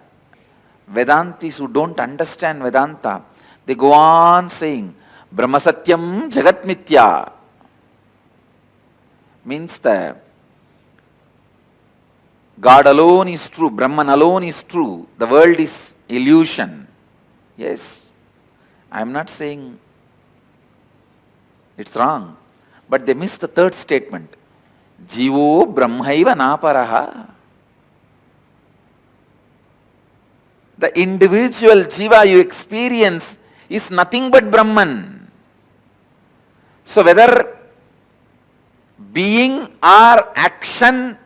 Vedantis who don't understand Vedanta, they go on saying, Brahma Satyam Jagat Mithya, means the God alone is true, Brahman alone is true, the world is illusion. Yes, I am not saying it's wrong, but they miss the third statement, Jivo Brahmaiva Naparaha. The individual jiva you experience is nothing but Brahman. So whether being or action,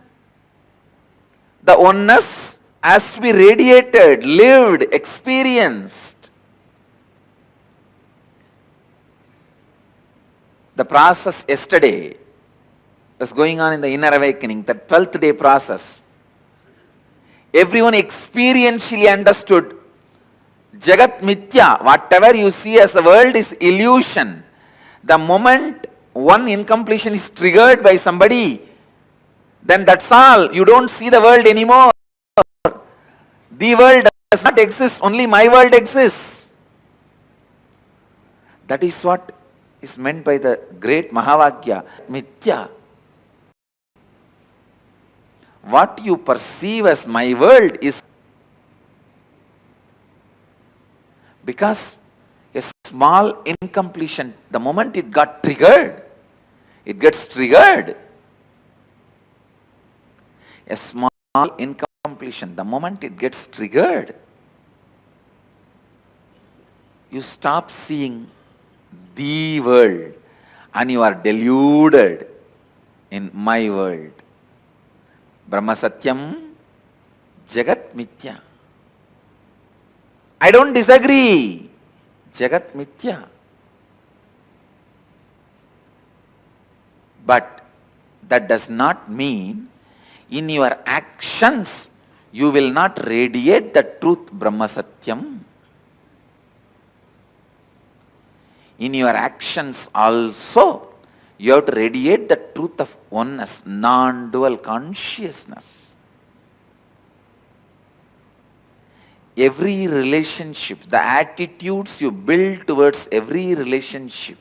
the oneness has to be radiated, lived, experienced. The process yesterday was going on in the inner awakening, the 12th day process. Everyone experientially understood Jagat Mithya, whatever you see as the world is illusion. The moment one incompletion is triggered by somebody, then that's all. You don't see the world anymore. The world does not exist, only my world exists. That is what is meant by the great Mahavakya, Mithya. What you perceive as my world is because a small incompletion, the moment it got triggered, it gets triggered. A small incompletion, the moment it gets triggered, you stop seeing the world and you are deluded in my world. Brahma Satyam Jagat Mithya. I don't disagree. Jagat Mithya. But that does not mean in your actions you will not radiate the truth Brahma Satyam. In your actions also you have to radiate the truth of oneness, non-dual consciousness. Every relationship, the attitudes you build towards every relationship,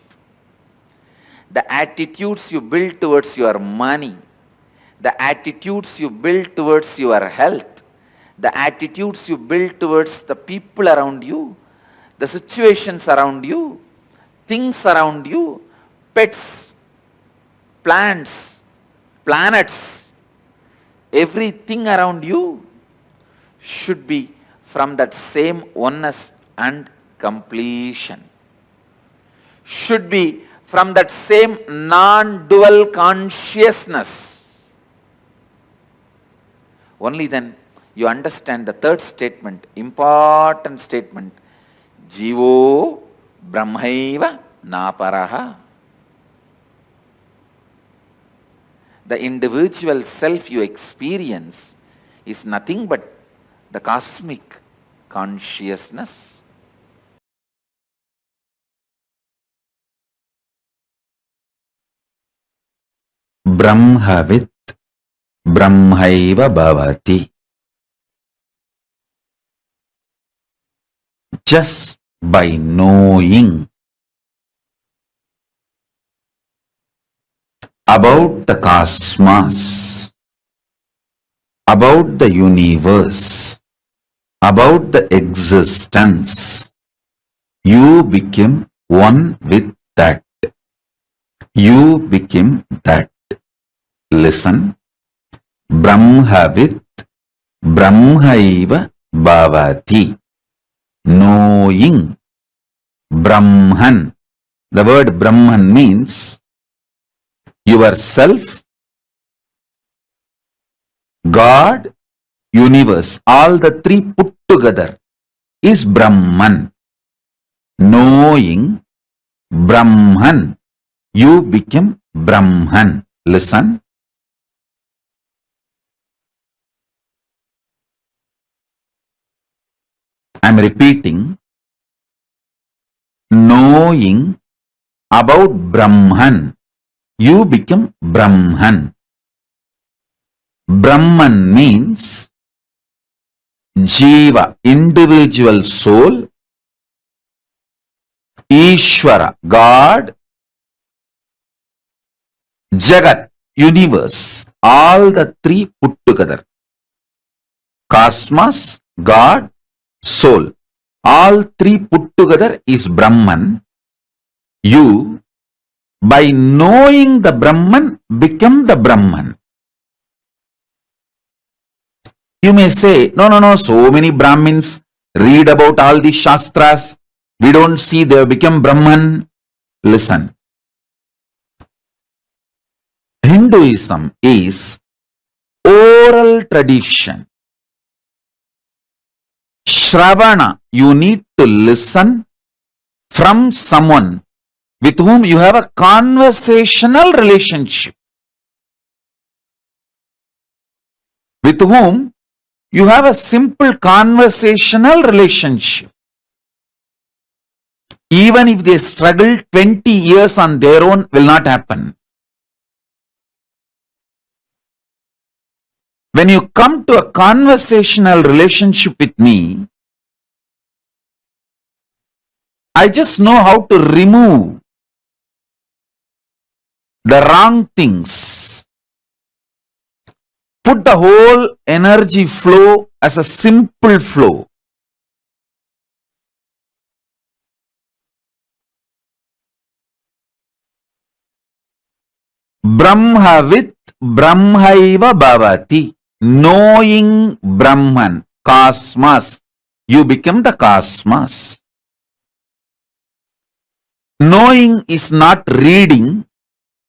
the attitudes you build towards your money, the attitudes you build towards your health, the attitudes you build towards the people around you, the situations around you, things around you, pets, plants, planets, everything around you should be from that same oneness and completion. Should be from that same non-dual consciousness. Only then you understand the third statement, important statement, Jivo Brahmaiva Naparaha. The individual self you experience is nothing but the cosmic consciousness. Brahmavit Brahmaiva Bhavati. Just by knowing about the cosmos, about the universe, about the existence, you became one with that. You became that. Listen. Brahmavit Brahmaiva Bhavati. Knowing Brahman. The word Brahman means yourself, God, universe. All the three put together is Brahman. Knowing Brahman. You became Brahman. Listen. I am repeating. Knowing about Brahman, you become Brahman. Brahman means Jiva, individual soul, Ishvara, God, Jagat, universe, all the three put together. Cosmos, God, soul. All three put together is Brahman. You, by knowing the Brahman, become the Brahman. You may say, no, so many Brahmins read about all the Shastras. We don't see they have become Brahman. Listen. Hinduism is oral tradition. Shravana, you need to listen from someone with whom you have a conversational relationship. With whom you have a simple conversational relationship. Even if they struggle 20 years on their own, will not happen. When you come to a conversational relationship with me, I just know how to remove the wrong things. Put the whole energy flow as a simple flow. Brahmavit Brahmaiva Bhavati. Knowing Brahman, cosmos, you become the cosmos. Knowing is not reading,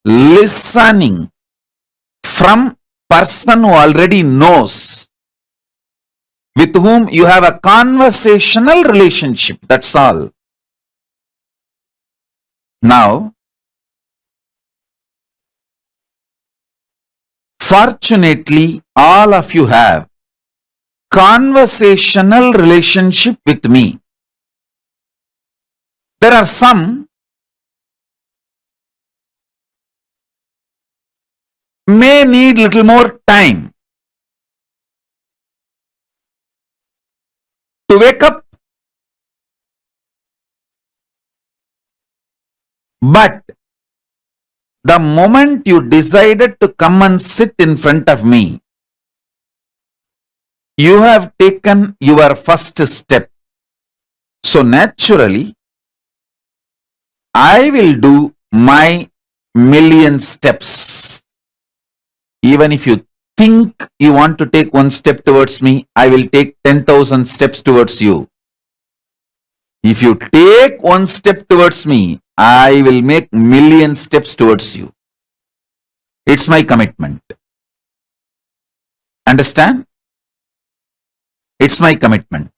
listening from person who already knows, with whom you have a conversational relationship. That's all. Now, fortunately, all of you have conversational relationship with me. There are some may need little more time to wake up. But the moment you decided to come and sit in front of me, you have taken your first step. So naturally, I will do my million steps. Even if you think you want to take one step towards me, I will take 10,000 steps towards you. If you take one step towards me, I will make million steps towards you. It's my commitment. Understand? It's my commitment.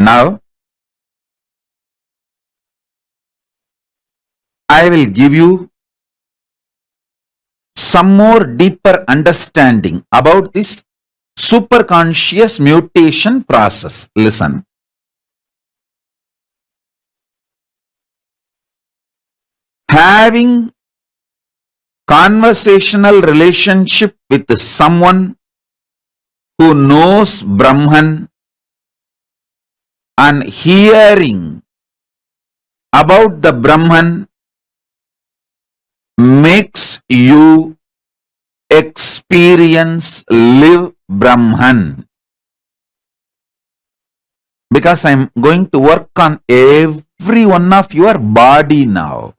Now, I will give you some more deeper understanding about this superconscious mutation process. Listen. Having conversational relationship with someone who knows Brahman and hearing about the Brahman makes you experience, live Brahman. Because I'm going to work on every one of your body now.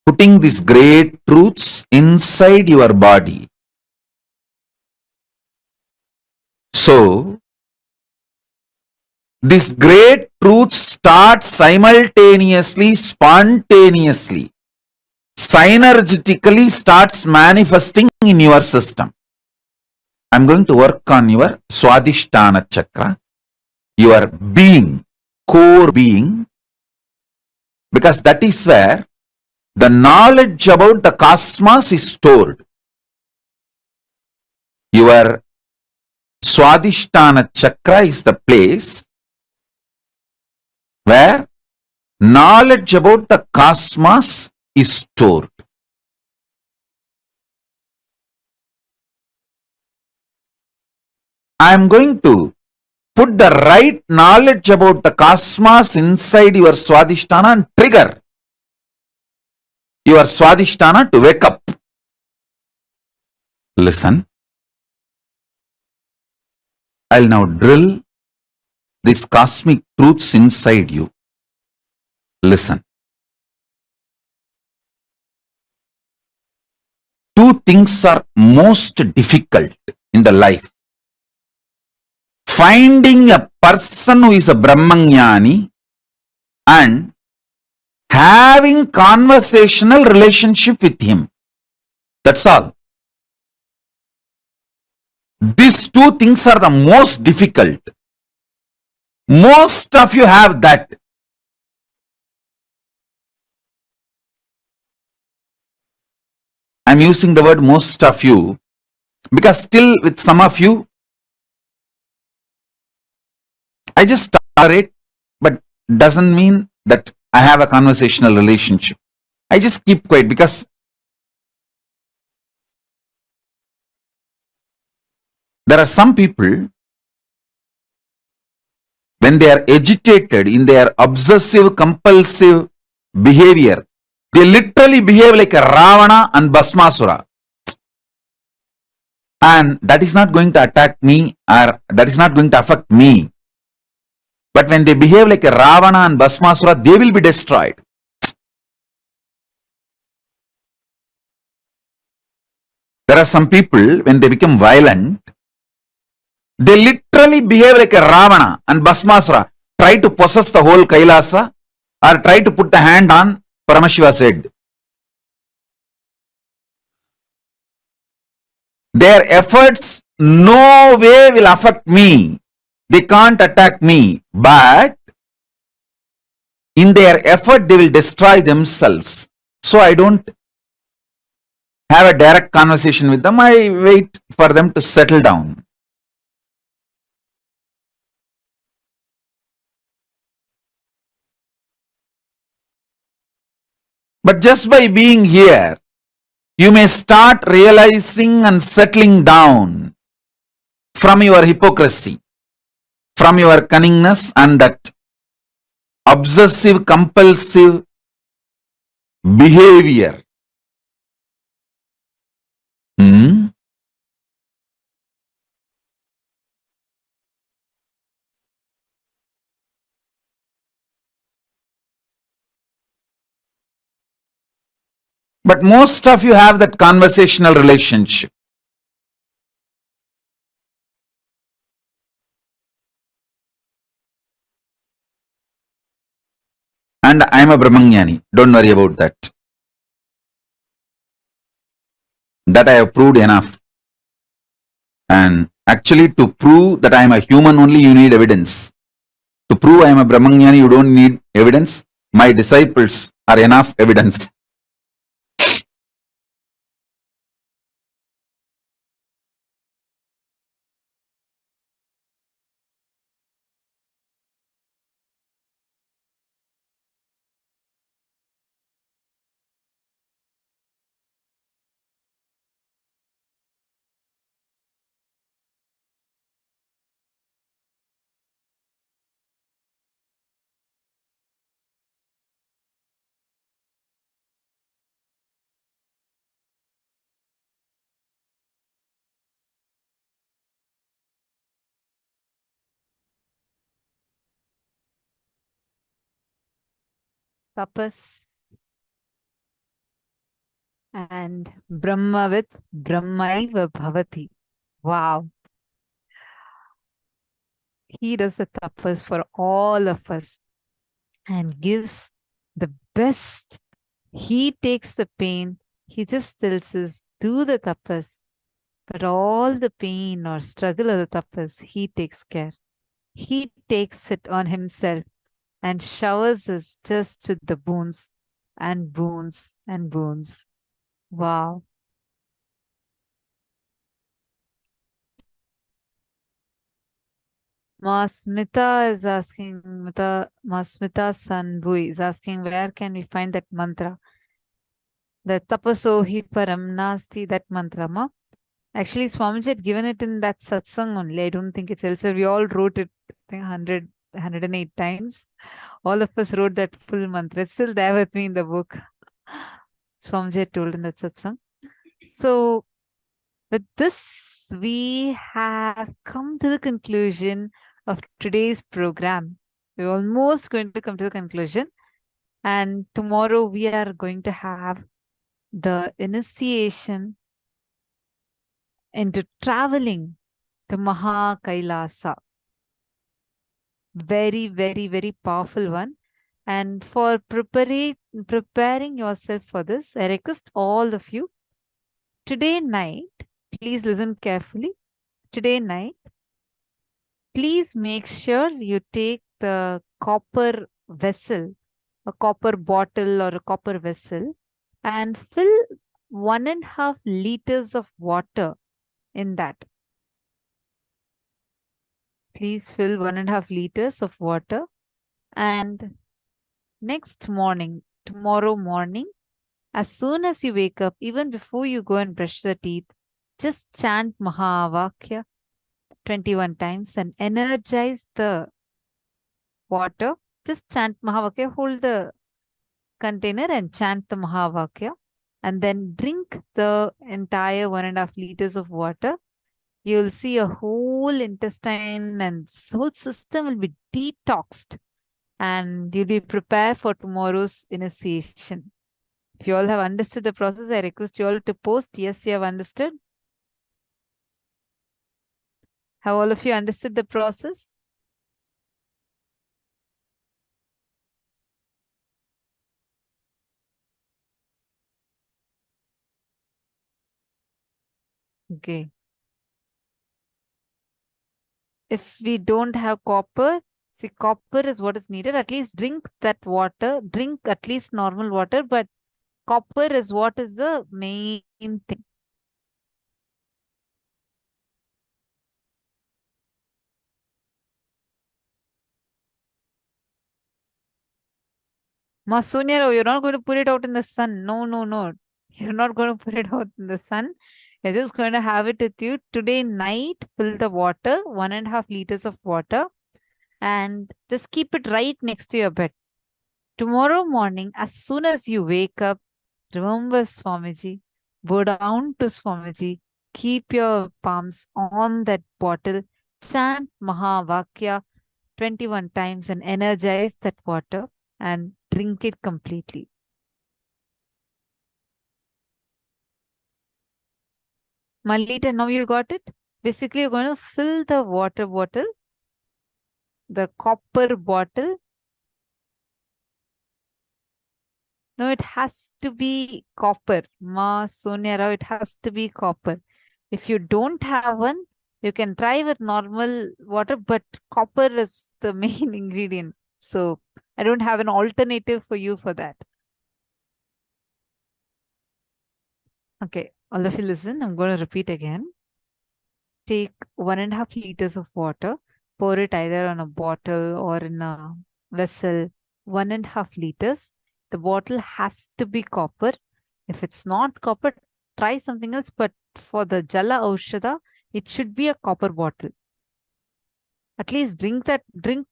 Putting these great truths inside your body. So, this great truth starts simultaneously, spontaneously, synergetically starts manifesting in your system. I'm going to work on your Swadhisthana chakra, your being, core being, because that is where the knowledge about the cosmos is stored. Your Swadhisthana chakra is the place where knowledge about the cosmos is stored. I am going to put the right knowledge about the cosmos inside your Swadhisthana and trigger your Swadhisthana to wake up. Listen. I'll now drill these cosmic truths inside you. Listen. Two things are most difficult in the life. Finding a person who is a Brahmanyani and having conversational relationship with him. That's all. These two things are the most difficult. Most of you have that. I'm using the word most of you because still with some of you, I just tolerate, but doesn't mean that I have a conversational relationship. I just keep quiet because there are some people, when they are agitated in their obsessive, compulsive behavior, they literally behave like a Ravana and Bhasmasura. And that is not going to attack me or that is not going to affect me. But when they behave like a Ravana and Bhasmasura, they will be destroyed. There are some people, when they become violent, they literally behave like a Ravana and Bhasmasura, try to possess the whole Kailasa or try to put the hand on Paramashiva's head. Their efforts no way will affect me. They can't attack me, but in their effort they will destroy themselves. So I don't have a direct conversation with them. I wait for them to settle down. But just by being here, you may start realizing and settling down from your hypocrisy, from your cunningness and that obsessive compulsive behavior. Hmm? But most of you have that conversational relationship. And I am a Brahmanyani. Don't worry about that. That I have proved enough. And actually, to prove that I am a human only, you need evidence. To prove I am a Brahmanyani, you don't need evidence. My disciples are enough evidence. Tapas and Brahma with Brahmaiva Bhavati. Wow. He does the tapas for all of us and gives the best. He takes the pain. He just tells us, do the tapas. But all the pain or struggle of the tapas, he takes care. He takes it on himself and showers us just with the boons and boons and boons. Wow. Masmita is asking, Masmita Sanbui is asking, where can we find that mantra? The tapasohi param nasti, that mantra, ma? Actually, Swamiji had given it in that satsang only. I don't think it's elsewhere. We all wrote it, I think 108 times. All of us wrote that full mantra. It's still there with me in the book. Swamiji had told in that satsang. So, with this, we have come to the conclusion of today's program. We're almost going to come to the conclusion. And tomorrow we are going to have the initiation into traveling to Maha Kailasa. Very, very, very powerful one. And for preparing yourself for this, I request all of you, today night, please listen carefully. Today night, please make sure you take the copper vessel, a copper bottle or a copper vessel, and fill 1.5 liters of water in that. Please fill 1.5 liters of water, and next morning, tomorrow morning, as soon as you wake up, even before you go and brush the teeth, just chant Mahavakya 21 times and energize the water. Just chant Mahavakya, hold the container and chant the Mahavakya, and then drink the entire 1.5 liters of water. You'll see a whole intestine and whole system will be detoxed, and you'll be prepared for tomorrow's initiation. If you all have understood the process, I request you all to post, yes, you have understood. Have all of you understood the process? Okay. If we don't have copper, see, copper is what is needed. At least drink that water, drink at least normal water, but copper is what is the main thing. Ma Sonia, you're not going to put it out in the sun. No, no, no. You're not going to put it out in the sun. You're just going to have it with you. Today night, fill the water, 1.5 liters of water, and just keep it right next to your bed. Tomorrow morning, as soon as you wake up, remember Swamiji, go down to Swamiji, keep your palms on that bottle, chant Mahavakya 21 times and energize that water and drink it completely. Malita, now you got it? Basically, you're going to fill the water bottle, the copper bottle. No, it has to be copper. Ma Sonia Rao, it has to be copper. If you don't have one, you can try with normal water, but copper is the main ingredient. So I don't have an alternative for you for that. Okay, all of you listen. I'm going to repeat again. Take 1.5 liters of water, pour it either on a bottle or in a vessel, 1.5 liters. The bottle has to be copper. If it's not copper, try something else. But for the Jala Aushadha, it should be a copper bottle. At least drink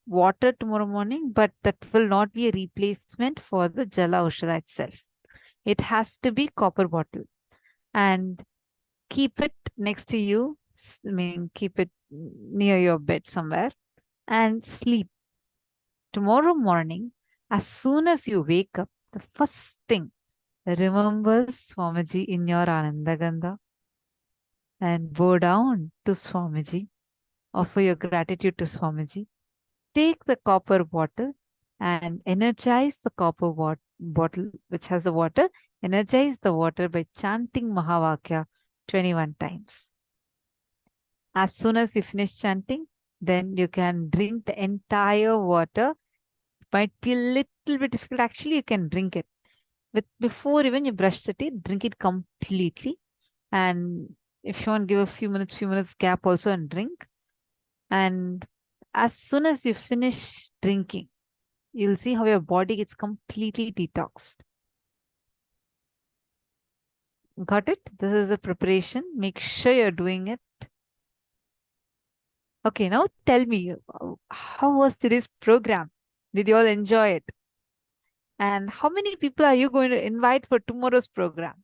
water tomorrow morning, but that will not be a replacement for the Jala Aushadha itself. It has to be copper bottle. And keep it next to you, meaning keep it near your bed somewhere, and sleep. Tomorrow morning, as soon as you wake up, the first thing, remember Swamiji in your Anandagandha and bow down to Swamiji. Offer your gratitude to Swamiji. Take the copper bottle and energize the copper bottle which has the water. Energize the water by chanting Mahavakya 21 times. As soon as you finish chanting, then you can drink the entire water. It might be a little bit difficult. Actually, you can drink it. Before even you brush the teeth, drink it completely. And if you want, give a few minutes gap also and drink. And as soon as you finish drinking, you'll see how your body gets completely detoxed. Got it? This is the preparation. Make sure you're doing it. Okay, now tell me, how was today's program? Did you all enjoy it? And how many people are you going to invite for tomorrow's program?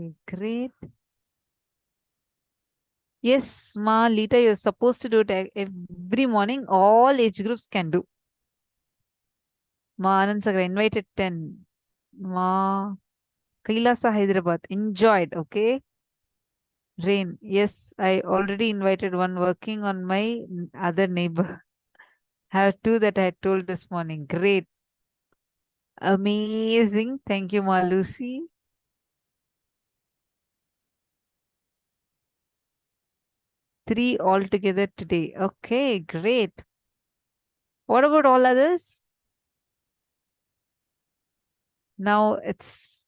Okay, great. Yes, Ma, Lita, you're supposed to do it every morning. All age groups can do. Ma Anand Sagar invited 10. Ma Kailasa Hyderabad enjoyed. Okay. Rain. Yes, I already invited one working on my other neighbor. Have two that I told this morning. Great. Amazing. Thank you, Ma Lucy. Three altogether today. Okay, great. What about all others? Now it's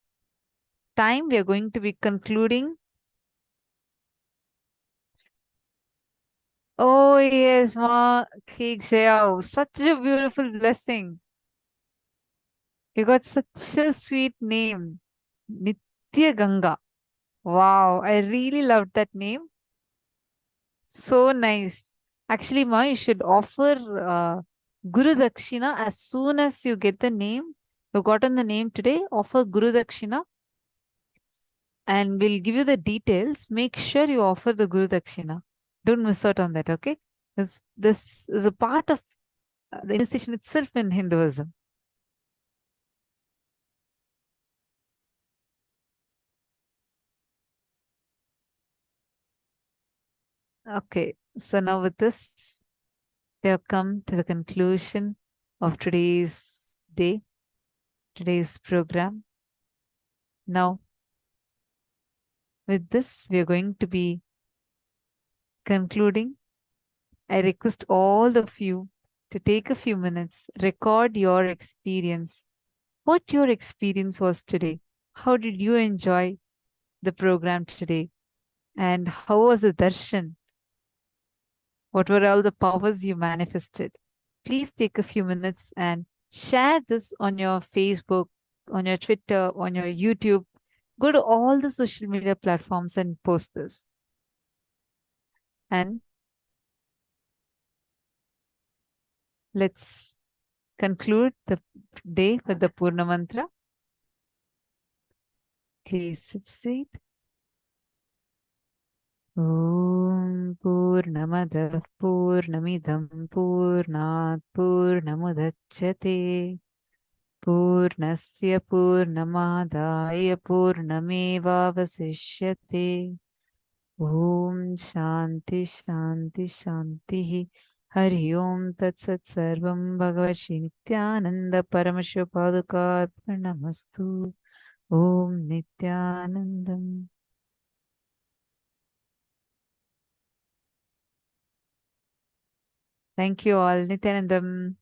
time. We are going to be concluding. Oh, yes, Ma Cake Shayao. Such a beautiful blessing. You got such a sweet name. Nitya Ganga. Wow, I really loved that name. So nice. Actually, Ma, you should offer Guru Dakshina as soon as you get the name. You've gotten the name today. Offer Guru Dakshina. And we'll give you the details. Make sure you offer the Guru Dakshina. Don't miss out on that, okay? This is a part of the initiation itself in Hinduism. Okay, so now with this, we have come to the conclusion of today's day, today's program. Now, with this, we are going to be concluding. I request all of you to take a few minutes, record your experience, what your experience was today. How did you enjoy the program today? And how was the darshan? What were all the powers you manifested? Please take a few minutes and share this on your Facebook, on your Twitter, on your YouTube. Go to all the social media platforms and post this. And let's conclude the day with the Purna Mantra. Please sit seat. Om Purnamadah Purnamidam Purnat Purnamudachyate Purnasya Purnamadaya Purnamevavasishyate. Om Shanti Shanti Shanti Hari Om Tat Sat Sarvam Bhagavad Nithyananda Paramashivoham Namastu. Om Nithyanandam. Thank you all. Nithyanandam.